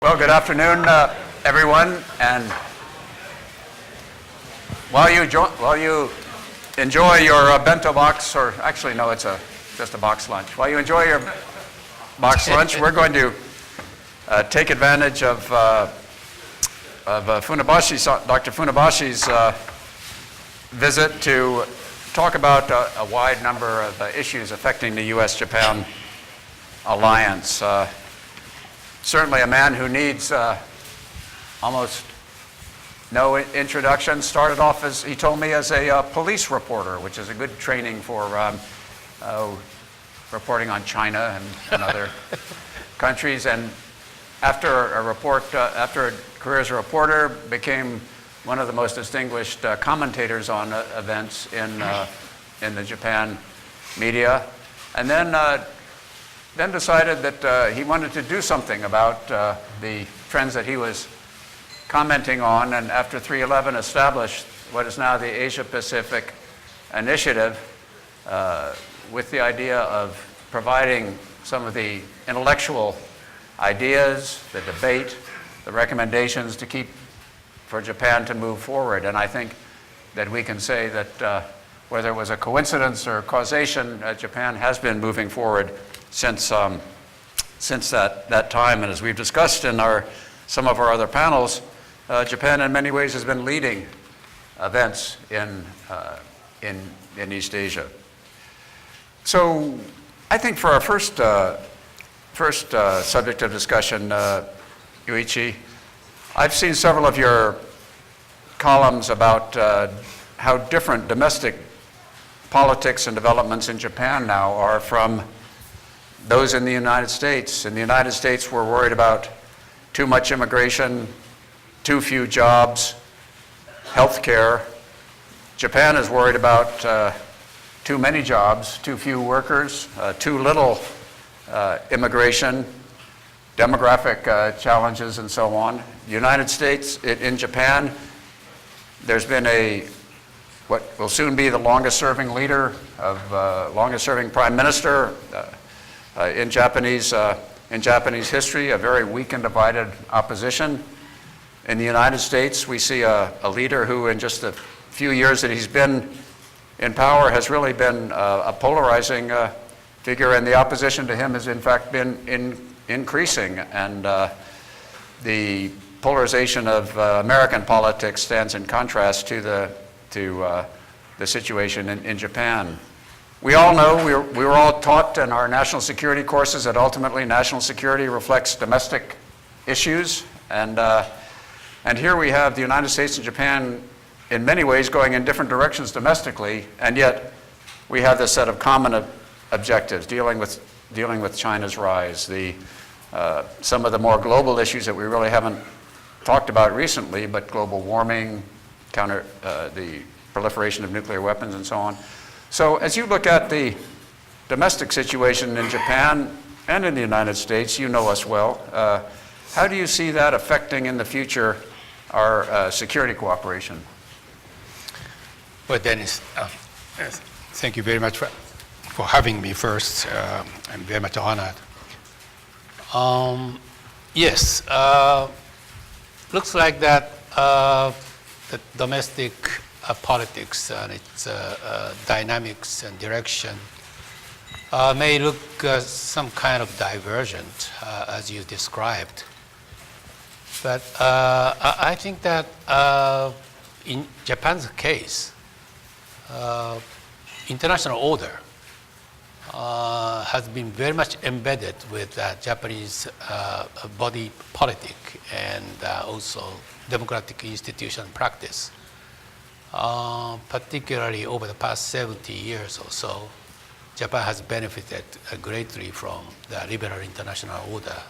Well, good afternoon, everyone. And while you enjoy your bento box, or actually no, it's just a box lunch. While you enjoy your box lunch, we're going to take advantage of Dr. Funabashi's visit to talk about a wide number of issues affecting the U.S.-Japan alliance. Certainly a man who needs almost no introduction. Started off, as he told me, as a police reporter, which is a good training for reporting on China and other countries. And after a career as a reporter, became one of the most distinguished commentators on events in the Japan media, and then decided that he wanted to do something about the trends that he was commenting on, and after 3/11 established what is now the Asia-Pacific Initiative with the idea of providing some of the intellectual ideas, the debate, the recommendations to keep for Japan to move forward. And I think that we can say that whether it was a coincidence or causation, Japan has been moving forward since that time. And as we've discussed in some of our other panels, Japan in many ways has been leading events in East Asia. So I think for our first subject of discussion, Yoichi, I've seen several of your columns about how different domestic politics and developments in Japan now are from those in the United States. In the United States, we're worried about too much immigration, too few jobs, health care. Japan is worried about too many jobs, too few workers, too little immigration, demographic challenges, and so on. United States, in Japan, there's been what will soon be the longest-serving leader longest-serving prime minister in Japanese history, a very weak and divided opposition. In the United States, we see a leader who, in just a few years that he's been in power, has really been a polarizing figure, and the opposition to him has, in fact, been increasing. And the polarization of American politics stands in contrast to the situation in Japan. We all know, we were all taught in our national security courses that ultimately national security reflects domestic issues. And here we have the United States and Japan in many ways going in different directions domestically, and yet we have this set of common objectives, dealing with China's rise, some of the more global issues that we really haven't talked about recently, but global warming, the proliferation of nuclear weapons, and so on. So as you look at the domestic situation in Japan and in the United States, you know us well, how do you see that affecting in the future our security cooperation? Well, Dennis, thank you very much for having me first. I'm very much honored. Yes, looks like that the domestic politics and its dynamics and direction may look some kind of divergent, as you described. But I think that in Japan's case, international order has been very much embedded with Japanese body politic and also democratic institution practice. Particularly over the past 70 years or so, Japan has benefited greatly from the liberal international order,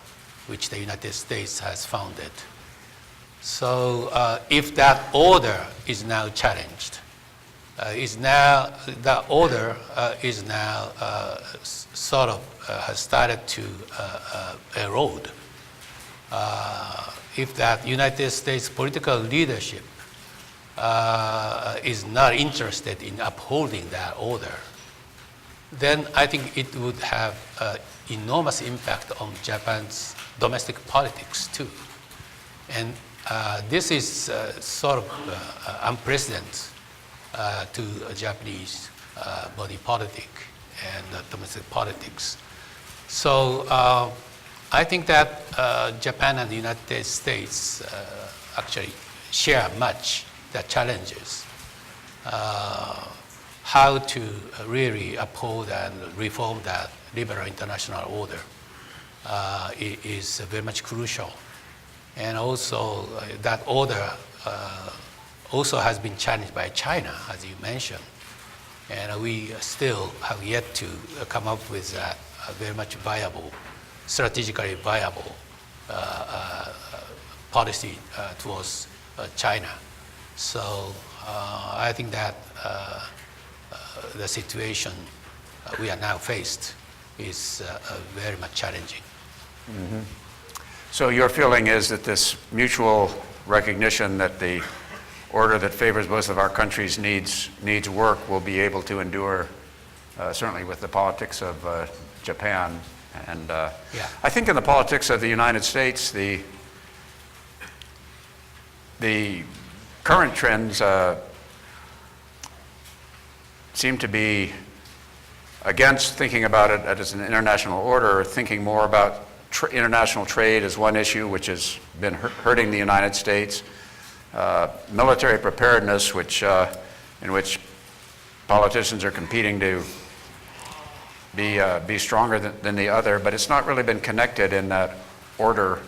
which the United States has founded. So if that order is now challenged, the order is now sort of has started to erode. If that United States political leadership is not interested in upholding that order, then I think it would have enormous impact on Japan's domestic politics too. And this is sort of unprecedented to Japanese body politic and domestic politics. So I think that Japan and the United States actually share much the challenges. How to really uphold and reform that liberal international order is very much crucial. And also that order also has been challenged by China, as you mentioned. And we still have yet to come up with a very much viable, strategically viable policy towards China. So I think that the situation we are now faced is very much challenging. Mm-hmm. So your feeling is that this mutual recognition that the order that favors both of our countries needs work will be able to endure, certainly with the politics of Japan. And Yeah. I think in the politics of the United States, the current trends seem to be against thinking about it as an international order, thinking more about international trade as one issue, which has been hurting the United States. Military preparedness, in which politicians are competing to be stronger than the other, but it's not really been connected in that order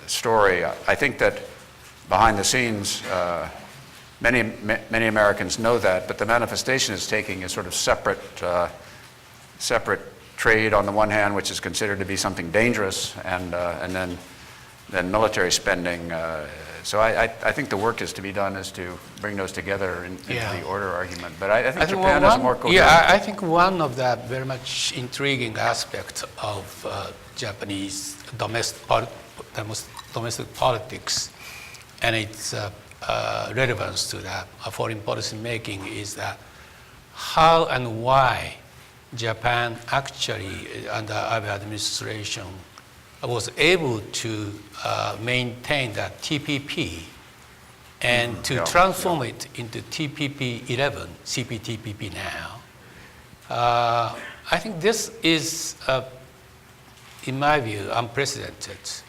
story. I think that behind the scenes, many Americans know that, but the manifestation it's taking is sort of separate trade on the one hand, which is considered to be something dangerous, and then military spending. So I think the work is to be done is to bring those together into the order argument. But I think Japan is more coherent. Yeah, I think one of the very much intriguing aspects of Japanese domestic politics and its relevance to that foreign policy making is that how and why Japan actually, under Abe administration, was able to maintain that TPP and to transform it into TPP-11, CPTPP now. I think this is, in my view, unprecedented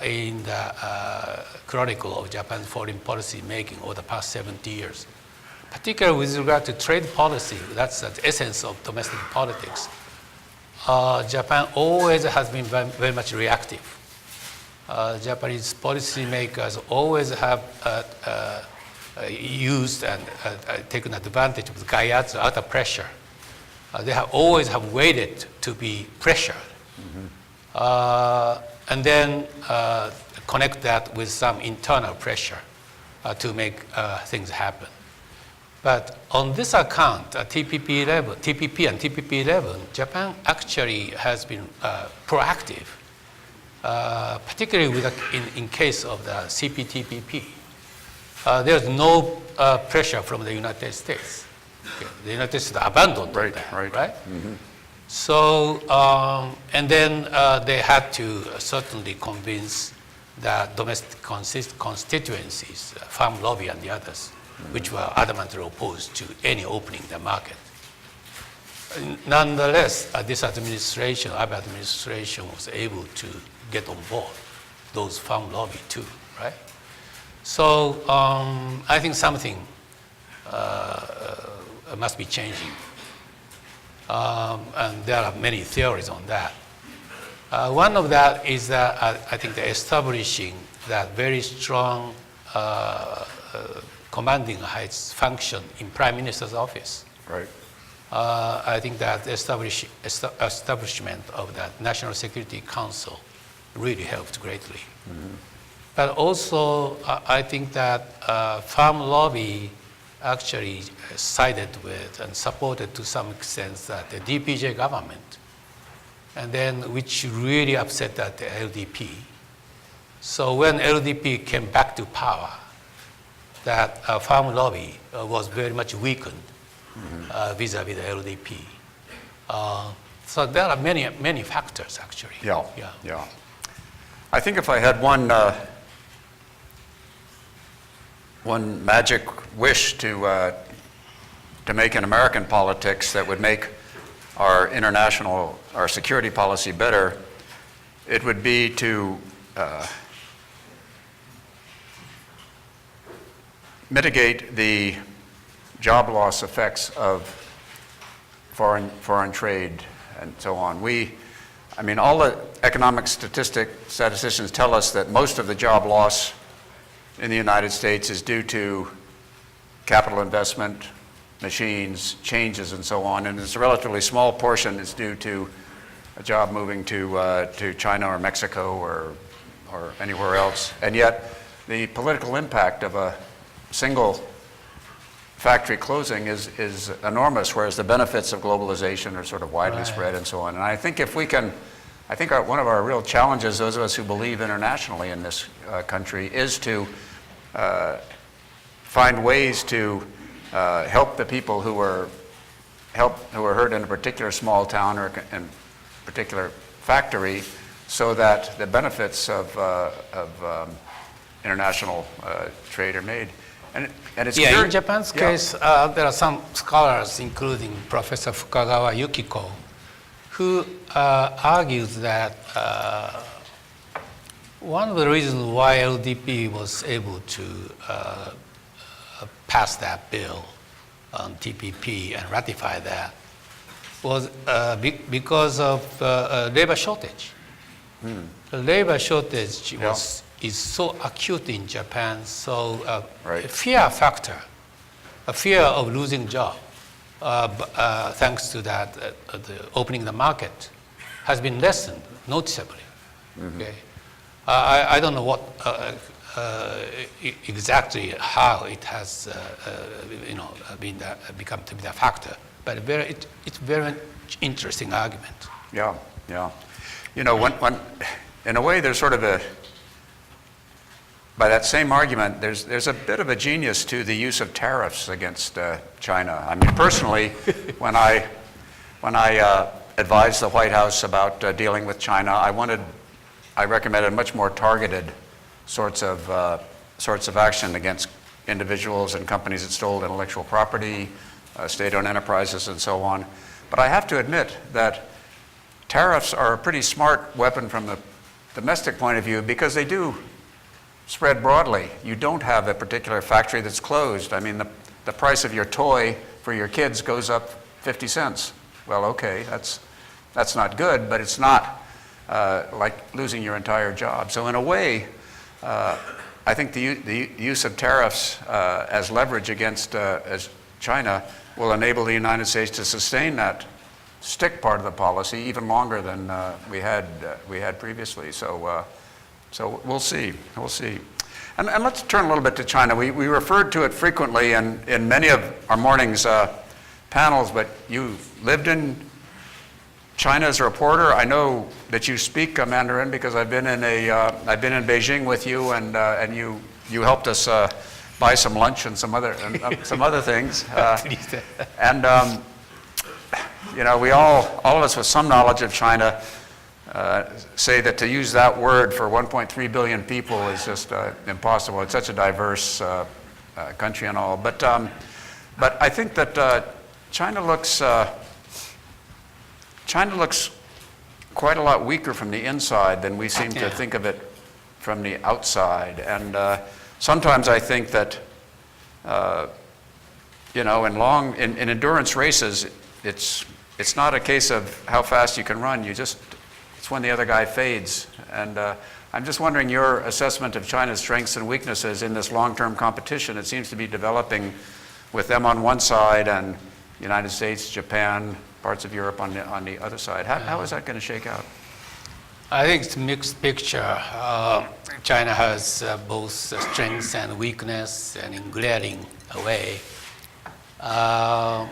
in the chronicle of Japan's foreign policy making over the past 70 years. Particularly with regard to trade policy, that's the essence of domestic politics. Japan always has been very much reactive. Japanese policymakers always have used and taken advantage of the gaiatsu out of pressure. They have always have waited to be pressured. Mm-hmm. And then connect that with some internal pressure to make things happen. But on this account, TPP and TPP-11, Japan actually has been proactive, particularly in case of the CPTPP. There's no pressure from the United States. Okay. The United States abandoned that, right? Mm-hmm. So, and then they had to certainly convince the domestic constituencies, farm lobby and the others, which were adamantly opposed to any opening the market. Nonetheless, this administration, Abe administration, was able to get on board those farm lobby too, right? So I think something must be changing. And there are many theories on that. One of that is that I think the establishing that very strong commanding heights function in Prime Minister's office. Right. I think that establishment of that National Security Council really helped greatly. Mm-hmm. But also, I think that farm lobby actually sided with and supported to some extent that the DPJ government, and then which really upset that the LDP. So when LDP came back to power, that farm lobby was very much weakened vis-a-vis the LDP. So there are many factors actually. Yeah. I think if I had one magic wish to make in American politics that would make our security policy better, it would be to mitigate the job loss effects of foreign trade and so on. All the economic statisticians tell us that most of the job loss in the United States is due to capital investment, machines, changes, and so on, and it's a relatively small portion is due to a job moving to China or Mexico or anywhere else. And yet, the political impact of a single factory closing is enormous, whereas the benefits of globalization are sort of widely spread and so on. And I think one of our real challenges, those of us who believe internationally in this country, is to find ways to help the people who are hurt in a particular small town or in a particular factory, so that the benefits of international trade are made. And it's yeah, in Japan's case, there are some scholars, including Professor Funabashi Yukiko, who argues that one of the reasons why LDP was able to pass that bill on TPP and ratify that was because of labor shortage. The labor shortage is so acute in Japan, so a fear factor, a fear of losing job, thanks to that, the opening the market, has been lessened noticeably. Okay, I don't know what exactly how it has become to be a factor, but it's very interesting argument. Yeah. When in a way there's sort of by that same argument, there's a bit of a genius to the use of tariffs against China. I mean, personally, when I advised the White House about dealing with China, I recommended much more targeted sorts of action against individuals and companies that stole intellectual property, state-owned enterprises, and so on. But I have to admit that tariffs are a pretty smart weapon from the domestic point of view, because they do spread broadly. You don't have a particular factory that's closed. I mean, the price of your toy for your kids goes up 50 cents. Well, okay, that's not good, but it's not like losing your entire job. So in a way, I think the use of tariffs as leverage against as China will enable the United States to sustain that stick part of the policy even longer than we had previously. So we'll see. And let's turn a little bit to China. We referred to it frequently in many of our morning's panels, but you lived in China as a reporter. I know that you speak Mandarin because I've been in Beijing with you, and you helped us buy some lunch and some other things. All of us with some knowledge of China say that to use that word for 1.3 billion people is just impossible. It's such a diverse country and all. But I think that China looks quite a lot weaker from the inside than we seem to think of it from the outside. And sometimes I think that in endurance races, it's not a case of how fast you can run. It's when the other guy fades. And I'm just wondering your assessment of China's strengths and weaknesses in this long-term competition. It seems to be developing with them on one side and United States, Japan, parts of Europe on the other side. How is that going to shake out? I think it's a mixed picture. China has both strengths and weakness, and in glaring way. I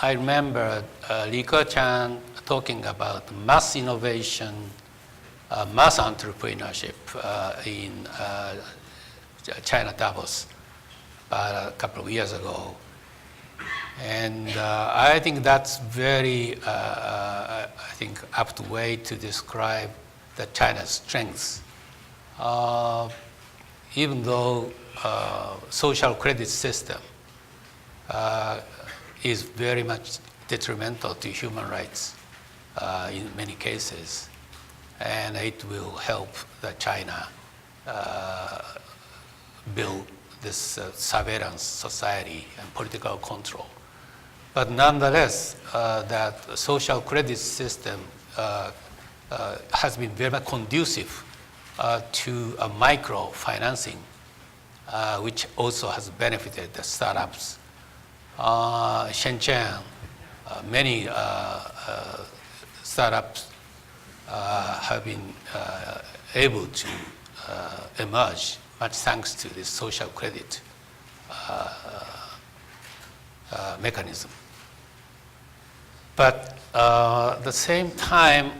remember Li Keqiang talking about mass innovation, mass entrepreneurship in China Davos about a couple of years ago. And I think that's very, up to way to describe the China's strengths. Even though social credit system is very much detrimental to human rights in many cases, and it will help the China build this surveillance society and political control. But nonetheless, that social credit system has been very much conducive to a microfinancing, which also has benefited the startups. Shenzhen, many startups have been able to emerge much thanks to this social credit mechanism. But at the same time,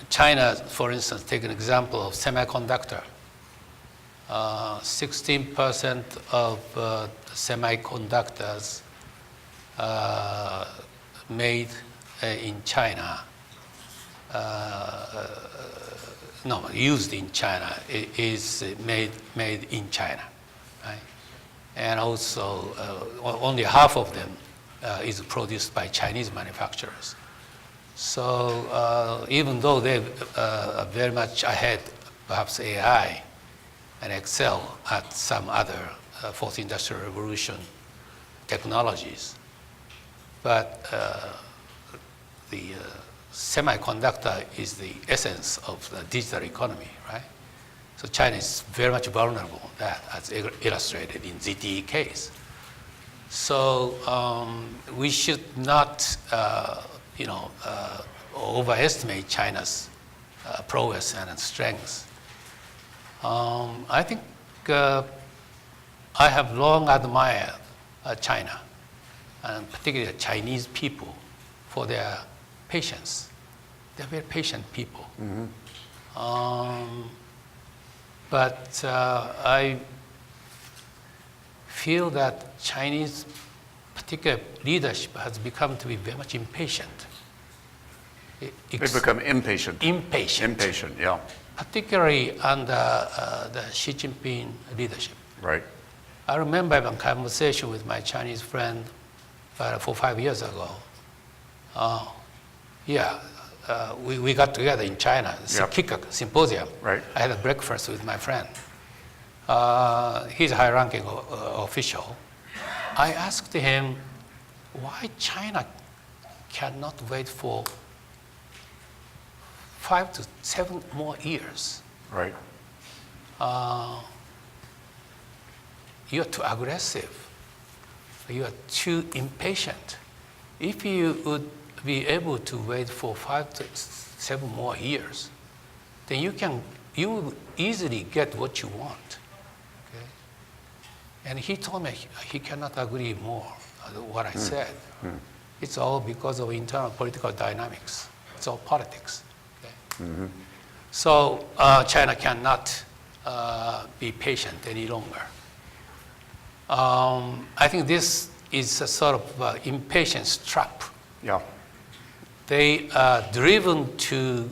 China, for instance, take an example of semiconductor. 16% of semiconductors made in China, used in China, is made in China, right? And also, only half of them is produced by Chinese manufacturers. So even though they are very much ahead, perhaps AI, and excel at some other fourth industrial revolution technologies, but the semiconductor is the essence of the digital economy, right? So China is very much vulnerable to that, as illustrated in ZTE case. So we should not, overestimate China's prowess and strengths. I think I have long admired China, and particularly Chinese people, for their patience. They're very patient people. But I feel that Chinese particular leadership has become to be very much impatient. They've become impatient. Impatient, yeah. Particularly under the Xi Jinping leadership. Right. I remember having a conversation with my Chinese friend 4 or 5 years ago. We got together in China, Kick symposium. Right. I had a breakfast with my friend. He's a high-ranking official. I asked him why China cannot wait for 5 to 7 more years. Right. You're too aggressive. You are too impatient. If you would be able to wait for 5 to 7 more years, then you will easily get what you want. Okay? And he told me he cannot agree more with what I said. It's all because of internal political dynamics. It's all politics. Okay? So China cannot be patient any longer. I think this is a sort of impatience trap. Yeah. They are driven to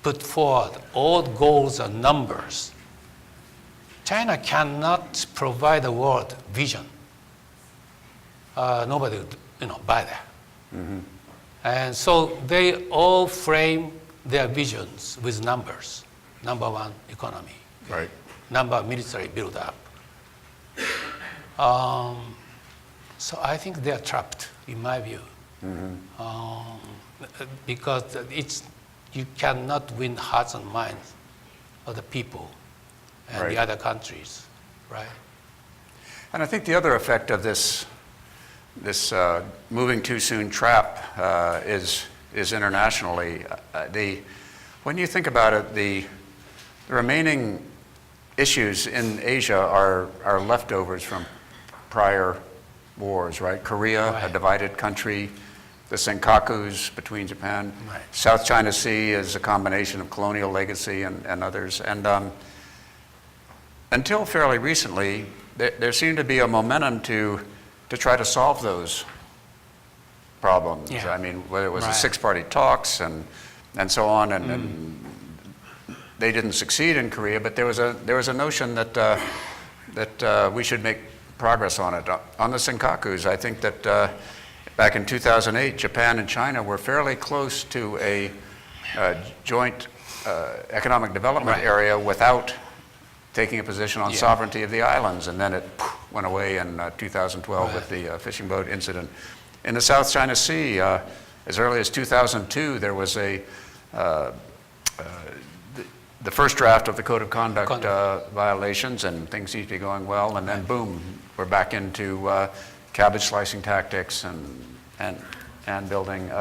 put forward old goals and numbers. China cannot provide the world vision. Nobody would buy that. And so they all frame their visions with numbers. Number 1, economy. Right. Number, military build-up. So I think they are trapped, in my view. Because you cannot win hearts and minds of the people and the other countries, right? And I think the other effect of this moving too soon trap is internationally. When you think about it, the remaining issues in Asia are leftovers from prior wars, right? Korea, a divided country, the Senkakus between Japan. Right. South China Sea is a combination of colonial legacy and others. And until fairly recently, there seemed to be a momentum to try to solve those problems. Yeah. I mean, whether it was the 6-party talks and so on, and they didn't succeed in Korea, but there was a notion that we should make progress on it. On the Senkakus, I think that back in 2008, Japan and China were fairly close to a joint economic development area without taking a position on sovereignty of the islands, and then it went away in 2012 with the fishing boat incident. In the South China Sea, as early as 2002, there was the first draft of the Code of Conduct violations, and things seem to be going well, and then boom, we're back into cabbage slicing tactics and building.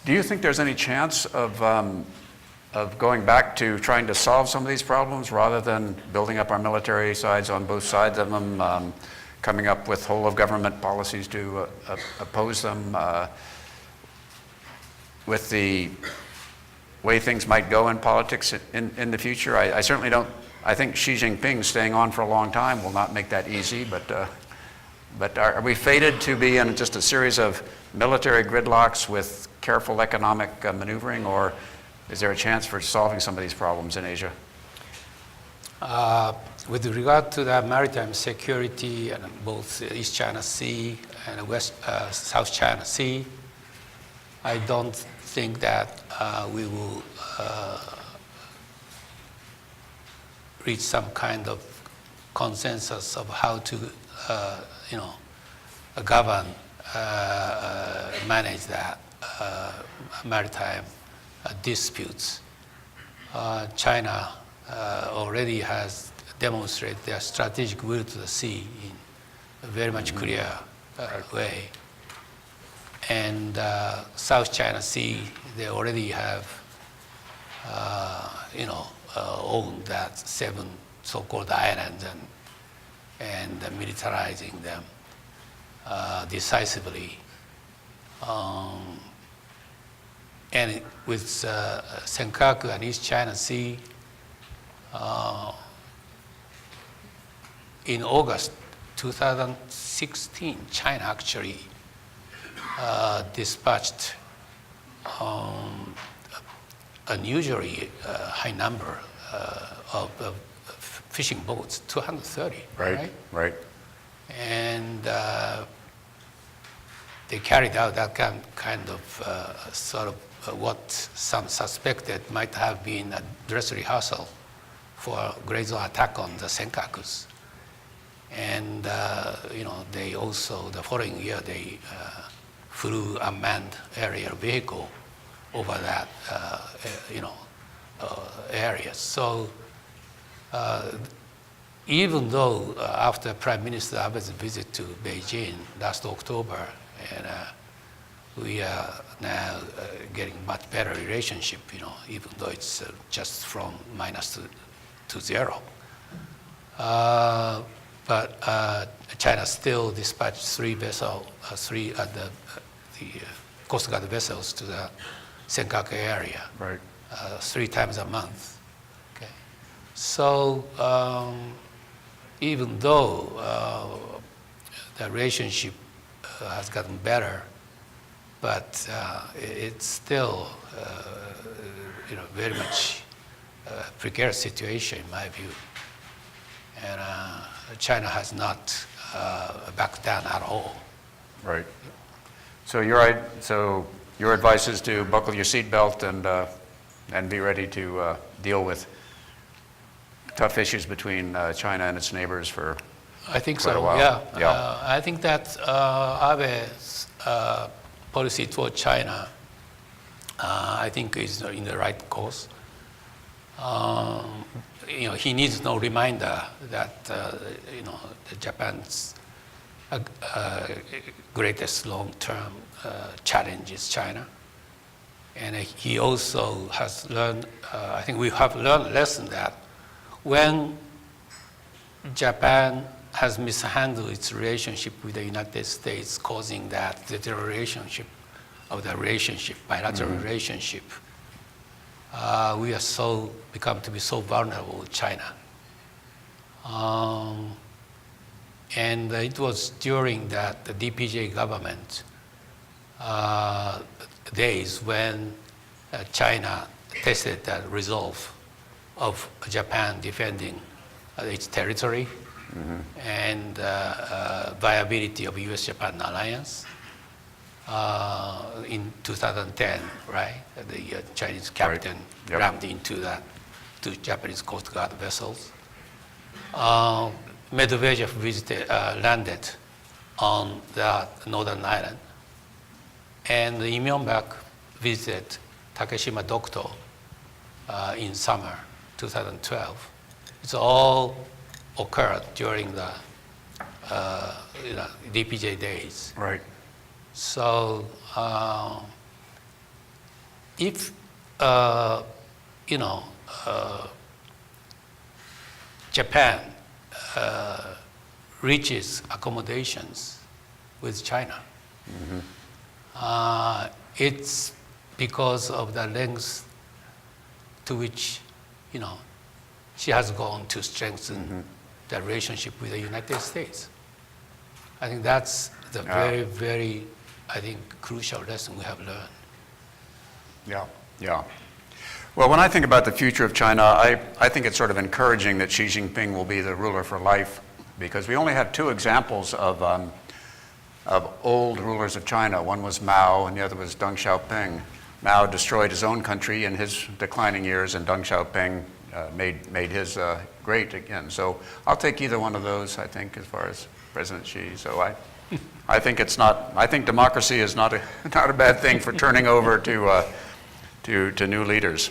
Do you think there's any chance of going back to trying to solve some of these problems rather than building up our military sides on both sides of them, coming up with whole of government policies to oppose them? With the way things might go in politics in the future, I certainly don't. I think Xi Jinping staying on for a long time will not make that easy. But are we fated to be in just a series of military gridlocks with careful economic maneuvering, or is there a chance for solving some of these problems in Asia? With regard to the maritime security and both East China Sea and South China Sea, I don't think that we will reach some kind of consensus of how to, govern, manage that maritime disputes. China already has demonstrated their strategic will to the sea in a very much clear way. And South China Sea, they already have, owned that 7 so-called islands and militarizing them decisively. And with Senkaku and East China Sea, in August 2016, China actually dispatched unusually high number of fishing boats, 230. Right. And they carried out that kind of sort of what some suspected might have been a dress rehearsal for a great attack on the Senkakus. And they also, the following year, they flew unmanned aerial vehicle over that area. So even though after Prime Minister Abe's visit to Beijing last October, and we are now getting much better relationship, even though it's just from minus to zero. But China still dispatched three the Coast Guard vessels to the Senkaku area, 3 times a month. Okay, so even though the relationship has gotten better, but it's still very much precarious situation in my view, and China has not backed down at all. Right. So your advice is to buckle your seatbelt and be ready to deal with tough issues between China and its neighbors for I think quite so. a while. Yeah. I think that Abe's policy toward China, I think, is in the right course. He needs no reminder that Japan's greatest long-term challenge is China, and he also has learned. I think we have learned a lesson that when Japan has mishandled its relationship with the United States, causing that deterioration of the bilateral relationship, we are become to be so vulnerable with China. And it was during that the DPJ government days when China tested that resolve of Japan defending its territory and viability of U.S.-Japan alliance. In 2010, right, the Chinese captain rammed into that two Japanese Coast Guard vessels. Medvedev landed on that northern island, and Lee Myung-bak visited Takeshima Dokdo in summer 2012. It's all occurred during the DPJ days. Right. So if Japan reaches accommodations with China, it's because of the lengths to which she has gone to strengthen the relationship with the United States. I think that's the very, very, crucial lesson we have learned. Yeah. Well, when I think about the future of China, I think it's sort of encouraging that Xi Jinping will be the ruler for life, because we only have two examples of old rulers of China. One was Mao, and the other was Deng Xiaoping. Mao destroyed his own country in his declining years, and Deng Xiaoping made his great again. So I'll take either one of those, I think, as far as President Xi. So I think it's not. I think democracy is not a bad thing for turning over to new leaders.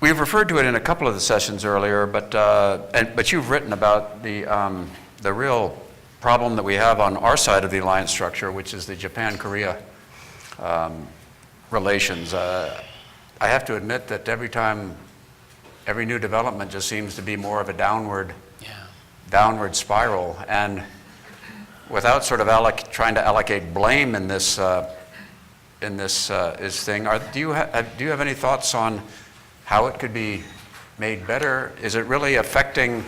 We've referred to it in a couple of the sessions earlier, but you've written about the real problem that we have on our side of the alliance structure, which is the Japan-Korea relations. I have to admit that every new development just seems to be more of a downward spiral, and without sort of trying to allocate blame in this thing, do you have any thoughts on how it could be made better? Is it really affecting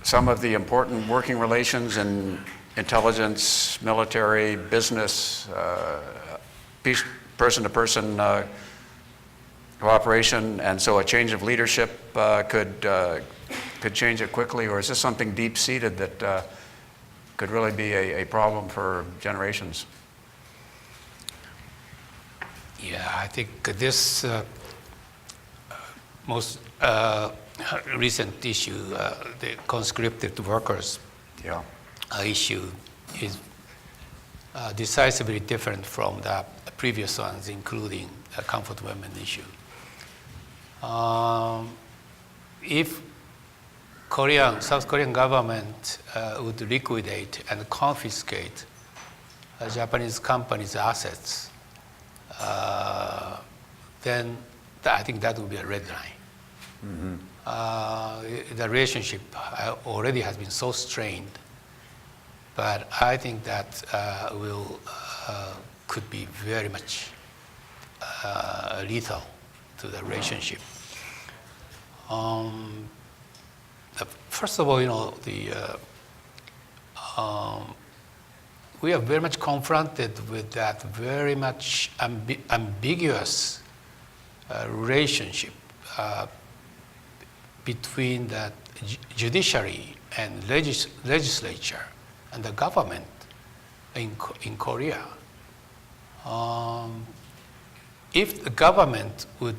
some of the important working relations in intelligence, military, business, person-to-person cooperation, and so a change of leadership could change it quickly, or is this something deep-seated that could really be a problem for generations? Yeah, I think this most recent issue, the conscripted workers issue, is decisively different from the previous ones, including the comfort women issue. If South Korean government would liquidate and confiscate Japanese companies' assets, then I think that would be a red line. The relationship already has been so strained, but I think that could be very much lethal to the relationship. First of all, we are very much confronted with that very much ambiguous relationship between the judiciary and legislature and the government in Korea. If the government would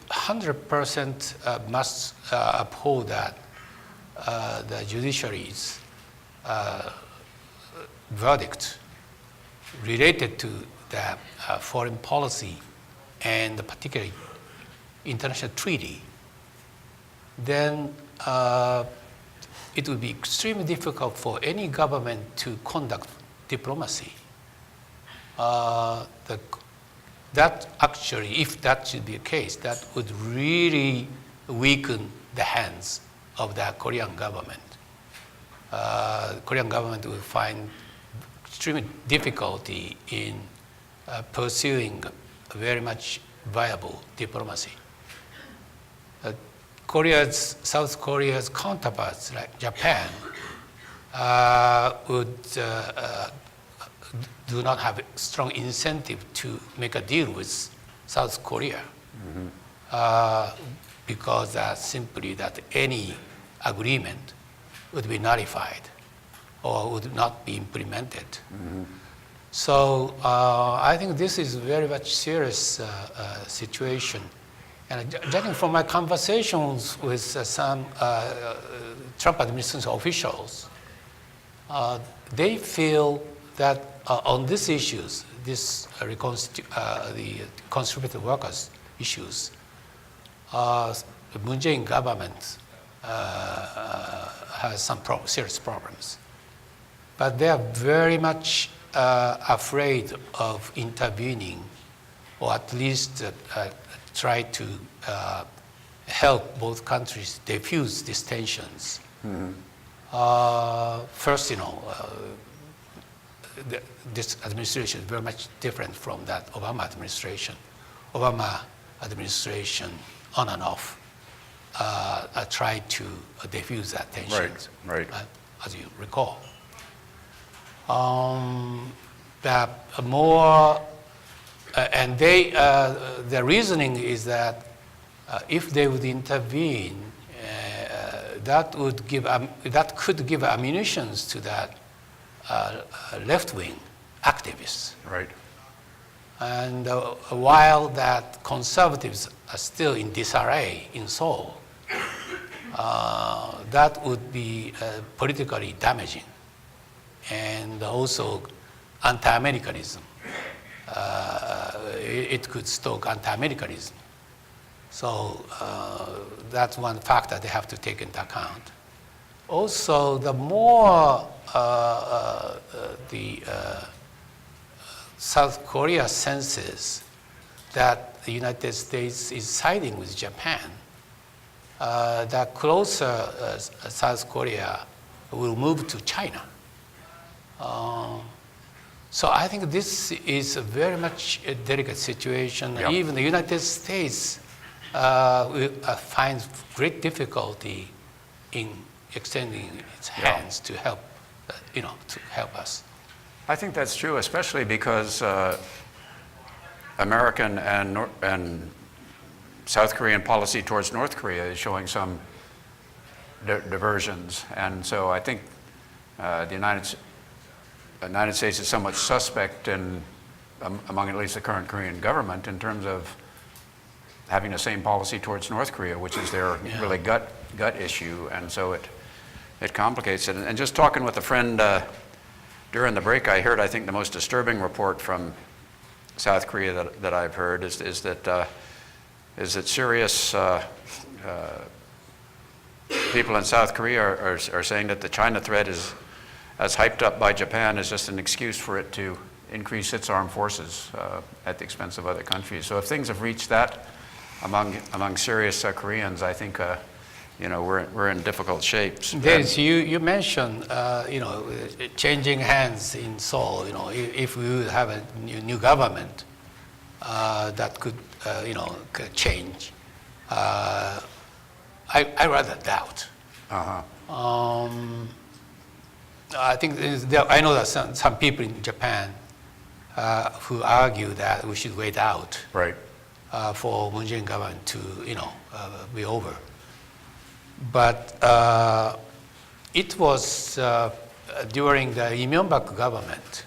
100% must uphold that the judiciary's verdict related to the foreign policy and particularly international treaty, then it would be extremely difficult for any government to conduct diplomacy. That actually, if that should be the case, that would really weaken the hands of the Korean government. Korean government will find extreme difficulty in pursuing a very much viable diplomacy. South Korea's counterparts, like Japan, would do not have a strong incentive to make a deal with South Korea, because simply that any agreement would be nullified or would not be implemented. So I think this is very much serious situation. And judging from my conversations with some Trump administration officials, they feel that on these issues, the conservative workers issues, the Moon Jae-in government has some serious problems. But they are very much afraid of intervening, or at least try to help both countries diffuse these tensions. First, this administration is very much different from that Obama administration. Obama administration, on and off, tried to diffuse that tension, right. as you recall. The more, and the reasoning is that if they would intervene, that could give ammunition to that left-wing activists. Right. And while that conservatives are still in disarray in Seoul, that would be politically damaging, and also anti-Americanism. It could stoke anti-Americanism. So that's one factor they have to take into account. Also, the more South Korea senses that the United States is siding with Japan, the closer South Korea will move to China. So I think this is a very much a delicate situation. Yeah. Even the United States finds great difficulty in extending its hands to help, to help us. I think that's true, especially because American and South Korean policy towards North Korea is showing some diversions. And so I think the United States is somewhat suspect among at least the current Korean government in terms of having the same policy towards North Korea, which is their really gut issue. And so it complicates it. And just talking with a friend during the break, I heard, I think, the most disturbing report from South Korea that I've heard is that serious people in South Korea are saying that the China threat is as hyped up by Japan is just an excuse for it to increase its armed forces at the expense of other countries. So if things have reached that among serious Koreans, I think we're in difficult shapes. Yes, you mentioned changing hands in Seoul. If we would have a new government that could change, I rather doubt. I think I know that some people in Japan who argue that we should wait out for Moon Jae-in government to be over. But it was during the Lee Myung-bak government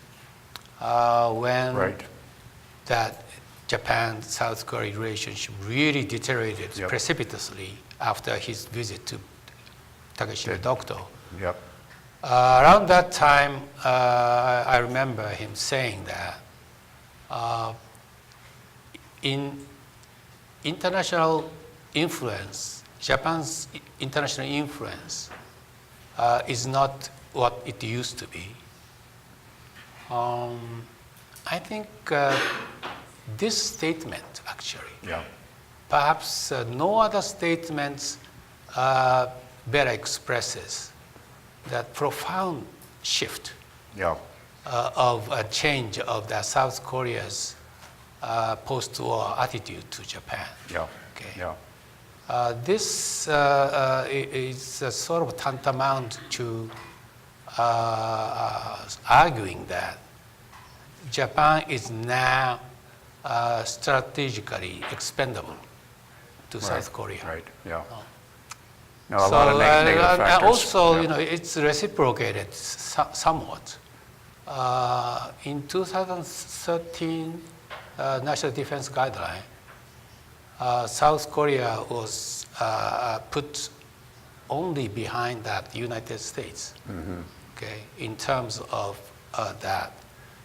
when that Japan-South Korea relationship really deteriorated precipitously after his visit to Takeshima Dokdo. Around that time, I remember him saying that in international influence, Japan's international influence is not what it used to be. I think this statement, actually, perhaps no other statements better expresses that profound shift of a change of the South Korea's post-war attitude to Japan. This is sort of tantamount to arguing that Japan is now strategically expendable to South Korea. Right, yeah. No, a lot of negative factors. And also, Yeah. it's reciprocated somewhat. In 2013 National Defense Guideline, South Korea was put only behind that United States, okay, in terms of that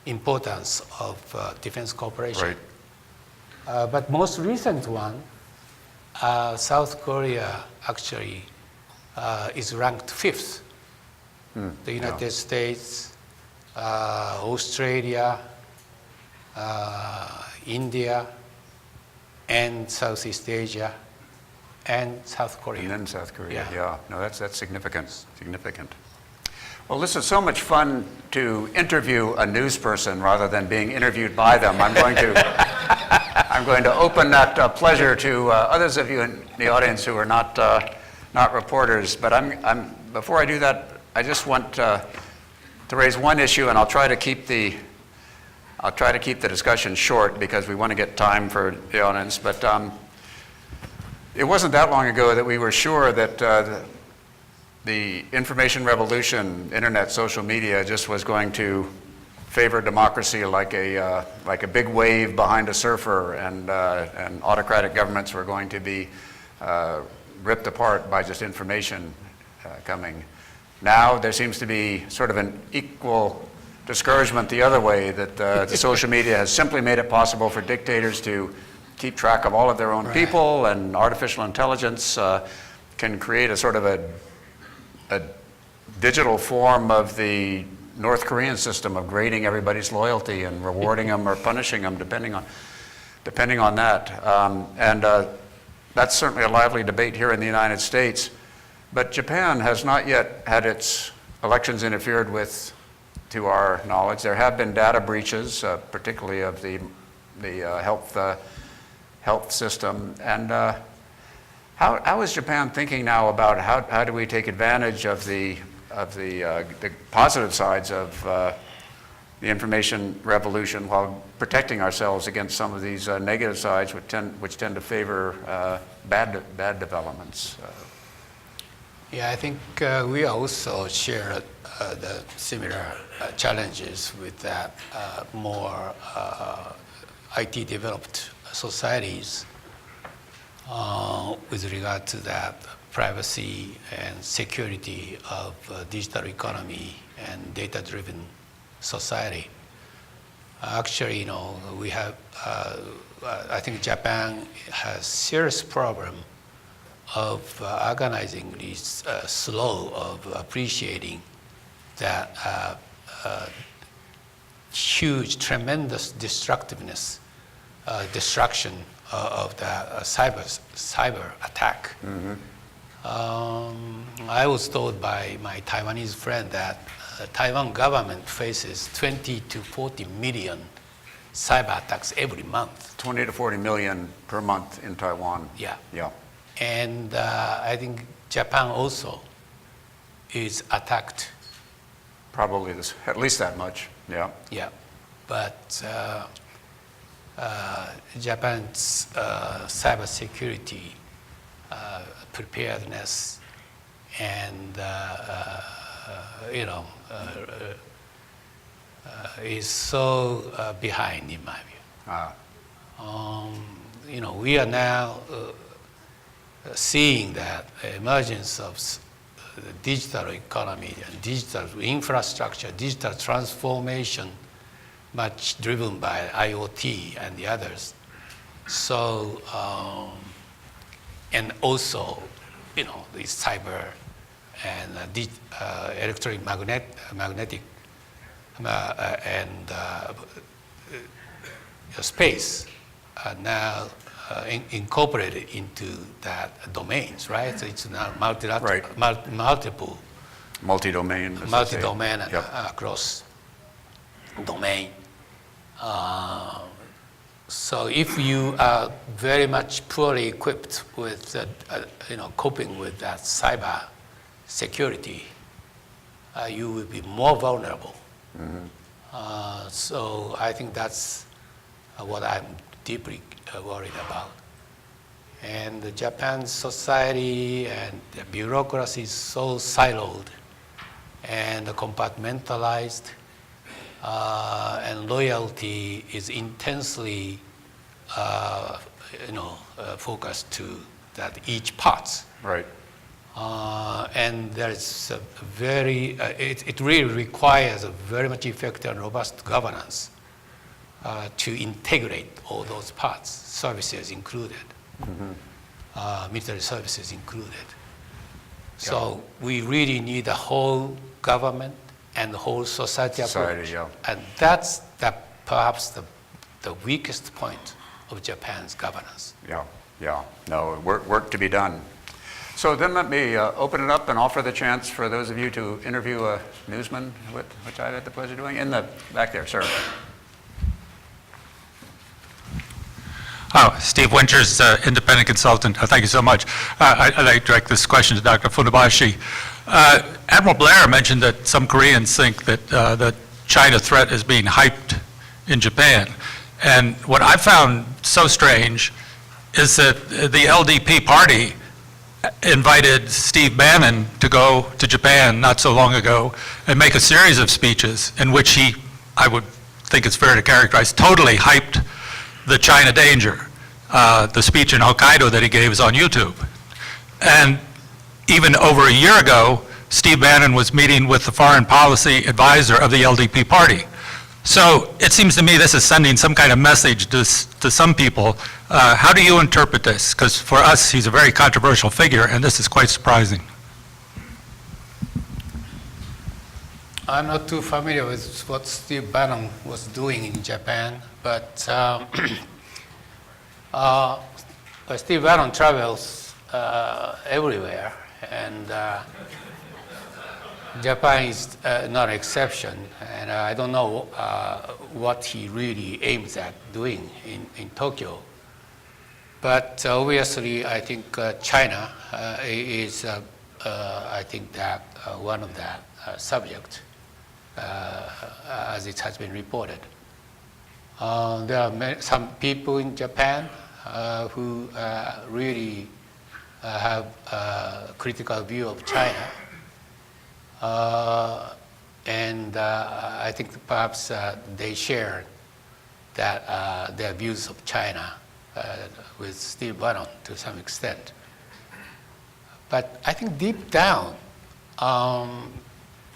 importance of defense cooperation. Right. But most recent one, South Korea actually is ranked fifth. The United States, Australia, India, and Southeast Asia, and South Korea. And then South Korea, Yeah. yeah. No, that's significant, significant. Well, this is so much fun to interview a news person rather than being interviewed by them. I'm going to open that pleasure to others of you in the audience who are not reporters. But before I do that, I just want to raise one issue, and I'll try to keep the discussion short because we want to get time for the audience. But it wasn't that long ago that we were sure that the information revolution, internet, social media, just was going to favor democracy like a big wave behind a surfer, and autocratic governments were going to be ripped apart by just information coming. Now there seems to be sort of an equal discouragement the other way, that the social media has simply made it possible for dictators to keep track of all of their own people, and artificial intelligence can create a sort of a digital form of the North Korean system of grading everybody's loyalty and rewarding them or punishing them depending on that. That's certainly a lively debate here in the United States. But Japan has not yet had its elections interfered with, to our knowledge. There have been data breaches, particularly of the health system. And how is Japan thinking now about how do we take advantage of the positive sides of the information revolution while protecting ourselves against some of these negative sides which tend to favor bad developments? Yeah, I think we also share the similar challenges with that more IT developed societies with regard to that privacy and security of digital economy and data-driven society. Actually, we have, I think Japan has serious problem of agonizingly slow of appreciating that huge, tremendous destructiveness, destruction of the cyber attack. I was told by my Taiwanese friend that Taiwan government faces 20 to 40 million cyber attacks every month. 20 to 40 million per month in Taiwan. Yeah. Yeah. And I think Japan also is attacked. Probably at least that much, yeah. Yeah, but Japan's cybersecurity preparedness and is so behind, in my view. We are now seeing that emergence of the digital economy and digital infrastructure, digital transformation, much driven by IoT and the others. So, and also, the cyber and electromagnetic and space are now incorporated into that domains, right? So it's now multiple. Multi-domain. Multi-domain Yep. Across domain. So if you are very much poorly equipped with, coping with that cyber security, you will be more vulnerable. So I think that's what I'm deeply worried about. And the Japan's society and the bureaucracy is so siloed and compartmentalized, and loyalty is intensely, focused to that each parts. Right. And there's a very, it really requires a very much effective and robust governance to integrate all those parts, services included, military services included. So we really need the whole government and the whole society approach. Yeah. And that's perhaps the weakest point of Japan's governance. Yeah. No, work to be done. So then let me open it up and offer the chance for those of you to interview a newsman, which I had the pleasure of doing. In the back there, sir. Oh, Steve Winters, independent consultant. Thank you so much. I'd like to direct this question to Dr. Funabashi. Admiral Blair mentioned that some Koreans think that the China threat is being hyped in Japan. And what I found so strange is that the LDP party invited Steve Bannon to go to Japan not so long ago and make a series of speeches in which he, I would think it's fair to characterize, totally hyped the China danger. The speech in Hokkaido that he gave is on YouTube. And even over a year ago, Steve Bannon was meeting with the foreign policy advisor of the LDP party. So it seems to me this is sending some kind of message to some people. How do you interpret this? Because for us, he's a very controversial figure, and this is quite surprising. I'm not too familiar with what Steve Bannon was doing in Japan, but Steve Bannon travels everywhere, and Japan is not an exception, and I don't know what he really aims at doing in Tokyo. But obviously, I think China is, I think that one of the subjects, as it has been reported. There are some people in Japan who really have a critical view of China. And I think perhaps they share that their views of China with Steve Bannon to some extent. But I think deep down,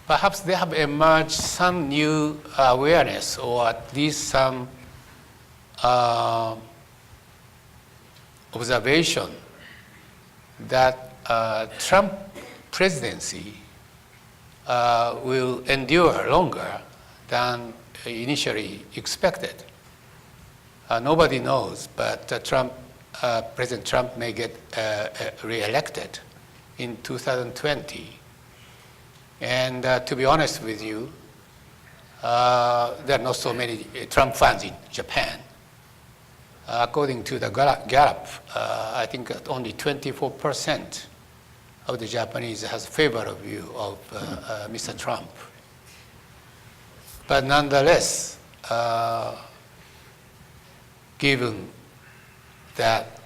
perhaps they have emerged some new awareness, or at least some observation that Trump presidency will endure longer than initially expected. Nobody knows, but President Trump may get re-elected in 2020. And to be honest with you, there are not so many Trump fans in Japan. According to the Gallup, I think only 24% of the Japanese has a favorable view of Mr. Trump. But nonetheless, given that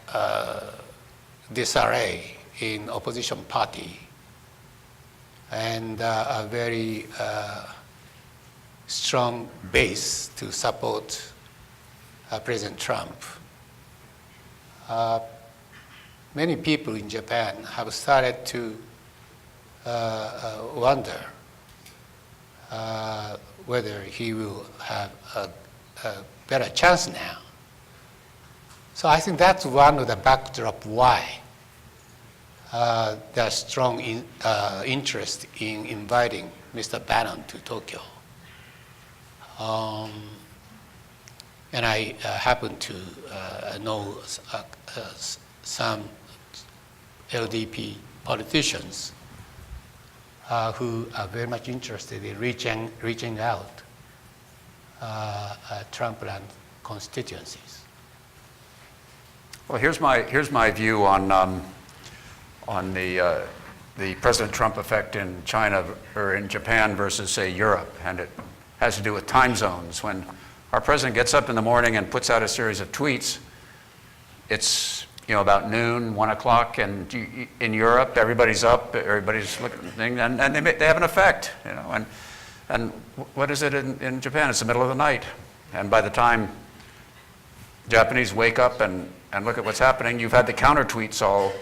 disarray in opposition party and a very strong base to support President Trump, many people in Japan have started to wonder whether he will have a better chance now. So I think that's one of the backdrop why there's strong interest in inviting Mr. Bannon to Tokyo. And I happen to know some LDP politicians who are very much interested in reaching out Trumpland constituencies. Well, here's my view on the President Trump effect in China or in Japan versus, say, Europe, and it has to do with time zones. When our president gets up in the morning and puts out a series of tweets, it's about noon, 1 o'clock, and in Europe, everybody's up, everybody's looking, and they have an effect, And what is it in Japan? It's the middle of the night, and by the time Japanese wake up and look at what's happening, you've had the counter tweets all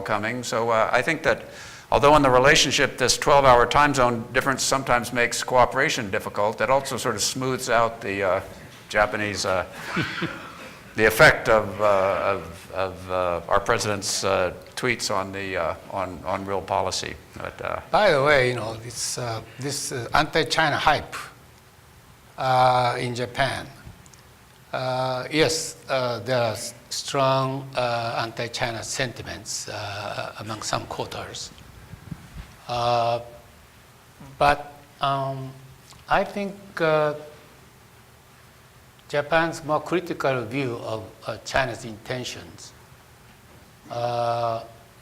coming. So I think that although in the relationship this 12-hour time zone difference sometimes makes cooperation difficult, it also sort of smooths out the Japanese the effect of our president's tweets on real policy. But, By the way, this anti-China hype in Japan. Yes, there are strong anti-China sentiments among some quarters. But I think Japan's more critical view of China's intentions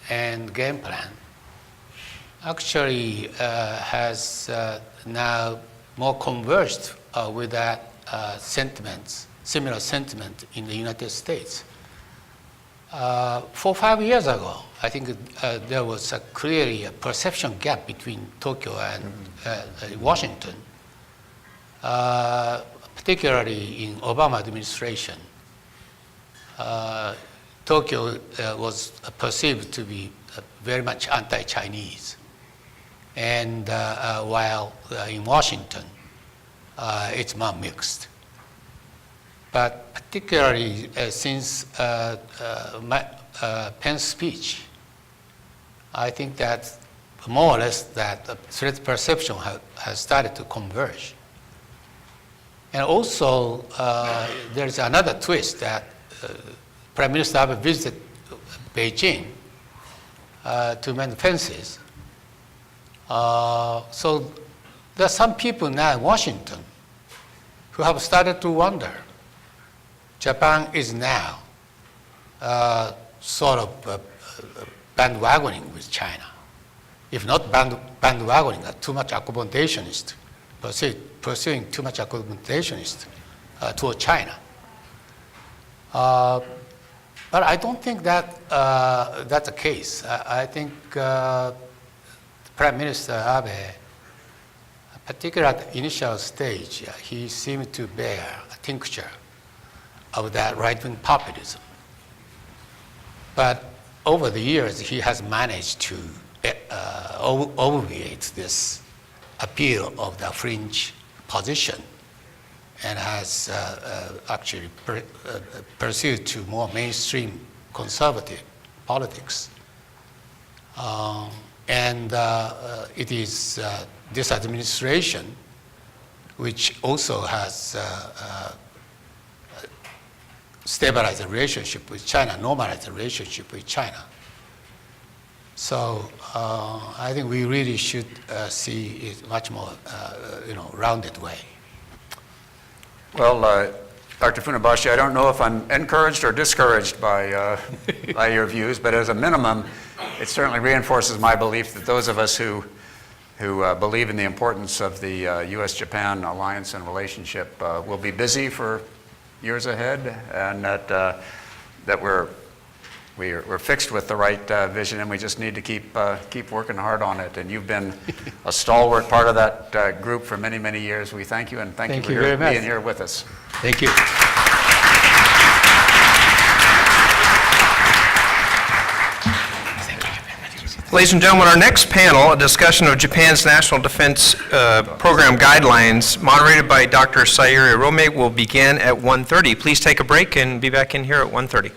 and game plan actually has now more converged with that similar sentiment in the United States. 4 or 5 years ago, I think there was clearly a perception gap between Tokyo and Washington, particularly in Obama administration. Tokyo was perceived to be very much anti-Chinese, and while in Washington, it's more mixed. But particularly since Pence's speech, I think that more or less that threat perception has started to converge. And also, there's another twist that Prime Minister Abe visited Beijing to mend fences. So there are some people now in Washington who have started to wonder. Japan is now sort of bandwagoning with China. If not bandwagoning, too much accommodationist, pursuing too much accommodationist toward China. But I don't think that that's the case. I think Prime Minister Abe, particularly at the initial stage, he seemed to bear a tincture of that right-wing populism. But over the years, he has managed to obviate this appeal of the fringe position and has actually pursued to more mainstream conservative politics. And it is this administration which also has stabilized the relationship with China, normalized the relationship with China. So I think we really should see it much more, rounded way. well, Dr. Funabashi, I don't know if I'm encouraged or discouraged by your views, but as a minimum, it certainly reinforces my belief that those of us who believe in the importance of the U.S.-Japan alliance and relationship will be busy for years ahead, and that we're fixed with the right vision, and we just need to keep working hard on it. And you've been a stalwart part of that group for many, many years. We thank you, and thank you for being here with us. Thank you. Ladies and gentlemen, our next panel, a discussion of Japan's National Defense Program Guidelines, moderated by Dr. Sayuri Rome, will begin at 1:30. Please take a break and be back in here at 1:30.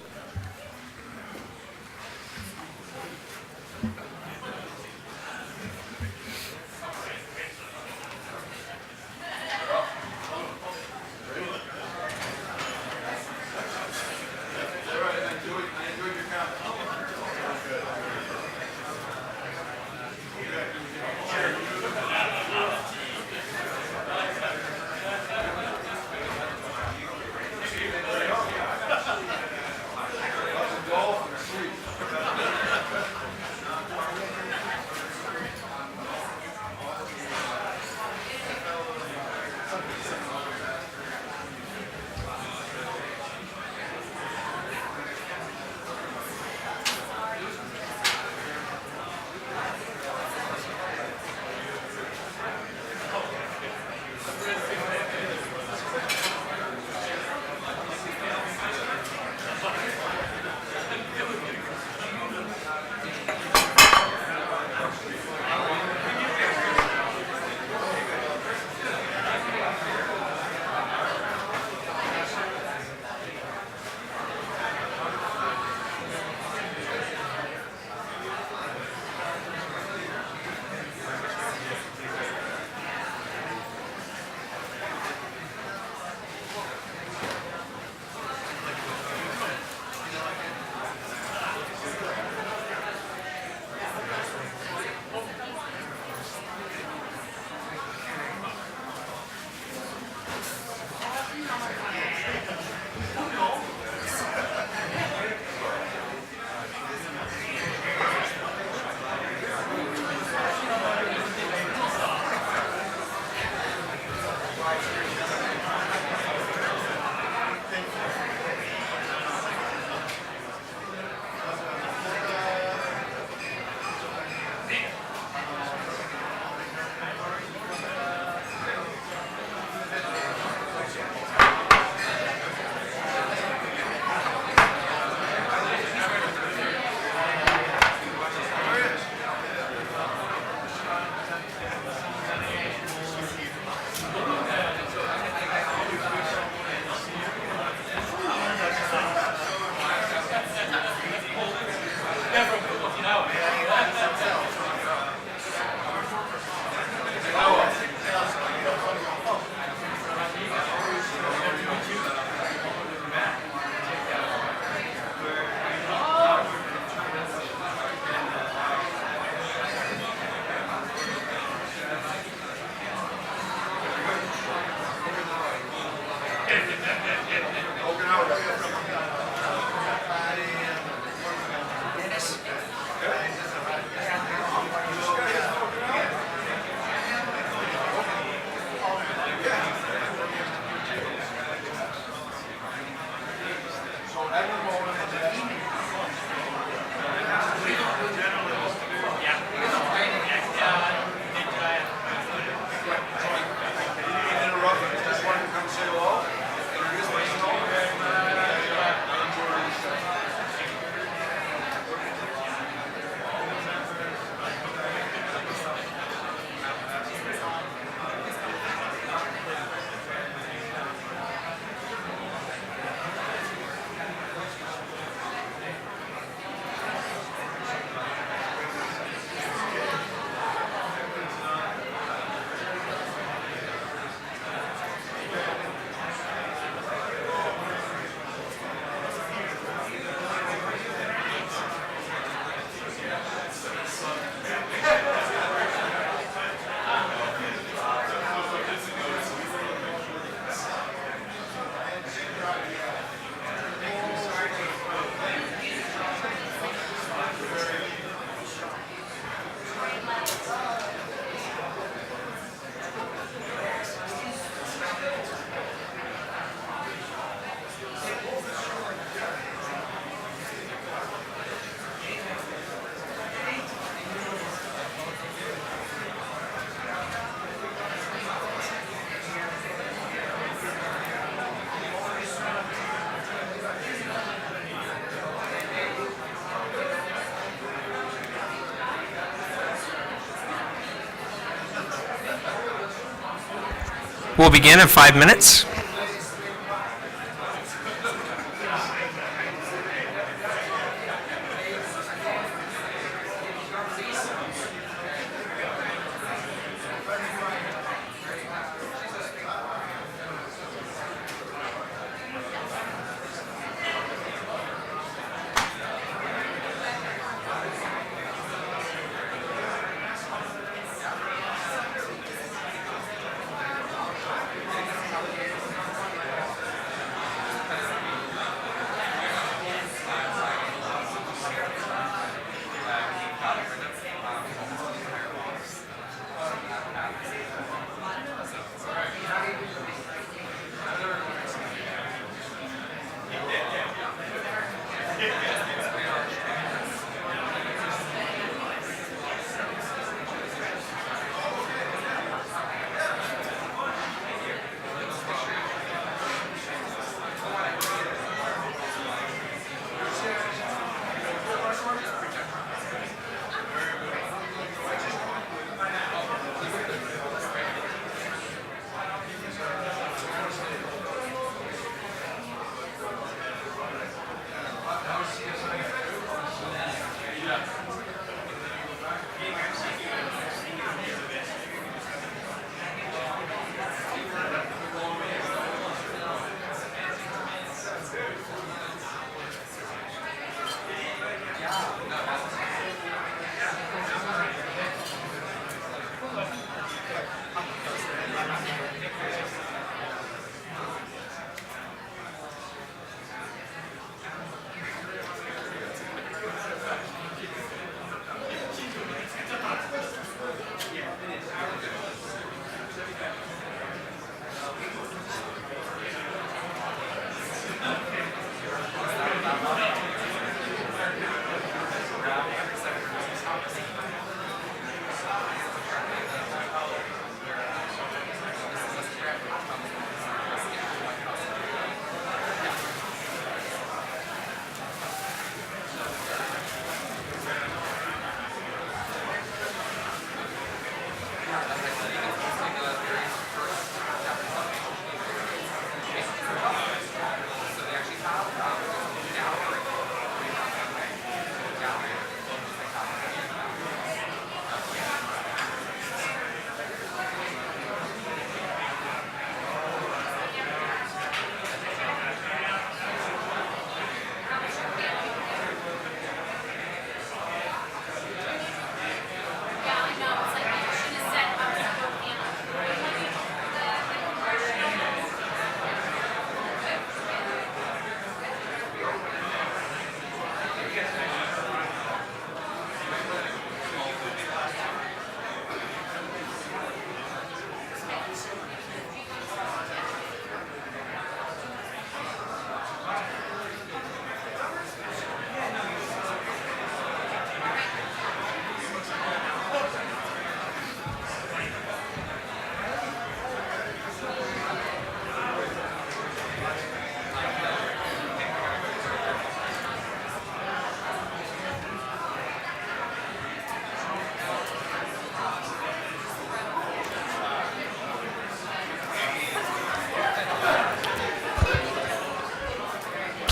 We'll begin in 5 minutes.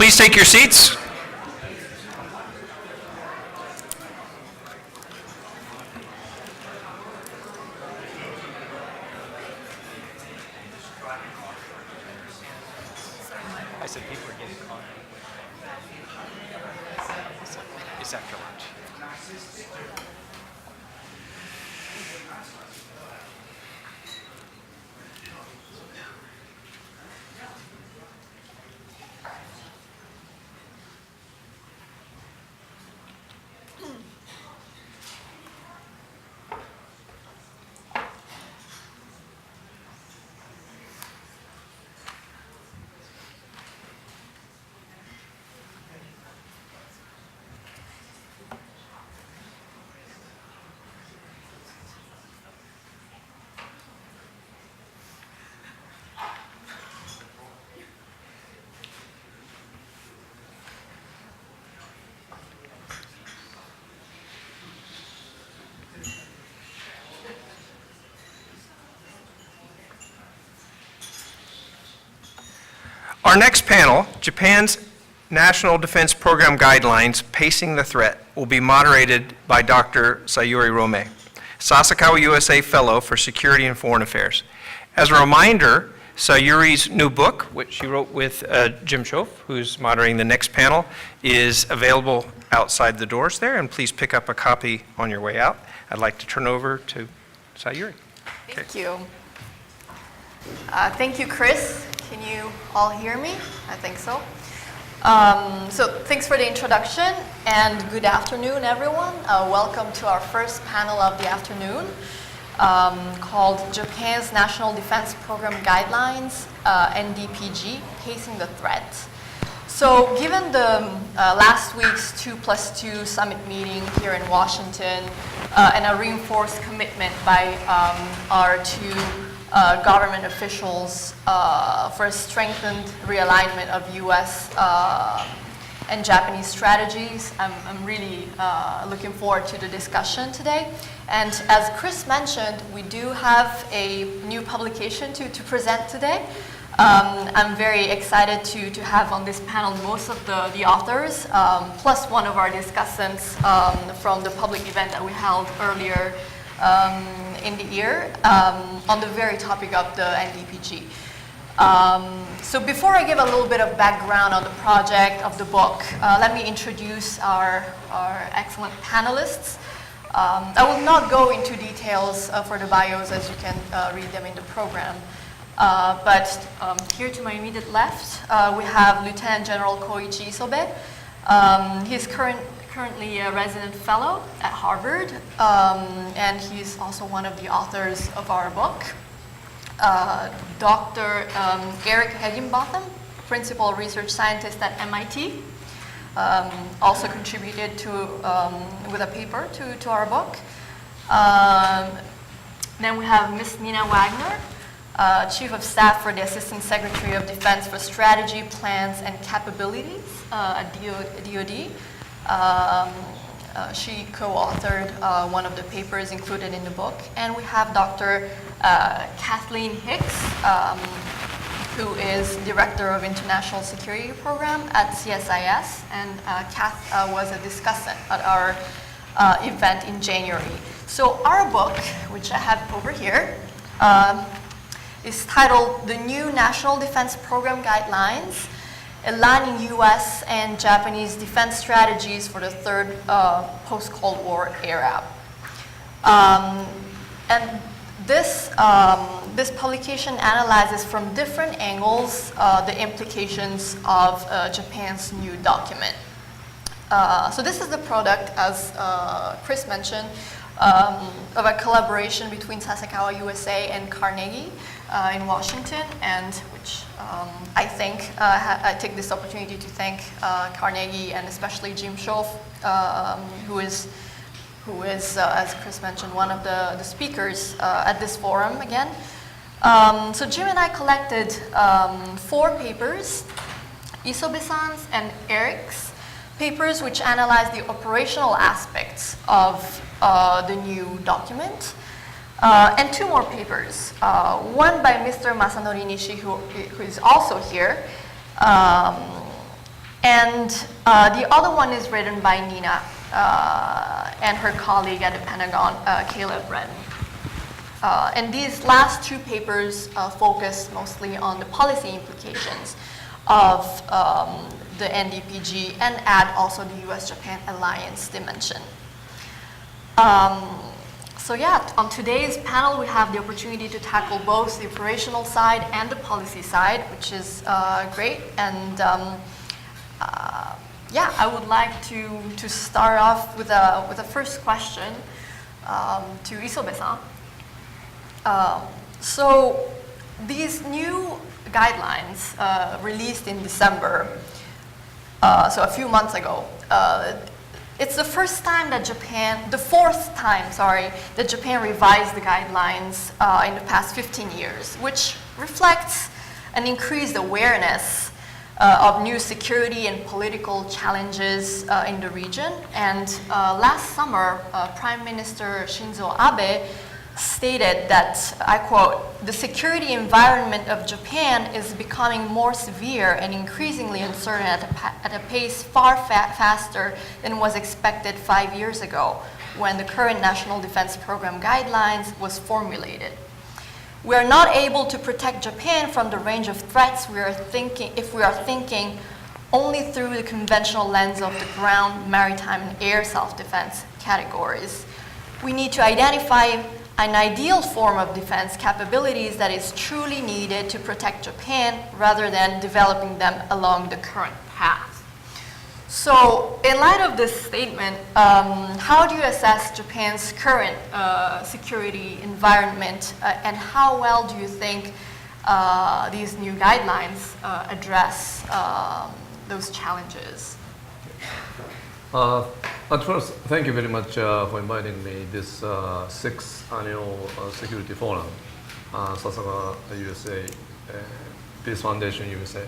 Please take your seats. I said people are getting coffee. It's after lunch. Our next panel, Japan's National Defense Program Guidelines, Pacing the Threat, will be moderated by Dr. Sayuri Rome, Sasakawa USA Fellow for Security and Foreign Affairs. As a reminder, Sayuri's new book, which she wrote with Jim Schoaf, who's moderating the next panel, is available outside the doors there, and please pick up a copy on your way out. I'd like to turn over to Sayuri. Thank you. Thank you, Chris. Can you all hear me? I think so. So thanks for the introduction, and good afternoon, everyone. Welcome to our first panel of the afternoon, called Japan's National Defense Program Guidelines, NDPG, Pacing the Threat. So given the last week's 2+2 summit meeting here in Washington, and a reinforced commitment by our two government officials for a strengthened realignment of U.S. And Japanese strategies. I'm really looking forward to the discussion today. And as Chris mentioned, we do have a new publication to present today. I'm very excited to have on this panel most of the authors, plus one of our discussants from the public event that we held earlier in the year on the very topic of the NDPG. So before I give a little bit of background on the project of the book, let me introduce our excellent panelists. I will not go into details for the bios, as you can read them in the program. But here to my immediate left, we have Lieutenant General Koichi Isobe. He's currently a resident fellow at Harvard, and he's also one of the authors of our book. Dr. Eric Higginbotham, principal research scientist at MIT, also contributed with a paper to our book. Then we have Ms. Nina Wagner, Chief of Staff for the Assistant Secretary of Defense for Strategy, Plans, and Capabilities at DoD. She co-authored one of the papers included in the book. And we have Dr. Kathleen Hicks, who is Director of International Security Program at CSIS. And Kath was a discussant at our event in January. So our book, which I have over here, is titled The New National Defense Program Guidelines, Aligning U.S. and Japanese Defense Strategies for the Third Post-Cold War Era. And this publication analyzes from different angles the implications of Japan's new document. So this is the product, as Chris mentioned, of a collaboration between Sasakawa USA and Carnegie in Washington, and which I take this opportunity to thank Carnegie and especially Jim Schoaf, who is, as Chris mentioned, one of the speakers at this forum again. So Jim and I collected 4 papers, Isobe-san's and Eric's papers, which analyze the operational aspects of the new document, and 2 more papers. One by Mr. Masanori Nishi, who is also here, And the other one is written by Nina and her colleague at the Pentagon, Caleb Redden. And these last two papers focus mostly on the policy implications of the NDPG and add also the US-Japan alliance dimension. So yeah, on today's panel we have the opportunity to tackle both the operational side and the policy side, which is great. And yeah, I would like to start off with a first question to Isobe-san. So these new guidelines released in December, so a few months ago, it's the fourth time, that Japan revised the guidelines in the past 15 years, which reflects an increased awareness of new security and political challenges in the region. And last summer, Prime Minister Shinzo Abe stated that, I quote, "The security environment of Japan is becoming more severe and increasingly uncertain at a pace far faster than was expected 5 years ago when the current National Defense Program guidelines was formulated. We are not able to protect Japan from the range of threats if we are thinking only through the conventional lens of the ground, maritime, and air self-defense categories. We need to identify an ideal form of defense capabilities that is truly needed to protect Japan rather than developing them along the current path." So in light of this statement, how do you assess Japan's current security environment and how well do you think these new guidelines address those challenges? At first, thank you very much for inviting me this sixth annual security forum, Sasakawa USA, Peace Foundation USA.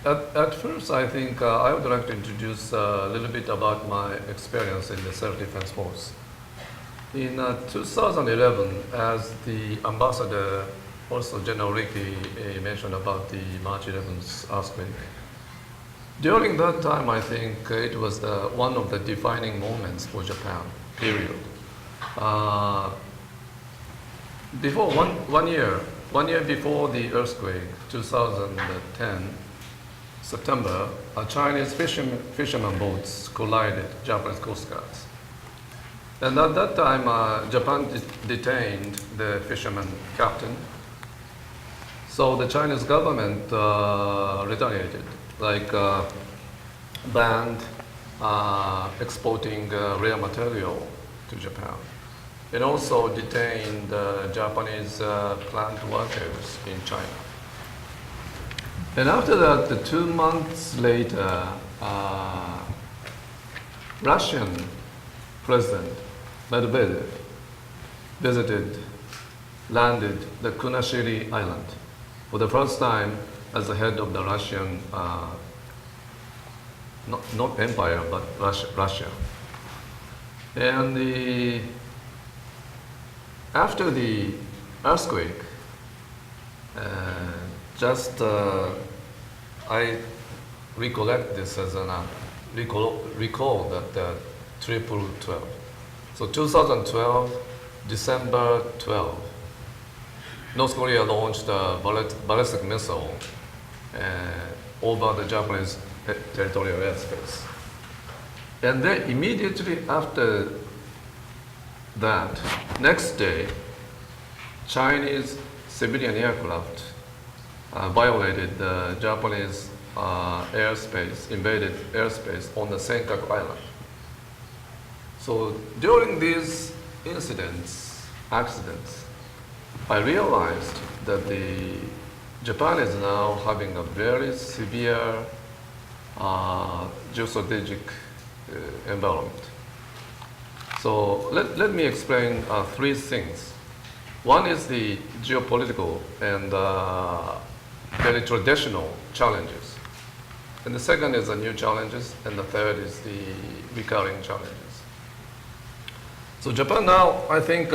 At first, I think I would like to introduce a little bit about my experience in the self-defense force. In 2011, as the ambassador, also General Riki mentioned about the March 11th earthquake. During that time, I think it was one of the defining moments for Japan, period. Before one year before the earthquake, 2010, September, Chinese fishermen boats collided Japanese coast guards. And at that time, Japan detained the fisherman captain. So the Chinese government retaliated, like banned exporting rare material to Japan, and also detained Japanese plant workers in China. And after that, 2 months later, Russian President Medvedev landed the Kunashiri Island for the first time as the head of the Russian, not empire, but Russia. And after the earthquake, I recollect this as recall that triple 12. So 2012, December 12, North Korea launched a ballistic missile over the Japanese territorial airspace. And then immediately after that, next day, Chinese civilian aircraft violated the Japanese invaded airspace on the Senkaku Island. So during these accidents, I realized that Japan is now having a very severe geostrategic environment. So let me explain three things. One is the geopolitical and very traditional challenges. And the second is the new challenges, and the third is the recurring challenges. So Japan now, I think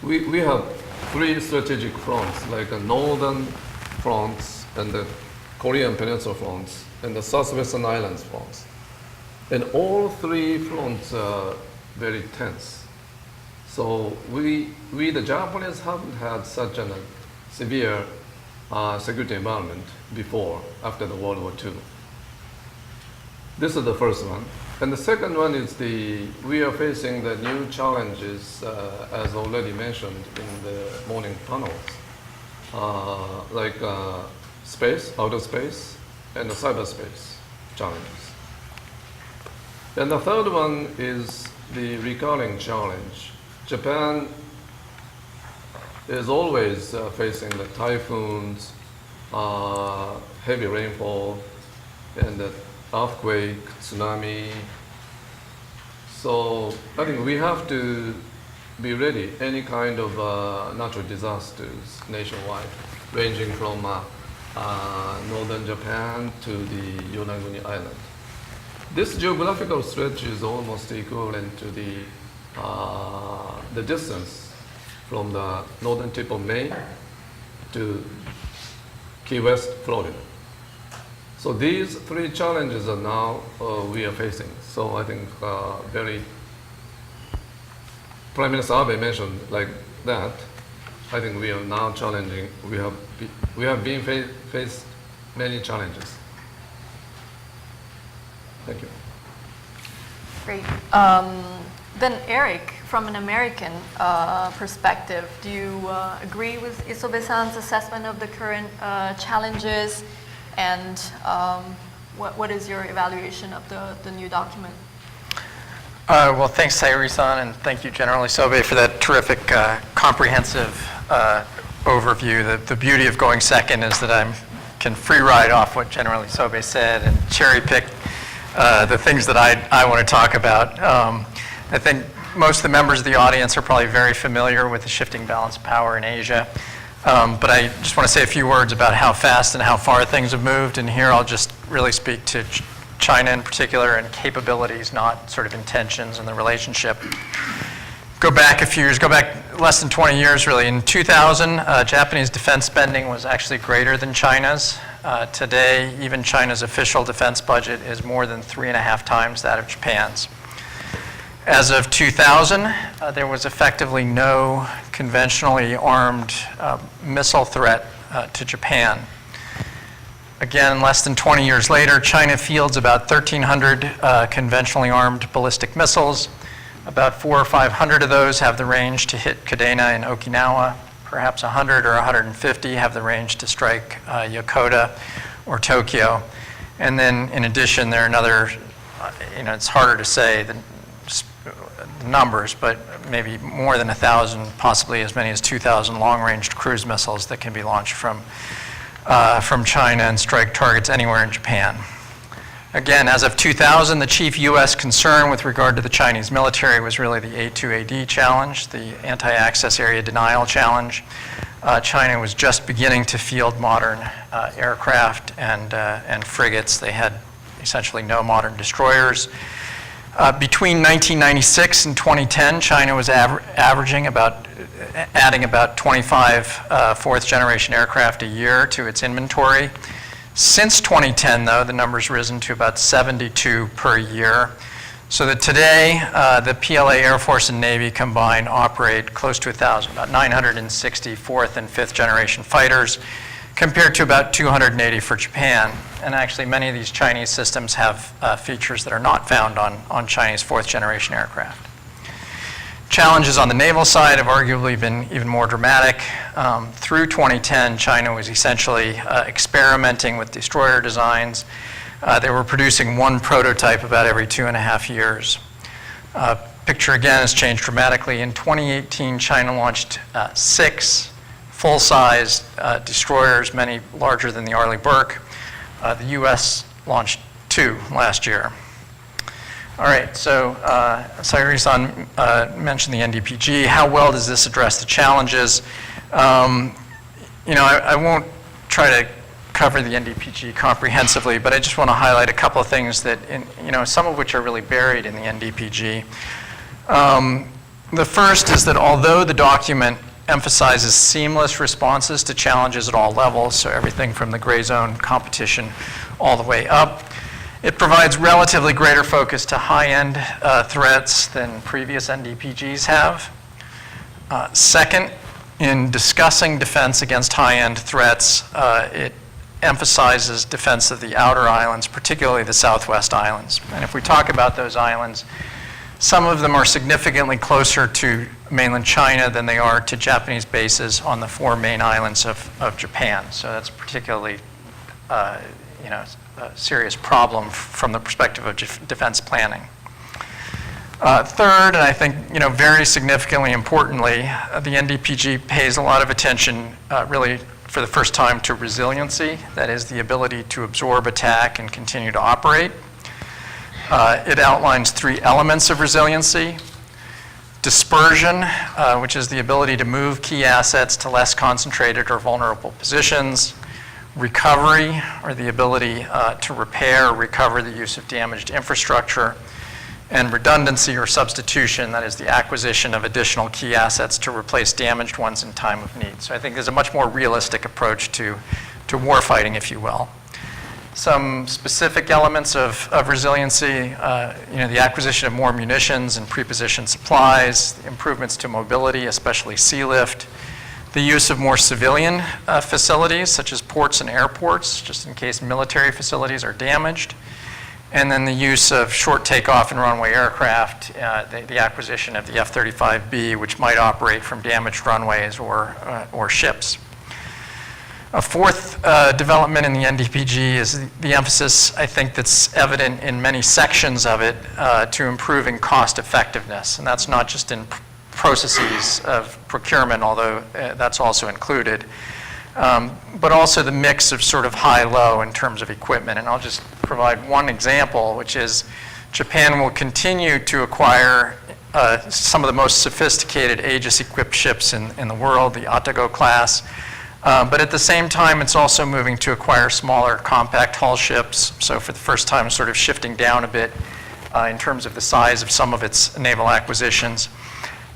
we have three strategic fronts, like northern fronts and the Korean Peninsula fronts, and the Southwestern Islands fronts. And all three fronts are very tense. So we the Japanese haven't had such a severe security environment before, after the World War II. This is the first one. And the second one is we are facing the new challenges, as already mentioned in the morning panels, like space, outer space, and the cyberspace challenges. And the third one is the recurring challenge. Japan is always facing the typhoons, heavy rainfall, and the earthquake, tsunami. So I think we have to be ready any kind of natural disasters nationwide, ranging from northern Japan to the Yonaguni Island. This geographical stretch is almost equivalent to the distance from the northern tip of Maine to Key West, Florida. So these three challenges are now we are facing. So I think Prime Minister Abe mentioned like that. I think we are now challenging. We have been faced many challenges. Thank you. Great. Then Eric, from an American perspective, do you agree with Isobe-san's assessment of the current challenges? And what is your evaluation of the new document? Well, thanks, Sayuri-san, and thank you, General Isobe, for that terrific, comprehensive overview. The beauty of going second is that I can free ride off what General Isobe said and cherry pick the things that I want to talk about. I think most of the members of the audience are probably very familiar with the shifting balance of power in Asia. But I just want to say a few words about how fast and how far things have moved. And here I'll just really speak to China in particular and capabilities, not sort of intentions in the relationship. Go back a few years, go back less than 20 years really. In 2000, Japanese defense spending was actually greater than China's. Today, even China's official defense budget is more than 3.5 times that of Japan's. As of 2000, there was effectively no conventionally armed missile threat to Japan. Again, less than 20 years later, China fields about 1,300 conventionally armed ballistic missiles. About 400 or 500 of those have the range to hit Kadena in Okinawa. Perhaps 100 or 150 have the range to strike Yokota or Tokyo. And then in addition, there are another, it's harder to say the numbers, but maybe more than 1,000, possibly as many as 2,000 long-range cruise missiles that can be launched from China and strike targets anywhere in Japan. Again, as of 2000, the chief U.S. concern with regard to the Chinese military was really the A2AD challenge, the anti-access area denial challenge. China was just beginning to field modern aircraft and frigates. They had essentially no modern destroyers. Between 1996 and 2010, China was adding about 25 fourth-generation aircraft a year to its inventory. Since 2010, though, the number's risen to about 72 per year, so that today the PLA Air Force and Navy combined operate close to 1,000, about 960 fourth and fifth generation fighters, compared to about 280 for Japan. And actually, many of these Chinese systems have features that are not found on Chinese fourth generation aircraft. Challenges on the naval side have arguably been even more dramatic. Through 2010, China was essentially experimenting with destroyer designs. They were producing one prototype about every 2.5 years. Picture again has changed dramatically. In 2018, China launched 6 full-size destroyers, many larger than the Arleigh Burke. The U.S. launched 2 last year. All right, so Sayuri-san mentioned the NDPG. How well does this address the challenges? I won't try to cover the NDPG comprehensively, but I just want to highlight a couple of things that, some of which are really buried in the NDPG. The first is that although the document emphasizes seamless responses to challenges at all levels, so everything from the gray zone competition all the way up. It provides relatively greater focus to high-end threats than previous NDPGs have. Second, in discussing defense against high-end threats, it emphasizes defense of the outer islands, particularly the Southwest Islands. And if we talk about those islands, some of them are significantly closer to mainland China than they are to Japanese bases on the 4 main islands of Japan. So that's particularly a serious problem from the perspective of defense planning. Third, and I think very significantly importantly, the NDPG pays a lot of attention really for the first time to resiliency, that is the ability to absorb attack and continue to operate. It outlines 3 elements of resiliency: dispersion, which is the ability to move key assets to less concentrated or vulnerable positions; recovery, or the ability to repair or recover the use of damaged infrastructure; and redundancy or substitution, that is the acquisition of additional key assets to replace damaged ones in time of need. So I think there's a much more realistic approach to warfighting, if you will. Some specific elements of resiliency, the acquisition of more munitions and prepositioned supplies, the improvements to mobility, especially sea lift, the use of more civilian facilities, such as ports and airports, just in case military facilities are damaged, and then the use of short takeoff and runway aircraft, the acquisition of the F-35B, which might operate from damaged runways or ships. A fourth development in the NDPG is the emphasis, I think, that's evident in many sections of it to improving cost effectiveness. And that's not just in processes of procurement, although that's also included, but also the mix of sort of high-low in terms of equipment. And I'll just provide one example, which is Japan will continue to acquire some of the most sophisticated Aegis-equipped ships in the world, the Atago class. But at the same time, it's also moving to acquire smaller compact hull ships. So for the first time, sort of shifting down a bit in terms of the size of some of its naval acquisitions.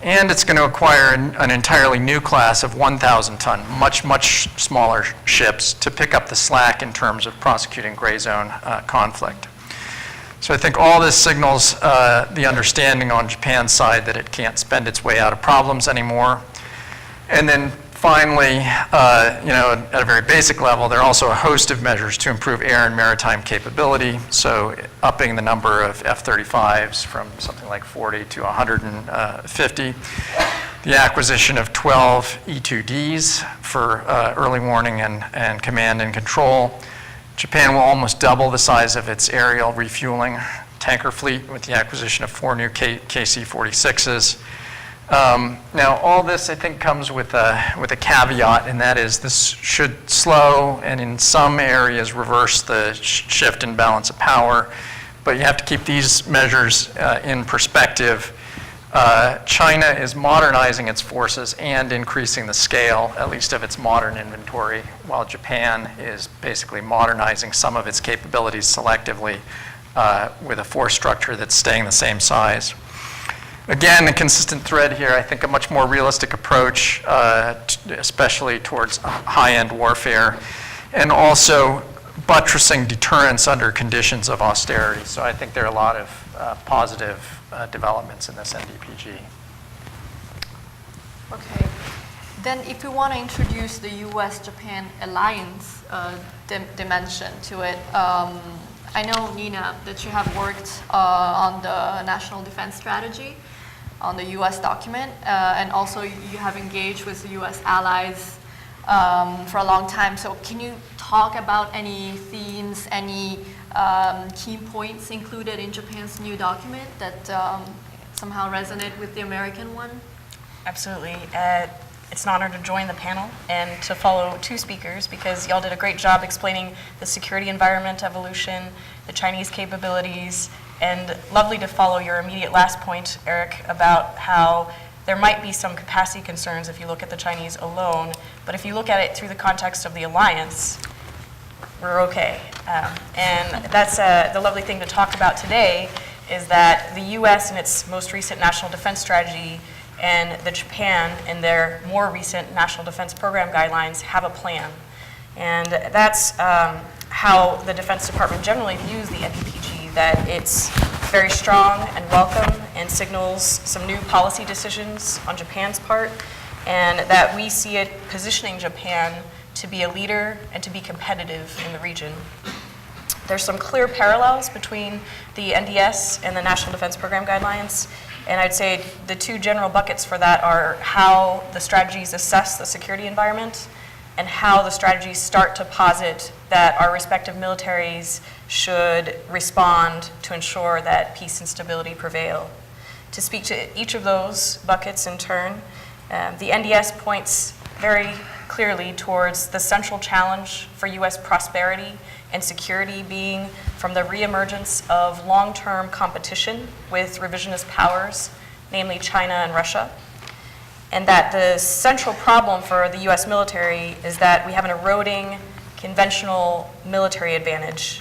And it's going to acquire an entirely new class of 1,000-ton, much, much smaller ships to pick up the slack in terms of prosecuting gray zone conflict. So I think all this signals the understanding on Japan's side that it can't spend its way out of problems anymore. And then finally, at a very basic level, there are also a host of measures to improve air and maritime capability. So upping the number of F-35s from something like 40 to 150. The acquisition of 12 E-2Ds for early warning and command and control. Japan will almost double the size of its aerial refueling tanker fleet with the acquisition of 4 new KC-46s. Now, all this, I think, comes with a caveat, and that is this should slow and in some areas reverse the shift in balance of power. But you have to keep these measures in perspective. China is modernizing its forces and increasing the scale, at least of its modern inventory, while Japan is basically modernizing some of its capabilities selectively with a force structure that's staying the same size. Again, a consistent thread here, I think a much more realistic approach, especially towards high-end warfare, and also buttressing deterrence under conditions of austerity. So I think there are a lot of positive developments in this NDPG. Okay. Then if we want to introduce the U.S.-Japan alliance dimension to it, I know, Nina, that you have worked on the National Defense Strategy, on the U.S. document, and also you have engaged with the U.S. allies for a long time. So can you talk about any themes, any key points included in Japan's new document that somehow resonate with the American one? Absolutely. It's an honor to join the panel and to follow 2 speakers because y'all did a great job explaining the security environment evolution, the Chinese capabilities, and lovely to follow your immediate last point, Eric, about how there might be some capacity concerns if you look at the Chinese alone, but if you look at it through the context of the alliance, we're okay. And that's the lovely thing to talk about today is that the U.S. in its most recent national defense strategy and the Japan, in their more recent National Defense Program guidelines, have a plan. And that's how the Defense Department generally views the NDPG, that it's very strong and welcome and signals some new policy decisions on Japan's part, and that we see it positioning Japan to be a leader and to be competitive in the region. There's some clear parallels between the NDS and the National Defense Program Guidelines, and I'd say the two general buckets for that are how the strategies assess the security environment and how the strategies start to posit that our respective militaries should respond to ensure that peace and stability prevail. To speak to each of those buckets in turn, the NDS points very clearly towards the central challenge for U.S. prosperity and security being from the reemergence of long-term competition with revisionist powers, namely China and Russia, and that the central problem for the U.S. military is that we have an eroding conventional military advantage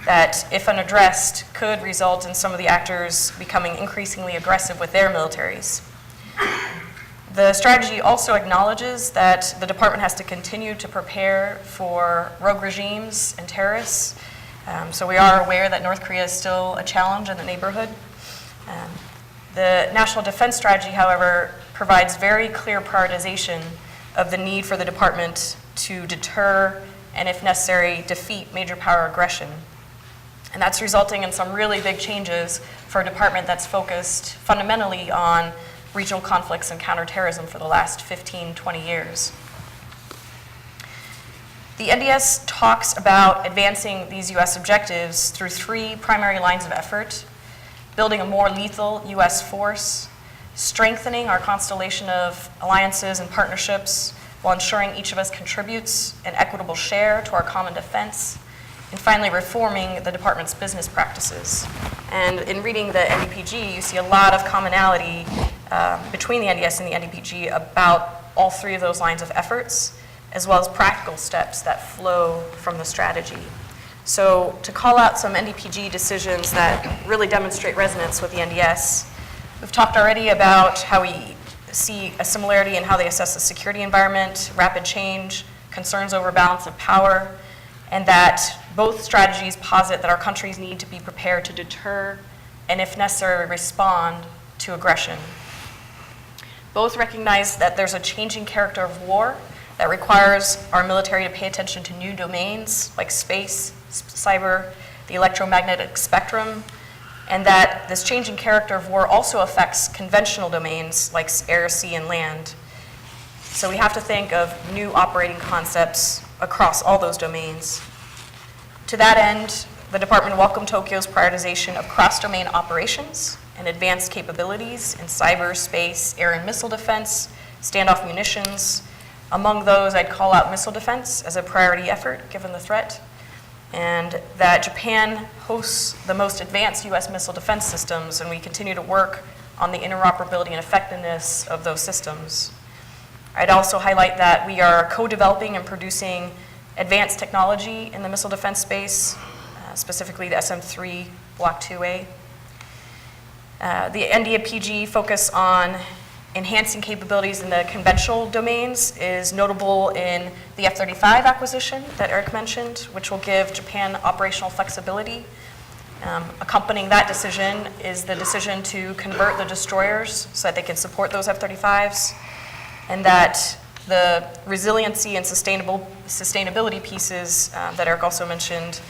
that, if unaddressed, could result in some of the actors becoming increasingly aggressive with their militaries. The strategy also acknowledges that the department has to continue to prepare for rogue regimes and terrorists. So we are aware that North Korea is still a challenge in the neighborhood. The National Defense Strategy, however, provides very clear prioritization of the need for the department to deter and, if necessary, defeat major power aggression. And that's resulting in some really big changes for a department that's focused fundamentally on regional conflicts and counterterrorism for the last 15, 20 years. The NDS talks about advancing these U.S. objectives through three primary lines of effort: building a more lethal U.S. force, strengthening our constellation of alliances and partnerships while ensuring each of us contributes an equitable share to our common defense, and finally reforming the department's business practices. And in reading the NDPG, you see a lot of commonality between the NDS and the NDPG about all three of those lines of efforts, as well as practical steps that flow from the strategy. So to call out some NDPG decisions that really demonstrate resonance with the NDS, we've talked already about how we see a similarity in how they assess the security environment, rapid change, concerns over balance of power, and that both strategies posit that our countries need to be prepared to deter and, if necessary, respond to aggression. Both recognize that there's a changing character of war that requires our military to pay attention to new domains like space, cyber, the electromagnetic spectrum, and that this changing character of war also affects conventional domains like air, sea, and land. So we have to think of new operating concepts across all those domains. To that end, the department welcomed Tokyo's prioritization of cross-domain operations and advanced capabilities in cyber, space, air and missile defense, standoff munitions. Among those, I'd call out missile defense as a priority effort given the threat, and that Japan hosts the most advanced U.S. missile defense systems, and we continue to work on the interoperability and effectiveness of those systems. I'd also highlight that we are co-developing and producing advanced technology in the missile defense space, specifically the SM-3 Block 2A. The NDPG focus on enhancing capabilities in the conventional domains is notable in the F-35 acquisition that Eric mentioned, which will give Japan operational flexibility. Accompanying that decision is the decision to convert the destroyers so that they can support those F-35s, and that the resiliency and sustainability pieces that Eric also mentioned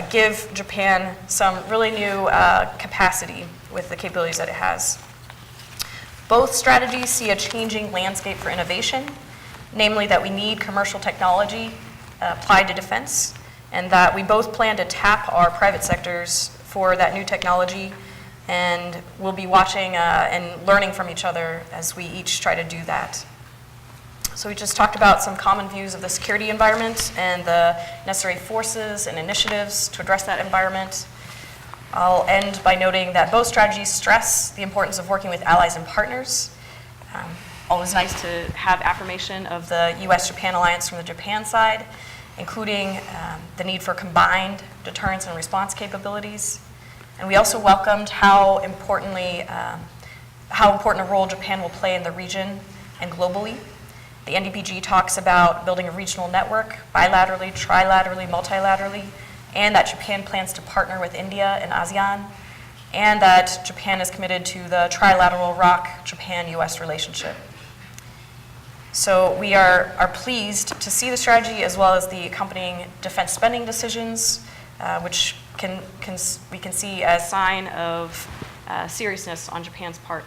give Japan some really new capacity with the capabilities that it has. Both strategies see a changing landscape for innovation, namely that we need commercial technology applied to defense, and that we both plan to tap our private sectors for that new technology, and we'll be watching and learning from each other as we each try to do that. So we just talked about some common views of the security environment and the necessary forces and initiatives to address that environment. I'll end by noting that both strategies stress the importance of working with allies and partners. Always nice to have affirmation of the U.S.-Japan alliance from the Japan side, including the need for combined deterrence and response capabilities. And we also welcomed how importantly how important a role Japan will play in the region and globally. The NDPG talks about building a regional network, bilaterally, trilaterally, multilaterally, and that Japan plans to partner with India and ASEAN, and that Japan is committed to the trilateral ROC-Japan-US relationship. So we are pleased to see the strategy as well as the accompanying defense spending decisions, which we can see as a sign of seriousness on Japan's part.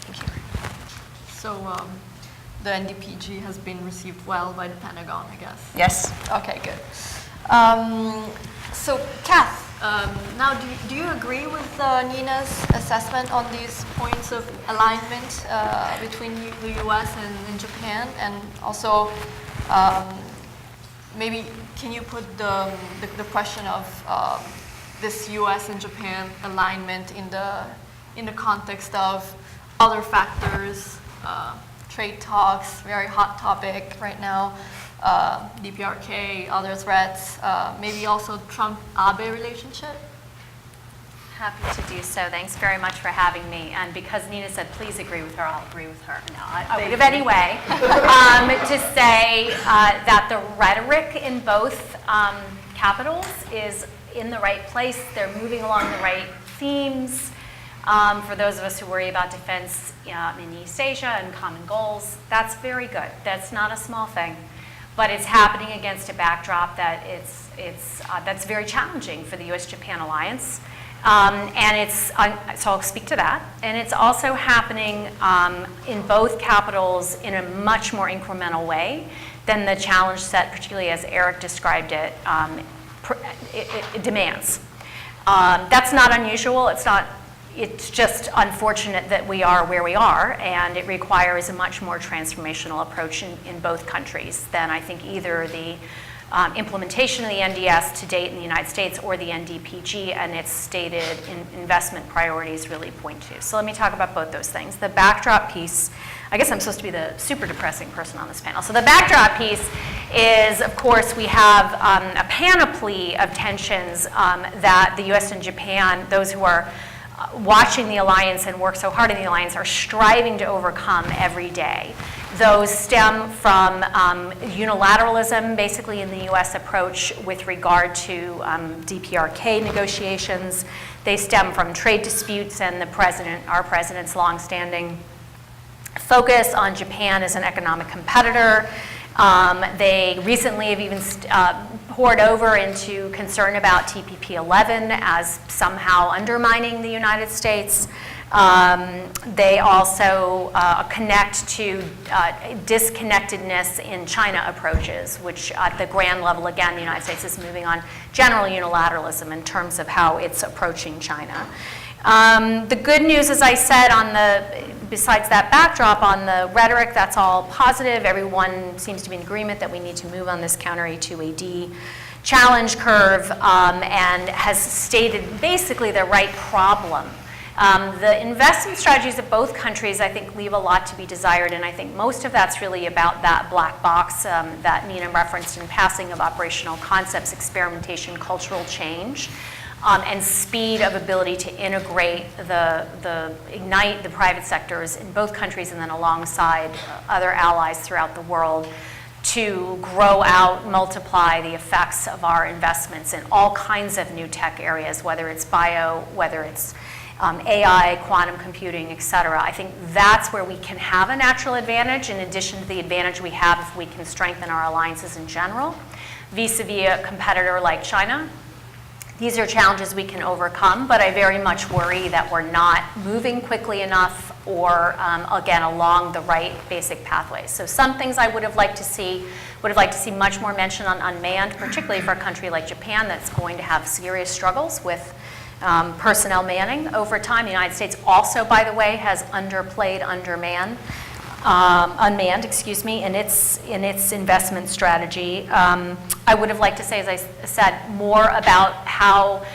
Thank you. So the NDPG has been received well by the Pentagon, I guess. Yes. Okay, good. So, Kath, now do you agree with Nina's assessment on these points of alignment between the U.S. and Japan? And also, maybe can you put the question of this U.S. and Japan alignment in the context of other factors, trade talks, very hot topic right now, DPRK, other threats, maybe also Trump-Abe relationship? Happy to do so. Thanks very much for having me. And because Nina said, please agree with her, I'll agree with her. No, I would have anyway. To say that the rhetoric in both capitals is in the right place. They're moving along the right themes. For those of us who worry about defense in East Asia and common goals, that's very good. That's not a small thing. But it's happening against a backdrop that that's very challenging for the U.S.-Japan alliance. So I'll speak to that. And it's also happening in both capitals in a much more incremental way than the challenge set, particularly as Eric described it, it demands. That's not unusual. It's just unfortunate that we are where we are, and it requires a much more transformational approach in both countries than I think either the implementation of the NDS to date in the United States or the NDPG and its stated investment priorities really point to. So let me talk about both those things. The backdrop piece, I guess I'm supposed to be the super depressing person on this panel. So the backdrop piece is, of course, we have a panoply of tensions that the US and Japan, those who are watching the alliance and work so hard in the alliance, are striving to overcome every day. Those stem from unilateralism, basically in the U.S. approach with regard to DPRK negotiations. They stem from trade disputes and our president's longstanding focus on Japan as an economic competitor. They recently have even poured over into concern about TPP-11 as somehow undermining the United States. They also connect to disconnectedness in China approaches, which at the grand level, again, the United States is moving on general unilateralism in terms of how it's approaching China. The good news, as I said, besides that backdrop on the rhetoric, that's all positive. Everyone seems to be in agreement that we need to move on this counter A2AD challenge curve and has stated basically the right problem. The investment strategies of both countries, I think, leave a lot to be desired, and I think most of that's really about that black box that Nina referenced in passing of operational concepts, experimentation, cultural change. And speed of ability to integrate ignite the private sectors in both countries and then alongside other allies throughout the world to grow out, multiply the effects of our investments in all kinds of new tech areas, whether it's bio, whether it's AI, quantum computing, et cetera. I think that's where we can have a natural advantage in addition to the advantage we have if we can strengthen our alliances in general, vis-a-vis a competitor like China. These are challenges we can overcome, but I very much worry that we're not moving quickly enough or, again, along the right basic pathways. So some things I would have liked to see much more mention on unmanned, particularly for a country like Japan that's going to have serious struggles with personnel manning over time. The United States also, by the way, has underplayed unmanned, in its investment strategy. I would have liked to say, as I said, more about how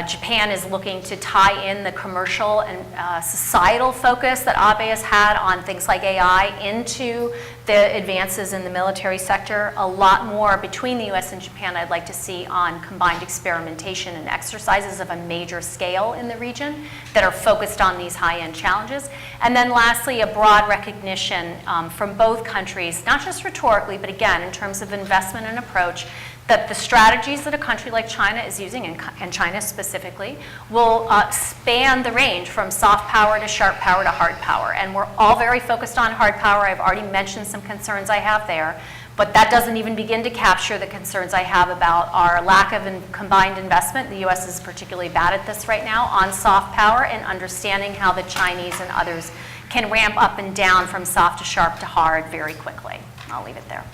Japan is looking to tie in the commercial and societal focus that Abe has had on things like AI into the advances in the military sector, a lot more between the US and Japan I'd like to see on combined experimentation and exercises of a major scale in the region that are focused on these high-end challenges. And then lastly, a broad recognition from both countries, not just rhetorically, but again, in terms of investment and approach, that the strategies that a country like China is using, and China specifically, will span the range from soft power to sharp power to hard power. And we're all very focused on hard power. I've already mentioned some concerns I have there, but that doesn't even begin to capture the concerns I have about our lack of combined investment. The US is particularly bad at this right now on soft power and understanding how the Chinese and others can ramp up and down from soft to sharp to hard very quickly. I'll leave it there.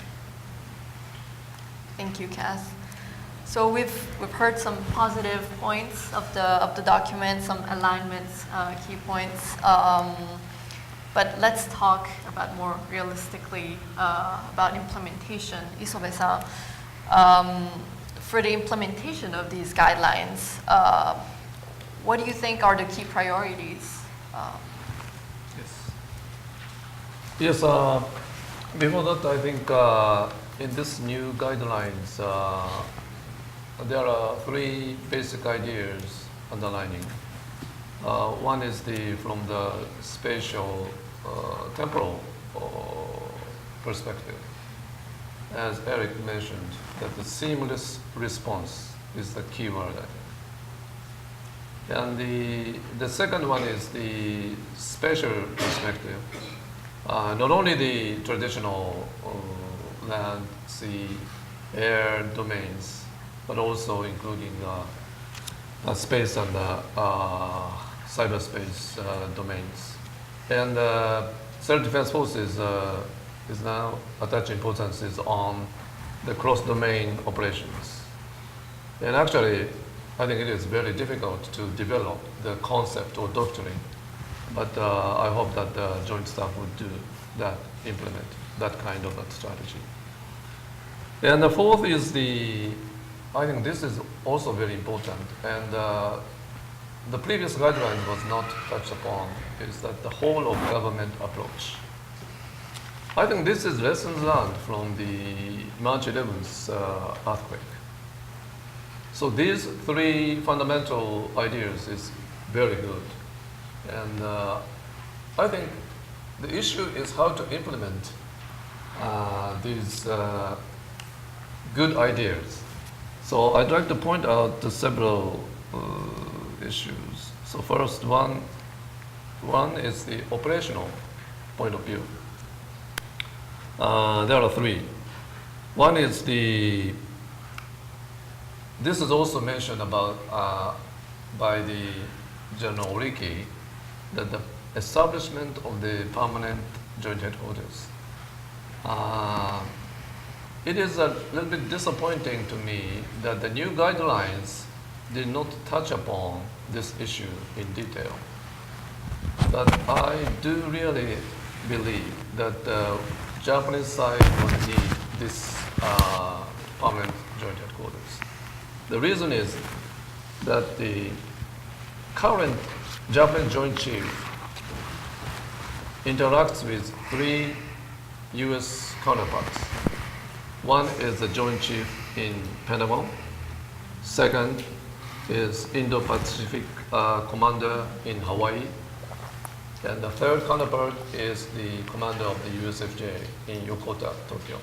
Thank you, Cass. So we've heard some positive points of the document, some alignments, key points. But let's talk about more realistically about implementation. Isobe-san, for the implementation of these guidelines, what do you think are the key priorities? Yes, before that, I think in this new guidelines, there are three basic ideas underlining. One is from the spatial temporal perspective. As Eric mentioned, that the seamless response is the key word, I think. And the second one is the spatial perspective. Not only the traditional land, sea, air domains, but also including space and cyberspace domains. And self-defense forces is now attaching importance on the cross-domain operations. And actually, I think it is very difficult to develop the concept or doctrine, but I hope that the joint staff would do that, implement that kind of a strategy. And the fourth is I think this is also very important, and the previous guideline was not touched upon, is that the whole of government approach. I think this is lessons learned from the March 11th earthquake. So these three fundamental ideas is very good. And I think the issue is how to implement these good ideas. So I'd like to point out several issues. So first, one is the operational point of view. There are three. One is this is also mentioned about by the General Riki, that the establishment of the permanent joint headquarters. It is a little bit disappointing to me that the new guidelines did not touch upon this issue in detail. But I do really believe that the Japanese side will need this permanent joint headquarters. The reason is that the current Japanese Joint Chief interacts with three U.S. counterparts. One is the Joint Chief in Panama. Second is Indo-Pacific Commander in Hawaii. And the third counterpart is the commander of the USFJ in Yokota, Tokyo.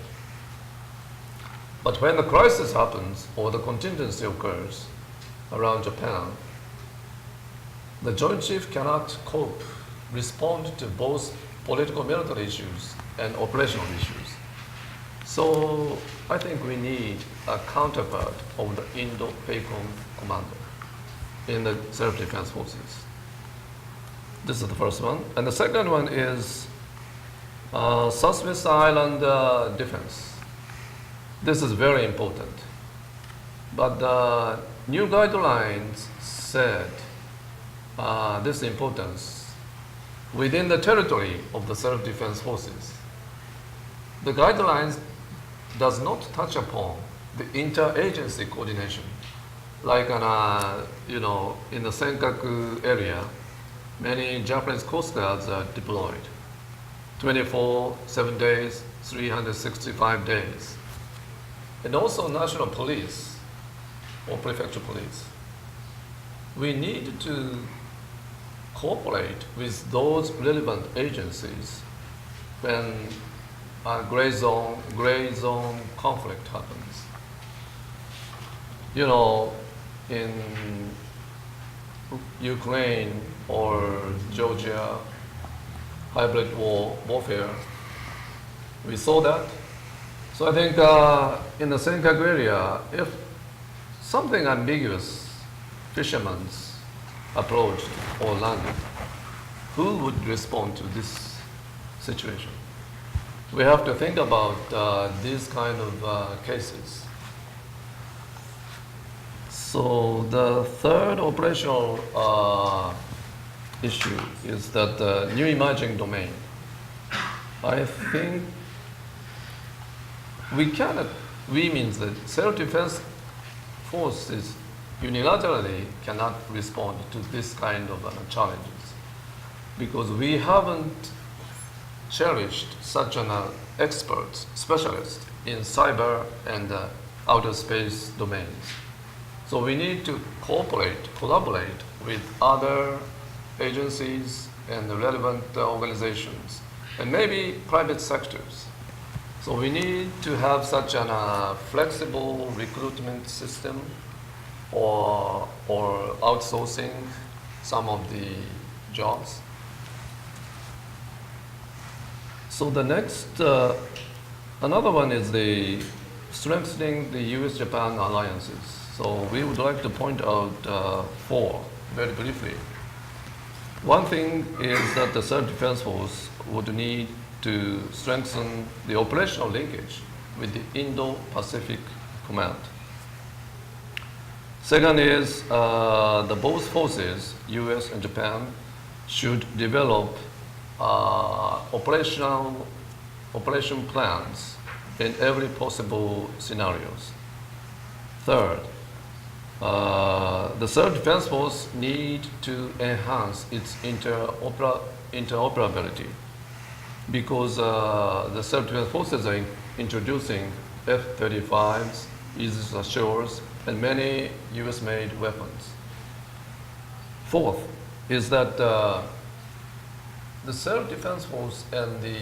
But when the crisis happens or the contingency occurs around Japan, the Joint Chief cannot cope, respond to both political military issues and operational issues. So I think we need a counterpart of the Indo-PACOM commander in the self-defense forces. This is the first one. And the second one is Southwest Island defense. This is very important. But the new guidelines said this importance within the territory of the self-defense forces. The guidelines does not touch upon the inter-agency coordination. Like in the Senkaku area, many Japanese Coast Guards are deployed. 24/7 days, 365 days. And also national police or prefecture police. We need to cooperate with those relevant agencies when a gray zone conflict happens. You know, in Ukraine or Georgia, hybrid warfare, we saw that. So I think in the Senkaku area, if something ambiguous, fishermen's approached or landed, who would respond to this situation? We have to think about these kind of cases. So the third operational issue is that the new emerging domain. I think we means that self-defense forces unilaterally cannot respond to this kind of challenges because we haven't cherished such an expert, specialist in cyber and outer space domains. So we need to collaborate with other agencies and the relevant organizations, and maybe private sectors. So we need to have such a flexible recruitment system or outsourcing some of the jobs. So the next, another one is the strengthening the US-Japan alliances. So we would like to point out 4 very briefly. One thing is that the self-defense force would need to strengthen the operational linkage with the Indo-Pacific Command. Second is the both forces, US and Japan, should develop operation plans in every possible scenarios. Third, the self-defense force need to enhance its interoperability because the self-defense forces are introducing F-35s, Aegis Ashores, and many US-made weapons. Fourth is that the self-defense force and the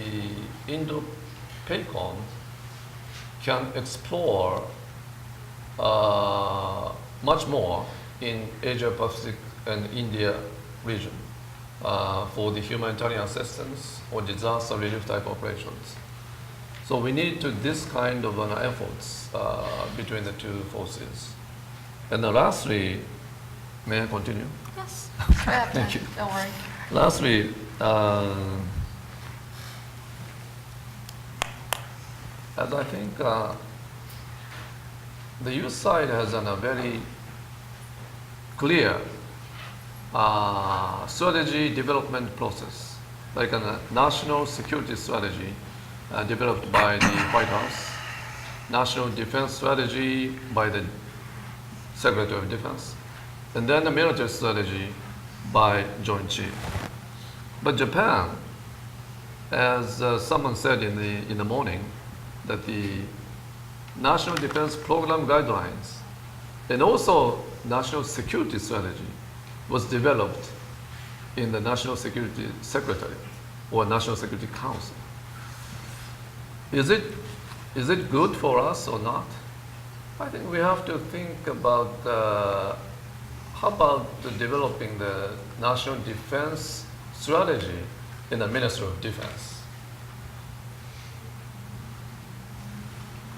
Indo-PACOM can explore much more in Asia-Pacific and India region for the humanitarian assistance or disaster relief type operations. So we need to this kind of efforts between the two forces. And then lastly, may I continue? Yes. Thank you. Don't worry. Lastly, as I think the US side has a very clear strategy development process, like a national security strategy developed by the White House, national defense strategy by the Secretary of Defense, and then the military strategy by Joint Chief. But Japan, as someone said in the morning, that the National Defense Program Guidelines and also National Security Strategy was developed in the National Security Secretary or National Security Council. Is it good for us or not? I think we have to think about how about developing the National Defense Strategy in the Ministry of Defense.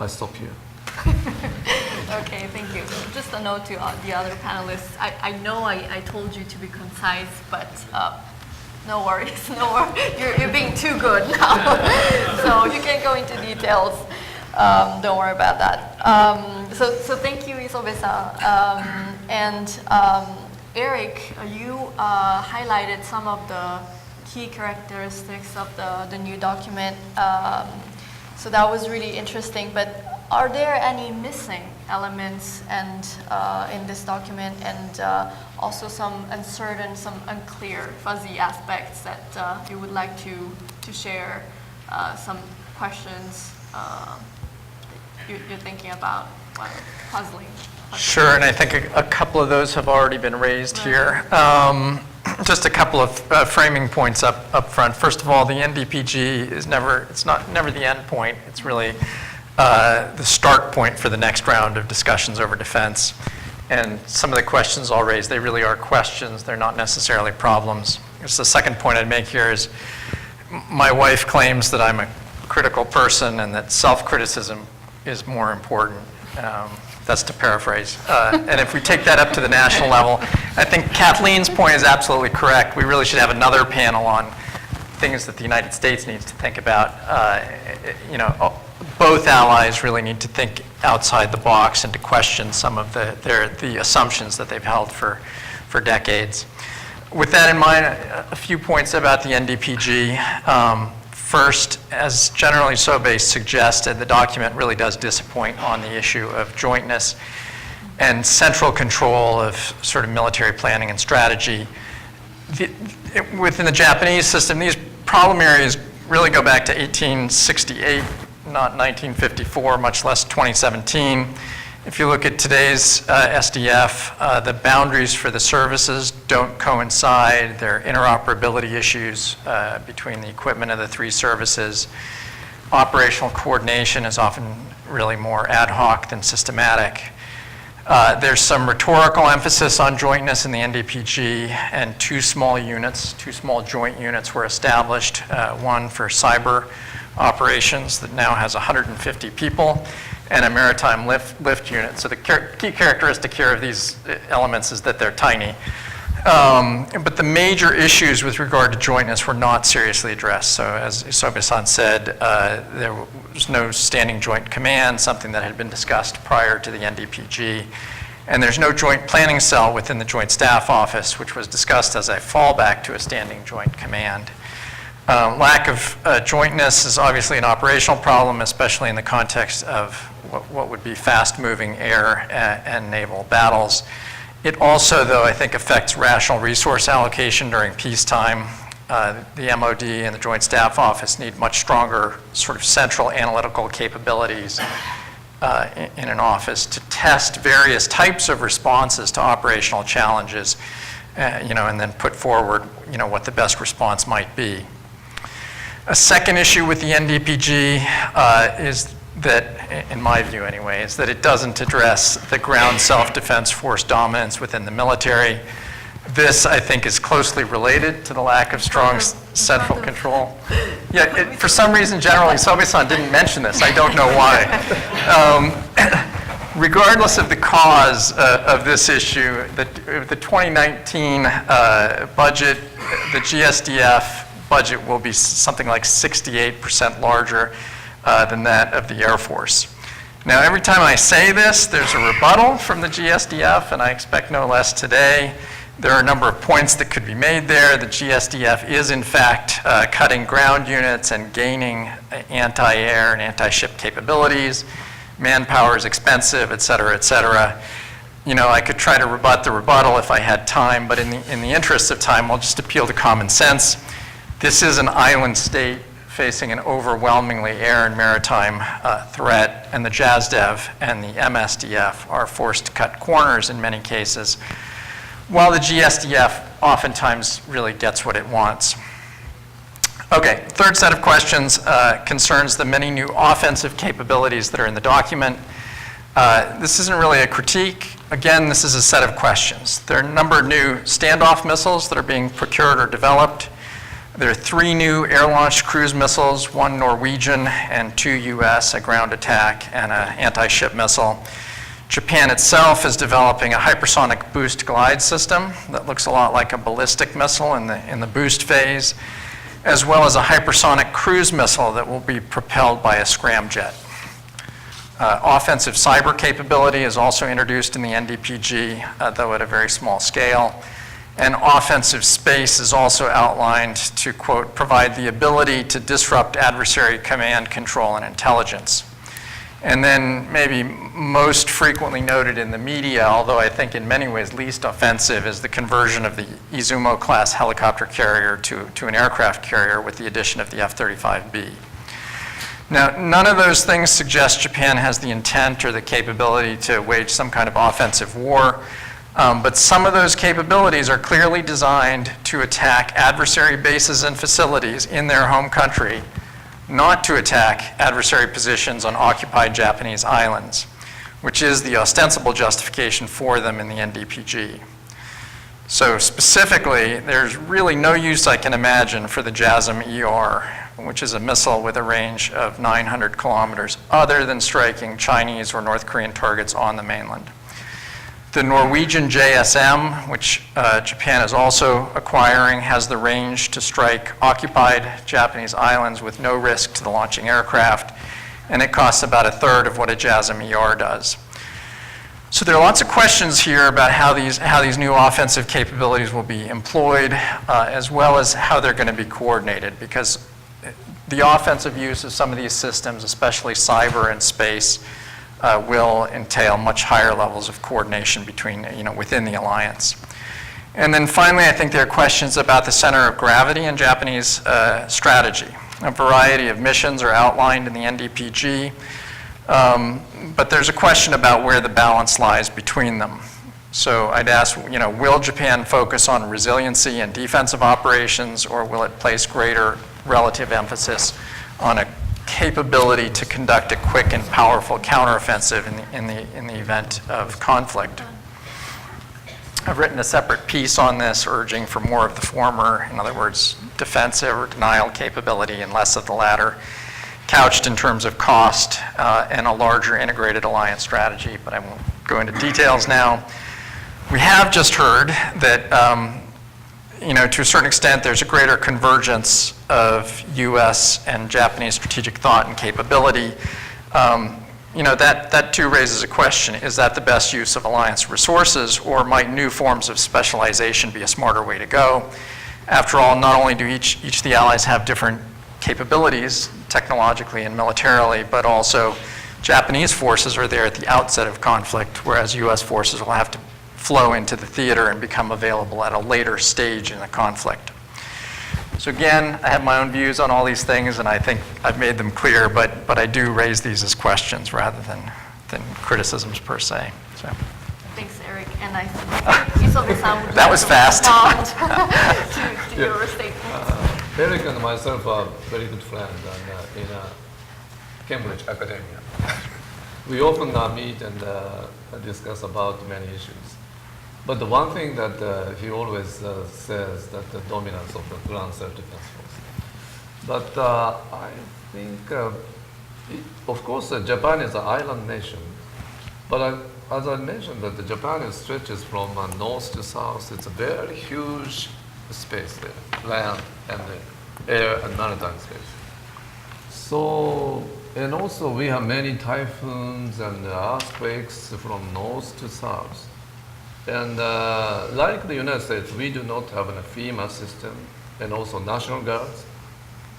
I stop here. Okay, thank you. Just a note to the other panelists. I know I told you to be concise, but no worries, no worries. You're being too good now. So you can go into details. Don't worry about that. So thank you, Isobe-san. And Eric, you highlighted some of the key characteristics of the new document. So that was really interesting, but are there any missing elements and in this document and also some uncertain, some unclear, fuzzy aspects that you would like to to share some questions you're thinking about while puzzling. Sure, and I think a couple of those have already been raised here. Just a couple of framing points up front. First of all, the NDPG is never the end point. It's really the start point for the next round of discussions over defense. And some of the questions all raised, they really are questions. They're not necessarily problems. Just the second point I'd make here is my wife claims that I'm a critical person and that self-criticism is more important. That's to paraphrase. And if we take that up to the national level, I think Kathleen's point is absolutely correct. We really should have another panel on things that the United States needs to think about. Both allies really need to think outside the box and to question some of the assumptions that they've held for decades. With that in mind, a few points about the NDPG. First, as General Isobe suggested, the document really does disappoint on the issue of jointness and central control of sort of military planning and strategy. Within the Japanese system, these problem areas really go back to 1868, not 1954, much less 2017. If you look at today's SDF, the boundaries for the services don't coincide. There are interoperability issues between the equipment of the three services. Operational coordination is often really more ad hoc than systematic. There's some rhetorical emphasis on jointness in the NDPG, and two small joint units were established, one for cyber operations that now has 150 people, and a maritime lift unit. So the key characteristic here of these elements is that they're tiny. But the major issues with regard to jointness were not seriously addressed. So as Isobe-san said, there was no standing joint command, something that had been discussed prior to the NDPG. And there's no joint planning cell within the Joint Staff Office, which was discussed as a fallback to a standing joint command. Lack of jointness is obviously an operational problem, especially in the context of what would be fast-moving air and naval battles. It also, though, I think affects rational resource allocation during peacetime. The MOD and the Joint Staff Office need much stronger sort of central analytical capabilities in an office to test various types of responses to operational challenges, and then put forward, what the best response might be. A second issue with the NDPG is that, in my view anyway, is that it doesn't address the ground self-defense force dominance within the military. This, I think, is closely related to the lack of strong central control. Yeah, for some reason, General Isobe-san didn't mention this. I don't know why. Regardless of the cause of this issue, the 2019 budget, the GSDF budget will be something like 68% larger than that of the Air Force. Now, every time I say this, there's a rebuttal from the GSDF, and I expect no less today. There are a number of points that could be made there. The GSDF is, in fact, cutting ground units and gaining anti-air and anti-ship capabilities. Manpower is expensive, et cetera, et cetera. I could try to rebut the rebuttal if I had time, but in the interest of time, I'll just appeal to common sense. This is an island state facing an overwhelmingly air and maritime threat, and the JASDEV and the MSDF are forced to cut corners in many cases, while the GSDF oftentimes really gets what it wants. Okay, third set of questions concerns the many new offensive capabilities that are in the document. This isn't really a critique. Again, this is a set of questions. There are a number of new standoff missiles that are being procured or developed. There are 3 new air-launched cruise missiles, 1 Norwegian and 2 US, a ground attack and an anti-ship missile. Japan itself is developing a hypersonic boost glide system that looks a lot like a ballistic missile in the boost phase, as well as a hypersonic cruise missile that will be propelled by a scramjet. Offensive cyber capability is also introduced in the NDPG, though at a very small scale. And offensive space is also outlined to, quote, provide the ability to disrupt adversary command, control, and intelligence. And then maybe most frequently noted in the media, although I think in many ways least offensive, is the conversion of the Izumo-class helicopter carrier to an aircraft carrier with the addition of the F-35B. Now, none of those things suggest Japan has the intent or the capability to wage some kind of offensive war, but some of those capabilities are clearly designed to attack adversary bases and facilities in their home country, not to attack adversary positions on occupied Japanese islands, which is the ostensible justification for them in the NDPG. So specifically, there's really no use I can imagine for the JASSM-ER, which is a missile with a range of 900 kilometers, other than striking Chinese or North Korean targets on the mainland. The Norwegian JSM, which Japan is also acquiring, has the range to strike occupied Japanese islands with no risk to the launching aircraft, and it costs about a third of what a JASSM-ER does. So there are lots of questions here about how these new offensive capabilities will be employed, as well as how they're going to be coordinated, because the offensive use of some of these systems, especially cyber and space, will entail much higher levels of coordination between, within the alliance. And then finally, I think there are questions about the center of gravity in Japanese strategy. A variety of missions are outlined in the NDPG, but there's a question about where the balance lies between them. So I'd ask, will Japan focus on resiliency and defensive operations, or will it place greater relative emphasis on a capability to conduct a quick and powerful counteroffensive in the event of conflict? I've written a separate piece on this, urging for more of the former, in other words, defensive or denial capability and less of the latter, couched in terms of cost and a larger integrated alliance strategy, but I won't go into details now. We have just heard that to a certain extent, there's a greater convergence of U.S. and Japanese strategic thought and capability. That too raises a question: is that the best use of alliance resources, or might new forms of specialization be a smarter way to go? After all, not only do each of the allies have different capabilities technologically and militarily, but also Japanese forces are there at the outset of conflict, whereas U.S. forces will have to flow into the theater and become available at a later stage in the conflict. So again, I have my own views on all these things, and I think I've made them clear, but I do raise these as questions rather than criticisms per se. So. Thanks, Eric. And I think Isobe-san would That was fast. to your statement. Eric and myself are very good friends in Cambridge Academia. We often meet and discuss about many issues. But the one thing that he always says that the dominance of the ground self-defense force. But I think, of course, Japan is an island nation. But as I mentioned, that Japan stretches from north to south. It's a very huge space there, land and air and maritime space. So, and also we have many typhoons and earthquakes from north to south. And like the United States, we do not have a FEMA system and also National Guards.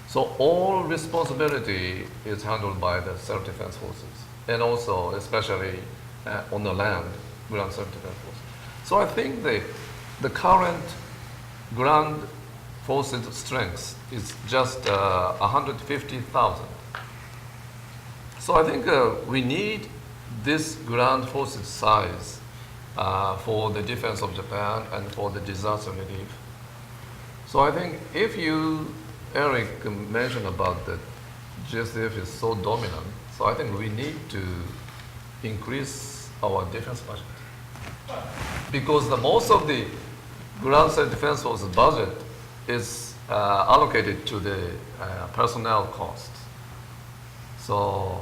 So all responsibility is handled by the self-defense forces, and also especially on the land, ground self-defense forces. So I think the current ground forces strength is just 150,000. So I think we need this ground forces size for the defense of Japan and for the disaster relief. So I think if you, Eric, mentioned about that GSF is so dominant, so I think we need to increase our defense budget. Because most of the ground self-defense forces budget is allocated to the personnel costs. So,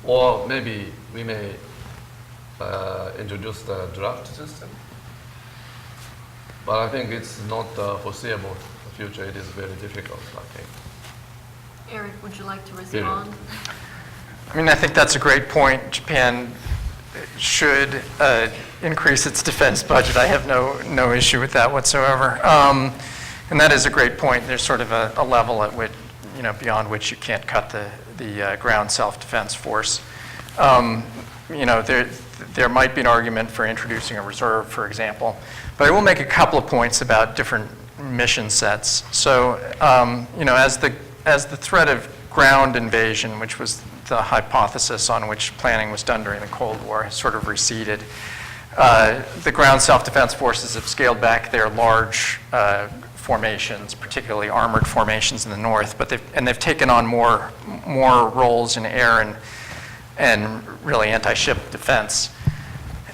or maybe we may introduce the draft system. But I think it's not foreseeable in the future. It is very difficult, I think. Eric, would you like to respond? I think that's a great point. Japan should increase its defense budget. I have no issue with that whatsoever. And that is a great point. There's sort of a level at which, beyond which you can't cut the ground self-defense force. There might be an argument for introducing a reserve, for example. But I will make a couple of points about different mission sets. So, as the threat of ground invasion, which was the hypothesis on which planning was done during the Cold War, has sort of receded, the ground self-defense forces have scaled back their large formations, particularly armored formations in the north, but they've taken on more roles in air and really anti-ship defense.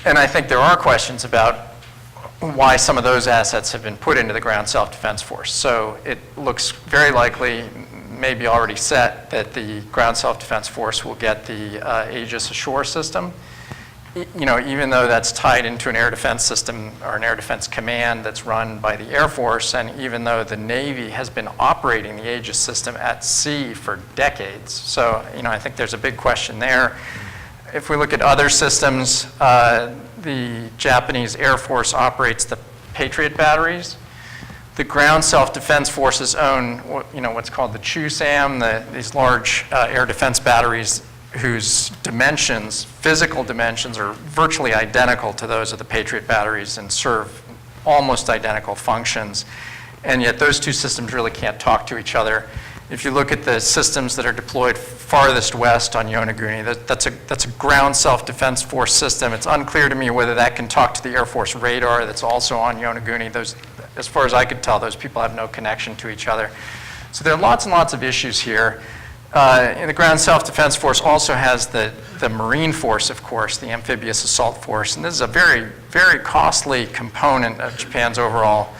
And I think there are questions about why some of those assets have been put into the ground self-defense force. So it looks very likely, maybe already set, that the ground self-defense force will get the Aegis Ashore system. Even though that's tied into an air defense system or an air defense command that's run by the Air Force, and even though the Navy has been operating the Aegis system at sea for decades. So, I think there's a big question there. If we look at other systems, the Japanese Air Force operates the Patriot batteries. The ground self-defense forces own, what's called the Chusam, these large air defense batteries whose dimensions, physical dimensions, are virtually identical to those of the Patriot batteries and serve almost identical functions. And yet those two systems really can't talk to each other. If you look at the systems that are deployed farthest west on Yonaguni, that's a ground self-defense force system. It's unclear to me whether that can talk to the Air Force radar that's also on Yonaguni. As far as I could tell, those people have no connection to each other. So there are lots and lots of issues here. And the ground self-defense force also has the Marine force, of course, the amphibious assault force. And this is a very, very costly component of Japan's overall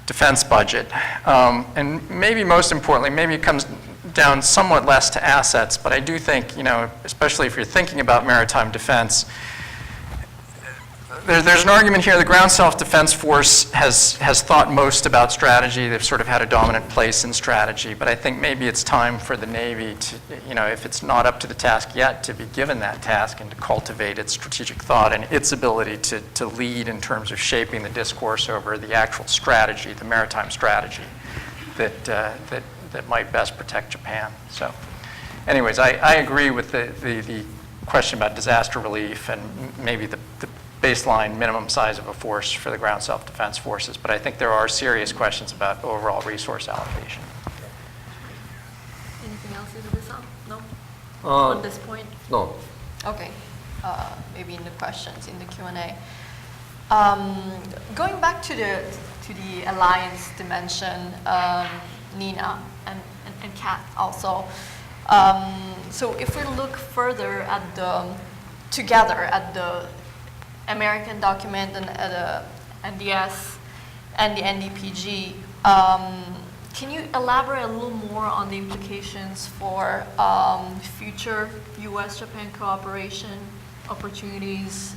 defense budget. And maybe most importantly, maybe it comes down somewhat less to assets, but I do think, especially if you're thinking about maritime defense, there's an argument here. The ground self-defense force has thought most about strategy. They've sort of had a dominant place in strategy, but I think maybe it's time for the Navy to, if it's not up to the task yet, to be given that task and to cultivate its strategic thought and its ability to lead in terms of shaping the discourse over the actual strategy, the maritime strategy that might best protect Japan. So anyways, I agree with the question about disaster relief and maybe the baseline minimum size of a force for the ground self-defense forces, but I think there are serious questions about overall resource allocation. Anything else you do, No? On this point? No. Okay. Maybe in the questions, in the Q&A. Going back to the alliance dimension, Nina and Kat also. So if we look further at the American document and the NDS and the NDPG, can you elaborate a little more on the implications for future U.S.-Japan cooperation opportunities?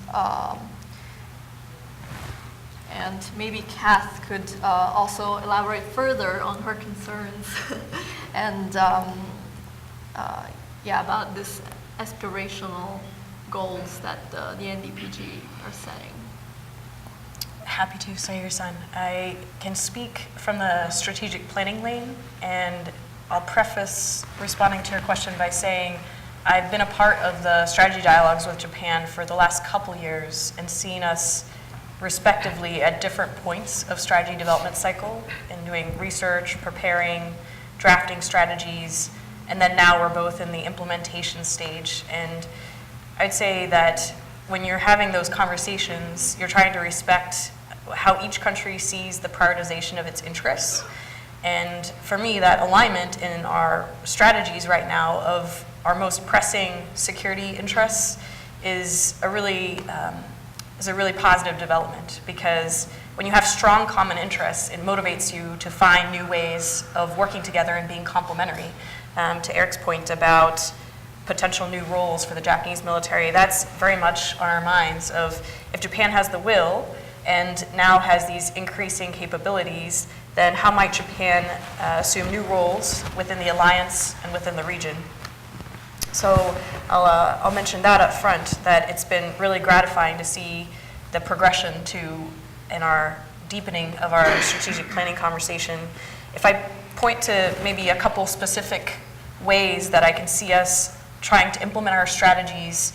And maybe Kath could also elaborate further on her concerns and about this aspirational goals that the NDPG are setting. Happy to, Sayuri-san. I can speak from the strategic planning lane, and I'll preface responding to your question by saying I've been a part of the strategy dialogues with Japan for the last couple years and seen us respectively at different points of strategy development cycle in doing research, preparing, drafting strategies, and then now we're both in the implementation stage. And I'd say that when you're having those conversations, you're trying to respect how each country sees the prioritization of its interests. And for me, that alignment in our strategies right now of our most pressing security interests is a really positive development, because when you have strong common interests, it motivates you to find new ways of working together and being complementary. To Eric's point about potential new roles for the Japanese military, that's very much on our minds of if Japan has the will and now has these increasing capabilities, then how might Japan assume new roles within the alliance and within the region? So I'll mention that up front, that it's been really gratifying to see the progression in our deepening of our strategic planning conversation. If I point to maybe a couple specific ways that I can see us trying to implement our strategies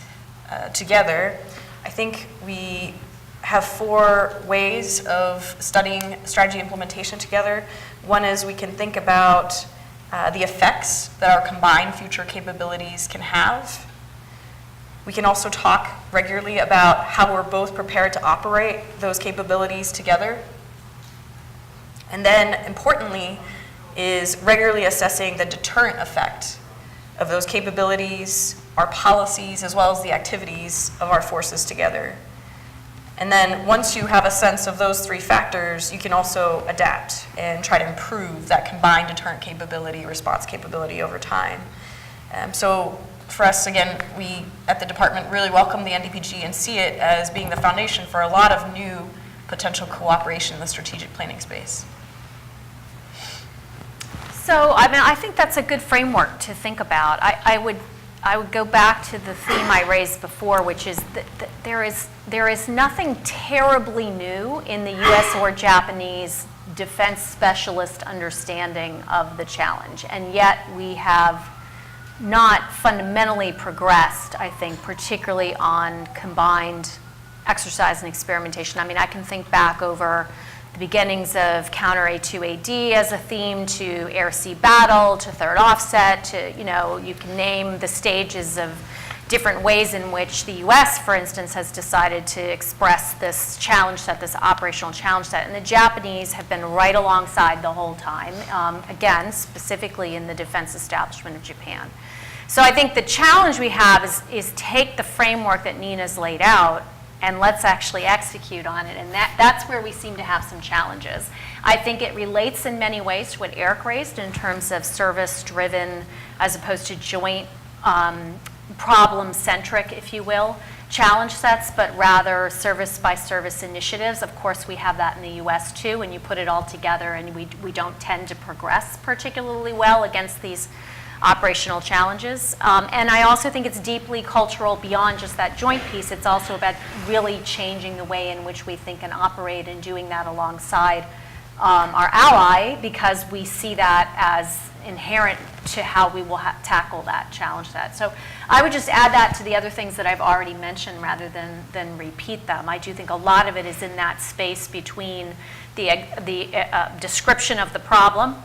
together, I think we have 4 ways of studying strategy implementation together. One is we can think about the effects that our combined future capabilities can have. We can also talk regularly about how we're both prepared to operate those capabilities together. And then, importantly, is regularly assessing the deterrent effect of those capabilities, our policies, as well as the activities of our forces together. And then once you have a sense of those 3 factors, you can also adapt and try to improve that combined deterrent capability, response capability over time. So for us, again, we at the department really welcome the NDPG and see it as being the foundation for a lot of new potential cooperation in the strategic planning space. So, I mean, I think that's a good framework to think about. I would go back to the theme I raised before, which is that there is nothing terribly new in the U.S. or Japanese defense specialist understanding of the challenge, and yet we have not fundamentally progressed, I think, particularly on combined exercise and experimentation. I mean, I can think back over the beginnings of counter A2AD as a theme, to air-sea battle, to third offset, to, you can name the stages of different ways in which the U.S., for instance, has decided to express this challenge set, this operational challenge set. And the Japanese have been right alongside the whole time, again, specifically in the defense establishment of Japan. So I think the challenge we have is take the framework that Nina's laid out and let's actually execute on it. And that's where we seem to have some challenges. I think it relates in many ways to what Eric raised in terms of service-driven as opposed to joint problem-centric, if you will, challenge sets, but rather service-by-service initiatives. Of course, we have that in the U.S. too, and you put it all together, and we don't tend to progress particularly well against these operational challenges. And I also think it's deeply cultural beyond just that joint piece. It's also about really changing the way in which we think and operate, and doing that alongside our ally, because we see that as inherent to how we will tackle that challenge set. So I would just add that to the other things that I've already mentioned rather than repeat them. I do think a lot of it is in that space between the description of the problem.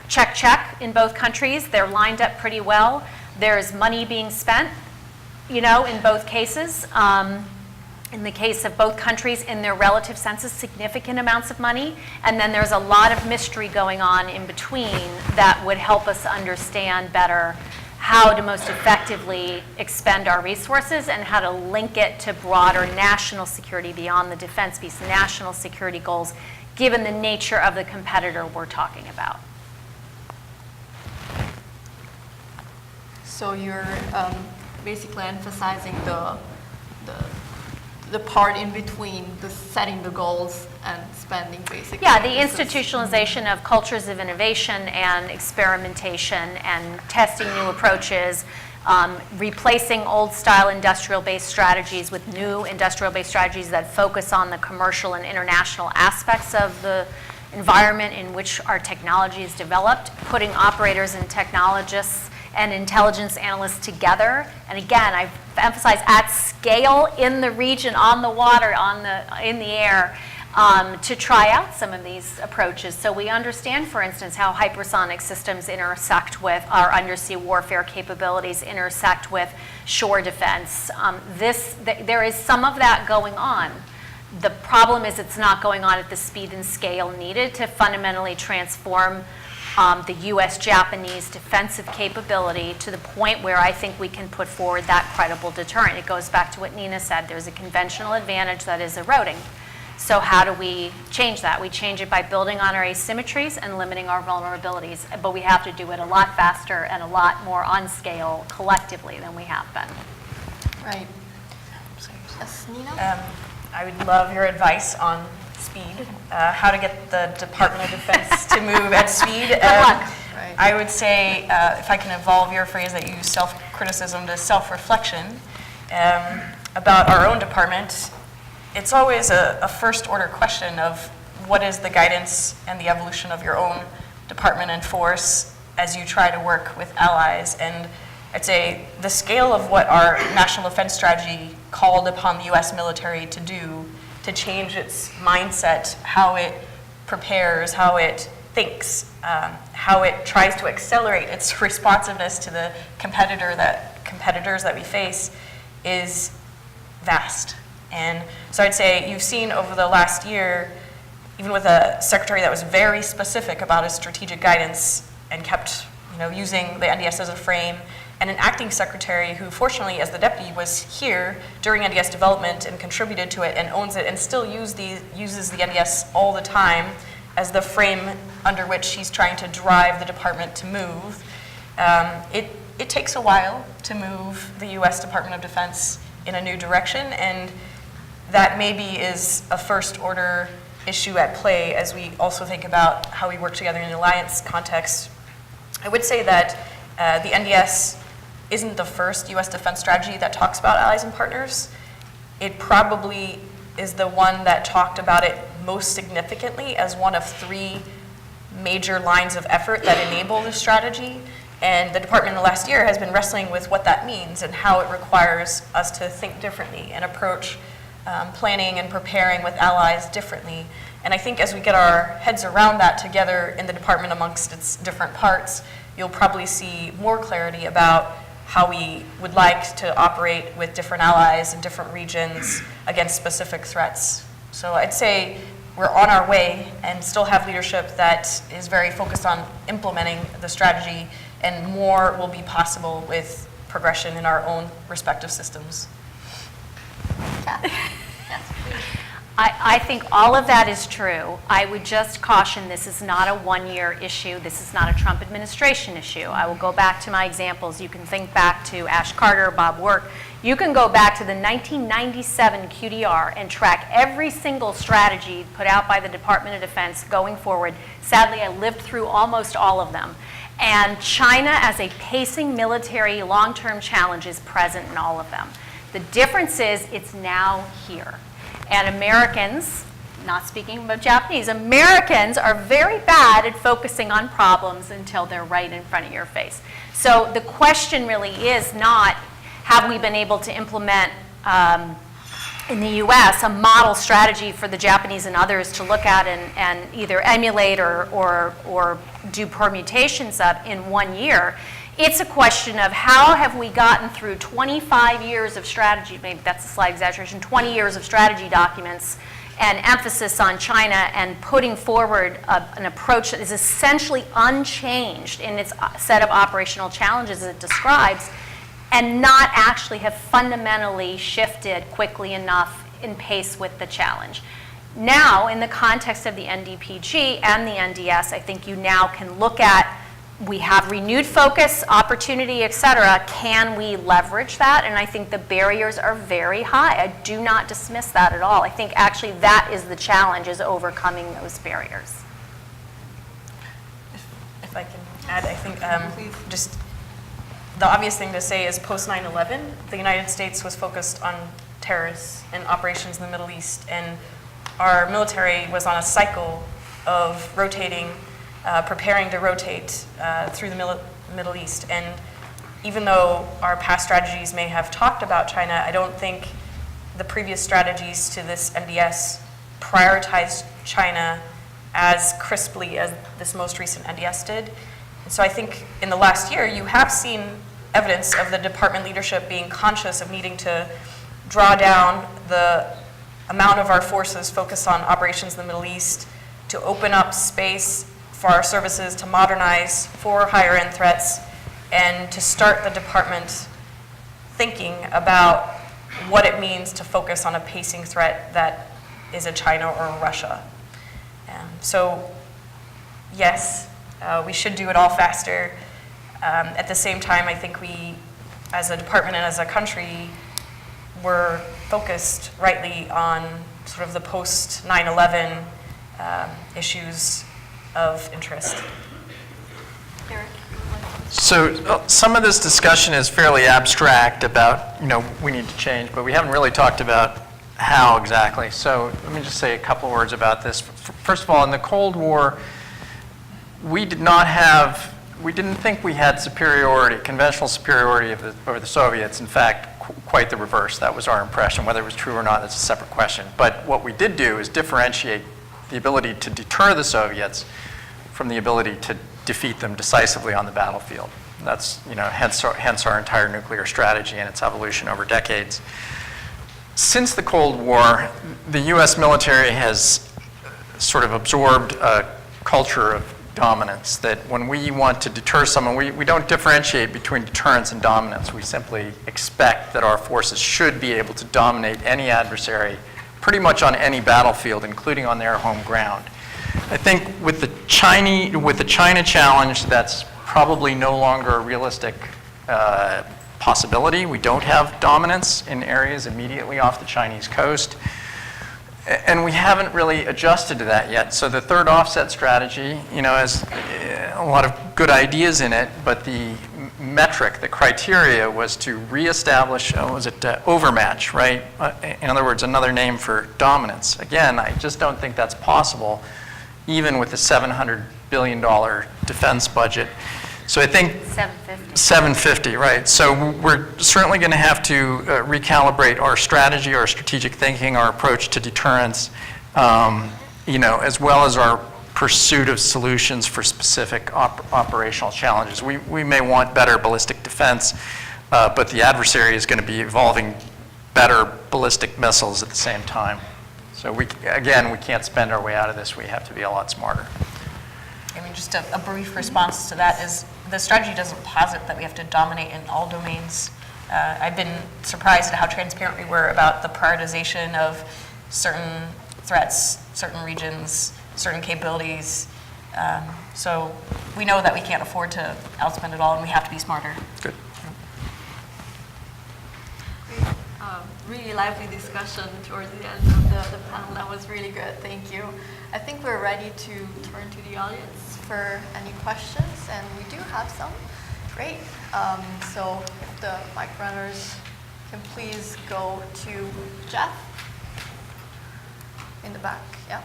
Check, check in both countries. They're lined up pretty well. There's money being spent, in both cases. In the case of both countries, in their relative senses, significant amounts of money. And then there's a lot of mystery going on in between that would help us understand better how to most effectively expend our resources and how to link it to broader national security beyond the defense piece, national security goals, given the nature of the competitor we're talking about. So you're basically emphasizing the part in between the setting the goals and spending, basically. Yeah, the institutionalization of cultures of innovation and experimentation and testing new approaches, replacing old-style industrial-based strategies with new industrial-based strategies that focus on the commercial and international aspects of the environment in which our technology is developed, putting operators and technologists and intelligence analysts together. And again, I emphasize at scale, in the region, on the water, in the air, to try out some of these approaches. So we understand, for instance, how hypersonic systems intersect with our undersea warfare capabilities, intersect with shore defense. There is some of that going on. The problem is it's not going on at the speed and scale needed to fundamentally transform the U.S.-Japanese defensive capability to the point where I think we can put forward that credible deterrent. It goes back to what Nina said. There's a conventional advantage that is eroding. So how do we change that? We change it by building on our asymmetries and limiting our vulnerabilities, but we have to do it a lot faster and a lot more on scale collectively than we have been. Right. Yes, Nina? I would love your advice on speed, how to get the Department of Defense to move at speed. Right. I would say, if I can evolve your phrase that you use self-criticism to self-reflection, about our own department, it's always a first-order question of what is the guidance and the evolution of your own department and force as you try to work with allies. And I'd say the scale of what our national defense strategy called upon the U.S. military to do to change its mindset, how it prepares, how it thinks, how it tries to accelerate its responsiveness to the competitors that we face is vast. And so I'd say you've seen over the last year, even with a secretary that was very specific about his strategic guidance and kept using the NDS as a frame, and an acting secretary who, fortunately, as the deputy, was here during NDS development and contributed to it and owns it and still uses the NDS all the time as the frame under which he's trying to drive the department to move. It takes a while to move the U.S. Department of Defense in a new direction, and that maybe is a first-order issue at play as we also think about how we work together in an alliance context. I would say that the NDS isn't the first U.S. defense strategy that talks about allies and partners. It probably is the one that talked about it most significantly as one of 3 major lines of effort that enable the strategy. And the department in the last year has been wrestling with what that means and how it requires us to think differently and approach planning and preparing with allies differently. And I think as we get our heads around that together in the department amongst its different parts, you'll probably see more clarity about how we would like to operate with different allies in different regions against specific threats. So I'd say we're on our way and still have leadership that is very focused on implementing the strategy, and more will be possible with progression in our own respective systems. I think all of that is true. I would just caution this is not a one-year issue. This is not a Trump administration issue. I will go back to my examples. You can think back to Ash Carter, Bob Work. You can go back to the 1997 QDR and track every single strategy put out by the Department of Defense going forward. Sadly, I lived through almost all of them. And China as a pacing military long-term challenge is present in all of them. The difference is it's now here. And Americans, not speaking about Japanese, Americans are very bad at focusing on problems until they're right in front of your face. So the question really is not, have we been able to implement in the US a model strategy for the Japanese and others to look at and either emulate or do permutations of in 1 year. It's a question of how have we gotten through 25 years of strategy, maybe that's a slight exaggeration, 20 years of strategy documents and emphasis on China and putting forward an approach that is essentially unchanged in its set of operational challenges it describes, and not actually have fundamentally shifted quickly enough in pace with the challenge. Now, in the context of the NDPG and the NDS, I think you now can look at, we have renewed focus, opportunity, et cetera. Can we leverage that? And I think the barriers are very high. I do not dismiss that at all. I think actually that is the challenge, is overcoming those barriers. If I can add, I think just the obvious thing to say is post 9/11, the United States was focused on terrorists and operations in the Middle East, and our military was on a cycle of rotating, preparing to rotate through the Middle East. And even though our past strategies may have talked about China, I don't think the previous strategies to this NDS prioritized China as crisply as this most recent NDS did. And so I think in the last year, you have seen evidence of the department leadership being conscious of needing to draw down the amount of our forces focused on operations in the Middle East, to open up space for our services to modernize for higher end threats, and to start the department thinking about what it means to focus on a pacing threat that is a China or a Russia. So yes, we should do it all faster. At the same time, I think we, as a department and as a country, were focused rightly on sort of the post 9/11 issues of interest. Eric? So some of this discussion is fairly abstract about, we need to change, but we haven't really talked about how exactly. So let me just say a couple words about this. First of all, in the Cold War, we did not have we didn't think we had superiority, conventional superiority over the Soviets. In fact, quite the reverse. That was our impression. Whether it was true or not, that's a separate question. But what we did do is differentiate the ability to deter the Soviets from the ability to defeat them decisively on the battlefield. That's, hence our entire nuclear strategy and its evolution over decades. Since the Cold War, the US military has sort of absorbed a culture of dominance, that when we want to deter someone, we don't differentiate between deterrence and dominance. We simply expect that our forces should be able to dominate any adversary pretty much on any battlefield, including on their home ground. I think with the China challenge, that's probably no longer a realistic possibility. We don't have dominance in areas immediately off the Chinese coast. And we haven't really adjusted to that yet. So the third offset strategy, has a lot of good ideas in it, but the metric, the criteria was to reestablish, overmatch, right? In other words, another name for dominance. Again, I just don't think that's possible, even with the $700 billion defense budget. So I think 750, right. So we're certainly going to have to recalibrate our strategy, our strategic thinking, our approach to deterrence, as well as our pursuit of solutions for specific operational challenges. We may want better ballistic defense, but the adversary is going to be evolving better ballistic missiles at the same time. So we can't spend our way out of this. We have to be a lot smarter. I mean, just a brief response to that is the strategy doesn't posit that we have to dominate in all domains. I've been surprised at how transparent we were about the prioritization of certain threats, certain regions, certain capabilities. So we know that we can't afford to outspend it all, and we have to be smarter. Good. Really lively discussion towards the end of the panel. That was really good. Thank you. I think we're ready to turn to the audience for any questions, and we do have some. Great. So if the mic runners can please go to Jeff in the back. Yeah.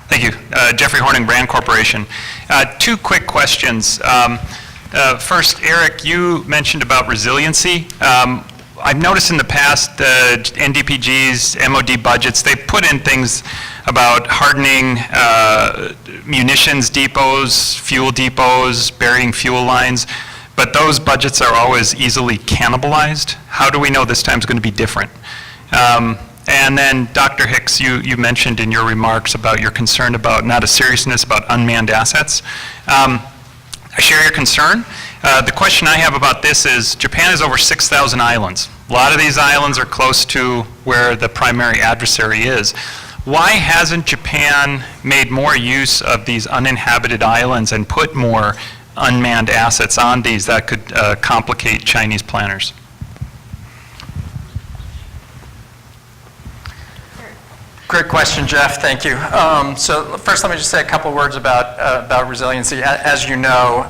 Thank you. Jeffrey Horning, Brand Corporation. Two quick questions. First, Eric, you mentioned about resiliency. I've noticed in the past, NDPG's, MOD budgets, they put in things about hardening munitions depots, fuel depots, burying fuel lines, but those budgets are always easily cannibalized. How do we know this time's going to be different? And then, Dr. Hicks, you mentioned in your remarks about your concern about, not a seriousness about unmanned assets. I share your concern. The question I have about this is, Japan has over 6,000 islands. A lot of these islands are close to where the primary adversary is. Why hasn't Japan made more use of these uninhabited islands and put more unmanned assets on these that could complicate Chinese planners? Great question, Jeff. Thank you. So first, let me just say a couple words about resiliency. As you know,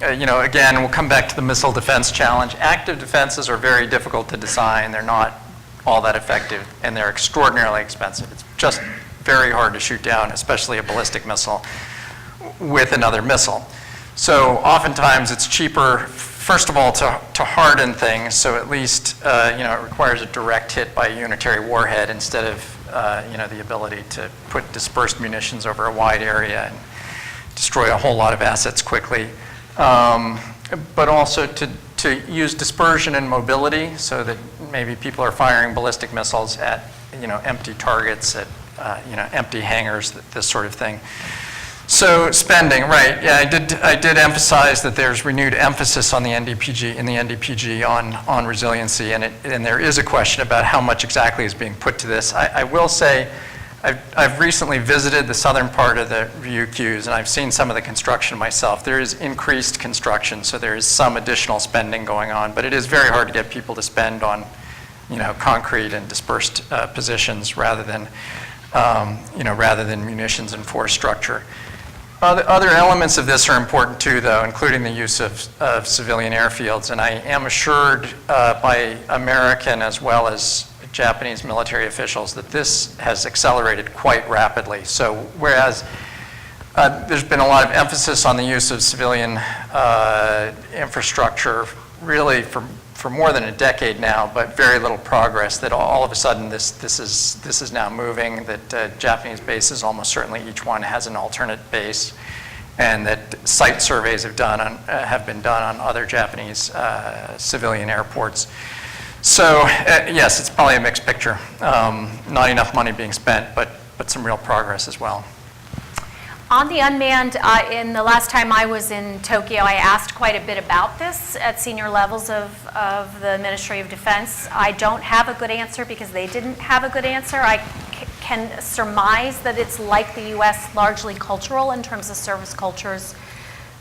again, we'll come back to the missile defense challenge. Active defenses are very difficult to design. They're not all that effective, and they're extraordinarily expensive. It's just very hard to shoot down, especially a ballistic missile, with another missile. So oftentimes it's cheaper, first of all, to harden things, so at least it requires a direct hit by a unitary warhead instead of the ability to put dispersed munitions over a wide area and destroy a whole lot of assets quickly. But also to use dispersion and mobility so that maybe people are firing ballistic missiles at empty targets, at empty hangars, this sort of thing. So spending, right? Yeah, I did emphasize that there's renewed emphasis on the NDPG on resiliency, and there is a question about how much exactly is being put to this. I will say, I've recently visited the southern part of the Ryukyus, and I've seen some of the construction myself. There is increased construction, so there is some additional spending going on, but it is very hard to get people to spend on, concrete and dispersed positions rather than munitions and force structure. Other elements of this are important too, though, including the use of civilian airfields. And I am assured by American as well as Japanese military officials that this has accelerated quite rapidly. So whereas there's been a lot of emphasis on the use of civilian infrastructure really for more than a decade now, but very little progress, that all of a sudden this is now moving, that Japanese bases, almost certainly each one has an alternate base, and that site surveys have been done on other Japanese civilian airports. So yes, it's probably a mixed picture. Not enough money being spent, but some real progress as well. On the unmanned, in the last time I was in Tokyo, I asked quite a bit about this at senior levels of the Ministry of Defense. I don't have a good answer because they didn't have a good answer. I can surmise that it's like the U.S., largely cultural in terms of service cultures,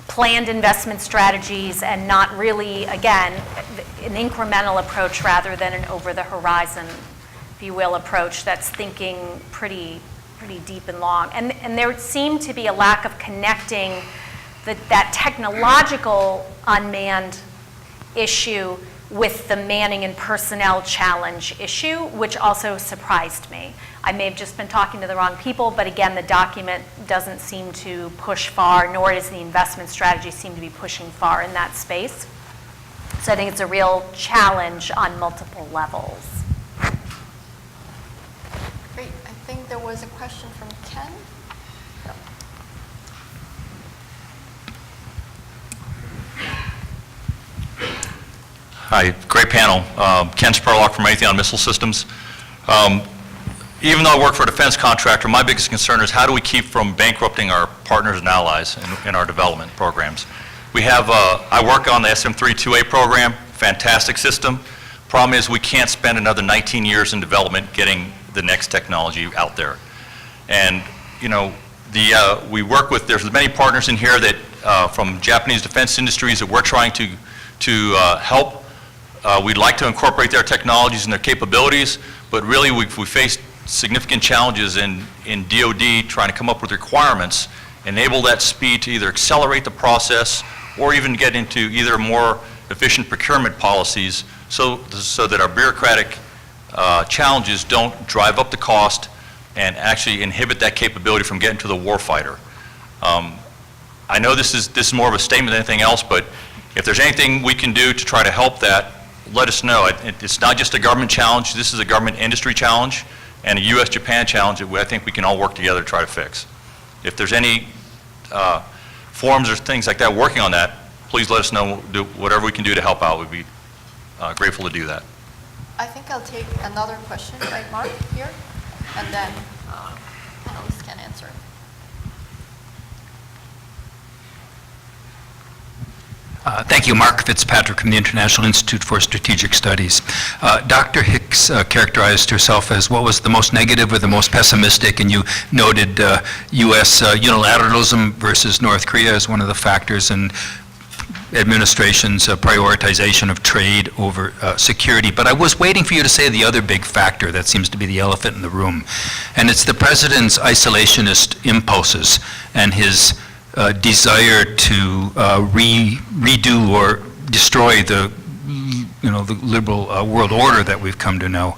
planned investment strategies, and not really, again, an incremental approach rather than an over-the-horizon, if you will, approach that's thinking pretty deep and long. And there seemed to be a lack of connecting that technological unmanned issue with the manning and personnel challenge issue, which also surprised me. I may have just been talking to the wrong people, but again, the document doesn't seem to push far, nor does the investment strategy seem to be pushing far in that space. So I think it's a real challenge on multiple levels. Great. I think there was a question from Ken. Yep. Hi, great panel. Ken Spurlock from Raytheon Missile Systems. Even though I work for a defense contractor, my biggest concern is how do we keep from bankrupting our partners and allies in our development programs. We have, I work on the SM-32A program, fantastic system. Problem is we can't spend another 19 years in development getting the next technology out there. And, you know, we work with, there's many partners in here that, from Japanese defense industries that we're trying to help. We'd like to incorporate their technologies and their capabilities, but really we faced significant challenges in DoD trying to come up with requirements, enable that speed to either accelerate the process or even get into either more efficient procurement policies so that our bureaucratic challenges don't drive up the cost and actually inhibit that capability from getting to the warfighter. I know this is more of a statement than anything else, but if there's anything we can do to try to help that, let us know. It's not just a government challenge, this is a government industry challenge and a U.S.-Japan challenge that I think we can all work together to try to fix. If there's any forums or things like that working on that, please let us know. Do whatever we can do to help out. We'd be grateful to do that. I think I'll take another question, right, Mark, here, and then panelists can answer. Thank you, Mark Fitzpatrick from the International Institute for Strategic Studies. Dr. Hicks characterized herself as what was the most negative or the most pessimistic, and you noted U.S. unilateralism versus North Korea as one of the factors, and administration's prioritization of trade over security. But I was waiting for you to say the other big factor that seems to be the elephant in the room, and it's the president's isolationist impulses and his desire to redo or destroy the liberal world order that we've come to know.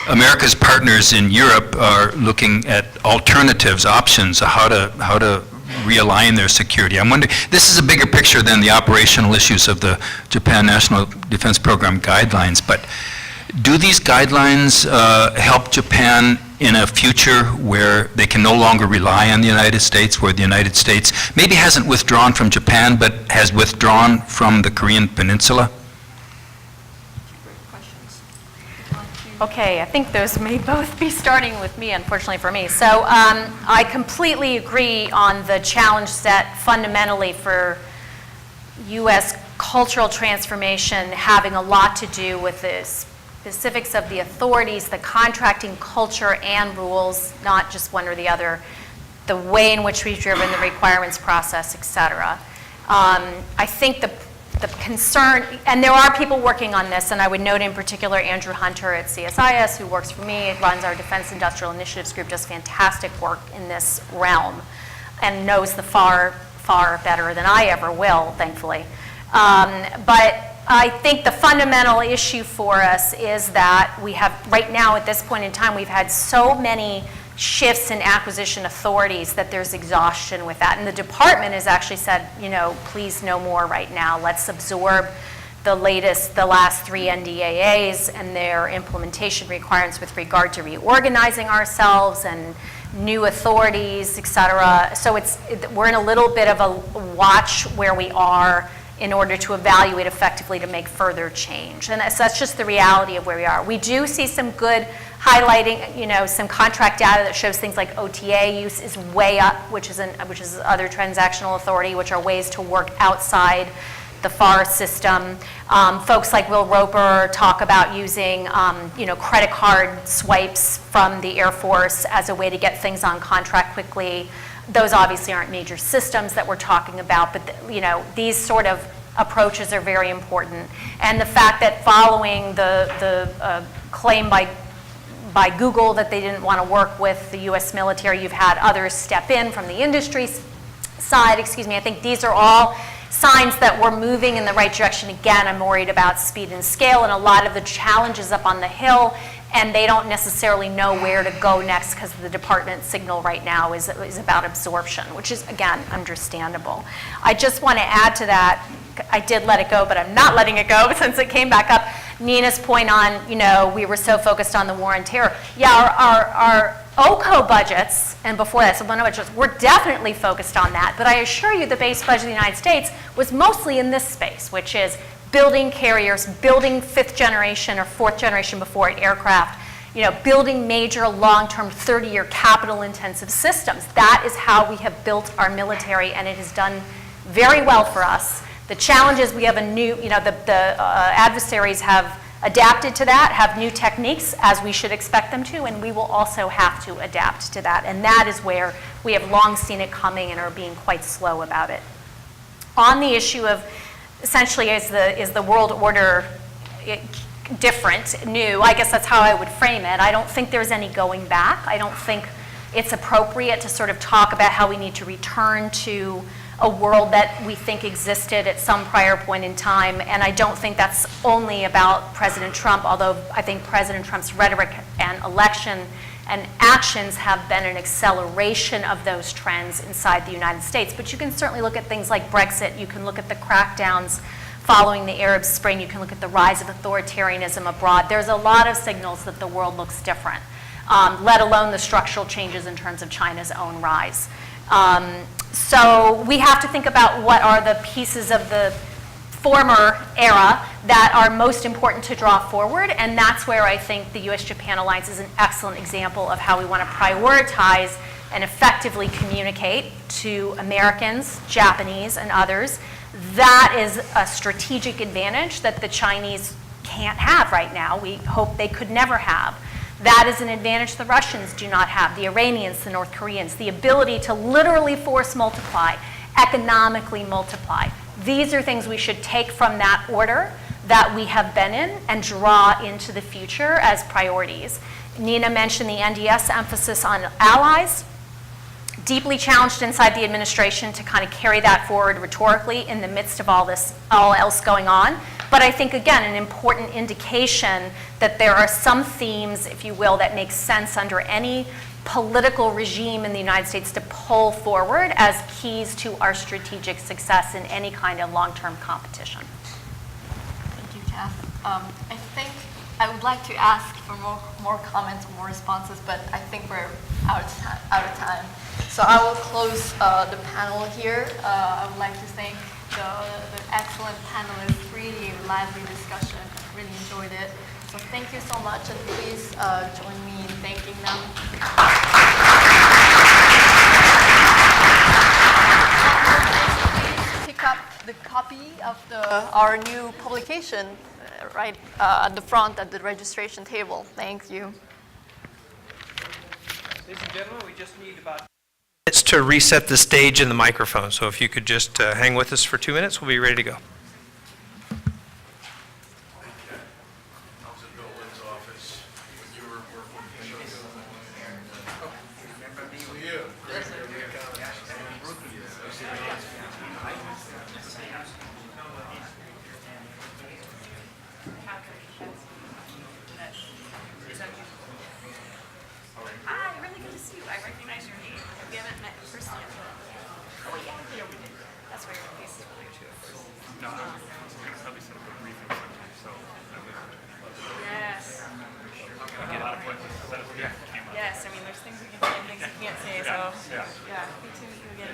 America's partners in Europe are looking at alternatives, options, how to realign their security. I'm wondering, this is a bigger picture than the operational issues of the Japan National Defense Program guidelines, but do these guidelines help Japan in a future where they can no longer rely on the United States, where the United States maybe hasn't withdrawn from Japan, but has withdrawn from the Korean Peninsula? Okay, I think those may both be starting with me, unfortunately for me. So I completely agree on the challenge set fundamentally for U.S. cultural transformation having a lot to do with the specifics of the authorities, the contracting culture and rules, not just one or the other, the way in which we've driven the requirements process, et cetera. I think the concern, and there are people working on this, and I would note in particular Andrew Hunter at CSIS, who works for me, runs our Defense Industrial Initiatives Group, does fantastic work in this realm and knows the far better than I ever will, thankfully. But I think the fundamental issue for us is that we have, right now at this point in time, we've had so many shifts in acquisition authorities that there's exhaustion with that. And the department has actually said, you know, please no more right now. Let's absorb the last 3 NDAAs and their implementation requirements with regard to reorganizing ourselves and new authorities, et cetera. So we're in a little bit of a watch where we are in order to evaluate effectively to make further change. And that's just the reality of where we are. We do see some good highlighting, you know, some contract data that shows things like OTA use is way up, which is other transactional authority, which are ways to work outside the FAR system. Folks like Will Roper talk about using, you know, credit card swipes from the Air Force as a way to get things on contract quickly. Those obviously aren't major systems that we're talking about, but you know, these sort of approaches are very important. And the fact that following the claim by Google that they didn't want to work with the U.S. military, you've had others step in from the industry side, I think these are all signs that we're moving in the right direction. Again, I'm worried about speed and scale and a lot of the challenges up on the Hill, and they don't necessarily know where to go next because the department signal right now is about absorption, which is, again, understandable. I just want to add to that, I did let it go, but I'm not letting it go since it came back up. Nina's point on, you know, we were so focused on the war on terror. Yeah, our OCO budgets, and before that, supplemental budgets, we're definitely focused on that. But I assure you the base budget of the United States was mostly in this space, which is building carriers, building 5th generation or 4th generation before it aircraft, you know, building major long-term 30-year capital-intensive systems. That is how we have built our military, and it has done very well for us. The challenge is we have a new, you know, the adversaries have adapted to that, have new techniques, as we should expect them to, and we will also have to adapt to that. And that is where we have long seen it coming and are being quite slow about it. On the issue of, essentially, is the world order different, new? I guess that's how I would frame it. I don't think there's any going back. I don't think it's appropriate to sort of talk about how we need to return to a world that we think existed at some prior point in time. And I don't think that's only about President Trump, although I think President Trump's rhetoric and election and actions have been an acceleration of those trends inside the United States. But you can certainly look at things like Brexit. You can look at the crackdowns following the Arab Spring. You can look at the rise of authoritarianism abroad. There's a lot of signals that the world looks different, let alone the structural changes in terms of China's own rise. So we have to think about what are the pieces of the former era that are most important to draw forward, and that's where I think the U.S.-Japan alliance is an excellent example of how we want to prioritize and effectively communicate to Americans, Japanese, and others. That is a strategic advantage that the Chinese can't have right now. We hope they could never have. That is an advantage the Russians do not have, the Iranians, the North Koreans, the ability to literally force multiply, economically multiply. These are things we should take from that order that we have been in and draw into the future as priorities. Nina mentioned the NDS emphasis on allies. Deeply challenged inside the administration to kind of carry that forward rhetorically in the midst of all else going on. But I think, again, an important indication that there are some themes, if you will, that make sense under any political regime in the United States to pull forward as keys to our strategic success in any kind of long-term competition. Thank you, Kath. I think I would like to ask for more comments, more responses, but I think we're out of time. So I will close the panel here. I would like to thank the excellent panelists, really lively discussion, really enjoyed it. So thank you so much, and please join me in thanking them. Please pick up the copy of our new publication right at the front at the registration table. Thank you. Ladies and gentlemen, we just need about minutes to reset the stage and the microphone. So if you could just hang with us for 2 minutes, we'll be ready to go. Hi, really good to see you. I recognize your name. We haven't met in person yet. Oh, yeah, we did. That's why your face is familiar too, of course. No, probably set up a briefing sometime, so. Yes. Yes, I mean, there's things we can say and things we can't say, so. Yeah, good to meet you again.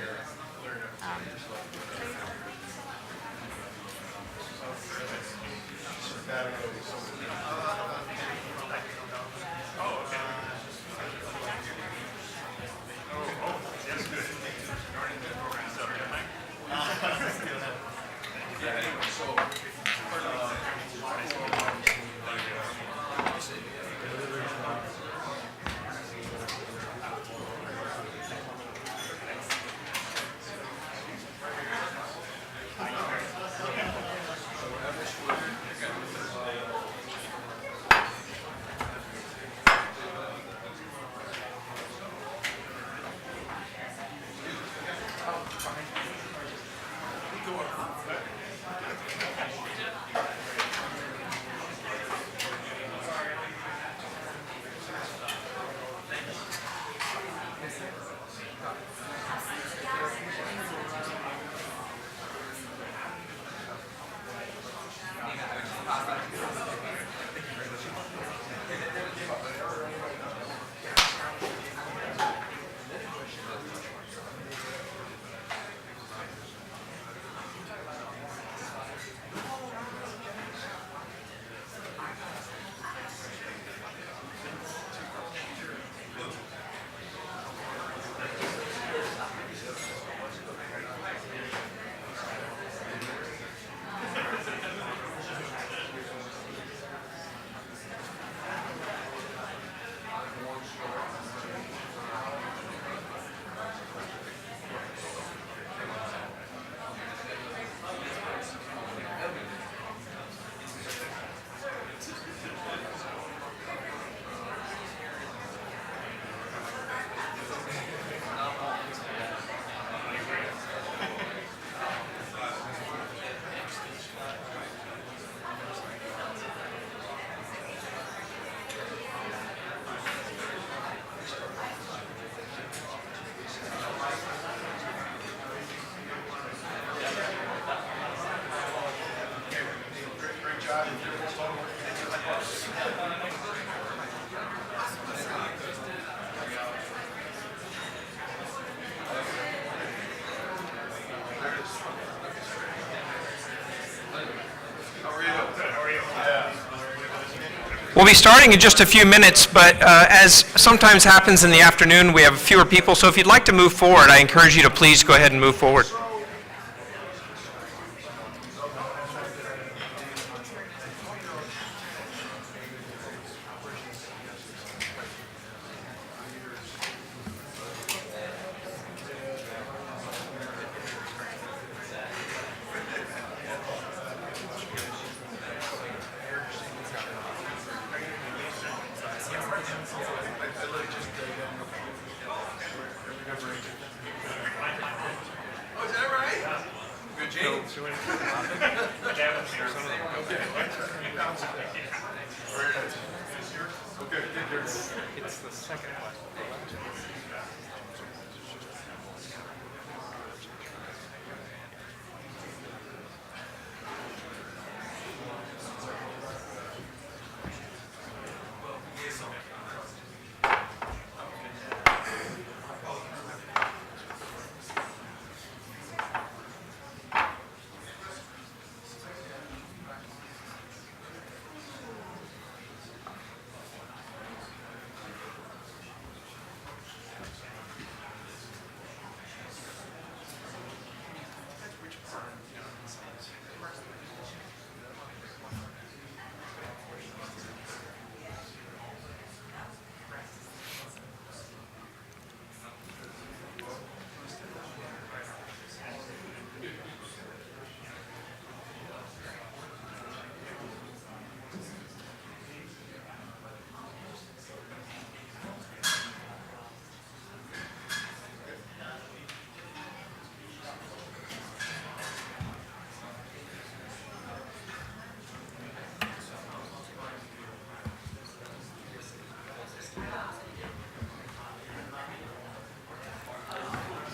We'll be starting in just a few minutes, but as sometimes happens in the afternoon, we have fewer people, so if you'd like to move forward, I encourage you to please go ahead and move forward.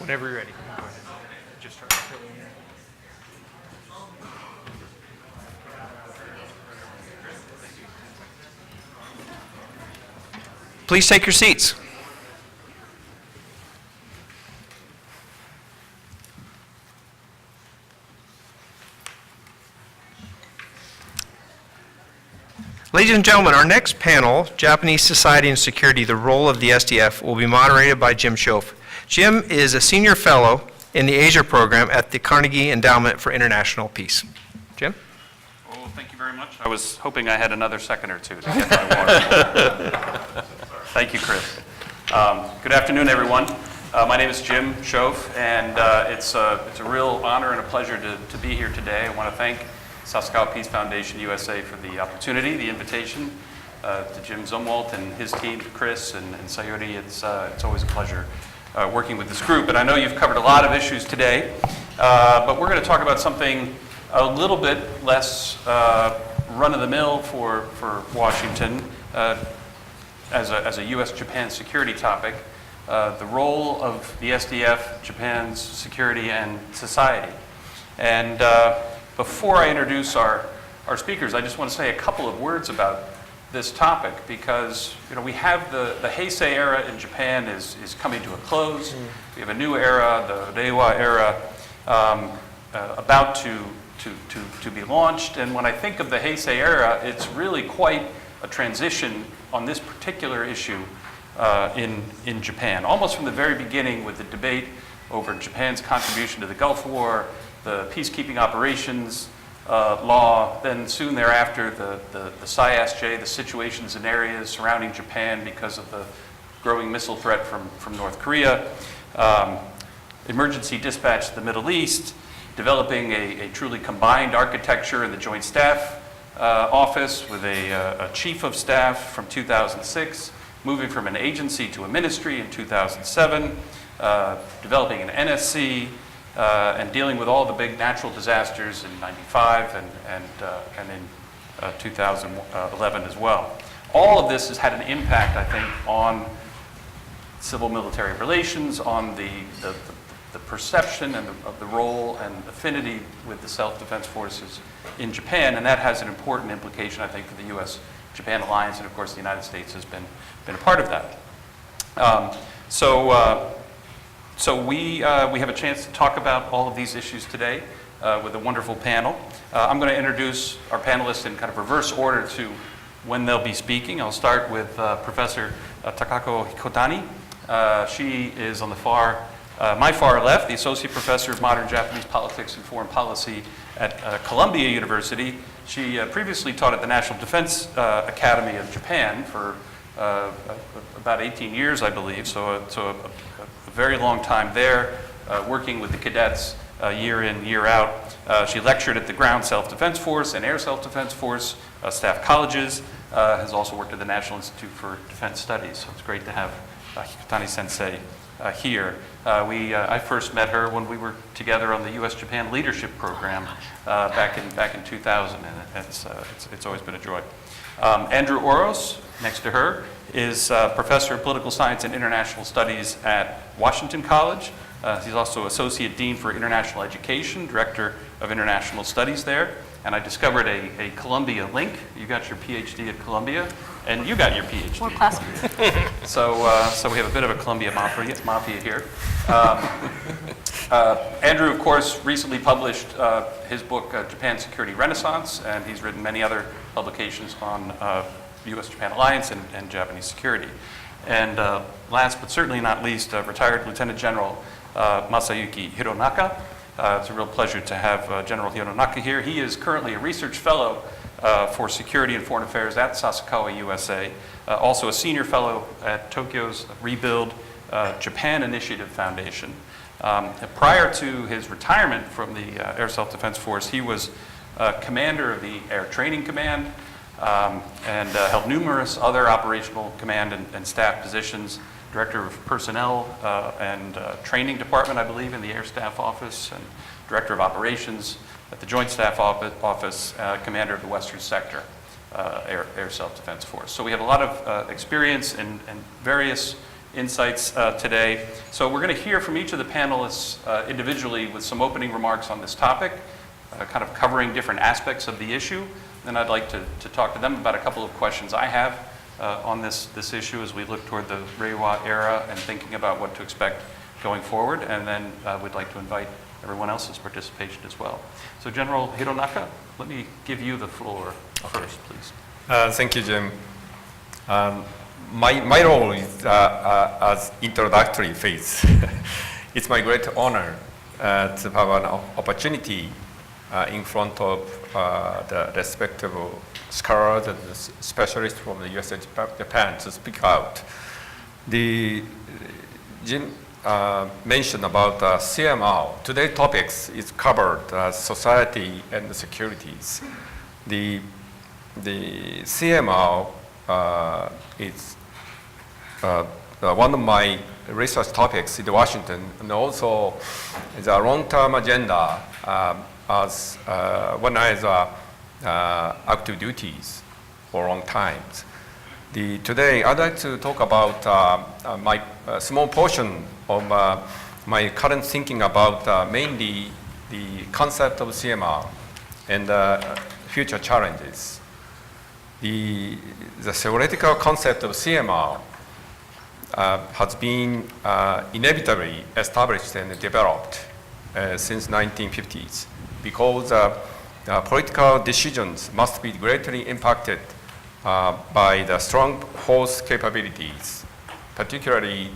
Whenever you're ready. Just start filling in. Please take your seats. Ladies and gentlemen, our next panel, Japanese Society and Security, the Role of the SDF, will be moderated by Jim Schoaf. Jim is a senior fellow in the Asia program at the Carnegie Endowment for International Peace. Jim? Oh, thank you very much. I was hoping I had another second or two to get my water. Thank you, Chris. Good afternoon, everyone. My name is Jim Schoaf, and it's a real honor and a pleasure to be here today. I want to thank Sasakawa Peace Foundation USA for the opportunity, the invitation, to Jim Zumwalt and his team, to Chris and Sayuri. It's always a pleasure working with this group. And I know you've covered a lot of issues today, but we're going to talk about something a little bit less run-of-the-mill for Washington as a U.S.-Japan security topic, the role of the SDF, Japan's security and society. And before I introduce our speakers, I just want to say a couple of words about this topic because, you know, we have the Heisei era in Japan is coming to a close. We have a new era, the Reiwa era, about to be launched. And when I think of the Heisei era, it's really quite a transition on this particular issue in Japan, almost from the very beginning with the debate over Japan's contribution to the Gulf War, the peacekeeping operations law, then soon thereafter the SIASJ, the situations in areas surrounding Japan because of the growing missile threat from North Korea, emergency dispatch to the Middle East, developing a truly combined architecture in the Joint Staff Office with a chief of staff from 2006, moving from an agency to a ministry in 2007, developing an NSC, and dealing with all the big natural disasters in '95 and in 2011 as well. All of this has had an impact, I think, on civil-military relations, on the perception of the role and affinity with the self-defense forces in Japan, and that has an important implication, I think, for the U.S.-Japan alliance, and of course the United States has been a part of that. So we have a chance to talk about all of these issues today with a wonderful panel. I'm going to introduce our panelists in kind of reverse order to when they'll be speaking. I'll start with Professor Takako Hikotani. She is on my far left, the Associate Professor of Modern Japanese Politics and Foreign Policy at Columbia University. She previously taught at the National Defense Academy of Japan for about 18 years, I believe, so a very long time there, working with the cadets year in, year out. She lectured at the Ground Self-Defense Force and Air Self-Defense Force staff colleges, has also worked at the National Institute for Defense Studies, so it's great to have Hikotani Sensei here. I first met her when we were together on the U.S.-Japan Leadership Program back in 2000, and it's always been a joy. Andrew Oros, next to her, is Professor of Political Science and International Studies at Washington College. He's also Associate Dean for International Education, Director of International Studies there. And I discovered a Columbia link. You got your PhD at Columbia, and you got your PhD. More classmates. So we have a bit of a Columbia mafia here. Andrew, of course, recently published his book, Japan Security Renaissance, and he's written many other publications on U.S.-Japan alliance and Japanese security. And last but certainly not least, retired Lieutenant General Masayuki Hironaka. It's a real pleasure to have General Hironaka here. He is currently a research fellow for security and foreign affairs at Sasakawa USA, also a senior fellow at Tokyo's Rebuild Japan Initiative Foundation. Prior to his retirement from the Air Self-Defense Force, he was commander of the Air Training Command and held numerous other operational command and staff positions, director of personnel and training department, I believe, in the Air Staff Office, and director of operations at the Joint Staff Office, commander of the Western Sector Air Self-Defense Force. So we have a lot of experience in various insights today. So we're going to hear from each of the panelists individually with some opening remarks on this topic, kind of covering different aspects of the issue. Then I'd like to talk to them about a couple of questions I have on this issue as we look toward the Reiwa era and thinking about what to expect going forward. And then we'd like to invite everyone else's participation as well. So General Hironaka, let me give you the floor first, please. Thank you, Jim. My role is as introductory phase. It's my great honor to have an opportunity in front of the respectable scholars and specialists from the US and Japan to speak out. Jim mentioned about CMR. Today's topics is covered society and securities. The CMR is one of my research topics in Washington, and also the long-term agenda as when I was active duties for long times. Today, I'd like to talk about my small portion of my current thinking about mainly the concept of CMR and future challenges. The theoretical concept of CMR has been inevitably established and developed since 1950s because political decisions must be greatly impacted by the strong force capabilities, particularly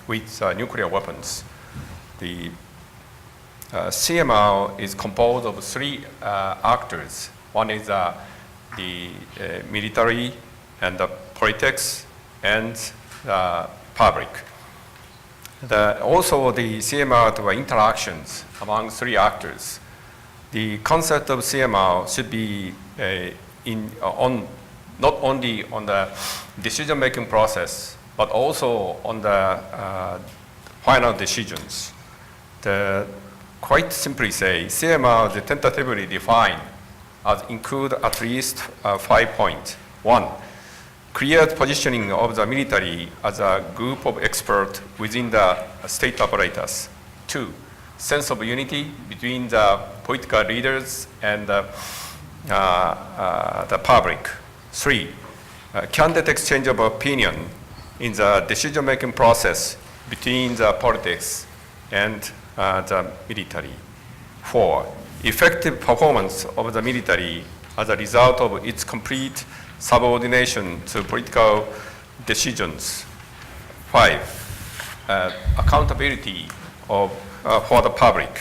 with nuclear weapons. The CMR is composed of three actors. One is the military and the politics and the public. Also, the CMR were interactions among three actors. The concept of CMR should be not only on the decision-making process, but also on the final decisions. Quite simply say, CMR is tentatively defined as include at least 5 points. 1, clear positioning of the military as a group of experts within the state apparatus. 2, sense of unity between the political leaders and the public. 3, candid exchange of opinion in the decision-making process between the politics and the military. 4, effective performance of the military as a result of its complete subordination to political decisions. 5, accountability for the public.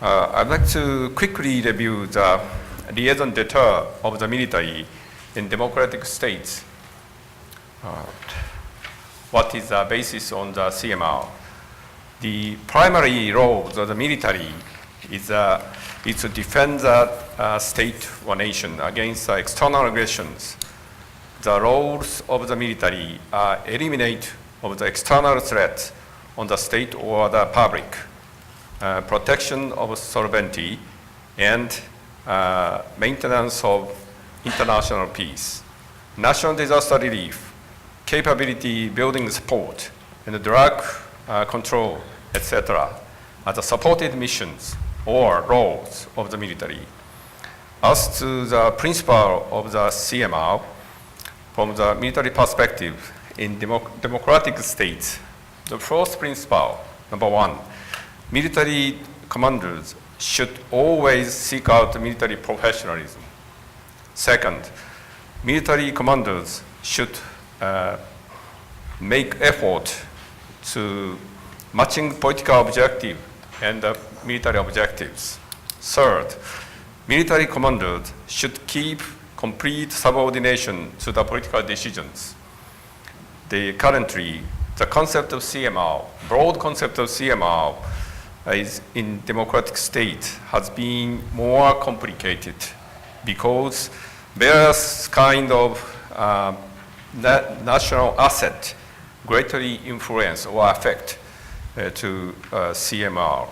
I'd like to quickly review the liaison d'etat of the military in democratic states. What is the basis on the CMR? The primary role of the military is to defend the state or nation against external aggressions. The roles of the military are eliminate of the external threat on the state or the public, protection of sovereignty, and maintenance of international peace, national disaster relief, capability building support, and drug control, etc., are the supported missions or roles of the military. As to the principle of the CMR, from the military perspective, in democratic states, the first principle, number 1, military commanders should always seek out military professionalism. Second, military commanders should make effort to matching political objective and military objectives. Third, military commanders should keep complete subordination to the political decisions. Currently, the concept of CMR, broad concept of CMR, is in democratic state has been more complicated because various kind of national asset greatly influence or affect to CMR.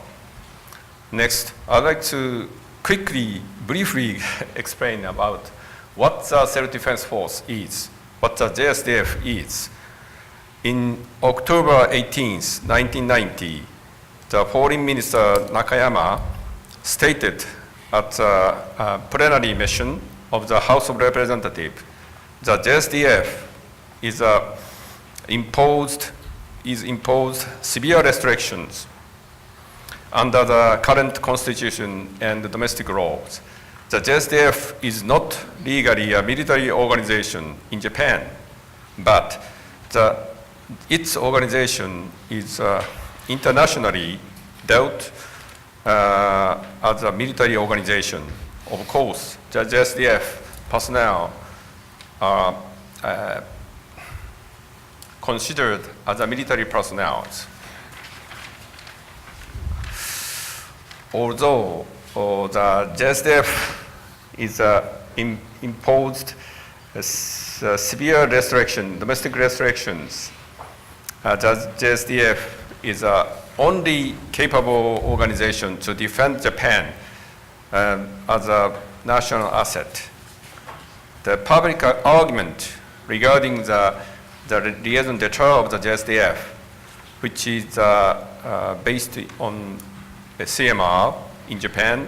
Next, I'd like to briefly explain about what the self-defense force is, what the JSDF is. In October 18th, 1990, the Foreign Minister Nakayama stated at a plenary mission of the House of Representatives that JSDF is imposed severe restrictions under the current constitution and the domestic laws. The JSDF is not legally a military organization in Japan, but its organization is internationally dealt as a military organization. Of course, the JSDF personnel are considered as a military personnel. Although the JSDF is imposed severe domestic restrictions, the JSDF is only capable organization to defend Japan as a national asset. The public argument regarding the liaison d'etat of the JSDF, which is based on the CMR in Japan,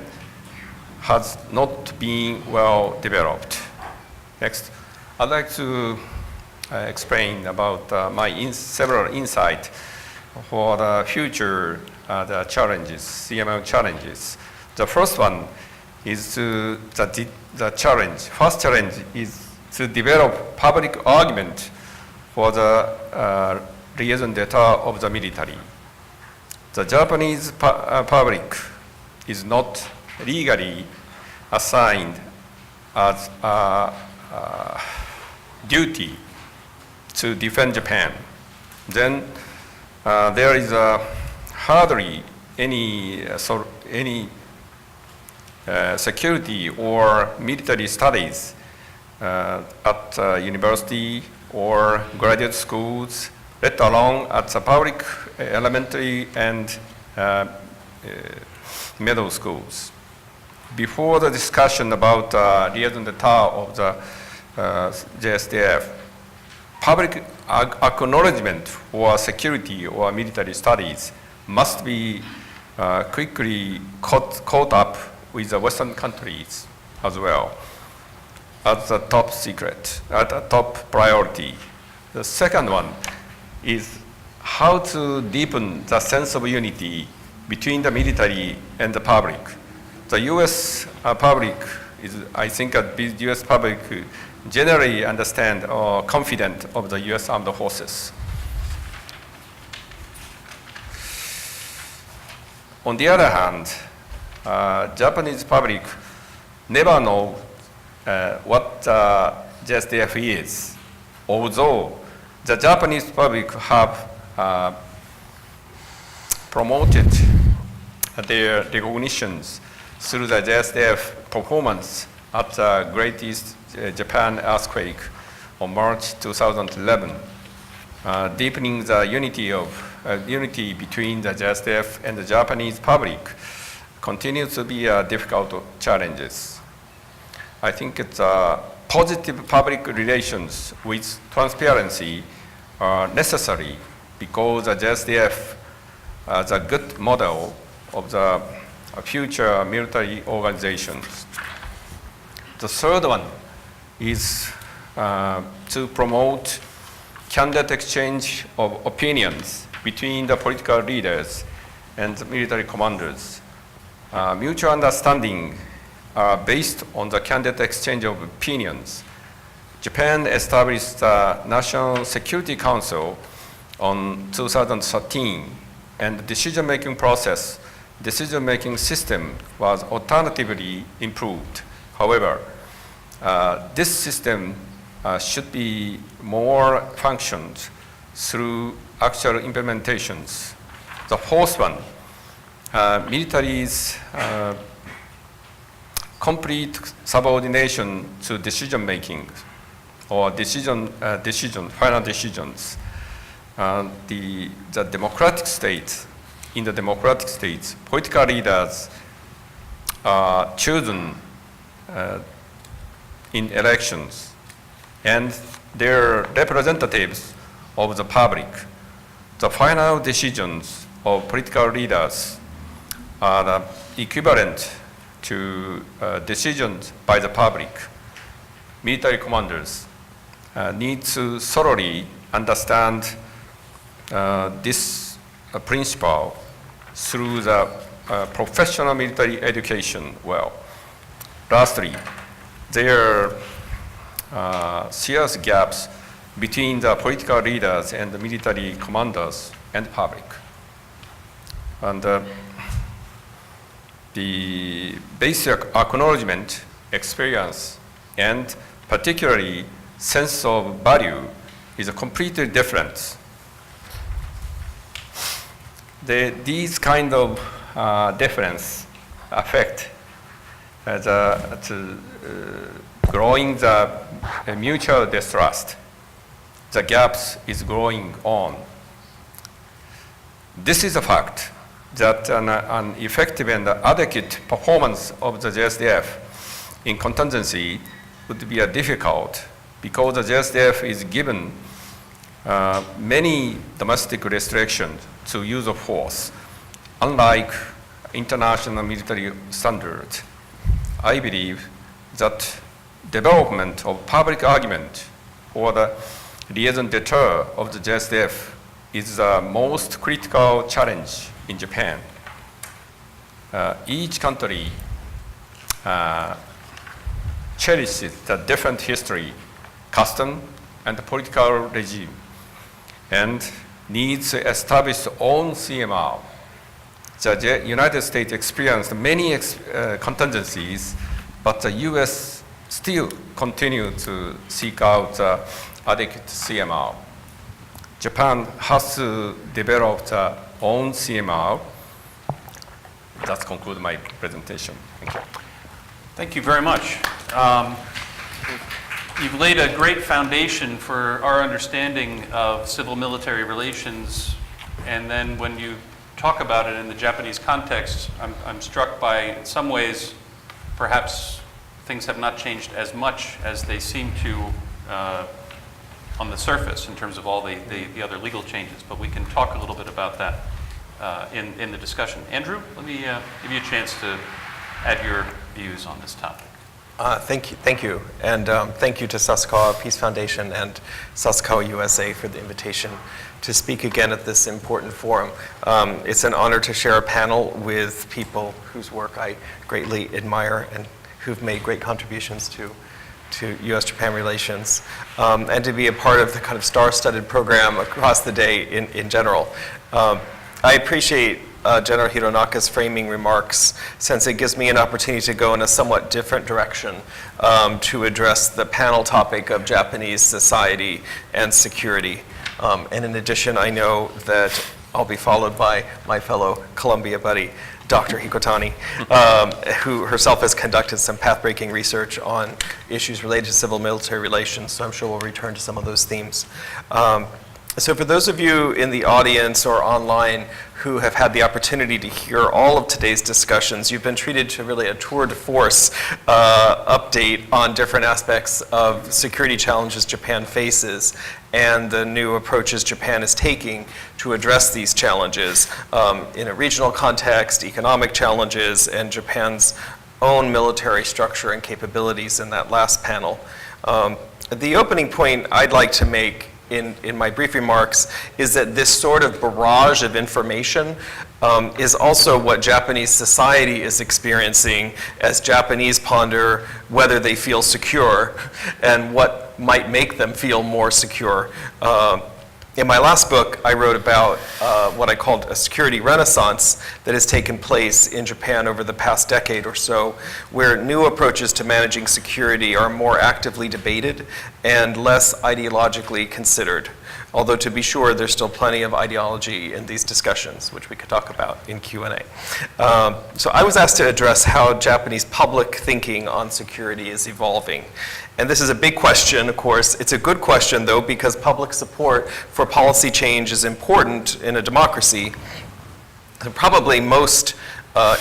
has not been well developed. Next, I'd like to explain about my several insights for the future the challenges, CMR challenges. The first one is the challenge. First challenge is to develop public argument for the liaison d'etat of the military. The Japanese public is not legally assigned as a duty to defend Japan. Then there is hardly any security or military studies at university or graduate schools, let alone at the public elementary and middle schools. Before the discussion about liaison d'etat of the JSDF, public acknowledgement for security or military studies must be quickly caught up with the Western countries as well as the top secret, at a top priority. The second one is how to deepen the sense of unity between the military and the public. The U.S. public is, I think, the U.S. public generally understand or confident of the U.S. Armed Forces. On the other hand, Japanese public never know what JSDF is, although the Japanese public have promoted their recognitions through the JSDF performance at the Great East Japan earthquake on March 2011, deepening the unity between the JSDF and the Japanese public continues to be difficult challenges. I think it's positive public relations with transparency are necessary because the JSDF is a good model of the future military organizations. The third one is to promote candid exchange of opinions between the political leaders and the military commanders. Mutual understanding are based on the candid exchange of opinions. Japan established the National Security Council on 2013, and the decision-making system was alternatively improved. However, this system should be more functioned through actual implementations. The fourth one, military's complete subordination to decision-making or final decisions. The democratic state, in the democratic states, political leaders are chosen in elections, and their representatives of the public. The final decisions of political leaders are equivalent to decisions by the public. Military commanders need to thoroughly understand this principle through the professional military education well. Lastly, there are serious gaps between the political leaders and the military commanders and public. And the basic acknowledgement, experience, and particularly sense of value is completely different. These kind of difference affect growing the mutual distrust. The gaps is growing on. This is a fact that an effective and adequate performance of the JSDF in contingency would be difficult because the JSDF is given many domestic restrictions to use of force, unlike international military standards. I believe that development of public argument or the liaison d'etat of the JSDF is the most critical challenge in Japan. Each country cherishes the different history, custom, and political regime, and needs to establish its own CMR. The United States experienced many contingencies, but the US still continue to seek out adequate CMR. Japan has to develop their own CMR. That concludes my presentation. Thank you. Thank you very much. You've laid a great foundation for our understanding of civil-military relations, and then when you talk about it in the Japanese context, I'm struck by, in some ways, perhaps things have not changed as much as they seem to on the surface in terms of all the other legal changes, but we can talk a little bit about that in the discussion. Andrew, let me give you a chance to add your views on this topic. Thank you. And thank you to Sasakawa Peace Foundation and Sasakawa USA for the invitation to speak again at this important forum. It's an honor to share a panel with people whose work I greatly admire and who've made great contributions to U.S.-Japan relations, and to be a part of the kind of star-studded program across the day in general. I appreciate General Hironaka's framing remarks, since it gives me an opportunity to go in a somewhat different direction to address the panel topic of Japanese society and security. And in addition, I know that I'll be followed by my fellow Columbia buddy, Dr. Hikotani, who herself has conducted some path-breaking research on issues related to civil-military relations, so I'm sure we'll return to some of those themes. So for those of you in the audience or online who have had the opportunity to hear all of today's discussions, you've been treated to really a tour de force update on different aspects of security challenges Japan faces and the new approaches Japan is taking to address these challenges in a regional context, economic challenges, and Japan's own military structure and capabilities in that last panel. The opening point I'd like to make in my brief remarks is that this sort of barrage of information is also what Japanese society is experiencing as Japanese ponder whether they feel secure and what might make them feel more secure. In my last book, I wrote about what I called a security renaissance that has taken place in Japan over the past decade or so, where new approaches to managing security are more actively debated and less ideologically considered. Although to be sure, there's still plenty of ideology in these discussions, which we could talk about in Q&A. So I was asked to address how Japanese public thinking on security is evolving. And this is a big question, of course. It's a good question, though, because public support for policy change is important in a democracy. And probably most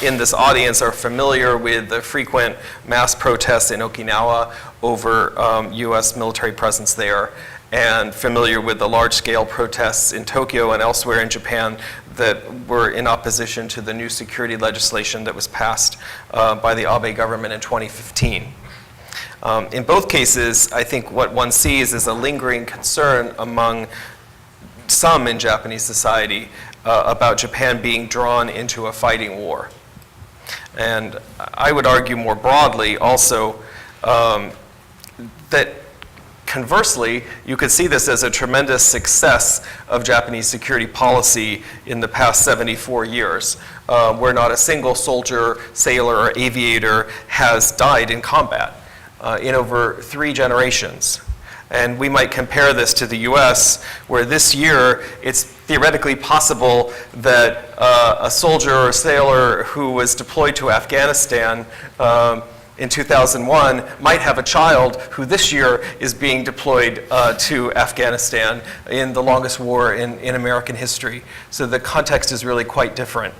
in this audience are familiar with the frequent mass protests in Okinawa over U.S. military presence there. and familiar with the large-scale protests in Tokyo and elsewhere in Japan that were in opposition to the new security legislation that was passed by the Abe government in 2015. In both cases, I think what one sees is a lingering concern among some in Japanese society about Japan being drawn into a fighting war. And I would argue more broadly also that conversely, you could see this as a tremendous success of Japanese security policy in the past 74 years, where not a single soldier, sailor, or aviator has died in combat in over 3 generations. And we might compare this to the US, where this year it's theoretically possible that a soldier or sailor who was deployed to Afghanistan in 2001 might have a child who this year is being deployed to Afghanistan in the longest war in American history. So the context is really quite different.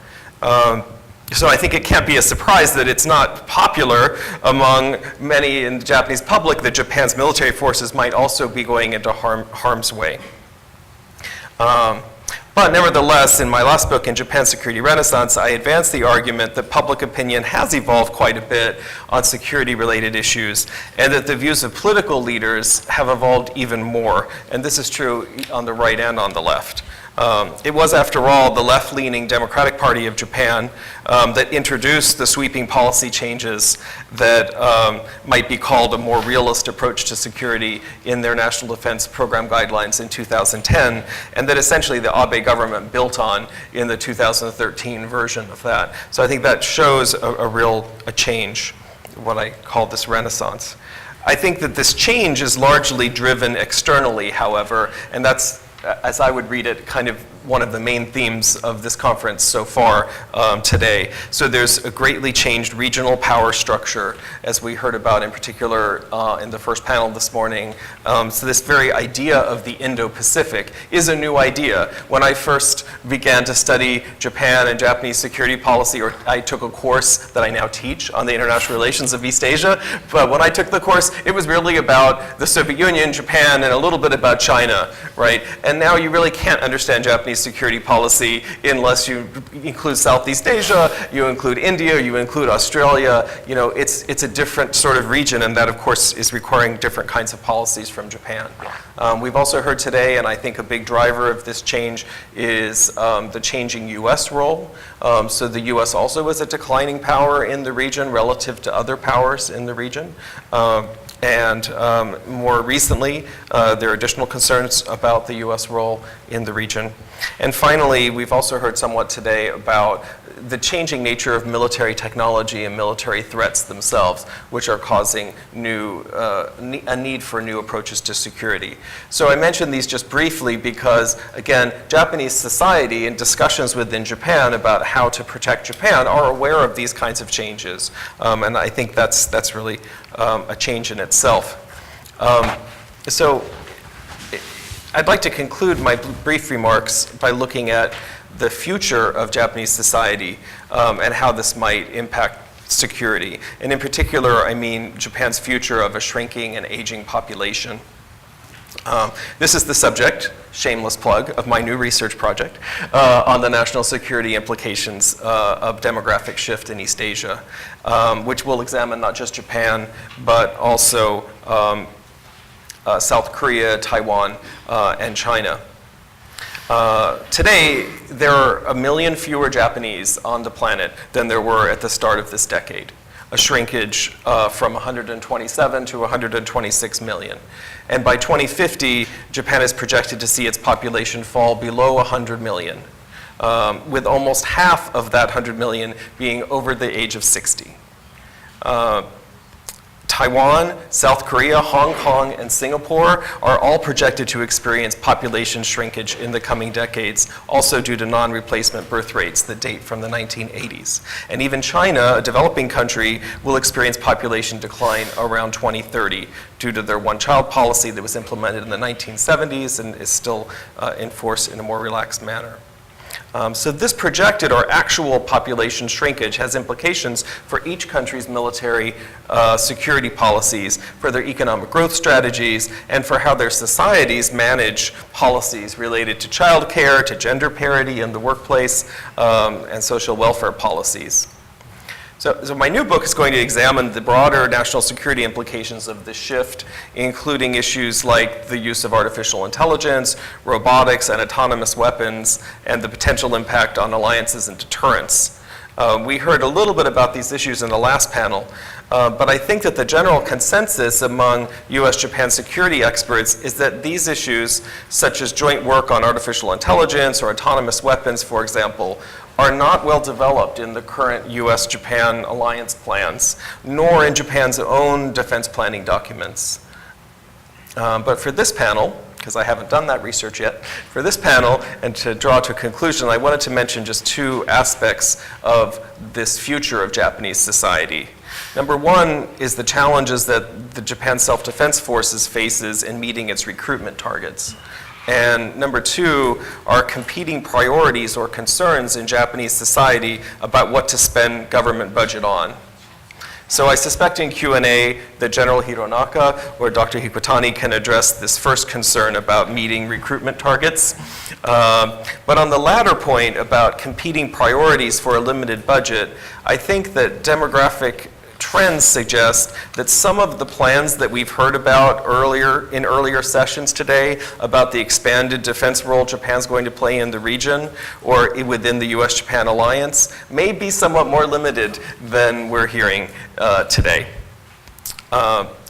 So I think it can't be a surprise that it's not popular among many in the Japanese public that Japan's military forces might also be going into harm's way. But nevertheless, in my last book, In Japan's Security Renaissance, I advanced the argument that public opinion has evolved quite a bit on security-related issues, and that the views of political leaders have evolved even more. And this is true on the right and on the left. It was, after all, the left-leaning Democratic Party of Japan that introduced the sweeping policy changes that might be called a more realist approach to security in their National Defense Program guidelines in 2010, and that essentially the Abe government built on in the 2013 version of that. So I think that shows a change, what I call this renaissance. I think that this change is largely driven externally, however, and that's, as I would read it, kind of one of the main themes of this conference so far today. So there's a greatly changed regional power structure, as we heard about in particular in the first panel this morning. So this very idea of the Indo-Pacific is a new idea. When I first began to study Japan and Japanese security policy, or I took a course that I now teach on the international relations of East Asia, but when I took the course, it was really about the Soviet Union, Japan, and a little bit about China, right? And now you really can't understand Japanese security policy unless you include Southeast Asia, you include India, you include Australia. You know, it's a different sort of region, and that, of course, is requiring different kinds of policies from Japan. We've also heard today, and I think a big driver of this change is the changing U.S. role. So the U.S. also is a declining power in the region relative to other powers in the region. And more recently, there are additional concerns about the U.S. role in the region. And finally, we've also heard somewhat today about the changing nature of military technology and military threats themselves, which are causing a need for new approaches to security. So I mentioned these just briefly because, again, Japanese society and discussions within Japan about how to protect Japan are aware of these kinds of changes. And I think that's really a change in itself. So I'd like to conclude my brief remarks by looking at the future of Japanese society and how this might impact security. And in particular, I mean Japan's future of a shrinking and aging population. This is the subject, shameless plug, of my new research project on the national security implications of demographic shift in East Asia, which will examine not just Japan, but also South Korea, Taiwan, and China. Today, there are 1 million fewer Japanese on the planet than there were at the start of this decade, a shrinkage from 127 to 126 million. And by 2050, Japan is projected to see its population fall below 100 million, with almost half of that 100 million being over the age of 60. Taiwan, South Korea, Hong Kong, and Singapore are all projected to experience population shrinkage in the coming decades, also due to non-replacement birth rates that date from the 1980s. And even China, a developing country, will experience population decline around 2030 due to their one-child policy that was implemented in the 1970s and is still in force in a more relaxed manner. So this projected or actual population shrinkage has implications for each country's military security policies, for their economic growth strategies, and for how their societies manage policies related to childcare, to gender parity in the workplace, and social welfare policies. So my new book is going to examine the broader national security implications of this shift, including issues like the use of artificial intelligence, robotics, and autonomous weapons, and the potential impact on alliances and deterrence. We heard a little bit about these issues in the last panel, but I think that the general consensus among US-Japan security experts is that these issues, such as joint work on artificial intelligence or autonomous weapons, for example, are not well developed in the current US-Japan alliance plans, nor in Japan's own defense planning documents. But for this panel, because I haven't done that research yet, for this panel, and to draw to a conclusion, I wanted to mention just two aspects of this future of Japanese society. Number one is the challenges that the Japan Self-Defense Forces faces in meeting its recruitment targets. And number two are competing priorities or concerns in Japanese society about what to spend government budget on. So I suspect in Q&A that General Hironaka or Dr. Hikutani can address this first concern about meeting recruitment targets. But on the latter point about competing priorities for a limited budget, I think that demographic trends suggest that some of the plans that we've heard about in earlier sessions today about the expanded defense role Japan's going to play in the region or within the US-Japan alliance may be somewhat more limited than we're hearing today.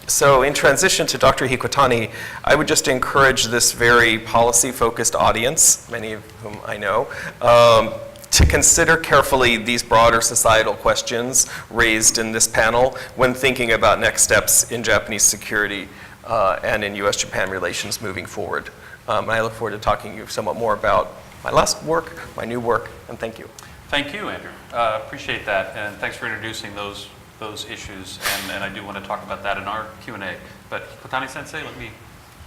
So in transition to Dr. Hikutani, I would just encourage this very policy-focused audience, many of whom I know, to consider carefully these broader societal questions raised in this panel when thinking about next steps in Japanese security and in US-Japan relations moving forward. And I look forward to talking to you somewhat more about my last work, my new work, and thank you. Thank you, Andrew. Appreciate that, and thanks for introducing those issues, and I do want to talk about that in our Q&A. But Hikutani-sensei, let me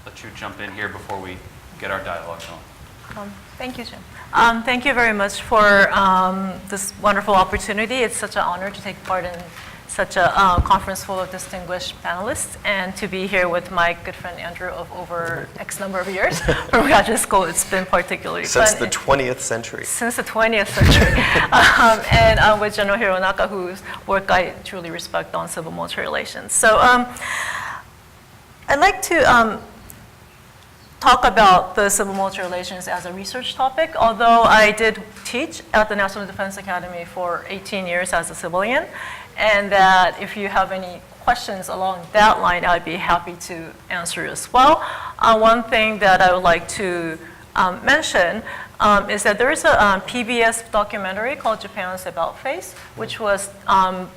let you jump in here before we get our dialogue going. Thank you, Jim. Thank you very much for this wonderful opportunity. It's such an honor to take part in such a conference full of distinguished panelists and to be here with my good friend Andrew of over X number of years from graduate school. It's been particularly fun. Since the 20th century. Since the 20th century. And with General Hironaka, whose work I truly respect on civil-military relations. So I'd like to talk about the civil-military relations as a research topic, although I did teach at the National Defense Academy for 18 years as a civilian, and that if you have any questions along that line, I'd be happy to answer as well. One thing that I would like to mention is that there is a PBS documentary called Japan's About Face, which was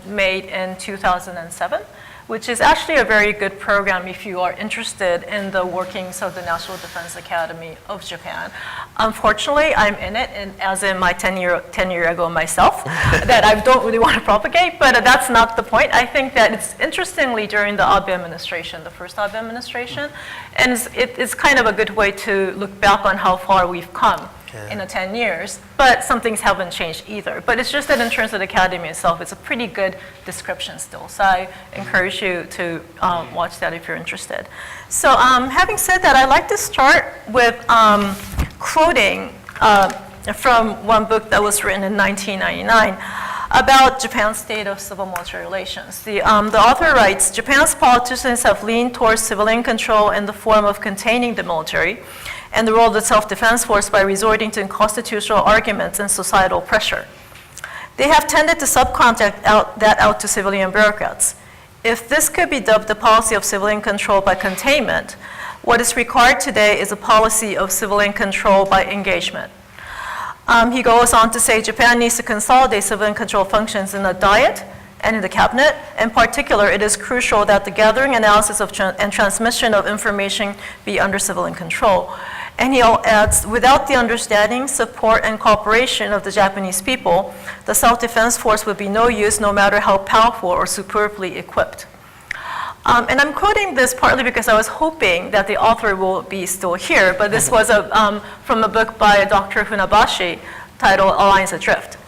made in 2007. Which is actually a very good program if you are interested in the workings of the National Defense Academy of Japan. Unfortunately, I'm in it, as in my 10 year ago myself, that I don't really want to propagate, but that's not the point. I think that it's interestingly during the Abe administration, the first Abe administration, and it's kind of a good way to look back on how far we've come in the 10 years, but some things haven't changed either. But it's just that in terms of the academy itself, it's a pretty good description still. So I encourage you to watch that if you're interested. So having said that, I'd like to start with quoting from one book that was written in 1999 about Japan's state of civil-military relations. The author writes, Japan's politicians have leaned towards civilian control in the form of containing the military and the role of the self-defense force by resorting to constitutional arguments and societal pressure. They have tended to subcontract that out to civilian bureaucrats. If this could be dubbed the policy of civilian control by containment, what is required today is a policy of civilian control by engagement. He goes on to say Japan needs to consolidate civilian control functions in the Diet and in the cabinet. In particular, it is crucial that the gathering, analysis and transmission of information be under civilian control. And he adds, without the understanding, support, and cooperation of the Japanese people, the self-defense force would be no use no matter how powerful or superbly equipped. And I'm quoting this partly because I was hoping that the author will be still here, but this was from a book by Dr. Funabashi titled Alliance Adrift.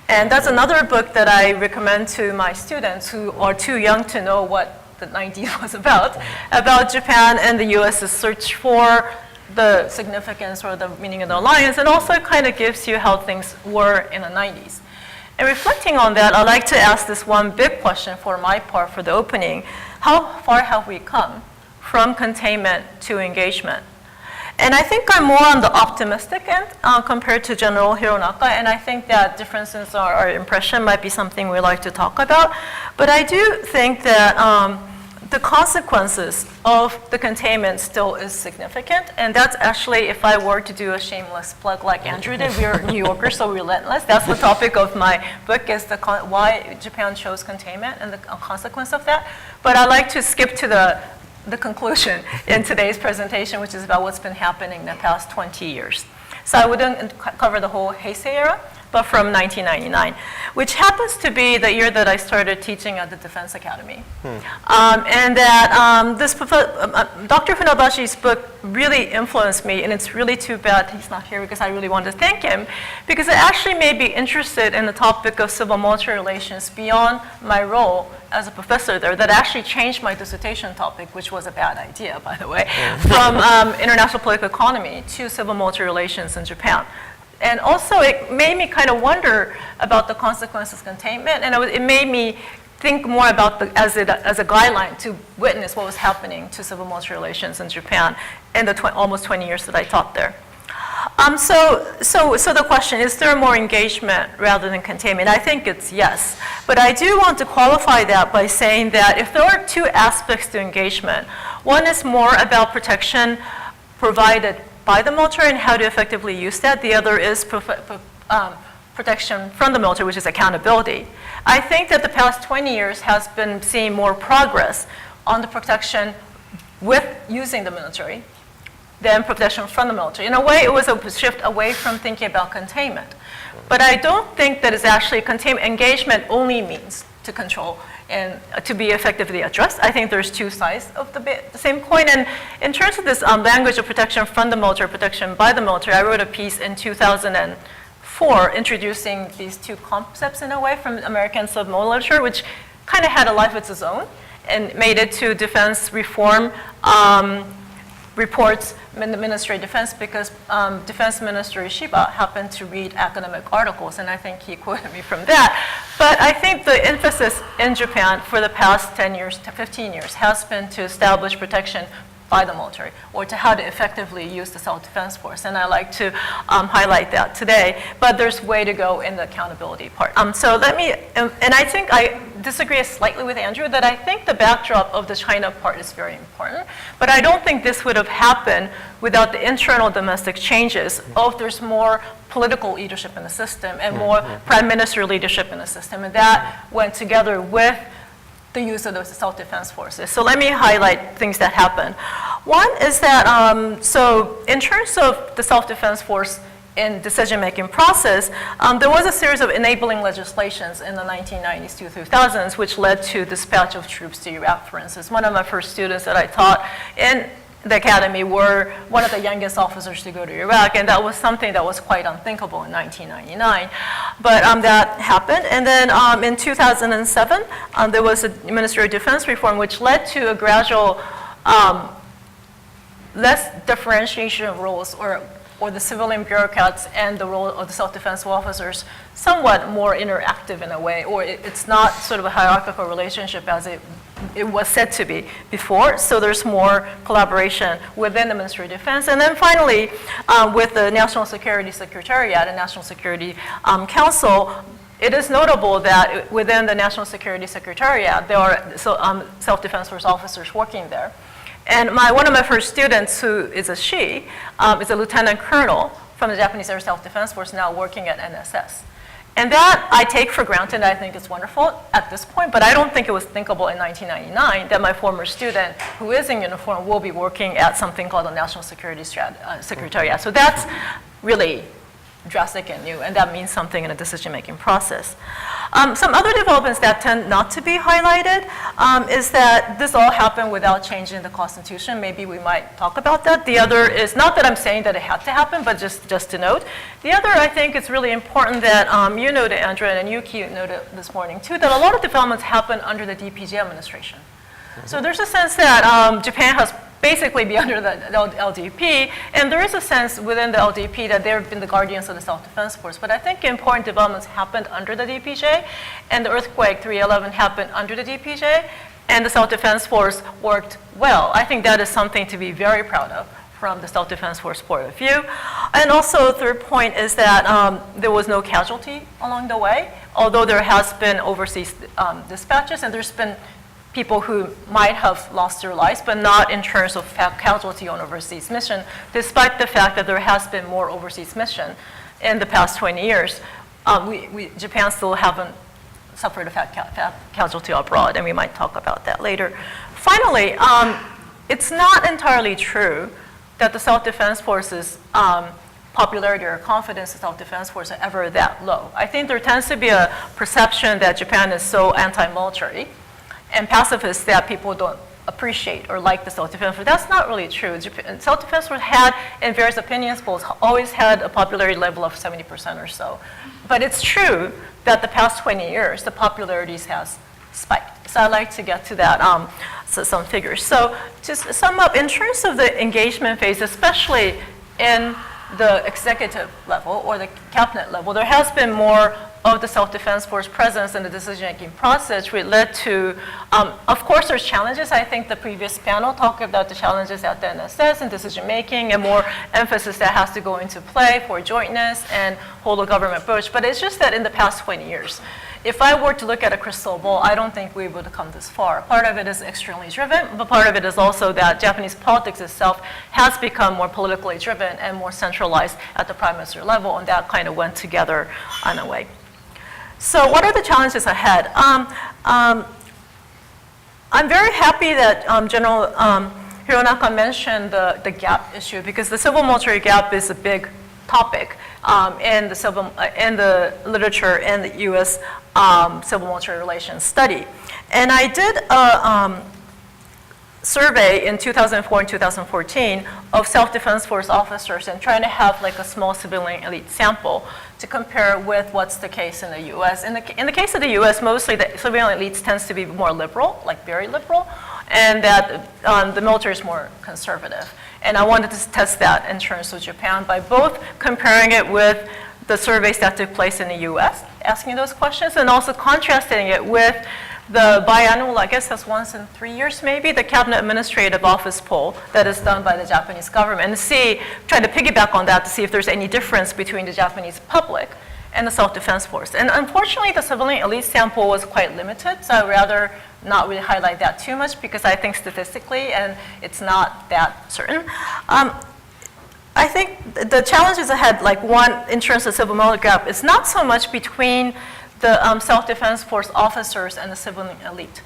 And that's another book that I recommend to my students who are too young to know what the 90s was about Japan and the US's search for the significance or the meaning of the alliance, and also kind of gives you how things were in the 90s. And reflecting on that, I'd like to ask this one big question for my part for the opening. How far have we come from containment to engagement? And I think I'm more on the optimistic end compared to General Hironaka, and I think that differences in our impression might be something we like to talk about. But I do think that the consequences of the containment still is significant, and that's actually, if I were to do a shameless plug like Andrew did, we are New Yorkers, so relentless. That's the topic of my book, is why Japan chose containment and the consequence of that. But I'd like to skip to the conclusion in today's presentation, which is about what's been happening in the past 20 years. So I wouldn't cover the whole Heisei era, but from 1999, which happens to be the year that I started teaching at the Defense Academy. And that Dr. Funabashi's book really influenced me, and it's really too bad he's not here because I really want to thank him, because it actually made me interested in the topic of civil-military relations beyond my role as a professor there. That actually changed my dissertation topic, which was a bad idea, by the way, from international political economy to civil-military relations in Japan. And also, it made me kind of wonder about the consequences of containment, and it made me think more about as a guideline to witness what was happening to civil-military relations in Japan in the almost 20 years that I taught there. So the question, is there more engagement rather than containment? I think it's yes. But I do want to qualify that by saying that if there are two aspects to engagement, one is more about protection provided by the military and how to effectively use that. The other is protection from the military, which is accountability. I think that the past 20 years has been seeing more progress on the protection with using the military than protection from the military. In a way, it was a shift away from thinking about containment. But I don't think that it's actually containment. Engagement only means to control and to be effectively addressed. I think there's two sides of the same coin. And in terms of this language of protection from the military, protection by the military, I wrote a piece in 2004 introducing these two concepts in a way from American civil literature, which kind of had a life of its own and made it to defense reform reports in the Ministry of Defense, because Defense Minister Shiba happened to read academic articles, and I think he quoted me from that. But I think the emphasis in Japan for the past 10 years to 15 years has been to establish protection by the military, or to how to effectively use the self-defense force. And I like to highlight that today. But there's way to go in the accountability part. So let me, and I think I disagree slightly with Andrew that I think the backdrop of the China part is very important. But I don't think this would have happened without the internal domestic changes of there's more political leadership in the system and more prime minister leadership in the system. And that went together with the use of those self-defense forces. So let me highlight things that happened. One is that, so in terms of the self-defense force in decision-making process, there was a series of enabling legislations in the 1990s to 2000s, which led to dispatch of troops to Iraq, for instance. One of my first students that I taught in the academy were one of the youngest officers to go to Iraq, and that was something that was quite unthinkable in 1999. But that happened, and then in 2007, there was a Ministry of Defense reform, which led to a gradual less differentiation of roles, or the civilian bureaucrats and the role of the self-defense officers somewhat more interactive in a way, or it's not sort of a hierarchical relationship as it was said to be before. So there's more collaboration within the Ministry of Defense. And then finally, with the National Security Secretariat and National Security Council, it is notable that within the National Security Secretariat, there are self-defense force officers working there. And one of my first students, who is a she, is a lieutenant colonel from the Japanese Air Self-Defense Force, now working at NSS. And that I take for granted. I think it's wonderful at this point, but I don't think it was thinkable in 1999 that my former student, who is in uniform, will be working at something called the National Security Secretariat. So that's really drastic and new, and that means something in the decision-making process. Some other developments that tend not to be highlighted is that this all happened without changing the Constitution. Maybe we might talk about that. The other is, not that I'm saying that it had to happen, but just to note. The other, I think it's really important that you noted, Andrea, and Yuki noted this morning too, that a lot of developments happen under the DPJ administration. So there's a sense that Japan has basically be under the LDP, and there is a sense within the LDP that they've been the guardians of the self-defense force. But I think important developments happened under the DPJ, and the earthquake 3/11 happened under the DPJ, and the self-defense force worked well. I think that is something to be very proud of from the self-defense force point of view. And also, the third point is that there was no casualty along the way, although there has been overseas dispatches, and there's been people who might have lost their lives, but not in terms of casualty on overseas mission, despite the fact that there has been more overseas mission in the past 20 years. Japan still haven't suffered a casualty abroad, and we might talk about that later. Finally, it's not entirely true that the self-defense forces popularity or confidence in self-defense forces are ever that low. I think there tends to be a perception that Japan is so anti-military and pacifist that people don't appreciate or like the self-defense force. That's not really true. Self-defense force had, in various opinions polls, always had a popularity level of 70% or so. But it's true that the past 20 years, the popularities has spiked. So I'd like to get to that, some figures. So to sum up, in terms of the engagement phase, especially in the executive level or the cabinet level, there has been more of the self-defense force presence in the decision-making process, which led to, of course, there's challenges. I think the previous panel talked about the challenges at the NSS and decision-making and more emphasis that has to go into play for jointness and whole of government approach. But it's just that in the past 20 years, if I were to look at a crystal ball, I don't think we would have come this far. Part of it is externally driven, but part of it is also that Japanese politics itself has become more politically driven and more centralized at the prime minister level, and that kind of went together in a way. So what are the challenges ahead? I'm very happy that General Hironaka mentioned the gap issue, because the civil-military gap is a big topic in the literature in the U.S. Civil-military relations study. And I did a survey in 2004 and 2014 of self-defense force officers and trying to have like a small civilian elite sample to compare with what's the case in the U.S. In the case of the U.S., mostly the civilian elites tends to be more liberal, like very liberal, and that the military is more conservative. And I wanted to test that in terms of Japan by both comparing it with the surveys that took place in the U.S., asking those questions, and also contrasting it with the biannual, I guess that's once in 3 years maybe, the Cabinet Administrative Office poll that is done by the Japanese government, and try to piggyback on that to see if there's any difference between the Japanese public and the self-defense force. And unfortunately, the civilian elite sample was quite limited, so I'd rather not really highlight that too much, because I think statistically, and it's not that certain. I think the challenges ahead, like one, in terms of civil-military gap, is not so much between the self-defense force officers and the civilian elite.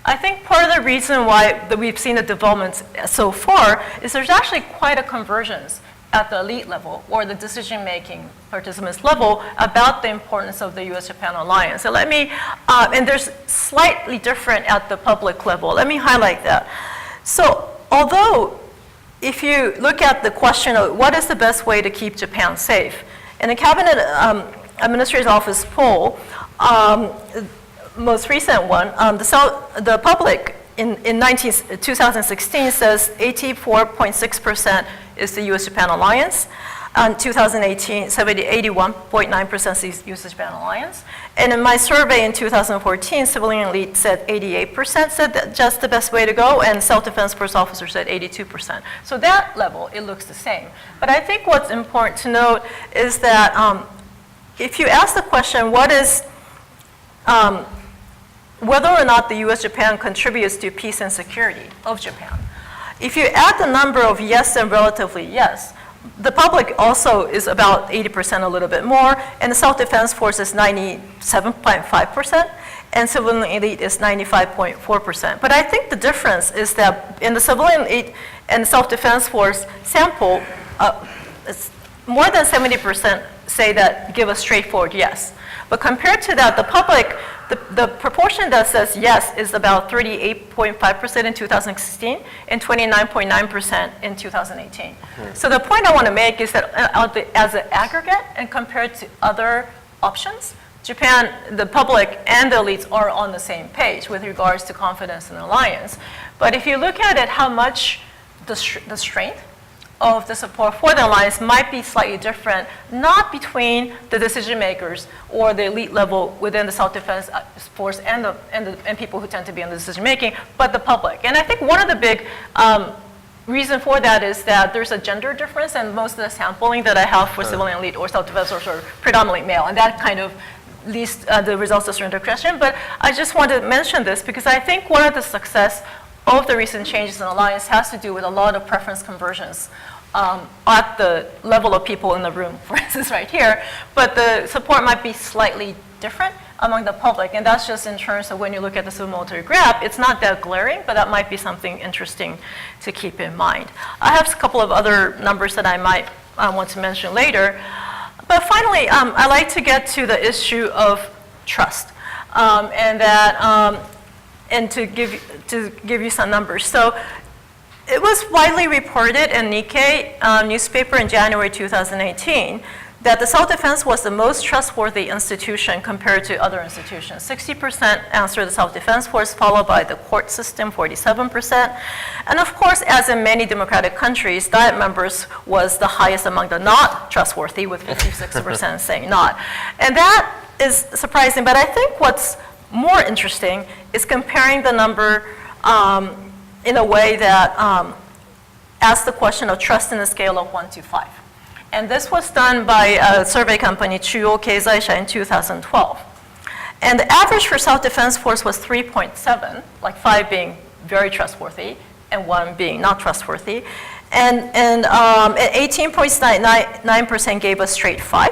I think part of the reason why we've seen the developments so far is there's actually quite a convergence at the elite level or the decision-making participants level about the importance of the U.S.-Japan alliance. So and there's slightly different at the public level. Let me highlight that. So although if you look at the question of what is the best way to keep Japan safe, in the Cabinet Administrator's Office poll, most recent one, the public in 2016 says 84.6% is the U.S.-Japan alliance. In 2018, 81.9% is U.S.-Japan alliance. And in my survey in 2014, civilian elite said 88% said that just the best way to go, and self-defense force officers said 82%. So that level, it looks the same. But I think what's important to note is that if you ask the question, what is whether or not the U.S.-Japan contributes to peace and security of Japan, if you add the number of yes and relatively yes, the public also is about 80%, a little bit more, and the self-defense force is 97.5%, and civilian elite is 95.4%. But I think the difference is that in the civilian elite and self-defense force sample, it's more than 70% say that, give a straightforward yes. But compared to that, the public, the proportion that says yes is about 38.5% in 2016 and 29.9% in 2018. So the point I want to make is that as an aggregate and compared to other options, Japan, the public and the elites are on the same page with regards to confidence in alliance. But if you look at it, how much the strength of the support for the alliance might be slightly different, not between the decision makers or the elite level within the self-defense force and people who tend to be in the decision making, but the public. And I think one of the big reason for that is that there's a gender difference, and most of the sampling that I have for civilian elite or self-defense force are predominantly male, and that kind of leads the results to surrender question. But I just want to mention this because I think one of the success of the recent changes in alliance has to do with a lot of preference conversions at the level of people in the room, for instance, right here. But the support might be slightly different among the public, and that's just in terms of when you look at the civil military graph. It's not that glaring, but that might be something interesting to keep in mind. I have a couple of other numbers that I might want to mention later. But finally, I like to get to the issue of trust, and to give you some numbers. So it was widely reported in Nikkei newspaper in January 2018 that the self-defense was the most trustworthy institution compared to other institutions. 60% answered the self-defense force, followed by the court system, 47%. And of course, as in many democratic countries, Diet members was the highest among the not trustworthy, with 56% saying not. And that is surprising, but I think what's more interesting is comparing the number in a way that asks the question of trust in a scale of 1 to 5. And this was done by a survey company, Chuo Keizaisha, in 2012. And the average for self-defense force was 3.7, like 5 being very trustworthy and 1 being not trustworthy. And 18.9% gave a straight 5,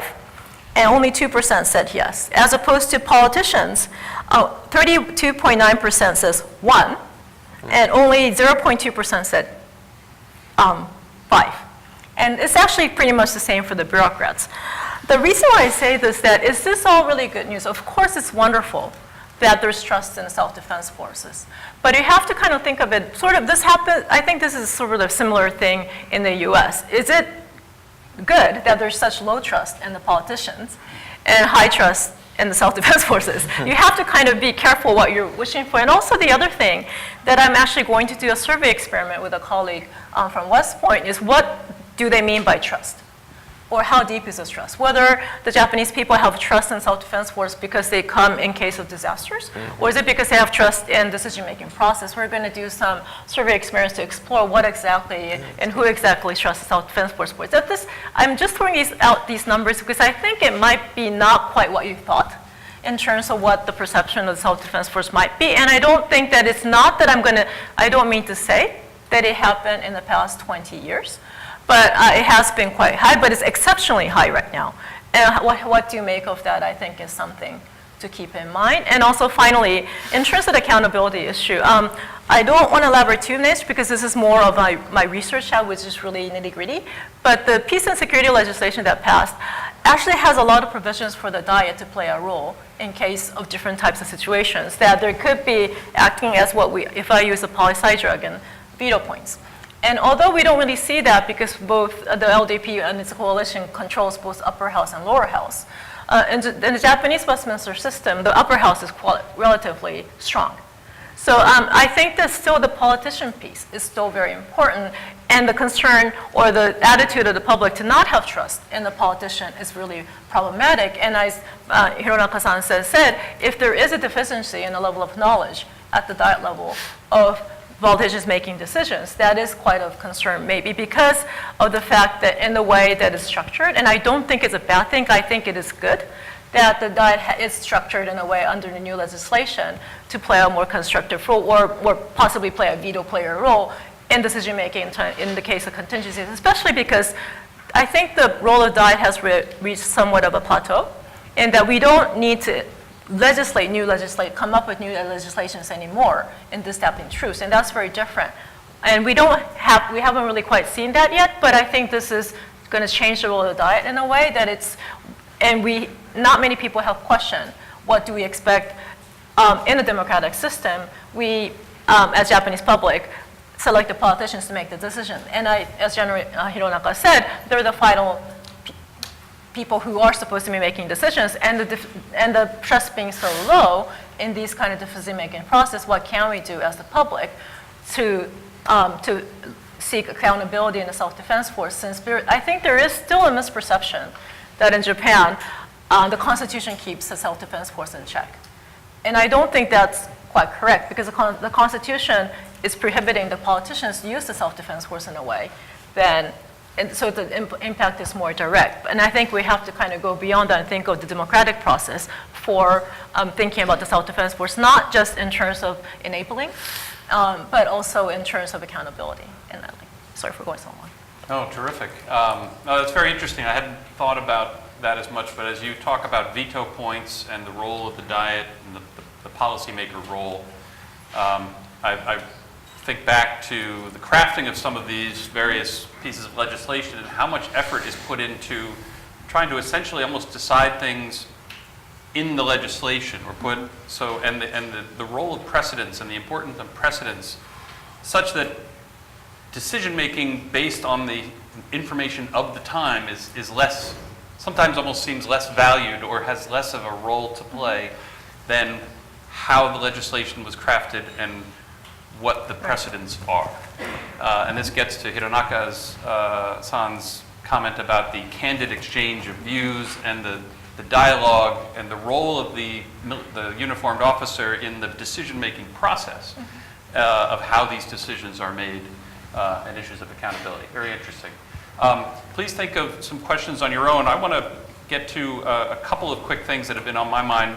and only 2% said yes. As opposed to politicians, 32.9% says 1, and only 0.2% said 5. And it's actually pretty much the same for the bureaucrats. The reason why I say this is this all really good news? Of course it's wonderful that there's trust in the self-defense forces. But you have to kind of think of it, sort of this happened, I think this is sort of a similar thing in the US. Is it good that there's such low trust in the politicians and high trust in the self-defense forces? You have to kind of be careful what you're wishing for. And also the other thing that I'm actually going to do a survey experiment with a colleague from West Point is what do they mean by trust? Or how deep is this trust? Whether the Japanese people have trust in self-defense force because they come in case of disasters, or is it because they have trust in decision-making process? We're going to do some survey experiments to explore what exactly and who exactly trusts the self-defense force. I'm just throwing these numbers because I think it might be not quite what you thought in terms of what the perception of the self-defense force might be. And I don't think that it's not that I don't mean to say that it happened in the past 20 years. But it has been quite high, but it's exceptionally high right now. And what do you make of that, I think, is something to keep in mind. And also, finally, in terms of the accountability issue, I don't want to elaborate too much because this is more of my research side, which is really nitty-gritty. But the peace and security legislation that passed actually has a lot of provisions for the Diet to play a role in case of different types of situations, that there could be acting as if I use a poli-sci drug, and veto points. And although we don't really see that because both the LDP and its coalition controls both upper house and lower house, in the Japanese Westminster system, the upper house is relatively strong. So I think that still the politician piece is still very important, and the concern or the attitude of the public to not have trust in the politician is really problematic. And as Hironaka-san said, if there is a deficiency in the level of knowledge at the Diet level of politicians making decisions, that is quite of concern, maybe because of the fact that in the way that it's structured, and I don't think it's a bad thing, I think it is good that the Diet is structured in a way under the new legislation to play a more constructive role or possibly play a veto player role in decision making in the case of contingencies, especially because I think the role of Diet has reached somewhat of a plateau, in that we don't need to come up with new legislations anymore in disrupting truths, and that's very different. And we haven't really quite seen that yet, but I think this is going to change the role of the diet in a way that it's, and not many people have questioned, what do we expect in a democratic system? We, as Japanese public, select the politicians to make the decision. And as General Hironaka said, they're the final people who are supposed to be making decisions, and the trust being so low in these kind of decision-making process, what can we do as the public to seek accountability in the self-defense force? Since I think there is still a misperception that in Japan, the Constitution keeps the self-defense force in check. And I don't think that's quite correct, because the Constitution is prohibiting the politicians to use the self-defense force in a way, and so the impact is more direct. And I think we have to kind of go beyond that and think of the democratic process for thinking about the self-defense force, not just in terms of enabling, but also in terms of accountability. And sorry for going so long. Oh, terrific. No, that's very interesting. I hadn't thought about that as much, but as you talk about veto points and the role of the diet and the policymaker role, I think back to the crafting of some of these various pieces of legislation and how much effort is put into trying to essentially almost decide things in the legislation, or the role of precedents and the importance of precedents, such that decision-making based on the information of the time is less, sometimes almost seems less valued or has less of a role to play than how the legislation was crafted and what the precedents are. And this gets to Hironaka's San's comment about the candid exchange of views and the dialogue and the role of the uniformed officer in the decision-making process of how these decisions are made and issues of accountability. Very interesting. Please think of some questions on your own. I want to get to a couple of quick things that have been on my mind.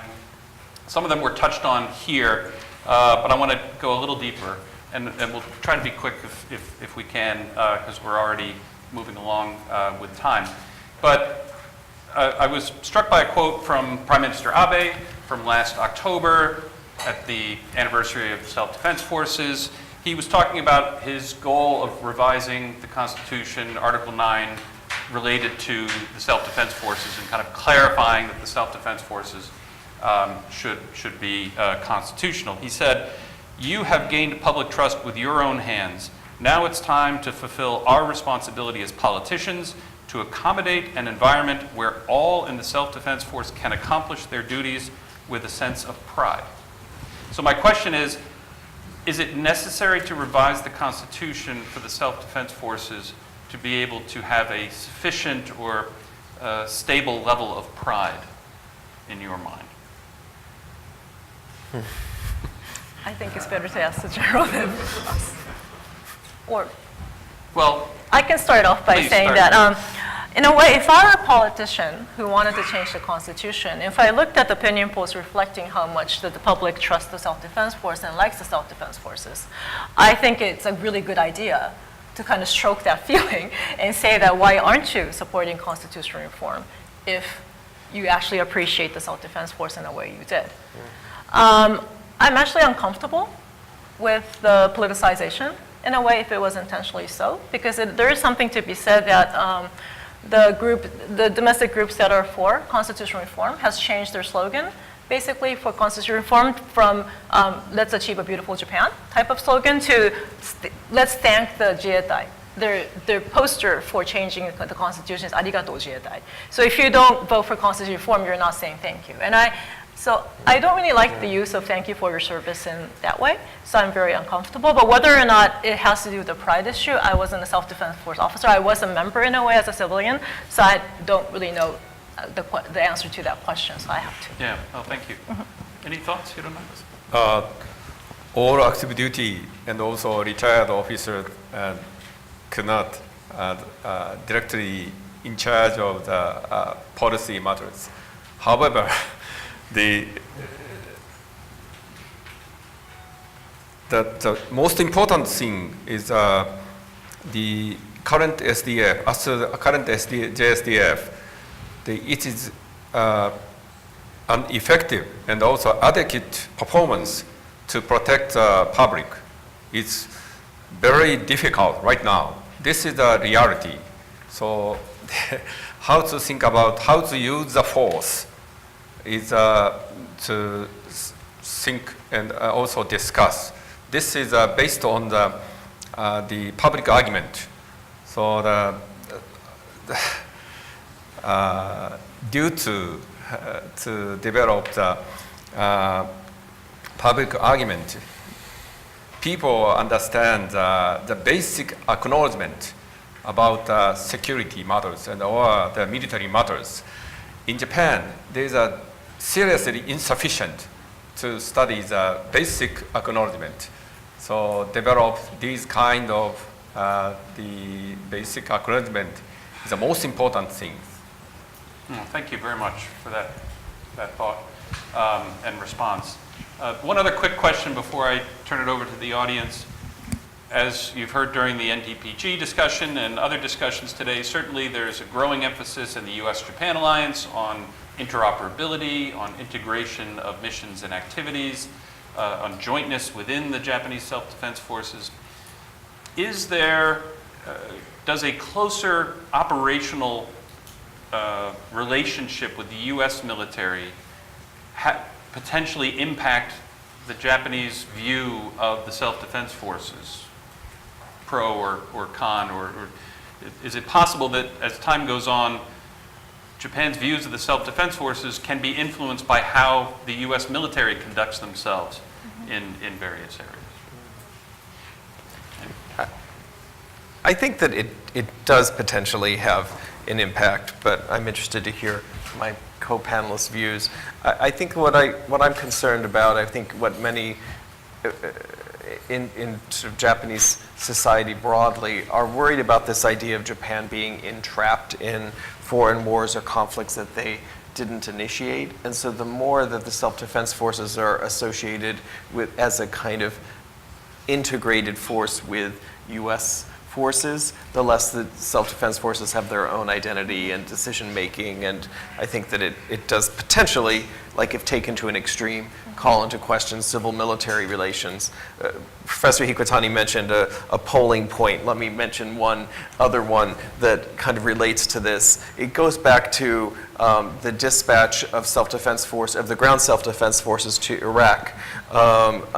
Some of them were touched on here, but I want to go a little deeper, and we'll try to be quick if we can, because we're already moving along with time. But I was struck by a quote from Prime Minister Abe from last October at the anniversary of the Self-Defense Forces. He was talking about his goal of revising the Constitution, Article 9, related to the self-defense forces, and kind of clarifying that the self-defense forces should be constitutional. He said, "You have gained public trust with your own hands. Now it's time to fulfill our responsibility as politicians to accommodate an environment where all in the self-defense force can accomplish their duties with a sense of pride." So my question is it necessary to revise the Constitution for the self-defense forces to be able to have a sufficient or stable level of pride in your mind? I think it's better to ask the general than us. Or, well, I can start off by saying that, in a way, if I were a politician who wanted to change the Constitution, if I looked at the opinion polls reflecting how much that the public trusts the self-defense force and likes the self-defense forces, I think it's a really good idea to kind of stroke that feeling and say that why aren't you supporting constitutional reform if you actually appreciate the self-defense force in the way you did. I'm actually uncomfortable with the politicization in a way if it was intentionally so, because there is something to be said that the domestic groups that are for constitutional reform has changed their slogan basically for constitutional reform from let's achieve a beautiful Japan type of slogan to let's thank the Jietai. Their poster for changing the Constitution is Arigato Jietai. So if you don't vote for constitutional reform, you're not saying thank you. And so I don't really like the use of thank you for your service in that way, so I'm very uncomfortable. But whether or not it has to do with the pride issue, I wasn't a self-defense force officer. I was a member in a way as a civilian, so I don't really know the answer to that question, so I have to. Yeah, oh, thank you. Any thoughts, Hironaka? All active duty and also retired officers could not directly in charge of the policy matters. However, the most important thing is the current SDF. After the current JSDF, it is an effective and also adequate performance to protect the public. It's very difficult right now. This is the reality. So how to think about how to use the force is to think and also discuss. This is based on the public argument. So due to develop the public argument, people understand the basic acknowledgement about security matters and or the military matters. In Japan, there is a seriously insufficient to study the basic acknowledgement. So develop these kind of the basic acknowledgement is the most important thing. Thank you very much for that thought and response. One other quick question before I turn it over to the audience. As you've heard during the NDPG discussion and other discussions today, certainly there's a growing emphasis in the U.S.-Japan alliance on interoperability, on integration of missions and activities, on jointness within the Japanese self-defense forces. Is there, does a closer operational relationship with the U.S. military potentially impact the Japanese view of the self-defense forces, pro or con, or is it possible that as time goes on, Japan's views of the self-defense forces can be influenced by how the U.S. military conducts themselves in various areas? I think that it does potentially have an impact, but I'm interested to hear my co-panelists' views. I think what I'm concerned about, I think what many in sort of Japanese society broadly are worried about this idea of Japan being entrapped in foreign wars or conflicts that they didn't initiate. And so the more that the self-defense forces are associated with as a kind of integrated force with U.S. forces, the less the self-defense forces have their own identity and decision-making. And I think that it does potentially, like if taken to an extreme, call into question civil-military relations. Professor Hikutani mentioned a polling point. Let me mention one other one that kind of relates to this. It goes back to the dispatch of self-defense force, of the ground self-defense forces to Iraq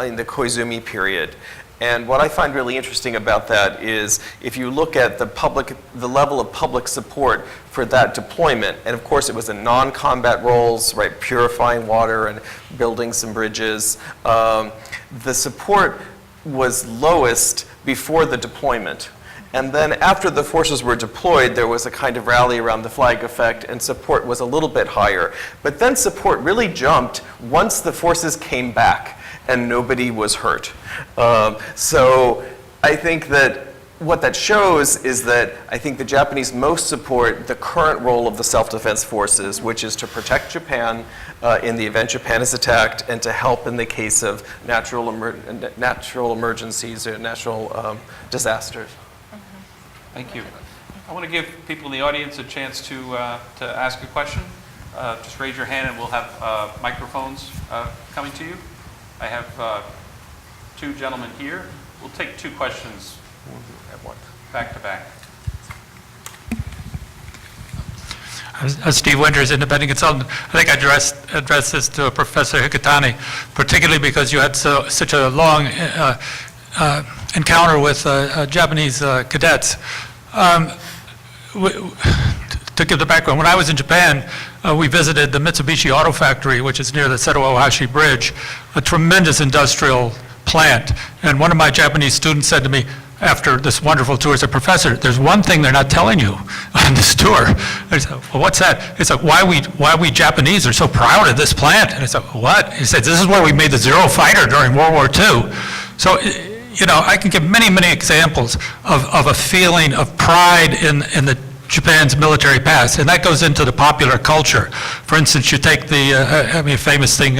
in the Koizumi period. And what I find really interesting about that is if you look at the level of public support for that deployment, and of course it was in non-combat roles, right, purifying water and building some bridges, the support was lowest before the deployment. And then after the forces were deployed, there was a kind of rally around the flag effect, and support was a little bit higher. But then support really jumped once the forces came back and nobody was hurt. So I think that what that shows is that I think the Japanese most support the current role of the self-defense forces, which is to protect Japan in the event Japan is attacked and to help in the case of natural emergencies or natural disasters. Thank you. I want to give people in the audience a chance to ask a question. Just raise your hand and we'll have microphones coming to you. I have two gentlemen here. We'll take two questions back to back. Steve Winters, independent consultant. I think I addressed this to Professor Hikutani, particularly because you had such a long encounter with Japanese cadets. To give the background, when I was in Japan, we visited the Mitsubishi Auto Factory, which is near the Seto Ohashi Bridge, a tremendous industrial plant. And one of my Japanese students said to me after this wonderful tour, he said, "Professor, there's one thing they're not telling you on this tour." I said, "Well, what's that?" He said, why we Japanese are so proud of this plant. And I said, "What?" He said, "This is where we made the Zero fighter during World War II." So, you know, I can give many, many examples of a feeling of pride in the Japan's military past, and that goes into the popular culture. For instance, you take the famous thing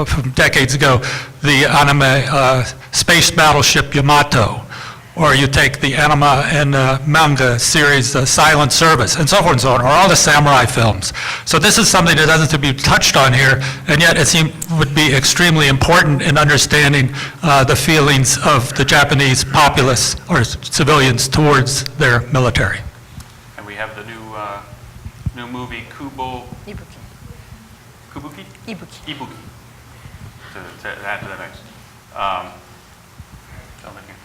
from decades ago, the anime space battleship Yamato, or you take the anime and manga series Silent Service, and so forth and so on, or all the samurai films. So this is something that doesn't be touched on here, and yet it would be extremely important in understanding the feelings of the Japanese populace or civilians towards their military. And we have the new movie Ibuki. Kubuki? Ibuki. Ibuki. To add to the mix. Gentleman here.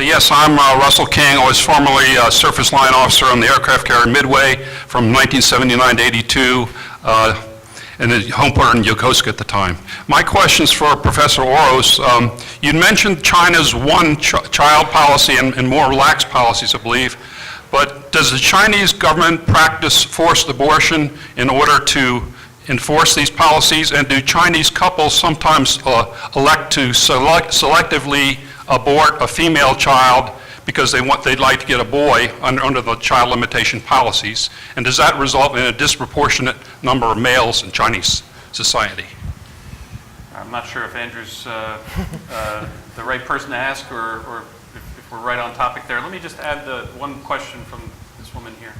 Yes, I'm Russell King. I was formerly a surface line officer on the aircraft carrier Midway from 1979 to 82, and the home port in Yokosuka at the time. My question's for Professor Oros. You mentioned China's one-child policy and more relaxed policies, I believe, but does the Chinese government practice forced abortion in order to enforce these policies, and do Chinese couples sometimes elect to selectively abort a female child because they'd like to get a boy under the child limitation policies? And does that result in a disproportionate number of males in Chinese society? I'm not sure if Andrew's the right person to ask, or if we're right on topic there. Let me just add one question from this woman here.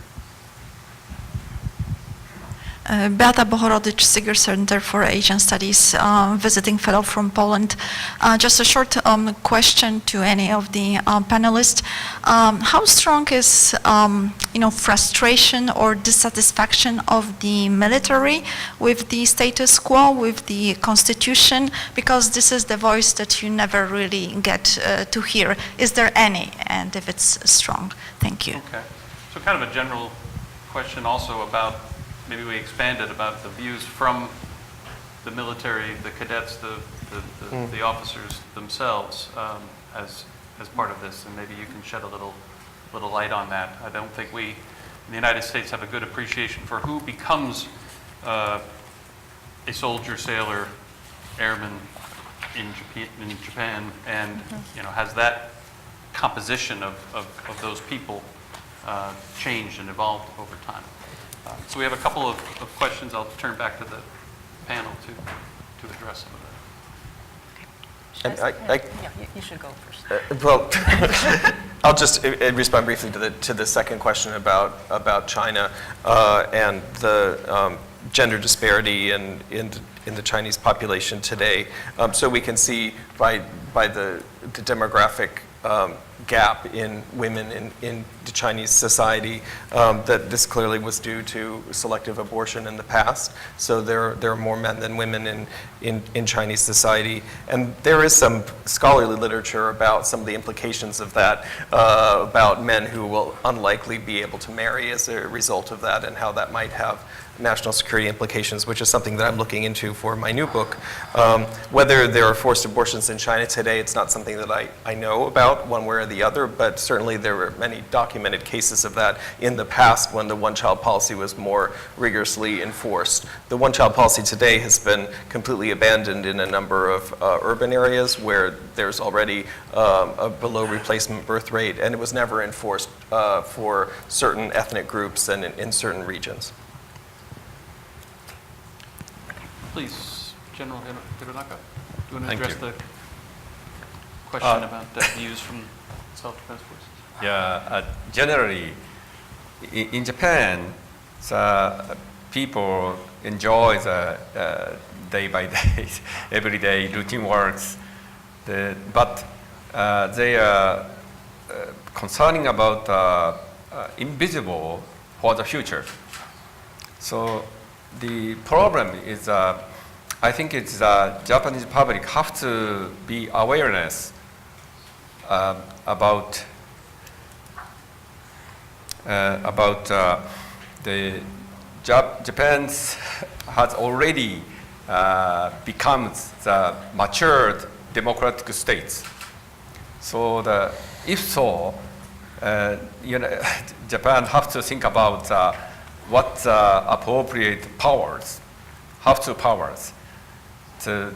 Beata Bohorodycz, Siger Center for Asian Studies, visiting fellow from Poland. Just a short question to any of the panelists. How strong is, frustration or dissatisfaction of the military with the status quo, with the constitution? Because this is the voice that you never really get to hear. Is there any, and if it's strong? Thank you. Okay. So kind of a general question also about, maybe we expanded about the views from the military, the cadets, the officers themselves as part of this, and maybe you can shed a little light on that. I don't think we in the United States have a good appreciation for who becomes a soldier, sailor, airman in Japan, and has that composition of those people changed and evolved over time. So we have a couple of questions. I'll turn back to the panel to address some of that. You should go first. Well, I'll just respond briefly to the second question about China and the gender disparity in the Chinese population today. So we can see by the demographic gap in women in the Chinese society that this clearly was due to selective abortion in the past. So there are more men than women in Chinese society. And there is some scholarly literature about some of the implications of that, about men who will unlikely be able to marry as a result of that, and how that might have national security implications, which is something that I'm looking into for my new book. Whether there are forced abortions in China today, it's not something that I know about one way or the other, but certainly there were many documented cases of that in the past when the one-child policy was more rigorously enforced. The one-child policy today has been completely abandoned in a number of urban areas where there's already a below replacement birth rate, and it was never enforced for certain ethnic groups and in certain regions. Please, General Hironaka, do you want to Thank address you. the question about the views from self-defense forces? Yeah, generally, in Japan, the people enjoy the day by day, everyday routine works, but they are concerning about invisible for the future. So the problem is, I think it's Japanese public have to be awareness about the Japan has already become the matured democratic states. So if so, Japan have to think about what the appropriate powers, have to powers, to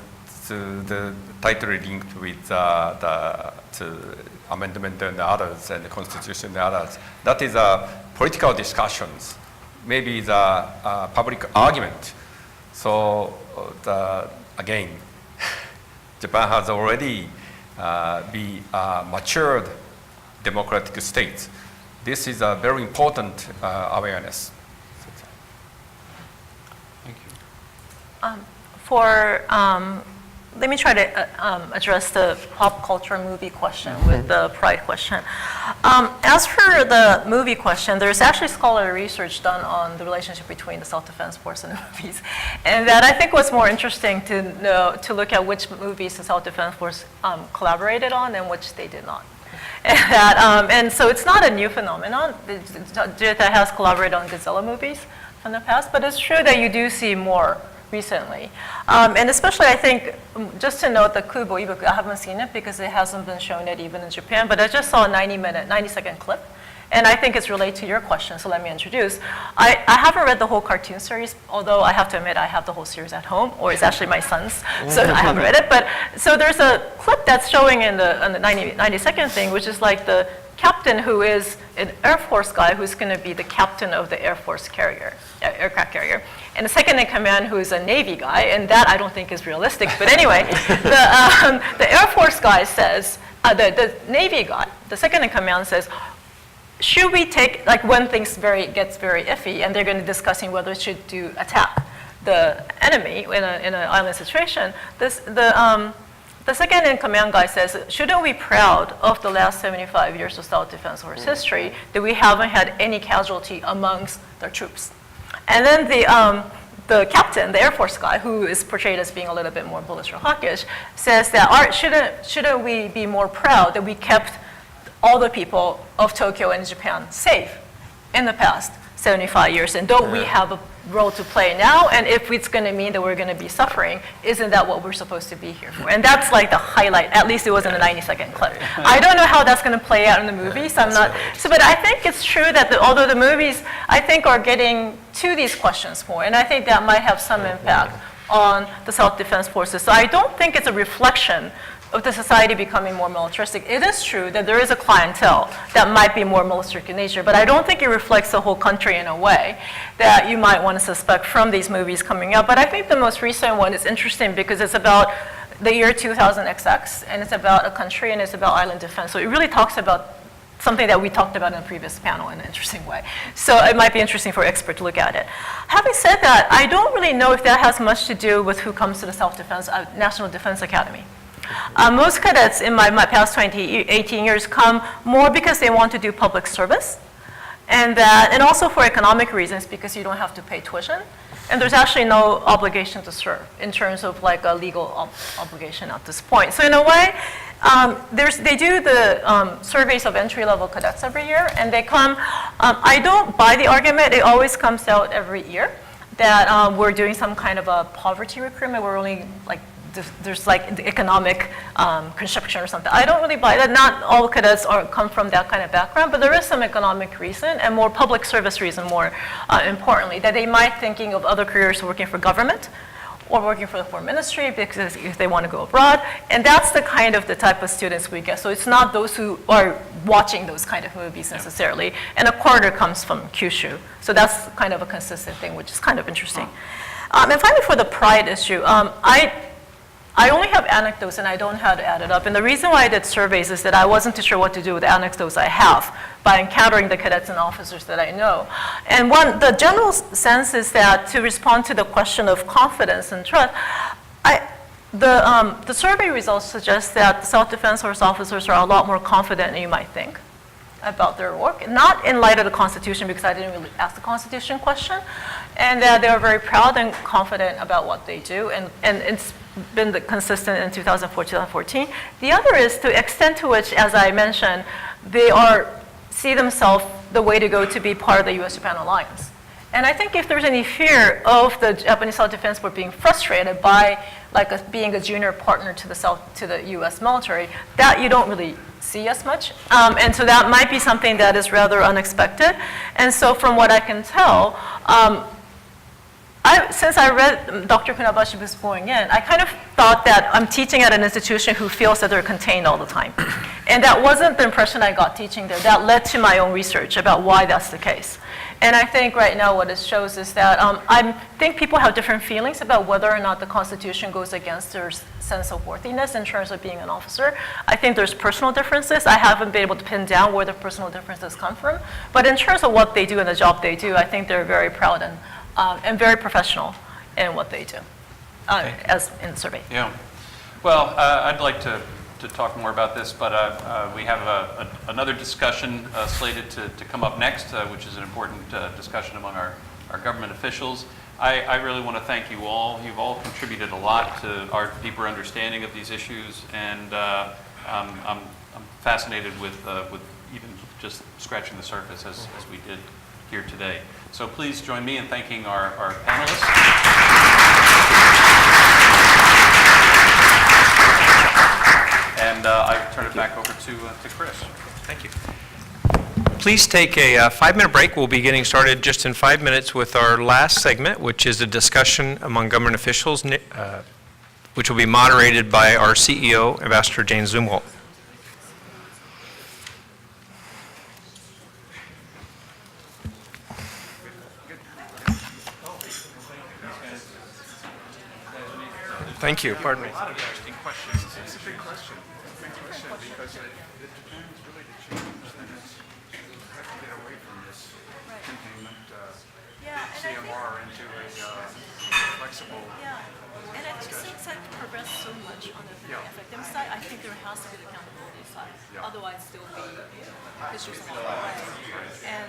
the tightly linked with to amendment and others and the constitution and others. That is political discussions, maybe the public argument. So again, Japan has already be matured democratic state. This is a very important awareness. For let me try to address the pop culture movie question with the pride question. As for the movie question, there's actually scholarly research done on the relationship between the self-defense force and the movies. And that I think was more interesting to know, to look at which movies the self-defense force collaborated on and which they did not. And so it's not a new phenomenon. JETA has collaborated on Godzilla movies from the past, but it's true that you do see more recently. And especially I think, just to note the Kubo Ibuku, I haven't seen it because it hasn't been shown yet even in Japan, but I just saw a 90-second clip. And I think it's related to your question, so let me introduce. I haven't read the whole cartoon series, although I have to admit I have the whole series at home, or it's actually my son's, so I haven't read it. But so there's a clip that's showing in the 90-second thing, which is like the captain who is an Air Force guy who's going to be the captain of the Air Force carrier, aircraft carrier. And the second in command who is a Navy guy, and that I don't think is realistic. But anyway, the Air Force guy says, the Navy guy, the second in command says, should we take, like when things gets very iffy, and they're going to be discussing whether it should attack the enemy in an island situation, the second in command guy says, shouldn't we be proud of the last 75 years of self-defense force history that we haven't had any casualty amongst their troops? And then the captain, the Air Force guy, who is portrayed as being a little bit more bullish or hawkish, says that shouldn't we be more proud that we kept all the people of Tokyo and Japan safe in the past 75 years, and don't we have a role to play now? And if it's going to mean that we're going to be suffering, isn't that what we're supposed to be here for? And that's like the highlight, at least it was in a 90-second clip. I don't know how that's going to play out in the movie, so I'm not, but I think it's true that although the movies, I think, are getting to these questions more, and I think that might have some impact on the self-defense forces. So I don't think it's a reflection of the society becoming more militaristic. It is true that there is a clientele that might be more militaristic in nature, but I don't think it reflects the whole country in a way that you might want to suspect from these movies coming out. But I think the most recent one is interesting because it's about the year 2000 XX, and it's about a country, and it's about island defense. So it really talks about something that we talked about in a previous panel in an interesting way. So it might be interesting for experts to look at it. Having said that, I don't really know if that has much to do with who comes to the self-defense, National Defense Academy. Most cadets in my past 18 years come more because they want to do public service, and also for economic reasons because you don't have to pay tuition, and there's actually no obligation to serve in terms of like a legal obligation at this point. So in a way, they do the surveys of entry-level cadets every year, and they come. I don't buy the argument. It always comes out every year that we're doing some kind of a poverty recruitment. We're only like there's like the economic conscription or something. I don't really buy that. Not all cadets come from that kind of background, but there is some economic reason and more public service reason, more importantly, that they might thinking of other careers working for government or working for the foreign ministry because if they want to go abroad. And that's the type of students we get. So it's not those who are watching those kind of movies necessarily. And a quarter comes from Kyushu. So that's kind of a consistent thing, which is kind of interesting. And finally, for the pride issue, I only have anecdotes and I don't know how to add it up. And the reason why I did surveys is that I wasn't too sure what to do with the anecdotes I have by encountering the cadets and officers that I know. And the general sense is that to respond to the question of confidence and trust, the survey results suggest that the self-defense force officers are a lot more confident than you might think about their work, not in light of the Constitution, because I didn't really ask the Constitution question, and that they are very proud and confident about what they do, and it's been consistent in 2014. The other is to extent to which, as I mentioned, they see themselves the way to go to be part of the U.S.-Japan alliance. And I think if there's any fear of the Japanese self-defense force being frustrated by being a junior partner to the U.S. military, that you don't really see as much. And so that might be something that is rather unexpected. And so from what I can tell, since I read Dr. Funabashi was going in, I kind of thought that I'm teaching at an institution who feels that they're contained all the time. And that wasn't the impression I got teaching there. That led to my own research about why that's the case. And I think right now what it shows is that I think people have different feelings about whether or not the Constitution goes against their sense of worthiness in terms of being an officer. I think there's personal differences. I haven't been able to pin down where the personal differences come from. But in terms of what they do and the job they do, I think they're very proud and very professional in what they do, as in the survey. Yeah. Well, I'd like to talk more about this, but we have another discussion slated to come up next, which is an important discussion among our government officials. I really want to thank you all. You've all contributed a lot to our deeper understanding of these issues, and I'm fascinated with even just scratching the surface as we did here today. So please join me in thanking our panelists. And I turn it back over to Chris. Thank you. Please take a 5-minute break. We'll be getting started just in 5 minutes with our last segment, which is a discussion among government officials, which will be moderated by our CEO, Ambassador Jane Zumwalt. Thank you. Pardon me. A lot of interesting questions. It's a big question. Big question because Japan is really to change, then it's have to get away from this thinking that CMR into a flexible. Yeah, and I think since I've progressed so much on the effective side, I think there has to be the accountability side. Otherwise, there will be issues along the way. And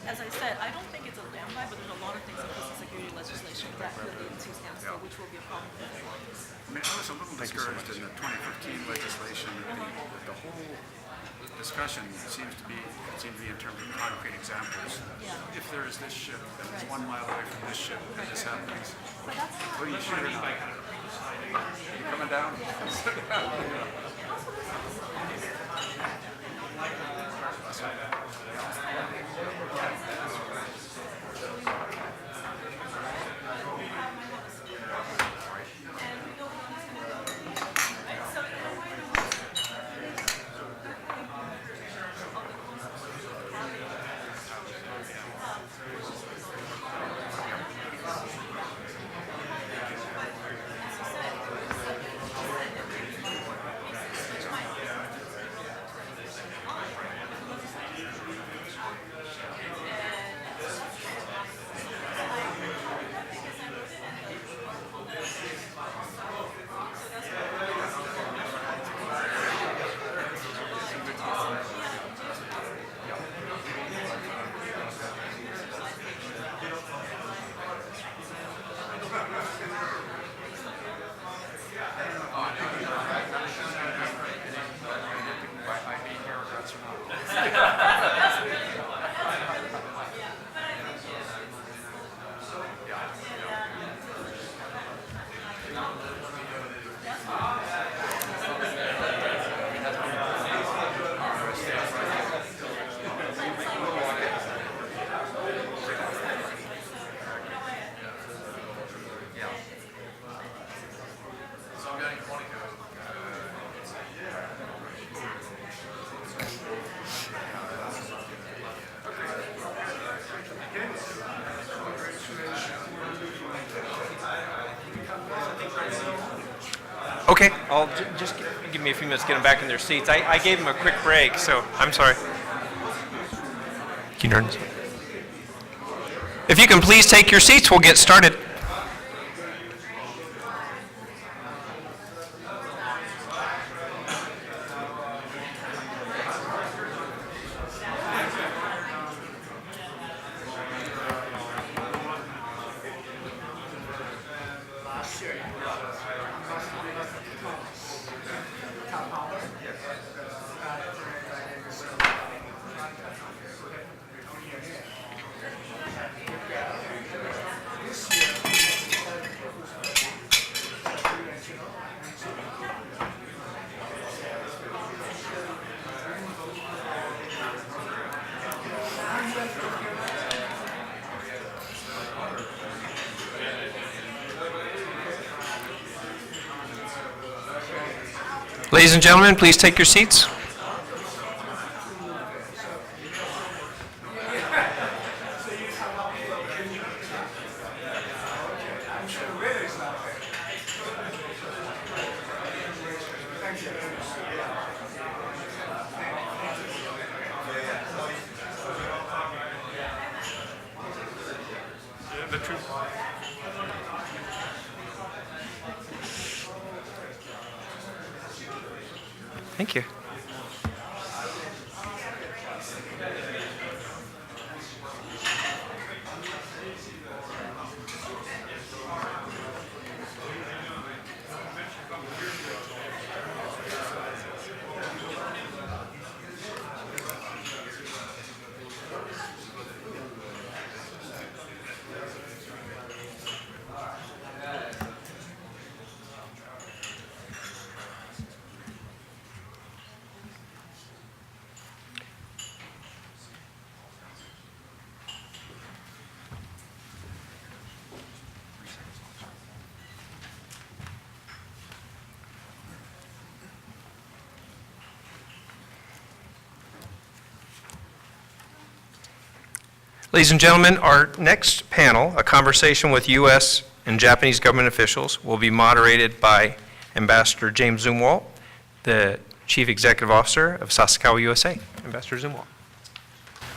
as I said, I don't think it's a landmine, but there's a lot of things in personal security legislation that will lead to standstill, which will be a problem for the long. I mean, I was a little discouraged in the 2015 legislation that the whole discussion seems to be in terms of concrete examples. If there is this ship and it's 1 mile away from this ship and this happens, will you shoot or not? Are you coming down? Okay, just give me a few minutes to get them back in their seats. I gave them a quick break, so I'm sorry. Can you turn this? If you can please take your seats, we'll get started. Ladies and gentlemen, please take your seats. The truth. Thank you. Ladies and gentlemen, our next panel, a conversation with U.S. and Japanese government officials, will be moderated by Ambassador James Zumwalt, the Chief Executive Officer of Sasakawa, USA. Ambassador Zumwalt.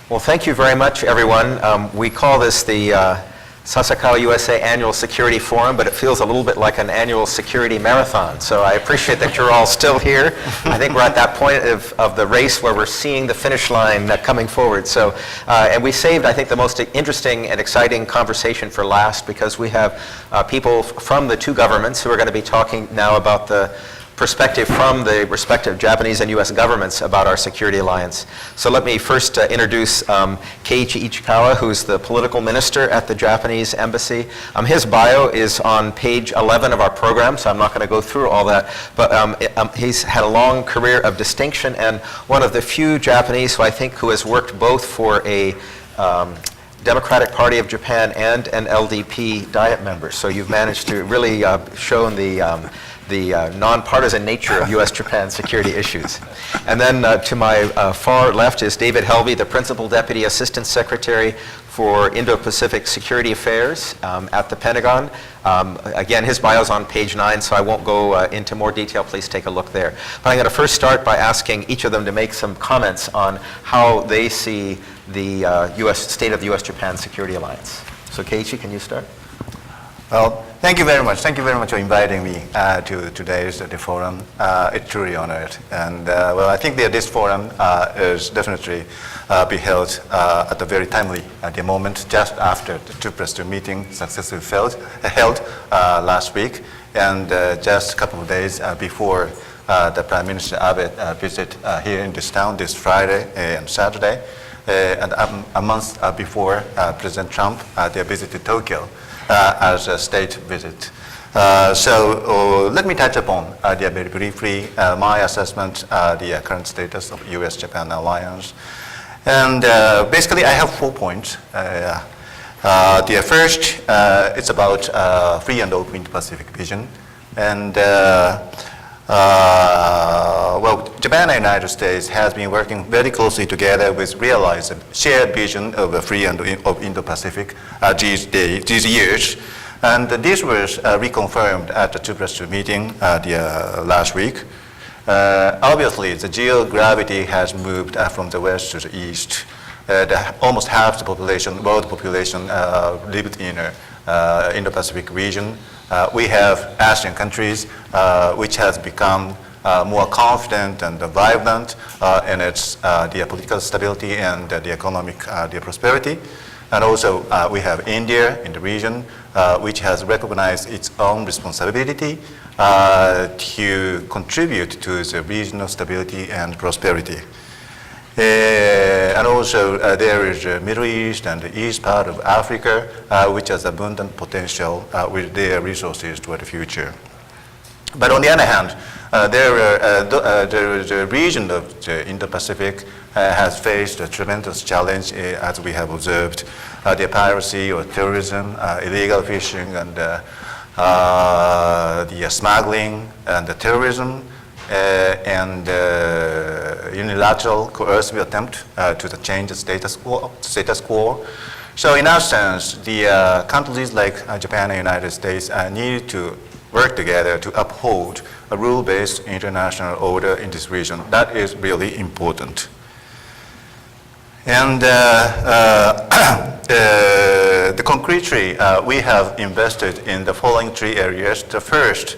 Well, thank you very much, everyone. We call this the Sasakawa, USA Annual Security Forum, but it feels a little bit like an annual security marathon. So I appreciate that you're all still here. I think we're at that point of the race where we're seeing the finish line coming forward. So, and we saved, I think, the most interesting and exciting conversation for last, because we have people from the two governments who are going to be talking now about the perspective from the respective Japanese and U.S. governments about our security alliance. So let me first introduce Keiichi Ichikawa, who's the political minister at the Japanese embassy. His bio is on page 11 of our program, so I'm not going to go through all that, but he's had a long career of distinction and one of the few Japanese who I think who has worked both for a Democratic Party of Japan and an LDP Diet member. So you've managed to really show the nonpartisan nature of U.S.-Japan security issues. And then to my far left is David Helvey, the Principal Deputy Assistant Secretary for Indo-Pacific Security Affairs at the Pentagon. Again, his bio's on page 9, so I won't go into more detail. Please take a look there. But I'm going to first start by asking each of them to make some comments on how they see the state of the U.S.-Japan security alliance. So Keiichi, can you start? Well, thank you very much. Thank you very much for inviting me to today's forum. It's truly honored. And well, I think that this forum is definitely be held at a very timely the moment, just after the 2+2 meeting successfully held last week, and just a couple of days before the Prime Minister Abe visit here in this town this Friday and Saturday, and a month before President Trump their visit to Tokyo. As a state visit. So let me touch upon very briefly my assessment, the current status of U.S.-Japan alliance. And basically I have 4 points. The first, it's about free and open Indo-Pacific vision. And well, Japan and the United States has been working very closely together with realizing shared vision of a free and of Indo-Pacific these years. And this was reconfirmed at the 2+2 meeting last week. Obviously, the geogravity has moved from the west to the east. Almost half the population, world population, lived in the Indo-Pacific region. We have Asian countries, which has become more confident and vibrant in its the political stability and the economic the prosperity. And also we have India in the region, which has recognized its own responsibility to contribute to the regional stability and prosperity. And also there is the Middle East and the east part of Africa, which has abundant potential with their resources toward the future. But on the other hand, the region of the Indo-Pacific has faced a tremendous challenge, as we have observed, the piracy or terrorism, illegal fishing, and the smuggling and the terrorism, and unilateral coercive attempt to change the status quo. So in that sense, the countries like Japan and United States need to work together to uphold a rule-based international order in this region. That is really important. And concretely, we have invested in the following 3 areas. The first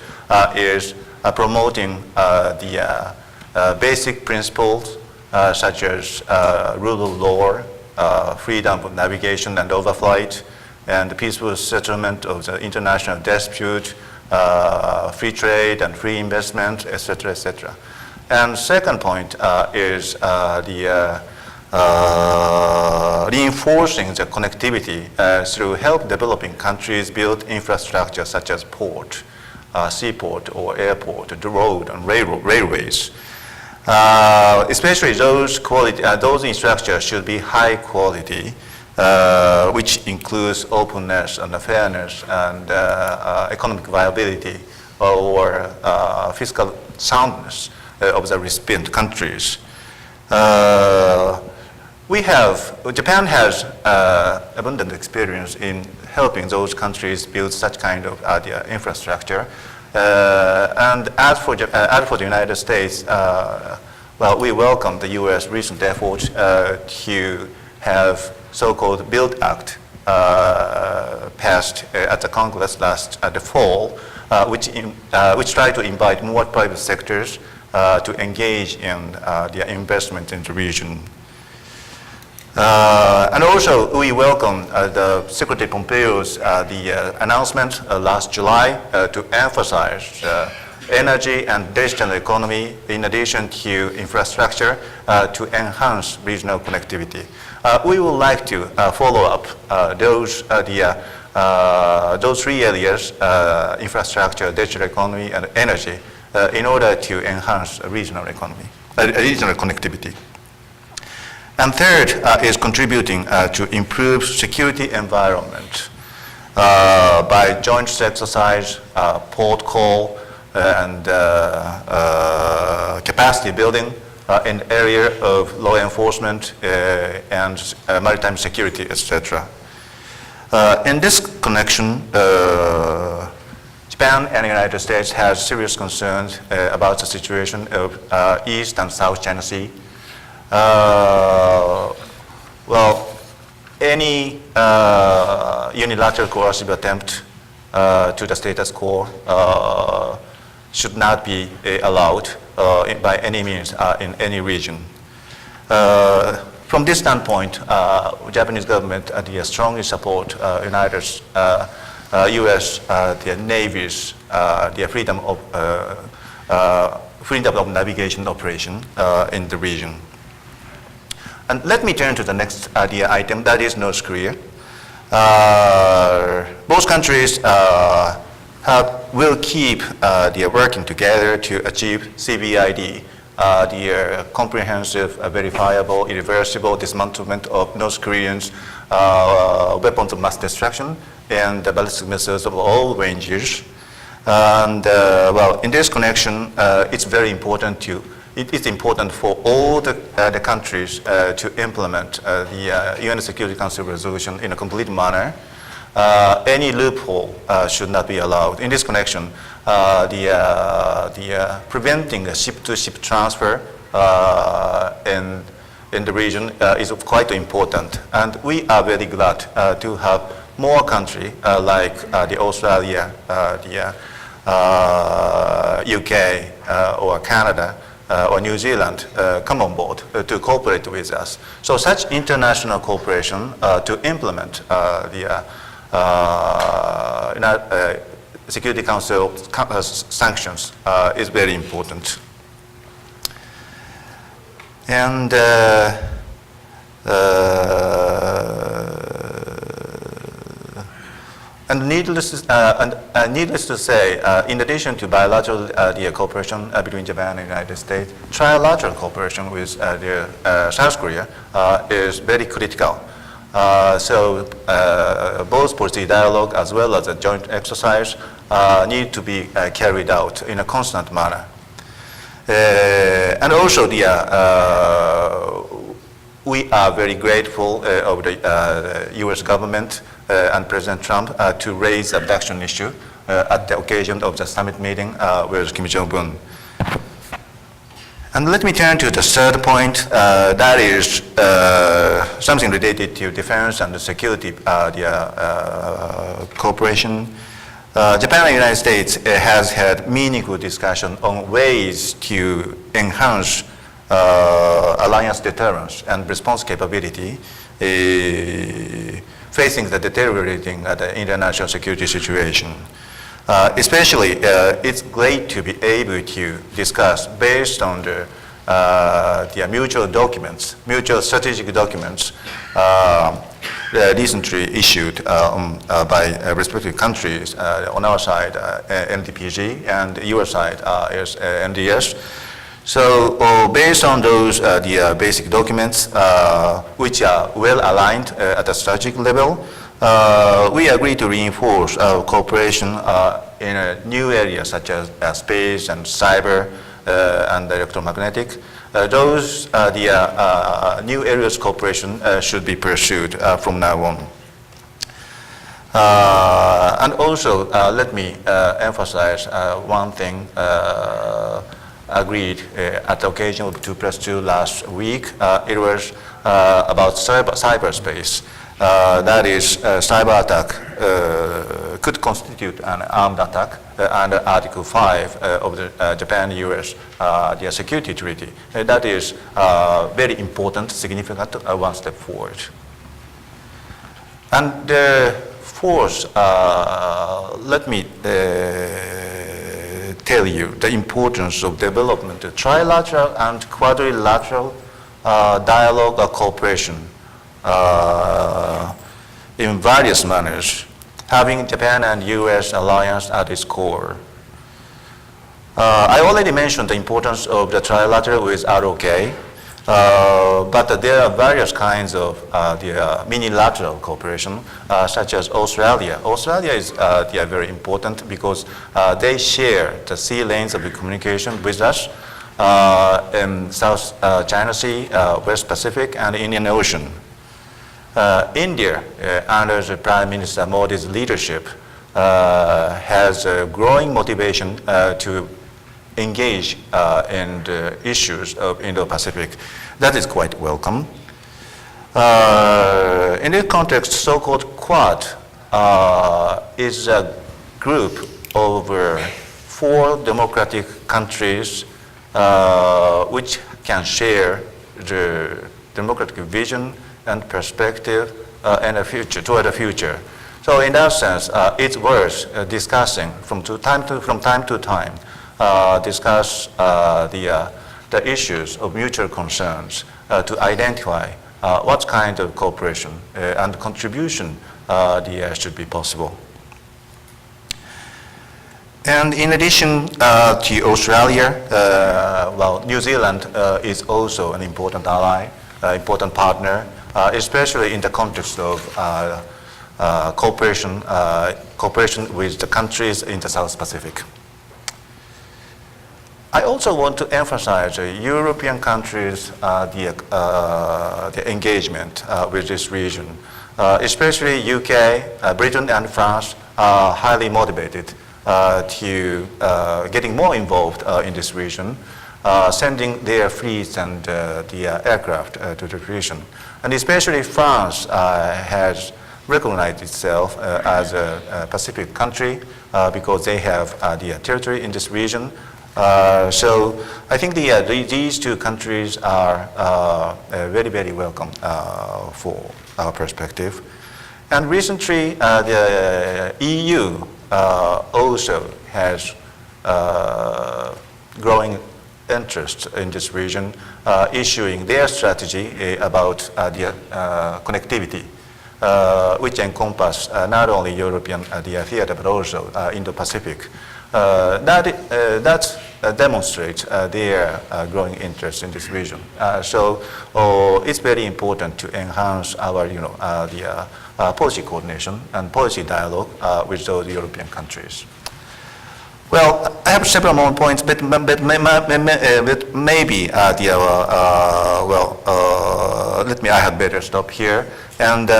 is promoting the basic principles such as rule of law, freedom of navigation and overflight, and the peaceful settlement of the international dispute, free trade and free investment, etc., etc. And second point is the reinforcing the connectivity through help developing countries build infrastructure such as port, seaport or airport, the road and railways. Especially those infrastructures should be high quality, which includes openness and fairness and economic viability or fiscal soundness of the recipient countries. Japan has abundant experience in helping those countries build such kind of infrastructure. And as for the United States, well, we welcome the U.S. recent effort to have so-called BUILD Act passed at the Congress the fall, which try to invite more private sectors to engage in their investment in the region. And also, we welcome the Secretary Pompeo's announcement last July to emphasize energy and digital economy in addition to infrastructure to enhance regional connectivity. We would like to follow up those three areas, infrastructure, digital economy, and energy, in order to enhance regional economy, regional connectivity. And third is contributing to improve security environment by joint exercise, port call, and capacity building in the area of law enforcement and maritime security, etc. In this connection, Japan and the United States has serious concerns about the situation of East and South China Sea. Well, any unilateral coercive attempt to the status quo should not be allowed by any means in any region. From this standpoint, Japanese government strongly support U.S. the Navy's the freedom of navigation operation in the region. And let me turn to the next item, that is North Korea. Both countries will keep working together to achieve CVID, the comprehensive, verifiable, irreversible dismantlement of North Koreans' weapons of mass destruction and ballistic missiles of all ranges. And well, in this connection, it's very important it's important for all the countries to implement the UN Security Council resolution in a complete manner. Any loophole should not be allowed. In this connection, preventing a ship-to-ship transfer in the region is quite important. And we are very glad to have more countries like the Australia, the UK, or Canada, or New Zealand come on board to cooperate with us. So such international cooperation to implement the Security Council sanctions is very important. And needless to say, in addition to bilateral cooperation between Japan and the United States, trilateral cooperation with South Korea is very critical. So both policy dialogue as well as a joint exercise need to be carried out in a constant manner. And also we are very grateful of the US government and President Trump to raise the abduction issue at the occasion of the summit meeting with Kim Jong-un. And let me turn to the third point, that is something related to defense and security cooperation. Japan and the United States has had meaningful discussion on ways to enhance alliance deterrence and response capability facing the deteriorating international security situation. Especially, it's great to be able to discuss based on the mutual documents, mutual strategic documents recently issued by respective countries. On our side, NDPG, and your side is NDS. So based on those the basic documents, which are well aligned at a strategic level, we agree to reinforce our cooperation in new areas such as space and cyber and electromagnetic. Those new areas of cooperation should be pursued from now on. And also, let me emphasize one thing agreed at the occasion of 2+2 last week. It was about cyberspace. That is, cyber attack could constitute an armed attack under Article 5 of the Japan-US the security treaty. That is very important, significant, one step forward. And fourth, let me tell you the importance of development of trilateral and quadrilateral dialogue or cooperation in various manners, having Japan and US alliance at its core. I already mentioned the importance of the trilateral with ROK, but there are various kinds of the minilateral cooperation, such as Australia. Australia is very important because they share the sea lanes of the communication with us in South China Sea, West Pacific, and Indian Ocean. India, under the Prime Minister Modi's leadership, has a growing motivation to engage in the issues of Indo-Pacific. That is quite welcome. In this context, so-called Quad is a group of 4 democratic countries which can share the democratic vision and perspective and a future, toward the future. So in that sense, it's worth discussing from time to time, discuss the issues of mutual concerns to identify what kind of cooperation and contribution should be possible. And in addition to Australia, New Zealand is also an important ally, important partner, especially in the context of cooperation with the countries in the South Pacific. I also want to emphasize European countries' the engagement with this region, especially UK, Britain, and France are highly motivated to getting more involved in this region, sending their fleets and the aircraft to the region. And especially France has recognized itself as a Pacific country because they have the territory in this region. So I think these 2 countries are very, very welcome for our perspective. And recently, the EU also has growing interest in this region, issuing their strategy about the connectivity, which encompass not only European theater, but also Indo-Pacific. That demonstrates their growing interest in this region. So it's very important to enhance our, the policy coordination and policy dialogue with those European countries. Well, I have several more points, but maybe I had better stop here. And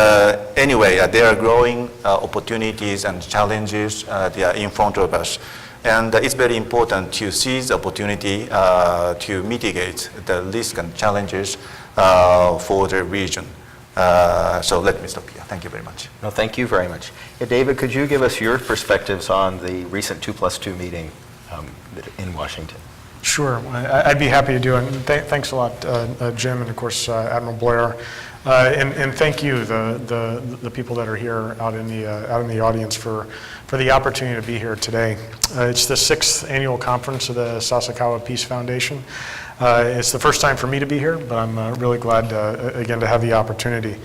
anyway, there are growing opportunities and challenges they are in front of us. And it's very important to seize the opportunity to mitigate the risks and challenges for the region. So let me stop here. Thank you very much. No, thank you very much. Yeah, David, could you give us your perspectives on the recent 2+2 meeting in Washington? Sure, I'd be happy to do it. And thanks a lot, Jim, and of course Admiral Blair, and thank you, the people that are here out in the audience for the opportunity to be here today. It's the 6th annual conference of the Sasakawa Peace Foundation. It's the first time for me to be here, but I'm really glad again to have the opportunity.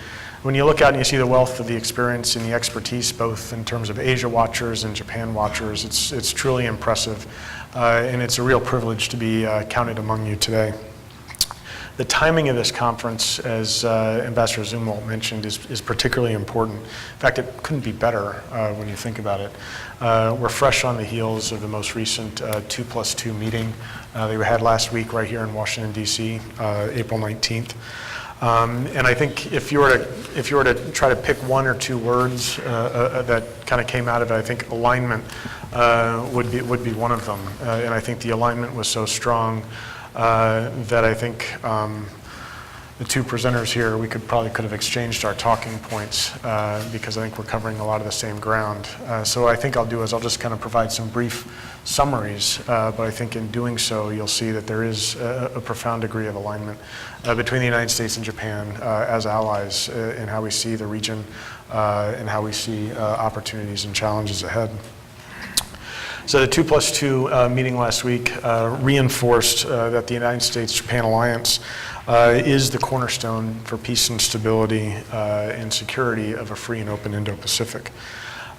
When you look out and you see the wealth of the experience and the expertise, both in terms of Asia watchers and Japan watchers, it's truly impressive. And it's a real privilege to be counted among you today. The timing of this conference, as Ambassador Zumwalt mentioned, is particularly important. In fact, it couldn't be better when you think about it. We're fresh on the heels of the most recent 2+2 meeting that we had last week right here in Washington, D.C., April 19th. And I think if you were to try to pick one or two words that kind of came out of it, I think alignment would be one of them. And I think the alignment was so strong that I think the two presenters here, we could have exchanged our talking points because I think we're covering a lot of the same ground. So I think I'll just kind of provide some brief summaries, but I think in doing so, you'll see that there is a profound degree of alignment between the United States and Japan as allies in how we see the region and how we see opportunities and challenges ahead. So the 2+2 meeting last week reinforced that the United States-Japan alliance is the cornerstone for peace and stability and security of a free and open Indo-Pacific.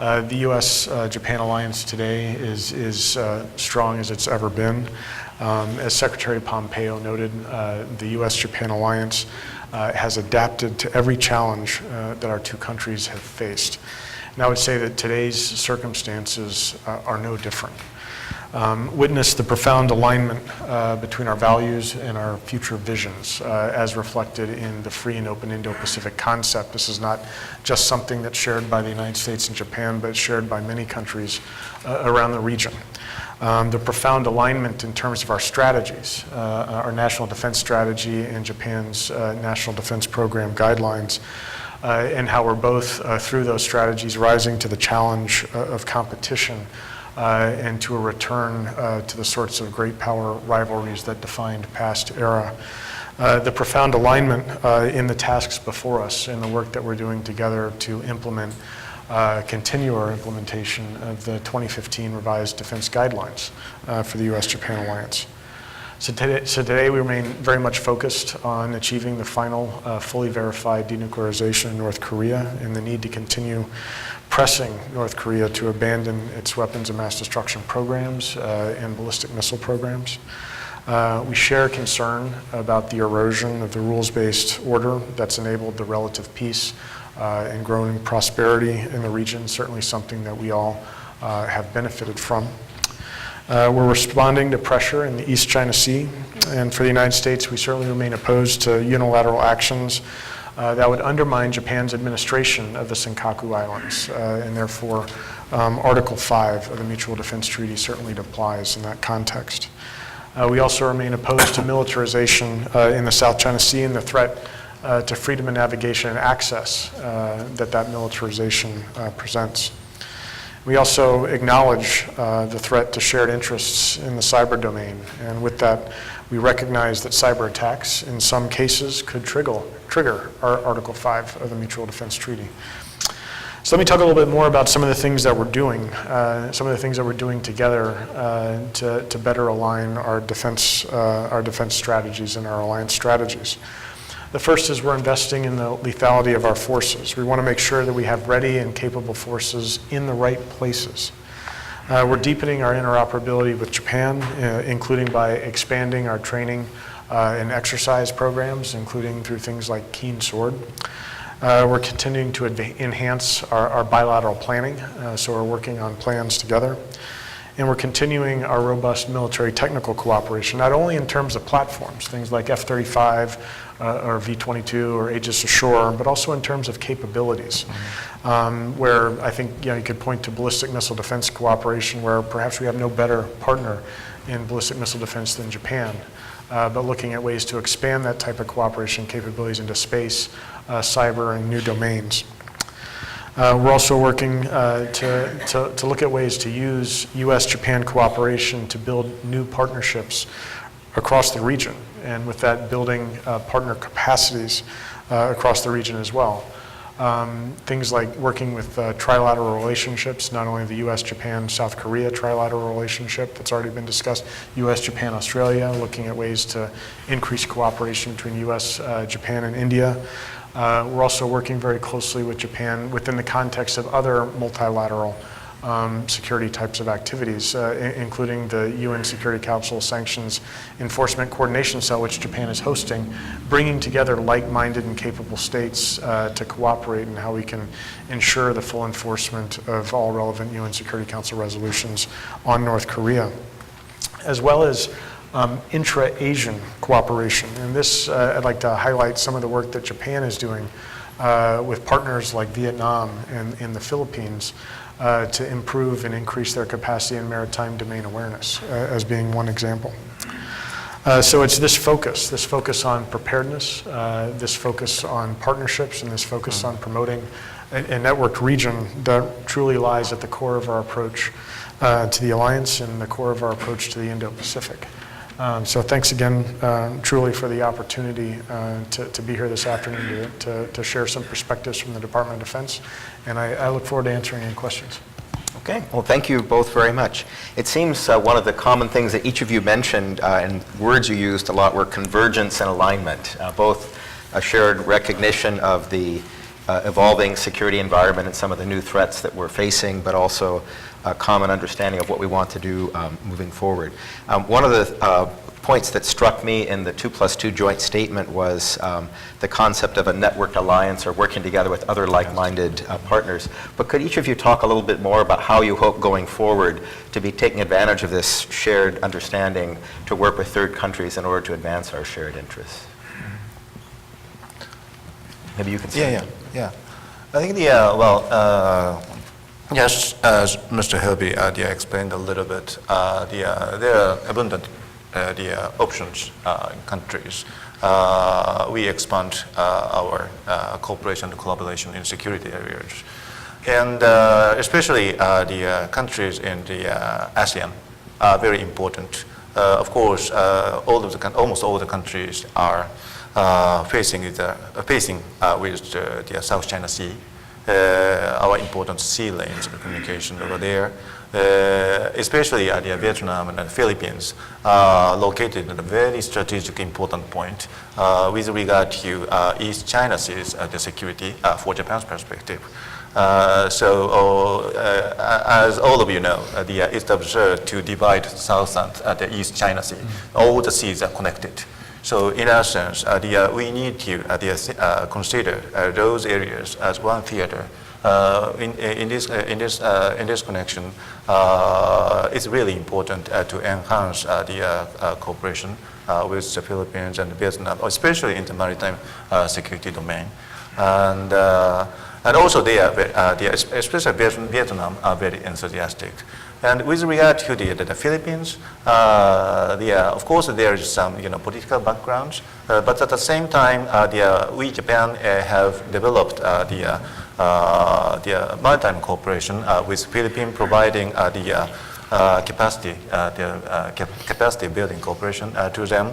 The U.S.-Japan alliance today is strong as it's ever been. As Secretary Pompeo noted, the U.S.-Japan alliance has adapted to every challenge that our two countries have faced. And I would say that today's circumstances are no different. Witness the profound alignment between our values and our future visions as reflected in the free and open Indo-Pacific concept. This is not just something that's shared by the United States and Japan, but it's shared by many countries around the region. The profound alignment in terms of our strategies, our national defense strategy and Japan's national defense program guidelines, and how we're both, through those strategies, rising to the challenge of competition and to a return to the sorts of great power rivalries that defined past era. The profound alignment in the tasks before us and the work that we're doing together to implement, continue our implementation of the 2015 revised defense guidelines for the U.S.-Japan alliance. So today we remain very much focused on achieving the final fully verified denuclearization of North Korea and the need to continue pressing North Korea to abandon its weapons of mass destruction programs and ballistic missile programs. We share concern about the erosion of the rules-based order that's enabled the relative peace and growing prosperity in the region, certainly something that we all have benefited from. We're responding to pressure in the East China Sea, and for the United States, we certainly remain opposed to unilateral actions that would undermine Japan's administration of the Senkaku Islands, and therefore Article 5 of the Mutual Defense Treaty certainly applies in that context. We also remain opposed to militarization in the South China Sea and the threat to freedom of navigation and access that militarization presents. We also acknowledge the threat to shared interests in the cyber domain, and with that, we recognize that cyber attacks in some cases could trigger our Article 5 of the Mutual Defense Treaty. So let me talk a little bit more about some of the things that we're doing, together to better align our defense strategies and our alliance strategies. The first is we're investing in the lethality of our forces. We want to make sure that we have ready and capable forces in the right places. We're deepening our interoperability with Japan, including by expanding our training and exercise programs, including through things like Keen Sword. We're continuing to enhance our bilateral planning, so we're working on plans together. And we're continuing our robust military technical cooperation, not only in terms of platforms, things like F-35 or V-22 or Aegis Ashore, but also in terms of capabilities, where I think you could point to ballistic missile defense cooperation, where perhaps we have no better partner in ballistic missile defense than Japan, but looking at ways to expand that type of cooperation capabilities into space, cyber, and new domains. We're also working to look at ways to use U.S.-Japan cooperation to build new partnerships across the region, and with that building partner capacities across the region as well. Things like working with trilateral relationships, not only the U.S., Japan, South Korea trilateral relationship that's already been discussed, U.S., Japan, Australia, looking at ways to increase cooperation between U.S., Japan, and India. We're also working very closely with Japan within the context of other multilateral security types of activities, including the UN Security Council Sanctions Enforcement Coordination Cell, which Japan is hosting, bringing together like-minded and capable states to cooperate in how we can ensure the full enforcement of all relevant UN Security Council resolutions on North Korea, as well as intra-Asian cooperation. And this, I'd like to highlight some of the work that Japan is doing with partners like Vietnam and the Philippines to improve and increase their capacity in maritime domain awareness as being one example. So it's this focus on preparedness, this focus on partnerships, and this focus on promoting a networked region that truly lies at the core of our approach to the alliance and the core of our approach to the Indo-Pacific. So thanks again, truly, for the opportunity to be here this afternoon to share some perspectives from the Department of Defense, and I look forward to answering any questions. Okay, well, thank you both very much. It seems one of the common things that each of you mentioned and words you used a lot were convergence and alignment, both a shared recognition of the evolving security environment and some of the new threats that we're facing, but also a common understanding of what we want to do moving forward. One of the points that struck me in the 2+2 joint statement was the concept of a networked alliance or working together with other like-minded partners. But could each of you talk a little bit more about how you hope going forward to be taking advantage of this shared understanding to work with third countries in order to advance our shared interests? Maybe you can say. Yeah. I think yes, as Mr. Helby explained a little bit, there are abundant options in countries. We expand our cooperation and collaboration in security areas. And especially the countries in the ASEAN are very important. Of course, almost all the countries are facing with the South China Sea, our important sea lanes of communication over there, especially the Vietnam and the Philippines, located at a very strategic important point with regard to East China Sea's the security for Japan's perspective. So as all of you know, it's absurd to divide South and the East China Sea. All the seas are connected. So in that sense, we need to consider those areas as one theater. In this connection, it's really important to enhance the cooperation with the Philippines and Vietnam, especially in the maritime security domain. And also especially Vietnam are very enthusiastic. And with regard to the Philippines, of course there is some political backgrounds, but at the same time, we Japan have developed the maritime cooperation with Philippines, providing the capacity building cooperation to them,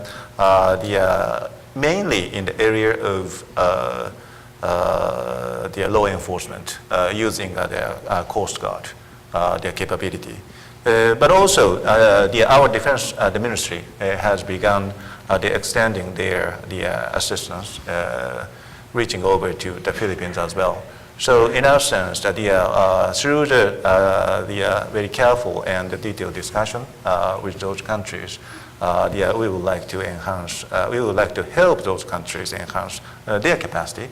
mainly in the area of the law enforcement using their Coast Guard. Their capability. But also, our defense ministry has begun extending their assistance, reaching over to the Philippines as well. So in our sense, through the very careful and detailed discussion with those countries, we would like to enhance, we would like to help those countries enhance their capacity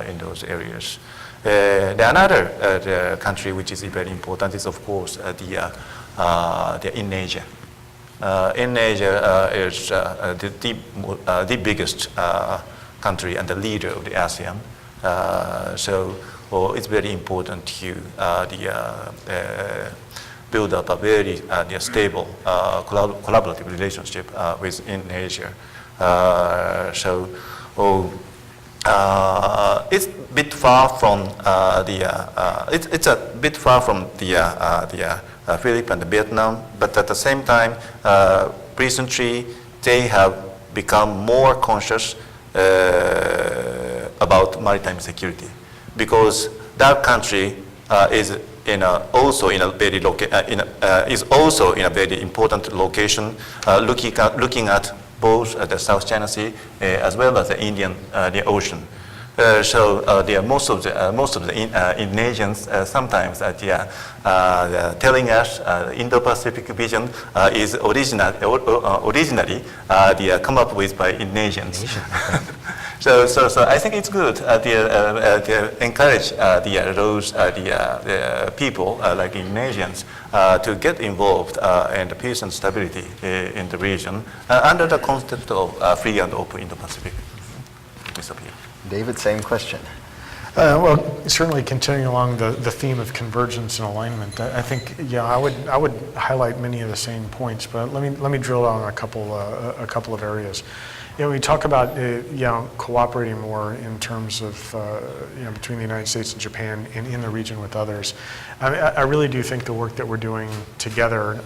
in those areas. Another country which is very important is, of course, in Asia. In Asia is the biggest country and the leader of the ASEAN. So it's very important to build up a very stable collaborative relationship with Indonesia. It's a bit far from it's a bit far from the Philippines and Vietnam, but at the same time, recently they have become more conscious about maritime security, because that country is also in a very important location, looking at both the South China Sea as well as the Indian Ocean. Most of the Indonesians sometimes telling us Indo-Pacific vision is originally come up with by Indonesians. So I think it's good to encourage those people like Indonesians to get involved in the peace and stability in the region under the concept of free and open Indo-Pacific. Mr. Pierre. David, same question. Well, certainly continuing along the theme of convergence and alignment, I think I would highlight many of the same points, but let me drill down on a couple of areas. We talk about cooperating more in terms of between the United States and Japan and in the region with others. I really do think the work that we're doing together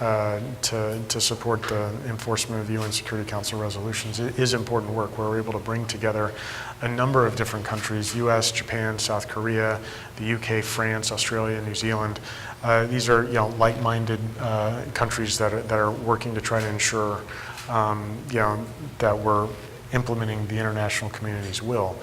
to support the enforcement of the UN Security Council resolutions is important work, where we're able to bring together a number of different countries: U.S., Japan, South Korea, the U.K., France, Australia, New Zealand. These are like-minded countries that are working to try to ensure that we're implementing the international community's will.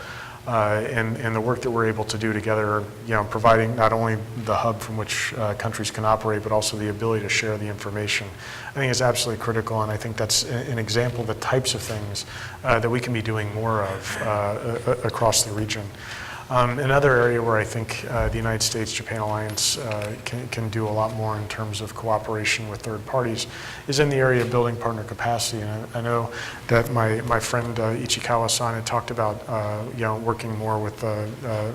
And the work that we're able to do together, providing not only the hub from which countries can operate, but also the ability to share the information, I think is absolutely critical. And I think that's an example of the types of things that we can be doing more of across the region. Another area where I think the United States-Japan alliance can do a lot more in terms of cooperation with third parties is in the area of building partner capacity. And I know that my friend Ichikawa-san had talked about working more with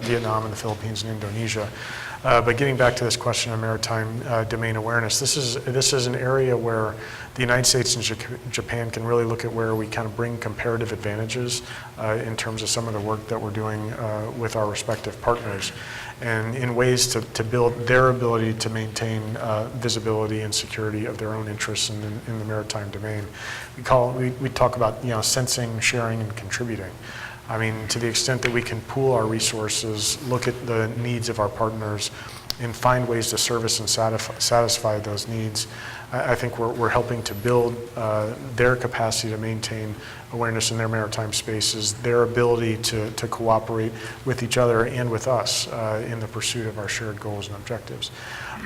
Vietnam and the Philippines and Indonesia. But getting back to this question of maritime domain awareness, this is an area where the United States and Japan can really look at where we kind of bring comparative advantages in terms of some of the work that we're doing with our respective partners, and in ways to build their ability to maintain visibility and security of their own interests in the maritime domain. We talk about sensing, sharing, and contributing. I mean, to the extent that we can pool our resources, look at the needs of our partners, and find ways to service and satisfy those needs, I think we're helping to build their capacity to maintain awareness in their maritime spaces, their ability to cooperate with each other and with us in the pursuit of our shared goals and objectives.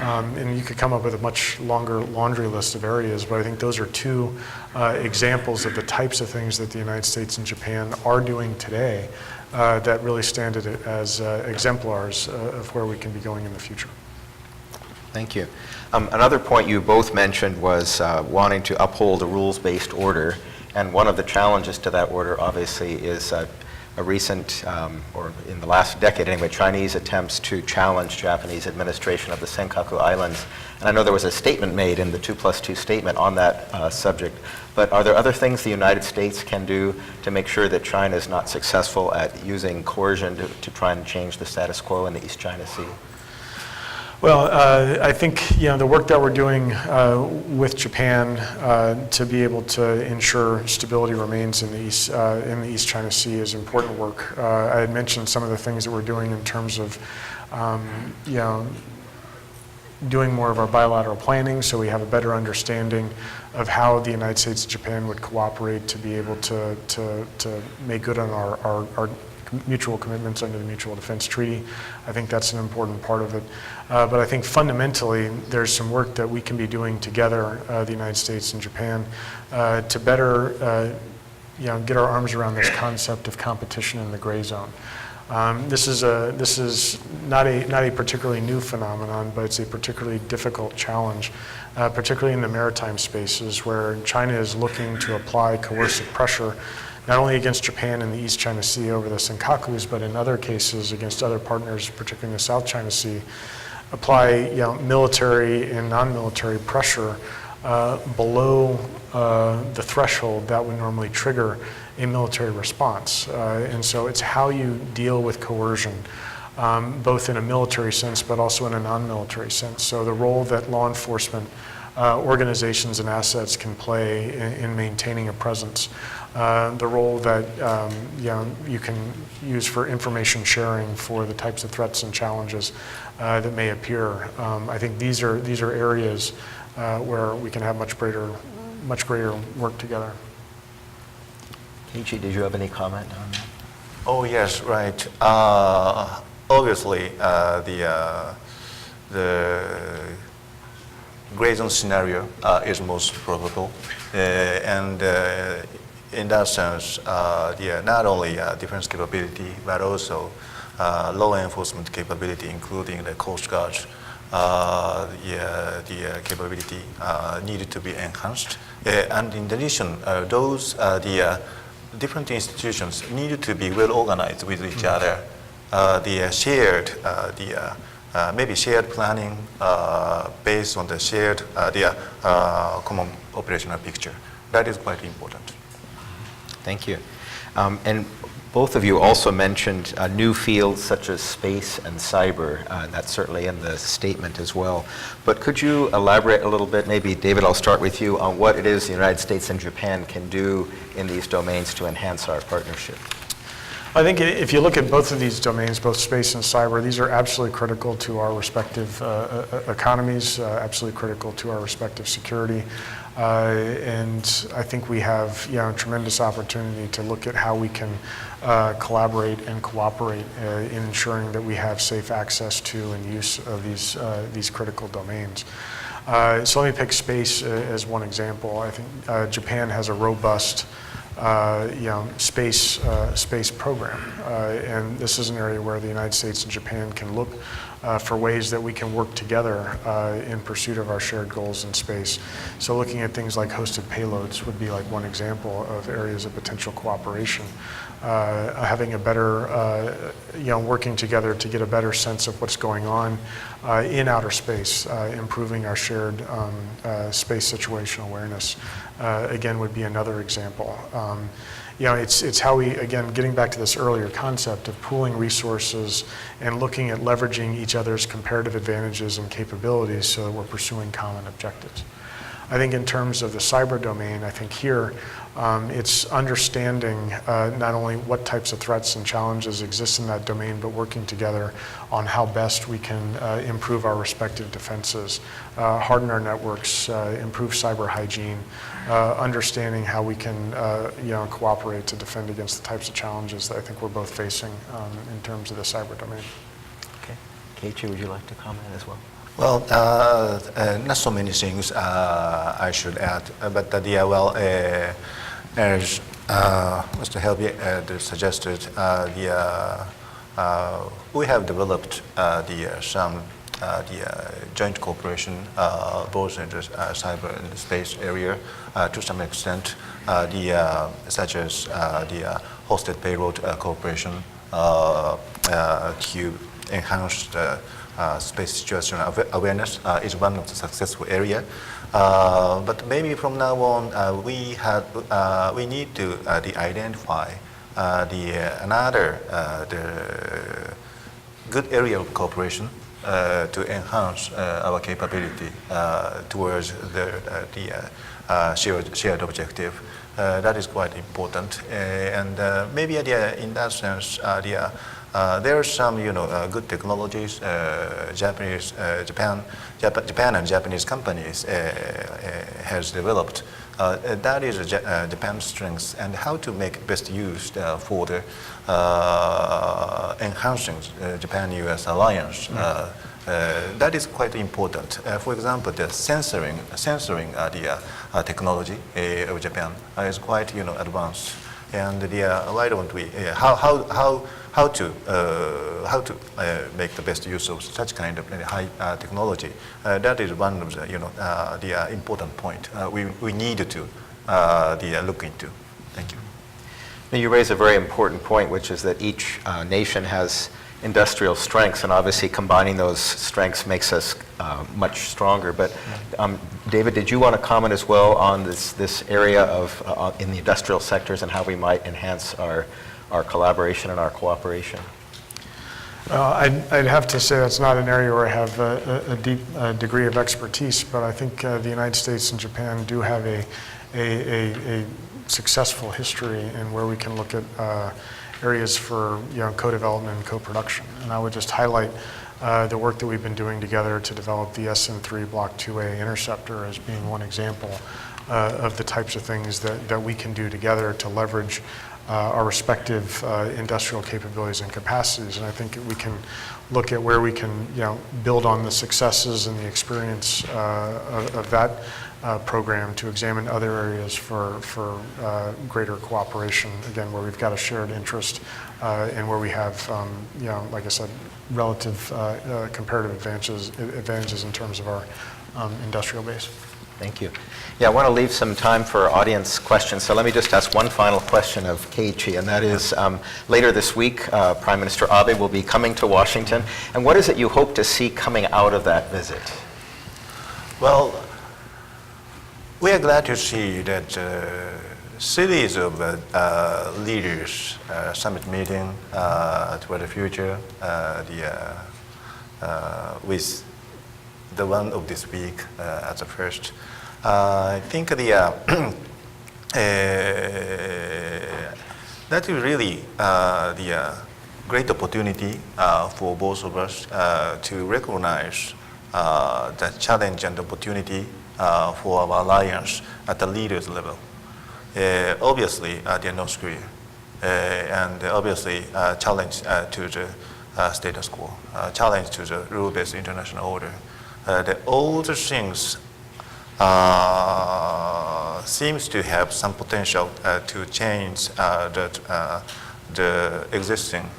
And you could come up with a much longer laundry list of areas, but I think those are two examples of the types of things that the United States and Japan are doing today that really stand as exemplars of where we can be going in the future. Thank you. Another point you both mentioned was wanting to uphold a rules-based order, and one of the challenges to that order, obviously, is a recent, or in the last decade anyway, Chinese attempts to challenge Japanese administration of the Senkaku Islands. And I know there was a statement made in the 2+2 statement on that subject, but are there other things the United States can do to make sure that China is not successful at using coercion to try and change the status quo in the East China Sea? Well, I think the work that we're doing with Japan to be able to ensure stability remains in the East China Sea is important work. I had mentioned some of the things that we're doing in terms of doing more of our bilateral planning, so we have a better understanding of how the United States and Japan would cooperate to be able to make good on our mutual commitments under the Mutual Defense Treaty. I think that's an important part of it. But I think fundamentally there's some work that we can be doing together, the United States and Japan, to better get our arms around this concept of competition in the gray zone. This is not a particularly new phenomenon, but it's a particularly difficult challenge, particularly in the maritime spaces where China is looking to apply coercive pressure not only against Japan in the East China Sea over the Senkakus, but in other cases against other partners, particularly in the South China Sea, apply military and non-military pressure below the threshold that would normally trigger a military response. And so it's how you deal with coercion, both in a military sense but also in a non-military sense. So the role that law enforcement organizations and assets can play in maintaining a presence, the role that you can use for information sharing for the types of threats and challenges that may appear. I think these are areas where we can have much greater work together. Yoichi, did you have any comment on that? Oh yes, right. Obviously, the gray zone scenario is most probable, and in that sense, not only defense capability but also law enforcement capability, including the Coast Guard, the capability needed to be enhanced. And in addition, those the different institutions needed to be well organized with each other. The shared, maybe shared planning based on the shared, common operational picture. That is quite important. Thank you. And both of you also mentioned new fields such as space and cyber. That's certainly in the statement as well. But could you elaborate a little bit, maybe David, I'll start with you, on what it is the United States and Japan can do in these domains to enhance our partnership? I think if you look at both of these domains, both space and cyber, these are absolutely critical to our respective economies, absolutely critical to our respective security. And I think we have a tremendous opportunity to look at how we can collaborate and cooperate in ensuring that we have safe access to and use of these critical domains. So let me pick space as one example. I think Japan has a robust space program, and this is an area where the United States and Japan can look for ways that we can work together in pursuit of our shared goals in space. So looking at things like hosted payloads would be like one example of areas of potential cooperation. Having a better, working together to get a better sense of what's going on in outer space, improving our shared space situational awareness, again, would be another example. It's how we, again, getting back to this earlier concept of pooling resources and looking at leveraging each other's comparative advantages and capabilities so that we're pursuing common objectives. I think in terms of the cyber domain, I think here it's understanding not only what types of threats and challenges exist in that domain, but working together on how best we can improve our respective defenses, harden our networks, improve cyber hygiene, understanding how we can cooperate to defend against the types of challenges that I think we're both facing in terms of the cyber domain. Okay. Keiichi, would you like to comment as well? Well, not so many things I should add, but as Mr. Helby suggested, we have developed some joint cooperation both in the cyber and the space area to some extent, such as the hosted payload cooperation to enhance the space situational awareness is one of the successful area. But maybe from now on, we need to identify another the good area of cooperation to enhance our capability towards the shared objective. That is quite important, and maybe in that sense, there are some good technologies Japan and Japanese companies has developed. That is Japan's strength, and how to make best use for the enhancing Japan-US alliance. That is quite important. For example, the censoring technology of Japan is quite advanced, and why don't we? How to make the best use of such kind of high technology? That is one of the important point we need to look into. Thank you. Now, you raise a very important point, which is that each nation has industrial strengths, and obviously combining those strengths makes us much stronger. But David, did you want to comment as well on this area of in the industrial sectors and how we might enhance our collaboration and our cooperation? I'd have to say that's not an area where I have a deep degree of expertise, but I think the United States and Japan do have a successful history in where we can look at areas for co-development and co-production. And I would just highlight the work that we've been doing together to develop the SN3 Block 2A interceptor as being one example of the types of things that we can do together to leverage our respective industrial capabilities and capacities. And I think we can look at where we can build on the successes and the experience of that program to examine other areas for greater cooperation, again, where we've got a shared interest and where we have, like I said, relative comparative advantages in terms of our industrial base. Thank you. Yeah, I want to leave some time for audience questions, so let me just ask one final question of Keiichi, and that is, later this week, Prime Minister Abe will be coming to Washington, and what is it you hope to see coming out of that visit? Well, we are glad to see that series of leaders summit meeting toward the future, with the one of this week as the first. I think that is really the great opportunity for both of us to recognize the challenge and opportunity for our alliance at the leaders level. Obviously, they are North Korea, and obviously challenge to the status quo, challenge to the rule-based international order. All the things seems to have some potential to change the existing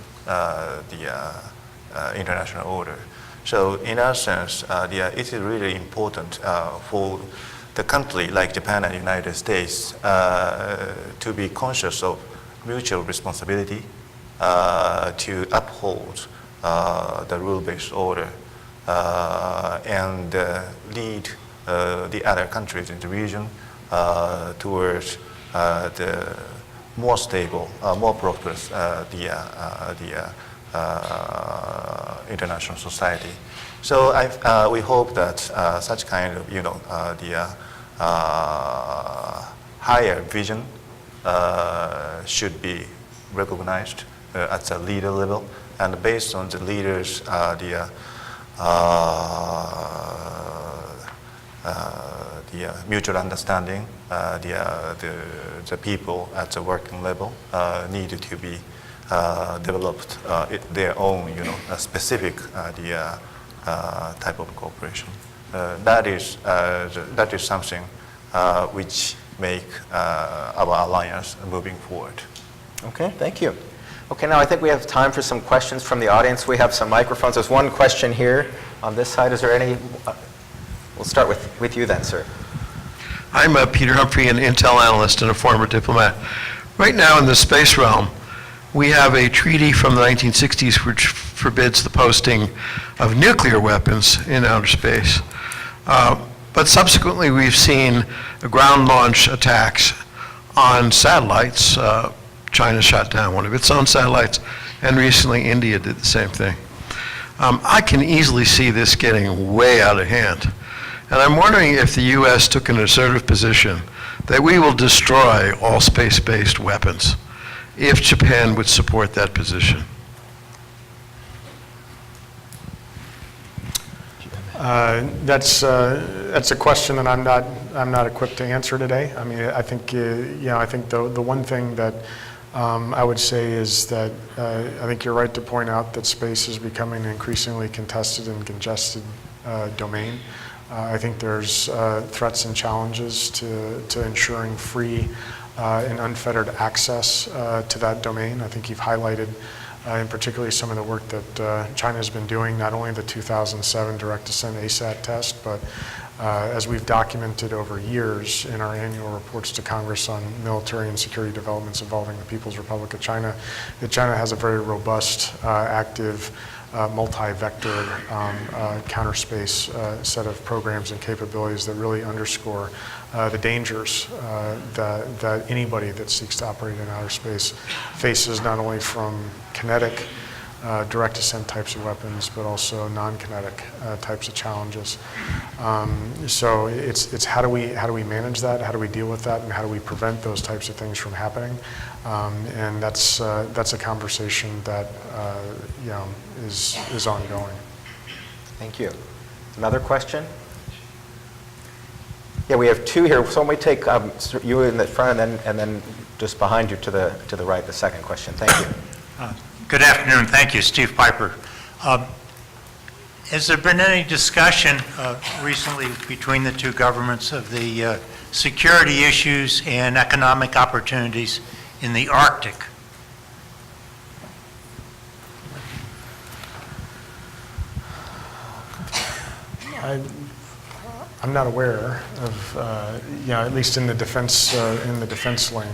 international order. So in that sense, it is really important for the country like Japan and the United States to be conscious of mutual responsibility to uphold the rule-based order and lead the other countries in the region towards the more stable, more prosperous international society. So we hope that such kind of higher vision should be recognized at the leader level, and based on the leaders the mutual understanding, the people at the working level need to be developed their own, specific type of cooperation. That is something which make our alliance moving forward. Okay, thank you. Okay, now I think we have time for some questions from the audience. We have some microphones. There's one question here on this side. Is there any? We'll start with you then, sir. I'm Peter Humphrey, an Intel analyst and a former diplomat. Right now in the space realm, we have a treaty from the 1960s which forbids the posting of nuclear weapons in outer space. But subsequently we've seen ground launch attacks on satellites. China shot down one of its own satellites, and recently India did the same thing. I can easily see this getting way out of hand. And I'm wondering if the U.S. took an assertive position that we will destroy all space-based weapons, if Japan would support that position. That's a question that I'm not equipped to answer today. I mean, I think I think the one thing that I would say is that I think you're right to point out that space is becoming an increasingly contested and congested domain. I think there's threats and challenges to ensuring free and unfettered access to that domain. I think you've highlighted in particular some of the work that China has been doing, not only the 2007 direct-to-send ASAT test, but As we've documented over years in our annual reports to Congress on military and security developments involving the People's Republic of China, that China has a very robust, active, multi-vector counterspace set of programs and capabilities that really underscore the dangers that anybody that seeks to operate in outer space faces, not only from kinetic direct ascent types of weapons, but also non-kinetic types of challenges. So it's how do we manage that? How do we deal with that? And how do we prevent those types of things from happening? And that's a conversation that is ongoing. Thank you. Another question? Yeah, we have two here. So let me take you in the front, and then just behind you to the right, the second question. Thank you. Good afternoon. Thank you, Steve Piper. Has there been any discussion recently between the two governments of the security issues and economic opportunities in the Arctic? I'm not aware of, at least in the defense lane.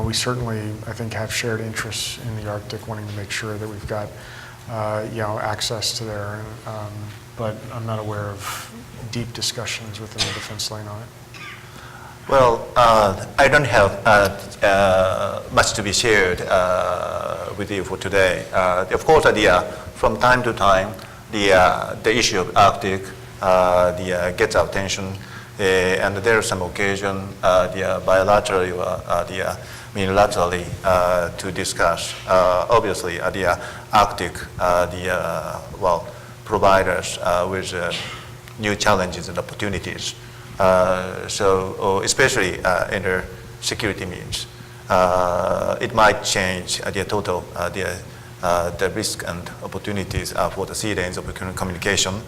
We certainly, I think, have shared interests in the Arctic, wanting to make sure that we've got, access to there. But I'm not aware of deep discussions within the defense lane on it. Well, I don't have much to be shared with you for today. Of course, from time to time, the issue of Arctic gets our attention. And there are some occasion, bilaterally or unilaterally to discuss. Obviously, the Arctic, provide us with new challenges and opportunities. So, especially in the security means, it might change the total the risk and opportunities for the sea lanes of communication,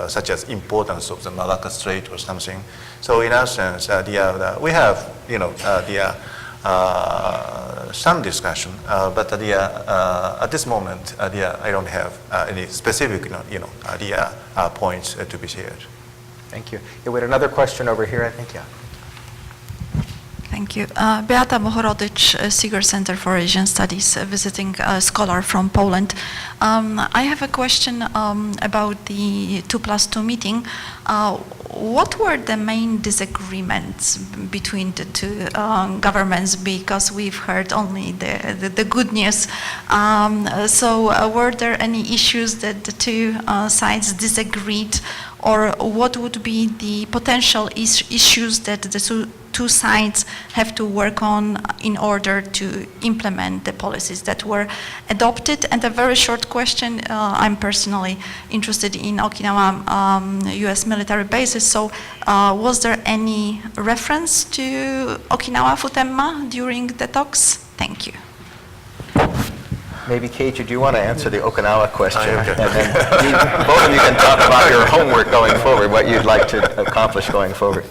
such as importance of the Malacca Strait or something. So in that sense, we have some discussion, but at this moment, I don't have any specific points to be shared. Thank you. Yeah, we had another question over here, I think. Yeah. Thank you. Beata Bohorodycz, Seeger Center for Asian Studies, visiting scholar from Poland. I have a question about the 2+2 meeting. What were the main disagreements between the two governments? Because we've heard only the good news. So were there any issues that the two sides disagreed, or what would be the potential issues that the two sides have to work on in order to implement the policies that were adopted? And a very short question, I'm personally interested in Okinawa US military bases, so was there any reference to Okinawa Futenma during the talks? Thank you. Maybe, Keiichi, do you want to answer the Okinawa question? And then both of you can talk about your homework going forward, what you'd like to accomplish going forward.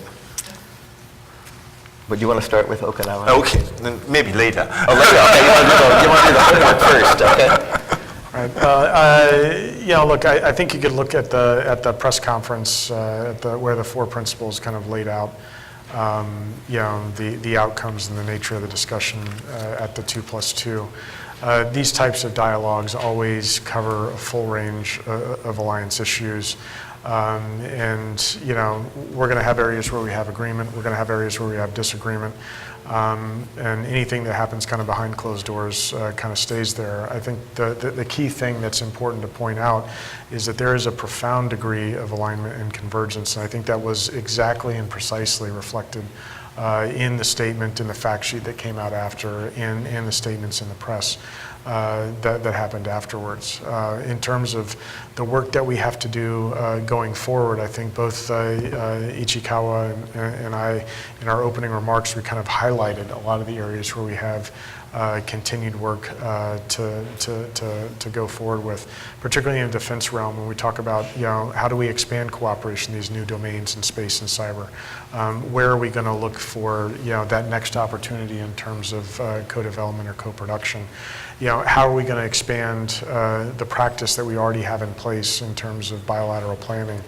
But you want to start with Okinawa? Okay, then maybe later. Oh, later, okay. You want to do the homework first, okay? Right. Look, I think you could look at the press conference where the four principles kind of laid out, the outcomes and the nature of the discussion at the 2+2. These types of dialogues always cover a full range of alliance issues. We're going to have areas where we have agreement. We're going to have areas where we have disagreement. And anything that happens kind of behind closed doors kind of stays there. I think the key thing that's important to point out is that there is a profound degree of alignment and convergence. And I think that was exactly and precisely reflected in the statement, in the fact sheet that came out after, and the statements in the press that happened afterwards. In terms of the work that we have to do going forward, I think both Ichikawa and I, in our opening remarks, we kind of highlighted a lot of the areas where we have continued work to go forward with, particularly in the defense realm when we talk about, how do we expand cooperation in these new domains in space and cyber? Where are we going to look for, that next opportunity in terms of co-development or co-production? How are we going to expand the practice that we already have in place in terms of bilateral planning,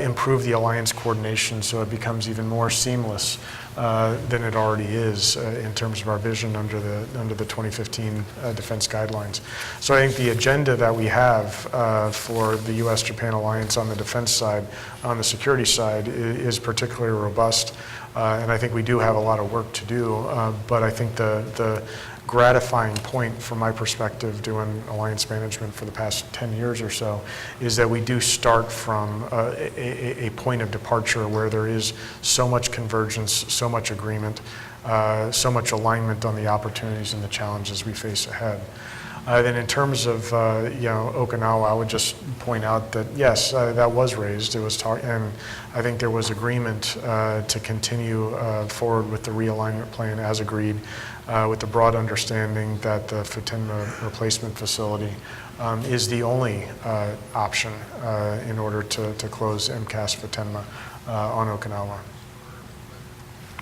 improve the alliance coordination so it becomes even more seamless than it already is in terms of our vision under the 2015 defense guidelines. So I think the agenda that we have for the U.S.-Japan alliance on the defense side, on the security side, is particularly robust. And I think we do have a lot of work to do, but I think the gratifying point from my perspective doing alliance management for the past 10 years or so is that we do start from a point of departure where there is so much convergence, so much agreement, so much alignment on the opportunities and the challenges we face ahead. Then in terms of Okinawa, I would just point out that yes, that was raised. It was and I think there was agreement to continue forward with the realignment plan as agreed, with the broad understanding that the Futenma replacement facility is the only option in order to close MCAS Futenma on Okinawa.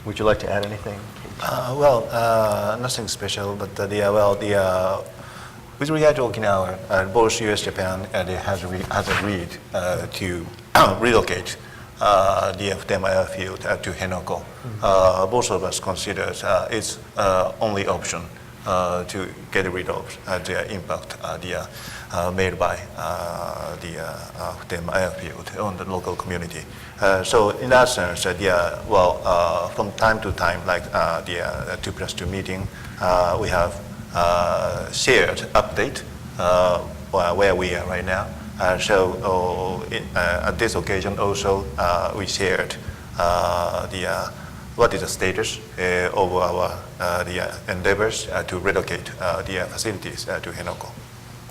Would you like to add anything? Nothing special, but with regard to Okinawa, both U.S. Japan has agreed to relocate the Futenma airfield to Henoko. Both of us consider it's only option to get rid of the impact made by the Futenma airfield on the local community. So in that sense, from time to time, like the 2+2 meeting, we have shared update where we are right now. At this occasion also, we shared what is the status of our the endeavors to relocate the facilities to Henoko.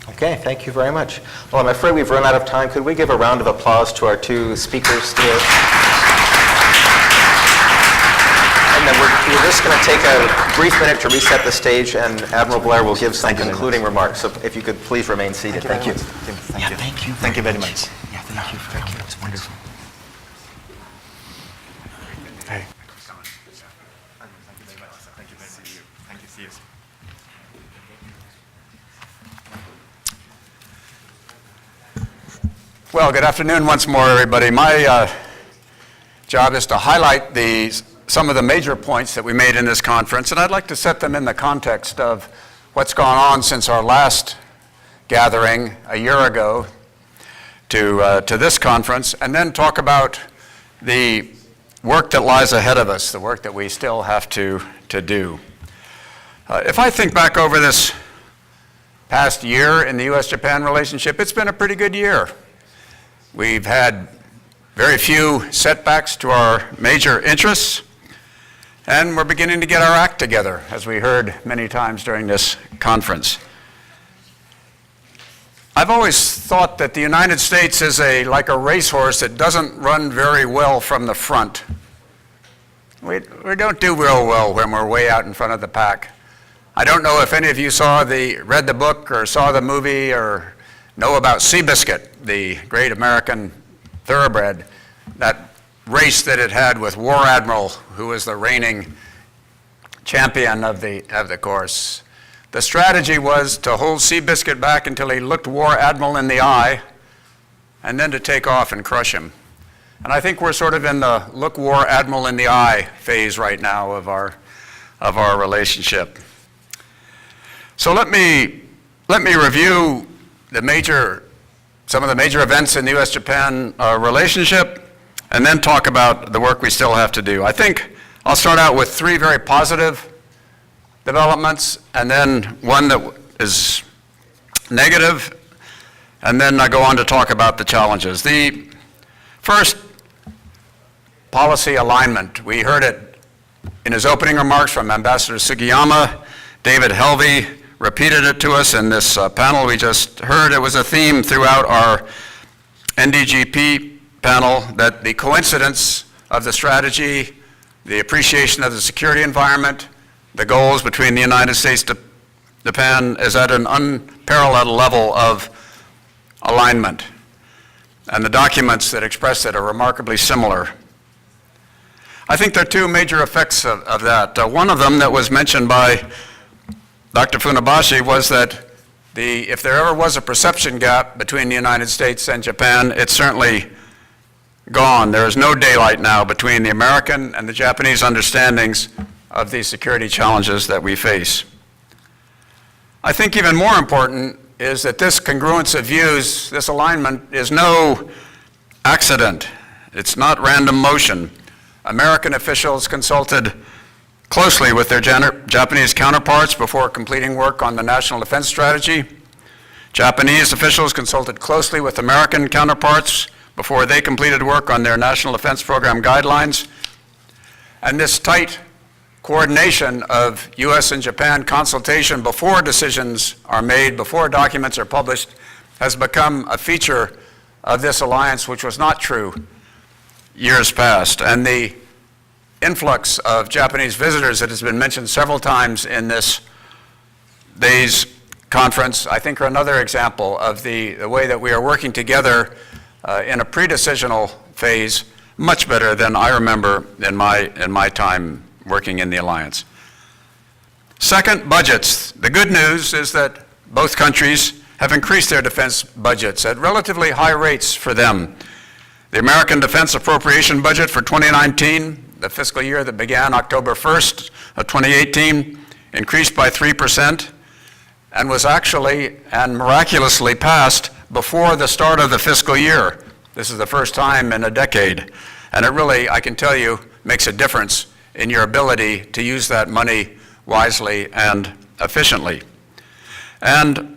Okay, thank you very much. Well, I'm afraid we've run out of time. Could we give a round of applause to our two speakers today? And then we're just going to take a brief minute to reset the stage, and Admiral Blair will give some concluding remarks. So if you could please remain seated. Thank you. Thank you. Thank you very much. Yeah, thank you. Thank you. It's wonderful. Hey. Well, good afternoon once more, everybody. My job is to highlight some of the major points that we made in this conference, and I'd like to set them in the context of what's gone on since our last gathering a year ago to this conference, and then talk about the work that lies ahead of us, the work that we still have to do. If I think back over this past year in the U.S.-Japan relationship, it's been a pretty good year. We've had very few setbacks to our major interests, and we're beginning to get our act together, as we heard many times during this conference. I've always thought that the United States is like a racehorse that doesn't run very well from the front. We don't do real well when we're way out in front of the pack. I don't know if any of you read the book or saw the movie or know about Seabiscuit, the great American thoroughbred, that race that it had with War Admiral, who was the reigning champion of the course. The strategy was to hold Seabiscuit back until he looked War Admiral in the eye, and then to take off and crush him. And I think we're sort of in the look War Admiral in the eye phase right now of our relationship. So let me review some of the major events in the U.S.-Japan relationship, and then talk about the work we still have to do. I think I'll start out with three very positive developments, and then one that is negative, and then I go on to talk about the challenges. The first, policy alignment. We heard it in his opening remarks from Ambassador Sugiyama. David Helvey repeated it to us in this panel we just heard. It was a theme throughout our NDGP panel that the coincidence of the strategy, the appreciation of the security environment, the goals between the United States and Japan is at an unparalleled level of alignment, and the documents that express it are remarkably similar. I think there are two major effects of that. One of them that was mentioned by Dr. Funabashi was that if there ever was a perception gap between the United States and Japan, it's certainly gone. There is no daylight now between the American and the Japanese understandings of these security challenges that we face. I think even more important is that this congruence of views, this alignment, is no accident. It's not random motion. American officials consulted closely with their Japanese counterparts before completing work on the National Defense Strategy. Japanese officials consulted closely with American counterparts before they completed work on their National Defense Program guidelines. And this tight coordination of U.S. and Japan consultation before decisions are made, before documents are published, has become a feature of this alliance, which was not true years past. And the influx of Japanese visitors that has been mentioned several times in this day's conference, I think, are another example of the way that we are working together in a pre-decisional phase, much better than I remember in my time working in the alliance. Second, budgets. The good news is that both countries have increased their defense budgets at relatively high rates for them. The American defense appropriation budget for 2019, the fiscal year that began October 1st of 2018, increased by 3% and was actually and miraculously passed before the start of the fiscal year. This is the first time in a decade. And it really, I can tell you, makes a difference in your ability to use that money wisely and efficiently. And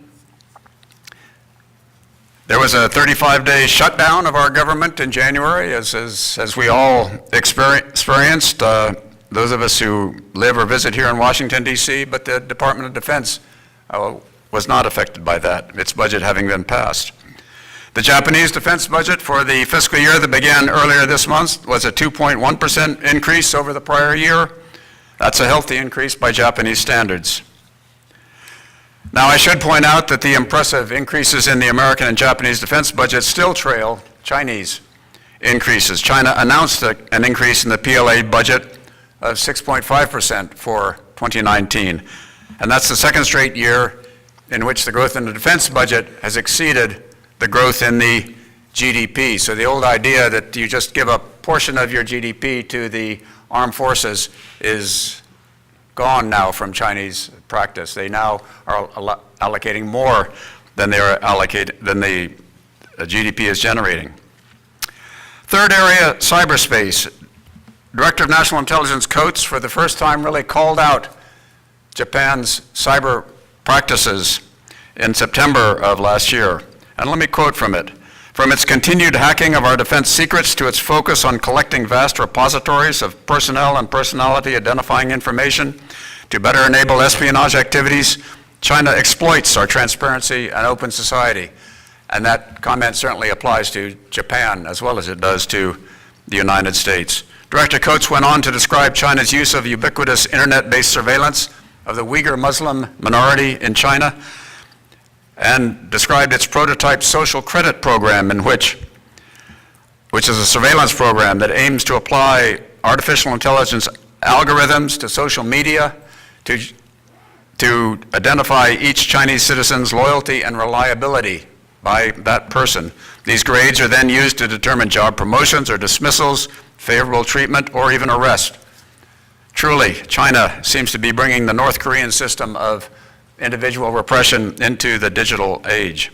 there was a 35-day shutdown of our government in January, as we all experienced, those of us who live or visit here in Washington, D.C., but the Department of Defense was not affected by that, its budget having been passed. The Japanese defense budget for the fiscal year that began earlier this month was a 2.1% increase over the prior year. That's a healthy increase by Japanese standards. Now, I should point out that the impressive increases in the American and Japanese defense budgets still trail Chinese increases. China announced an increase in the PLA budget of 6.5% for 2019. And that's the second straight year in which the growth in the defense budget has exceeded the growth in the GDP. So the old idea that you just give a portion of your GDP to the armed forces is gone now from Chinese practice. They now are allocating more than they are than the GDP is generating. Third area, cyberspace. Director of National Intelligence Coates, for the first time, really called out Japan's cyber practices in September of last year. And let me quote from it. From its continued hacking of our defense secrets to its focus on collecting vast repositories of personnel and personality identifying information to better enable espionage activities, China exploits our transparency and open society. And that comment certainly applies to Japan as well as it does to the United States. Director Coates went on to describe China's use of ubiquitous internet-based surveillance of the Uyghur Muslim minority in China, and described its prototype social credit program, which is a surveillance program that aims to apply artificial intelligence algorithms to social media to identify each Chinese citizen's loyalty and reliability by that person. These grades are then used to determine job promotions or dismissals, favorable treatment, or even arrest. Truly, China seems to be bringing the North Korean system of individual repression into the digital age.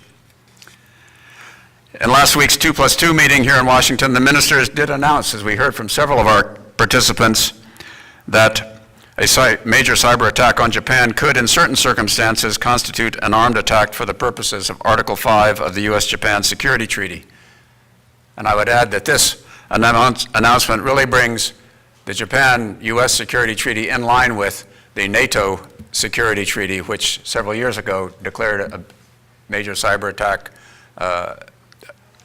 In last week's 2+2 meeting here in Washington, the ministers did announce, as we heard from several of our participants, that a major cyber attack on Japan could, in certain circumstances, constitute an armed attack for the purposes of Article 5 of the U.S.-Japan Security Treaty. And I would add that this announcement really brings the Japan-U.S. Security Treaty in line with the NATO Security Treaty, which several years ago declared a major cyber attack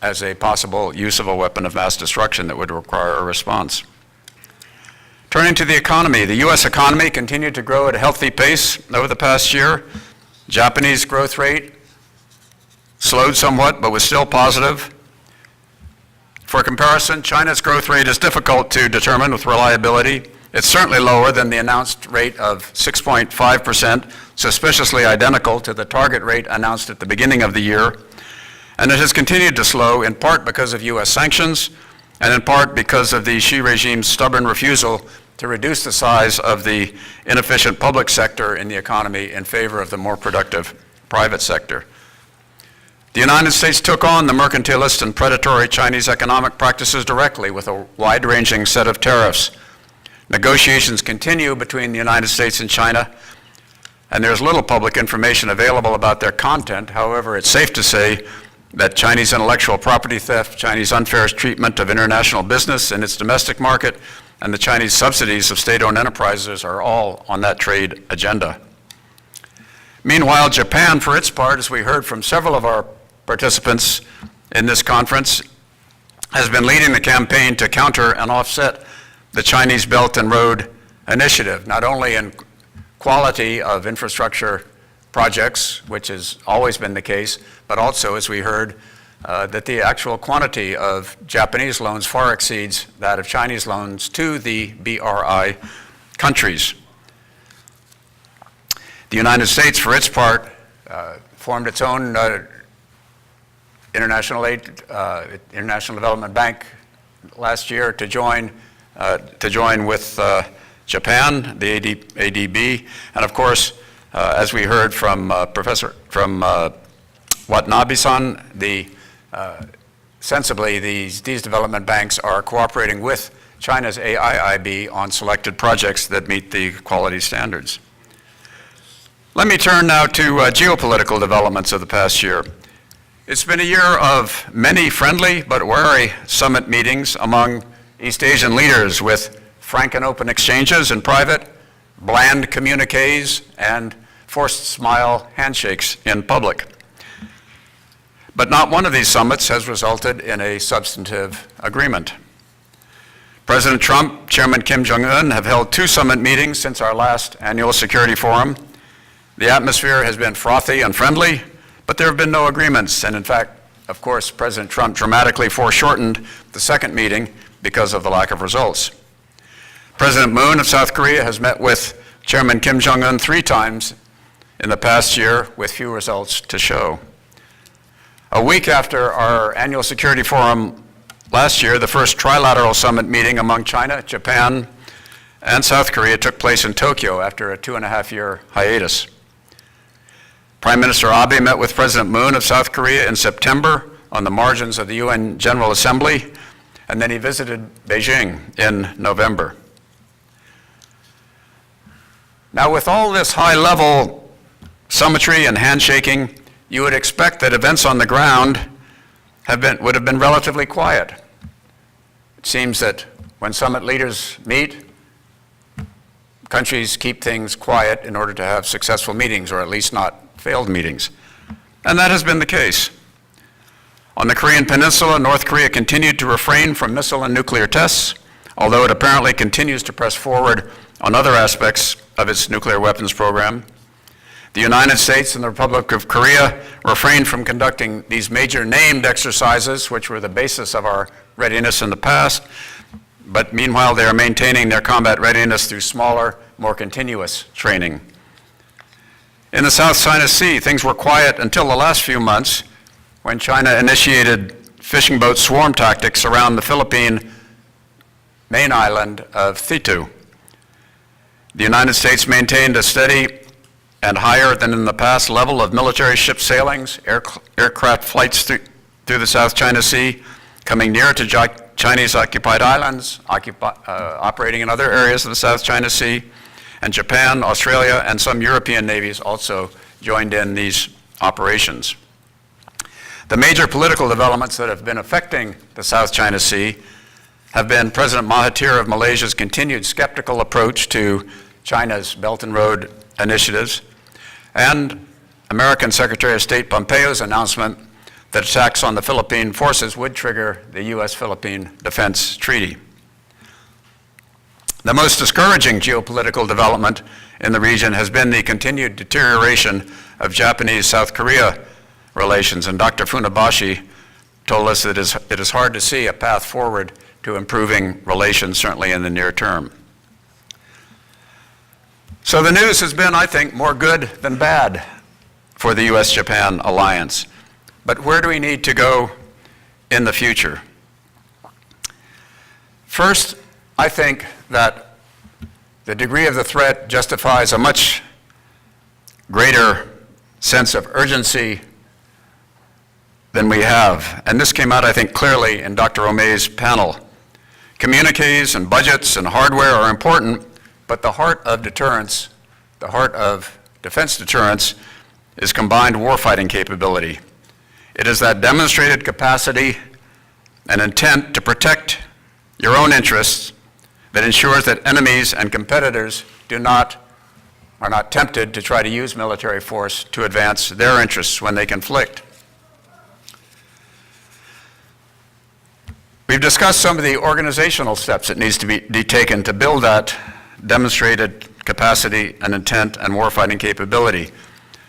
as a possible use of a weapon of mass destruction that would require a response. Turning to the economy, the U.S. economy continued to grow at a healthy pace over the past year. Japanese growth rate slowed somewhat, but was still positive. For comparison, China's growth rate is difficult to determine with reliability. It's certainly lower than the announced rate of 6.5%, suspiciously identical to the target rate announced at the beginning of the year. And it has continued to slow in part because of U.S. sanctions and in part because of the Xi regime's stubborn refusal to reduce the size of the inefficient public sector in the economy in favor of the more productive private sector. The United States took on the mercantilist and predatory Chinese economic practices directly with a wide-ranging set of tariffs. Negotiations continue between the United States and China, and there's little public information available about their content. However, it's safe to say that Chinese intellectual property theft, Chinese unfair treatment of international business in its domestic market, and the Chinese subsidies of state-owned enterprises are all on that trade agenda. Meanwhile, Japan, for its part, as we heard from several of our participants in this conference, has been leading the campaign to counter and offset the Chinese Belt and Road Initiative, not only in quality of infrastructure projects, which has always been the case, but also, as we heard, that the actual quantity of Japanese loans far exceeds that of Chinese loans to the BRI countries. The United States, for its part, formed its own International Development Bank last year to join with Japan, the ADB, and of course, as we heard from Watanabe-san, sensibly these development banks are cooperating with China's AIIB on selected projects that meet the quality standards. Let me turn now to geopolitical developments of the past year. It's been a year of many friendly but wary summit meetings among East Asian leaders with frank and open exchanges in private, bland communiques, and forced smile handshakes in public. But not one of these summits has resulted in a substantive agreement. President Trump, Chairman Kim Jong-un have held 2 summit meetings since our last annual security forum. The atmosphere has been frothy and friendly, but there have been no agreements. And in fact, of course, President Trump dramatically foreshortened the second meeting because of the lack of results. President Moon of South Korea has met with Chairman Kim Jong-un 3 times in the past year with few results to show. A week after our annual security forum last year, the first trilateral summit meeting among China, Japan, and South Korea took place in Tokyo after a 2.5-year hiatus. Prime Minister Abe met with President Moon of South Korea in September on the margins of the UN General Assembly, and then he visited Beijing in November. Now, with all this high-level summitry and handshaking, you would expect that events on the ground would have been relatively quiet. It seems that when summit leaders meet, countries keep things quiet in order to have successful meetings, or at least not failed meetings. And that has been the case. On the Korean Peninsula, North Korea continued to refrain from missile and nuclear tests, although it apparently continues to press forward on other aspects of its nuclear weapons program. The United States and the Republic of Korea refrained from conducting these major named exercises, which were the basis of our readiness in the past, but meanwhile they are maintaining their combat readiness through smaller, more continuous training. In the South China Sea, things were quiet until the last few months when China initiated fishing boat swarm tactics around the Philippine main island of Thitu. The United States maintained a steady and higher than in the past level of military ship sailings, aircraft flights through the South China Sea, coming near to Chinese-occupied islands, operating in other areas of the South China Sea, and Japan, Australia, and some European navies also joined in these operations. The major political developments that have been affecting the South China Sea have been President Mahathir of Malaysia's continued skeptical approach to China's Belt and Road initiatives, and American Secretary of State Pompeo's announcement that attacks on the Philippine forces would trigger the U.S.-Philippine Defense Treaty. The most discouraging geopolitical development in the region has been the continued deterioration of Japanese-South Korea relations, and Dr. Funabashi told us that it is hard to see a path forward to improving relations, certainly in the near term. So the news has been, I think, more good than bad for the U.S.-Japan alliance. But where do we need to go in the future? First, I think that the degree of the threat justifies a much greater sense of urgency than we have. And this came out, I think, clearly in Dr. Omei's panel. Communiques and budgets and hardware are important, but the heart of deterrence, the heart of defense deterrence, is combined warfighting capability. It is that demonstrated capacity and intent to protect your own interests that ensures that enemies and competitors are not tempted to try to use military force to advance their interests when they conflict. We've discussed some of the organizational steps that needs to be taken to build that demonstrated capacity and intent and warfighting capability.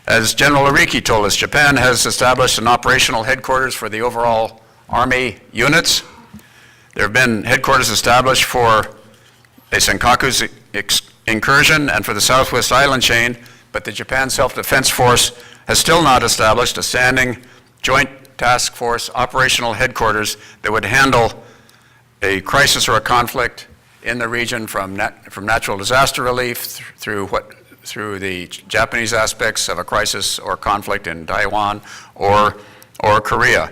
As General Ariki told us, Japan has established an operational headquarters for the overall Army units. There have been headquarters established for a Senkaku's incursion and for the Southwest Island chain, but the Japan Self-Defense Force has still not established a standing joint task force operational headquarters that would handle a crisis or a conflict in the region from natural disaster relief through the Japanese aspects of a crisis or conflict in Taiwan or Korea.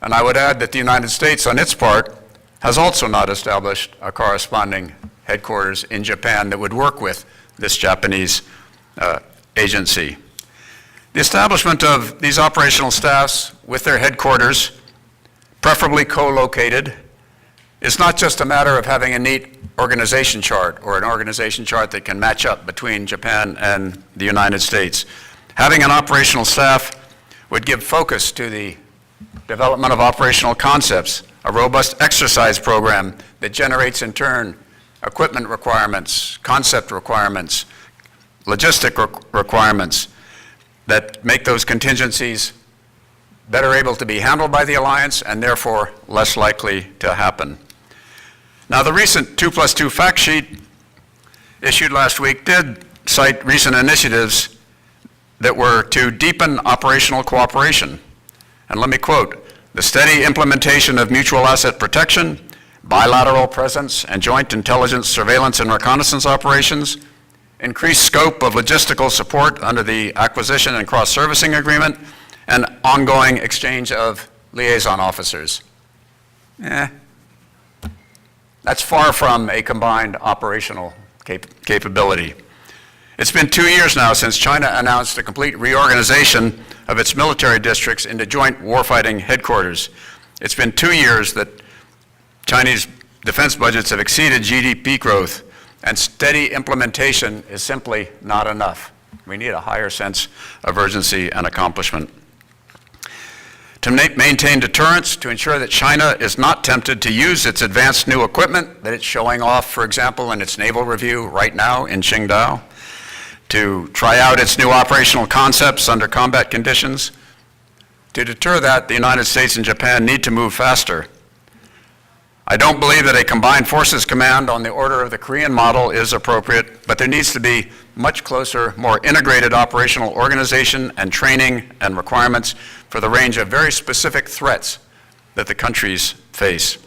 And I would add that the United States, on its part, has also not established a corresponding headquarters in Japan that would work with this Japanese agency. The establishment of these operational staffs with their headquarters, preferably co-located, is not just a matter of having a neat organization chart or an organization chart that can match up between Japan and the United States. Having an operational staff would give focus to the development of operational concepts, a robust exercise program that generates in turn equipment requirements, concept requirements, logistic requirements that make those contingencies better able to be handled by the alliance and therefore less likely to happen. Now, the recent 2+2 fact sheet issued last week did cite recent initiatives that were to deepen operational cooperation. And let me quote, "The steady implementation of mutual asset protection, bilateral presence and joint intelligence, surveillance and reconnaissance operations, increased scope of logistical support under the acquisition and cross-servicing agreement, and ongoing exchange of liaison officers." That's far from a combined operational capability. It's been 2 years now since China announced a complete reorganization of its military districts into joint warfighting headquarters. It's been 2 years that Chinese defense budgets have exceeded GDP growth, and steady implementation is simply not enough. We need a higher sense of urgency and accomplishment. To maintain deterrence, to ensure that China is not tempted to use its advanced new equipment that it's showing off, for example, in its naval review right now in Qingdao, to try out its new operational concepts under combat conditions. To deter that, the United States and Japan need to move faster. I don't believe that a combined forces command on the order of the Korean model is appropriate, but there needs to be much closer, more integrated operational organization and training and requirements for the range of very specific threats that the countries face.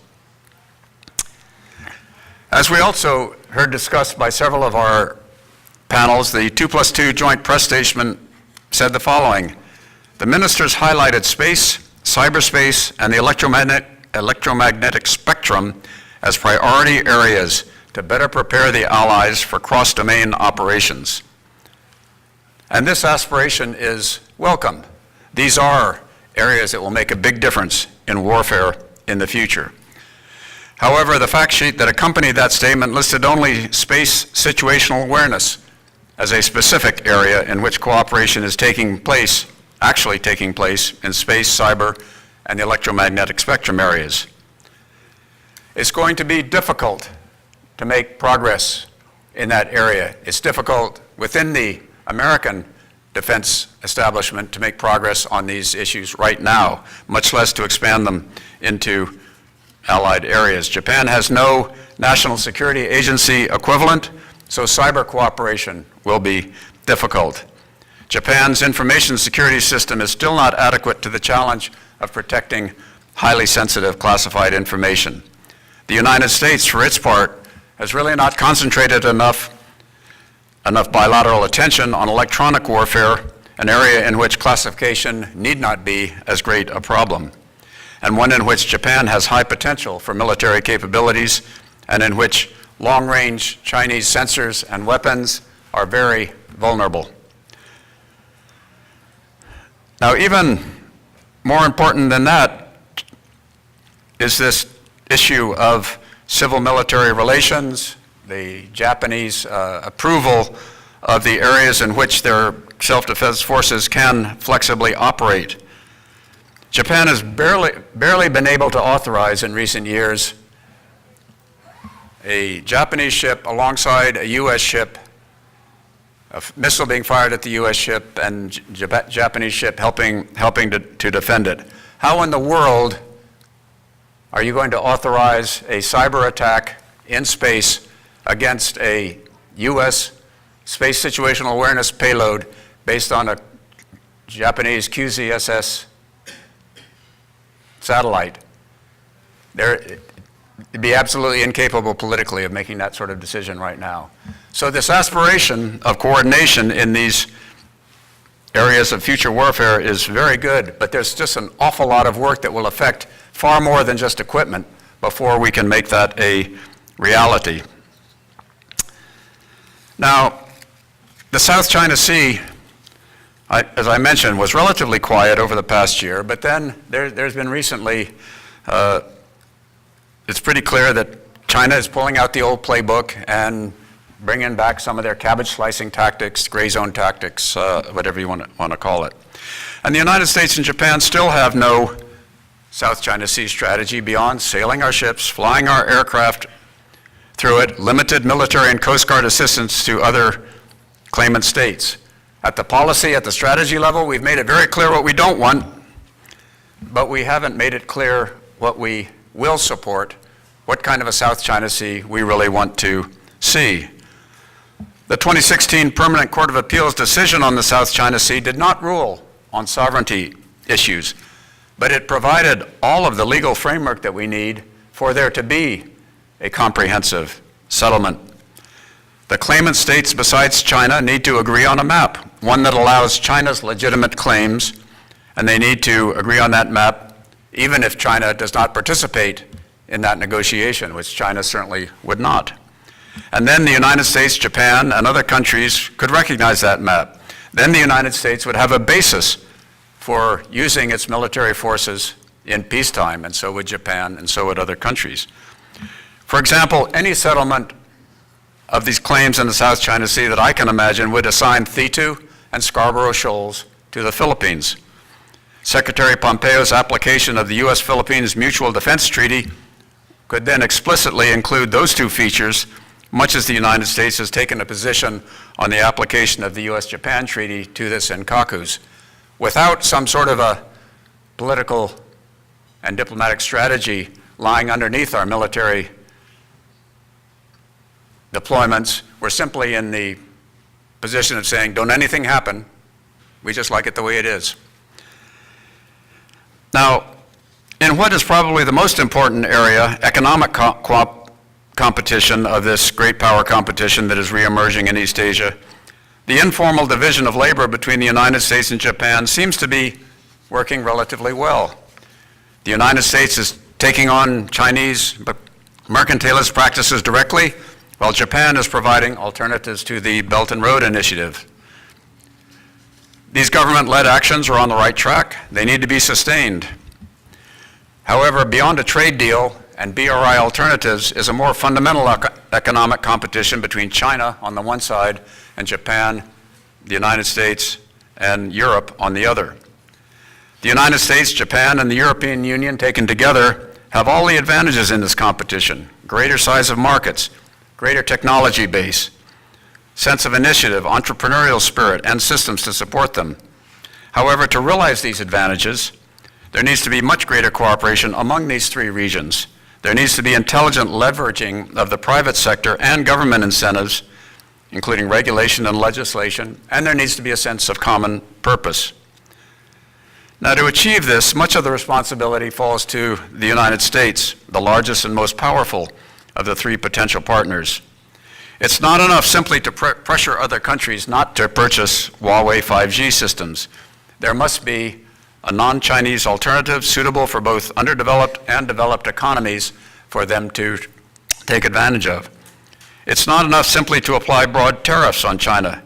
As we also heard discussed by several of our panels, the 2+2 joint press statement said the following: "The ministers highlighted space, cyberspace, and the electromagnetic spectrum as priority areas to better prepare the allies for cross-domain operations." And this aspiration is welcome. These are areas that will make a big difference in warfare in the future. However, the fact sheet that accompanied that statement listed only space situational awareness as a specific area in which cooperation is actually taking place in space, cyber, and the electromagnetic spectrum areas. It's going to be difficult to make progress in that area. It's difficult within the American defense establishment to make progress on these issues right now, much less to expand them into allied areas. Japan has no national security agency equivalent, so cyber cooperation will be difficult. Japan's information security system is still not adequate to the challenge of protecting highly sensitive classified information. The United States, for its part, has really not concentrated enough bilateral attention on electronic warfare, an area in which classification need not be as great a problem, and one in which Japan has high potential for military capabilities, and in which long-range Chinese sensors and weapons are very vulnerable. Now, even more important than that is this issue of civil-military relations, the Japanese approval of the areas in which their self-defense forces can flexibly operate. Japan has barely been able to authorize in recent years a Japanese ship alongside a U.S. ship, a missile being fired at the U.S. ship, and Japanese ship helping to defend it. How in the world are you going to authorize a cyber attack in space against a U.S. space situational awareness payload based on a Japanese QZSS satellite? It'd be absolutely incapable politically of making that sort of decision right now. So this aspiration of coordination in these areas of future warfare is very good, but there's just an awful lot of work that will affect far more than just equipment before we can make that a reality. Now, the South China Sea, as I mentioned, was relatively quiet over the past year, but then there's been recently, it's pretty clear that China is pulling out the old playbook and bringing back some of their cabbage slicing tactics, gray zone tactics, whatever you want to call it. And the United States and Japan still have no South China Sea strategy beyond sailing our ships, flying our aircraft through it, limited military and Coast Guard assistance to other claimant states. At the policy, at the strategy level, we've made it very clear what we don't want, but we haven't made it clear what we will support, what kind of a South China Sea we really want to see. The 2016 Permanent Court of Appeals decision on the South China Sea did not rule on sovereignty issues, but it provided all of the legal framework that we need for there to be a comprehensive settlement. The claimant states besides China need to agree on a map, one that allows China's legitimate claims, and they need to agree on that map even if China does not participate in that negotiation, which China certainly would not. And then the United States, Japan, and other countries could recognize that map. Then the United States would have a basis for using its military forces in peacetime, and so would Japan, and so would other countries. For example, any settlement of these claims in the South China Sea that I can imagine would assign Thitu and Scarborough Shoals to the Philippines. Secretary Pompeo's application of the U.S.-Philippines Mutual Defense Treaty could then explicitly include those two features, much as the United States has taken a position on the application of the U.S.-Japan Treaty to the Senkakus. Without some sort of a political and diplomatic strategy lying underneath our military deployments, we're simply in the position of saying, don't anything happen, we just like it the way it is. Now, in what is probably the most important area, economic competition of this great power competition that is reemerging in East Asia, the informal division of labor between the United States and Japan seems to be working relatively well. The United States is taking on Chinese mercantilist practices directly, while Japan is providing alternatives to the Belt and Road Initiative. These government-led actions are on the right track. They need to be sustained. However, beyond a trade deal and BRI alternatives is a more fundamental economic competition between China on the one side and Japan, the United States, and Europe on the other. The United States, Japan, and the European Union taken together have all the advantages in this competition: greater size of markets, greater technology base, sense of initiative, entrepreneurial spirit, and systems to support them. However, to realize these advantages, there needs to be much greater cooperation among these three regions. There needs to be intelligent leveraging of the private sector and government incentives, including regulation and legislation, and there needs to be a sense of common purpose. Now, to achieve this, much of the responsibility falls to the United States, the largest and most powerful of the three potential partners. It's not enough simply to pressure other countries not to purchase Huawei 5G systems. There must be a non-Chinese alternative suitable for both underdeveloped and developed economies for them to take advantage of. It's not enough simply to apply broad tariffs on China.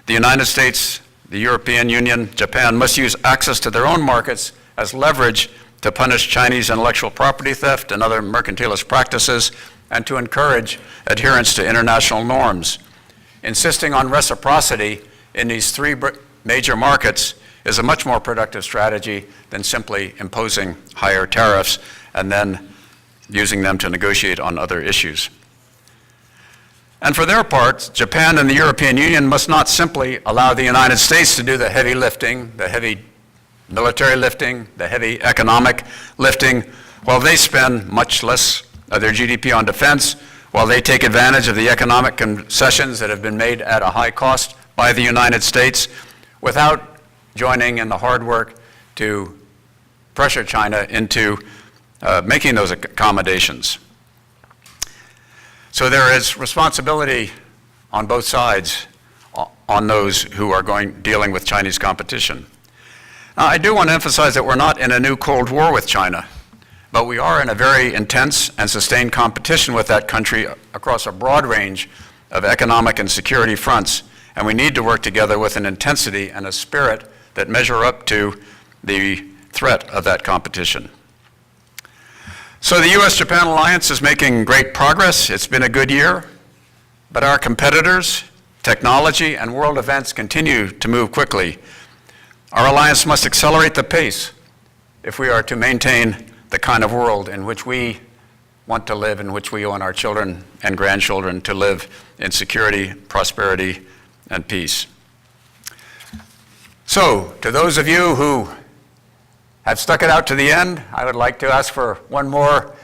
The United States, the European Union, Japan must use access to their own markets as leverage to punish Chinese intellectual property theft and other mercantilist practices and to encourage adherence to international norms. Insisting on reciprocity in these three major markets is a much more productive strategy than simply imposing higher tariffs and then using them to negotiate on other issues. And for their part, Japan and the European Union must not simply allow the United States to do the heavy lifting, the heavy military lifting, the heavy economic lifting, while they spend much less of their GDP on defense, while they take advantage of the economic concessions that have been made at a high cost by the United States, without joining in the hard work to pressure China into making those accommodations. So there is responsibility on both sides on those who are dealing with Chinese competition. Now, I do want to emphasize that we're not in a new Cold War with China, but we are in a very intense and sustained competition with that country across a broad range of economic and security fronts, and we need to work together with an intensity and a spirit that measure up to the threat of that competition. So the U.S.-Japan alliance is making great progress. It's been a good year, but our competitors, technology, and world events continue to move quickly. Our alliance must accelerate the pace if we are to maintain the kind of world in which we want to live, in which we want our children and grandchildren to live in security, prosperity, and peace. So, to those of you who have stuck it out to the end, I would like to ask for one more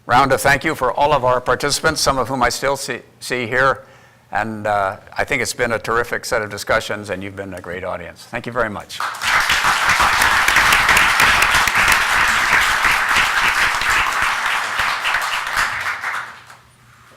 round of thank you for all of our participants, some of whom I still see here. And I think it's been a terrific set of discussions, and you've been a great audience. Thank you very much.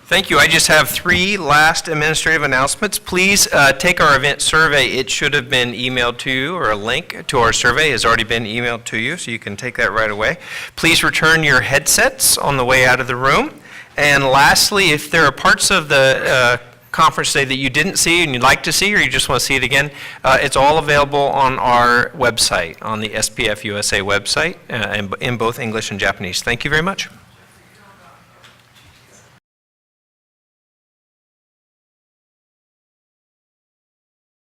Thank you. I just have three last administrative announcements. Please take our event survey. It should have been emailed to you, or a link to our survey has already been emailed to you, so you can take that right away. Please return your headsets on the way out of the room. And lastly, if there are parts of the conference today that you didn't see and you'd like to see, or you just want to see it again, it's all available on our website, on the SPF USA website, in both English and Japanese. Thank you very much.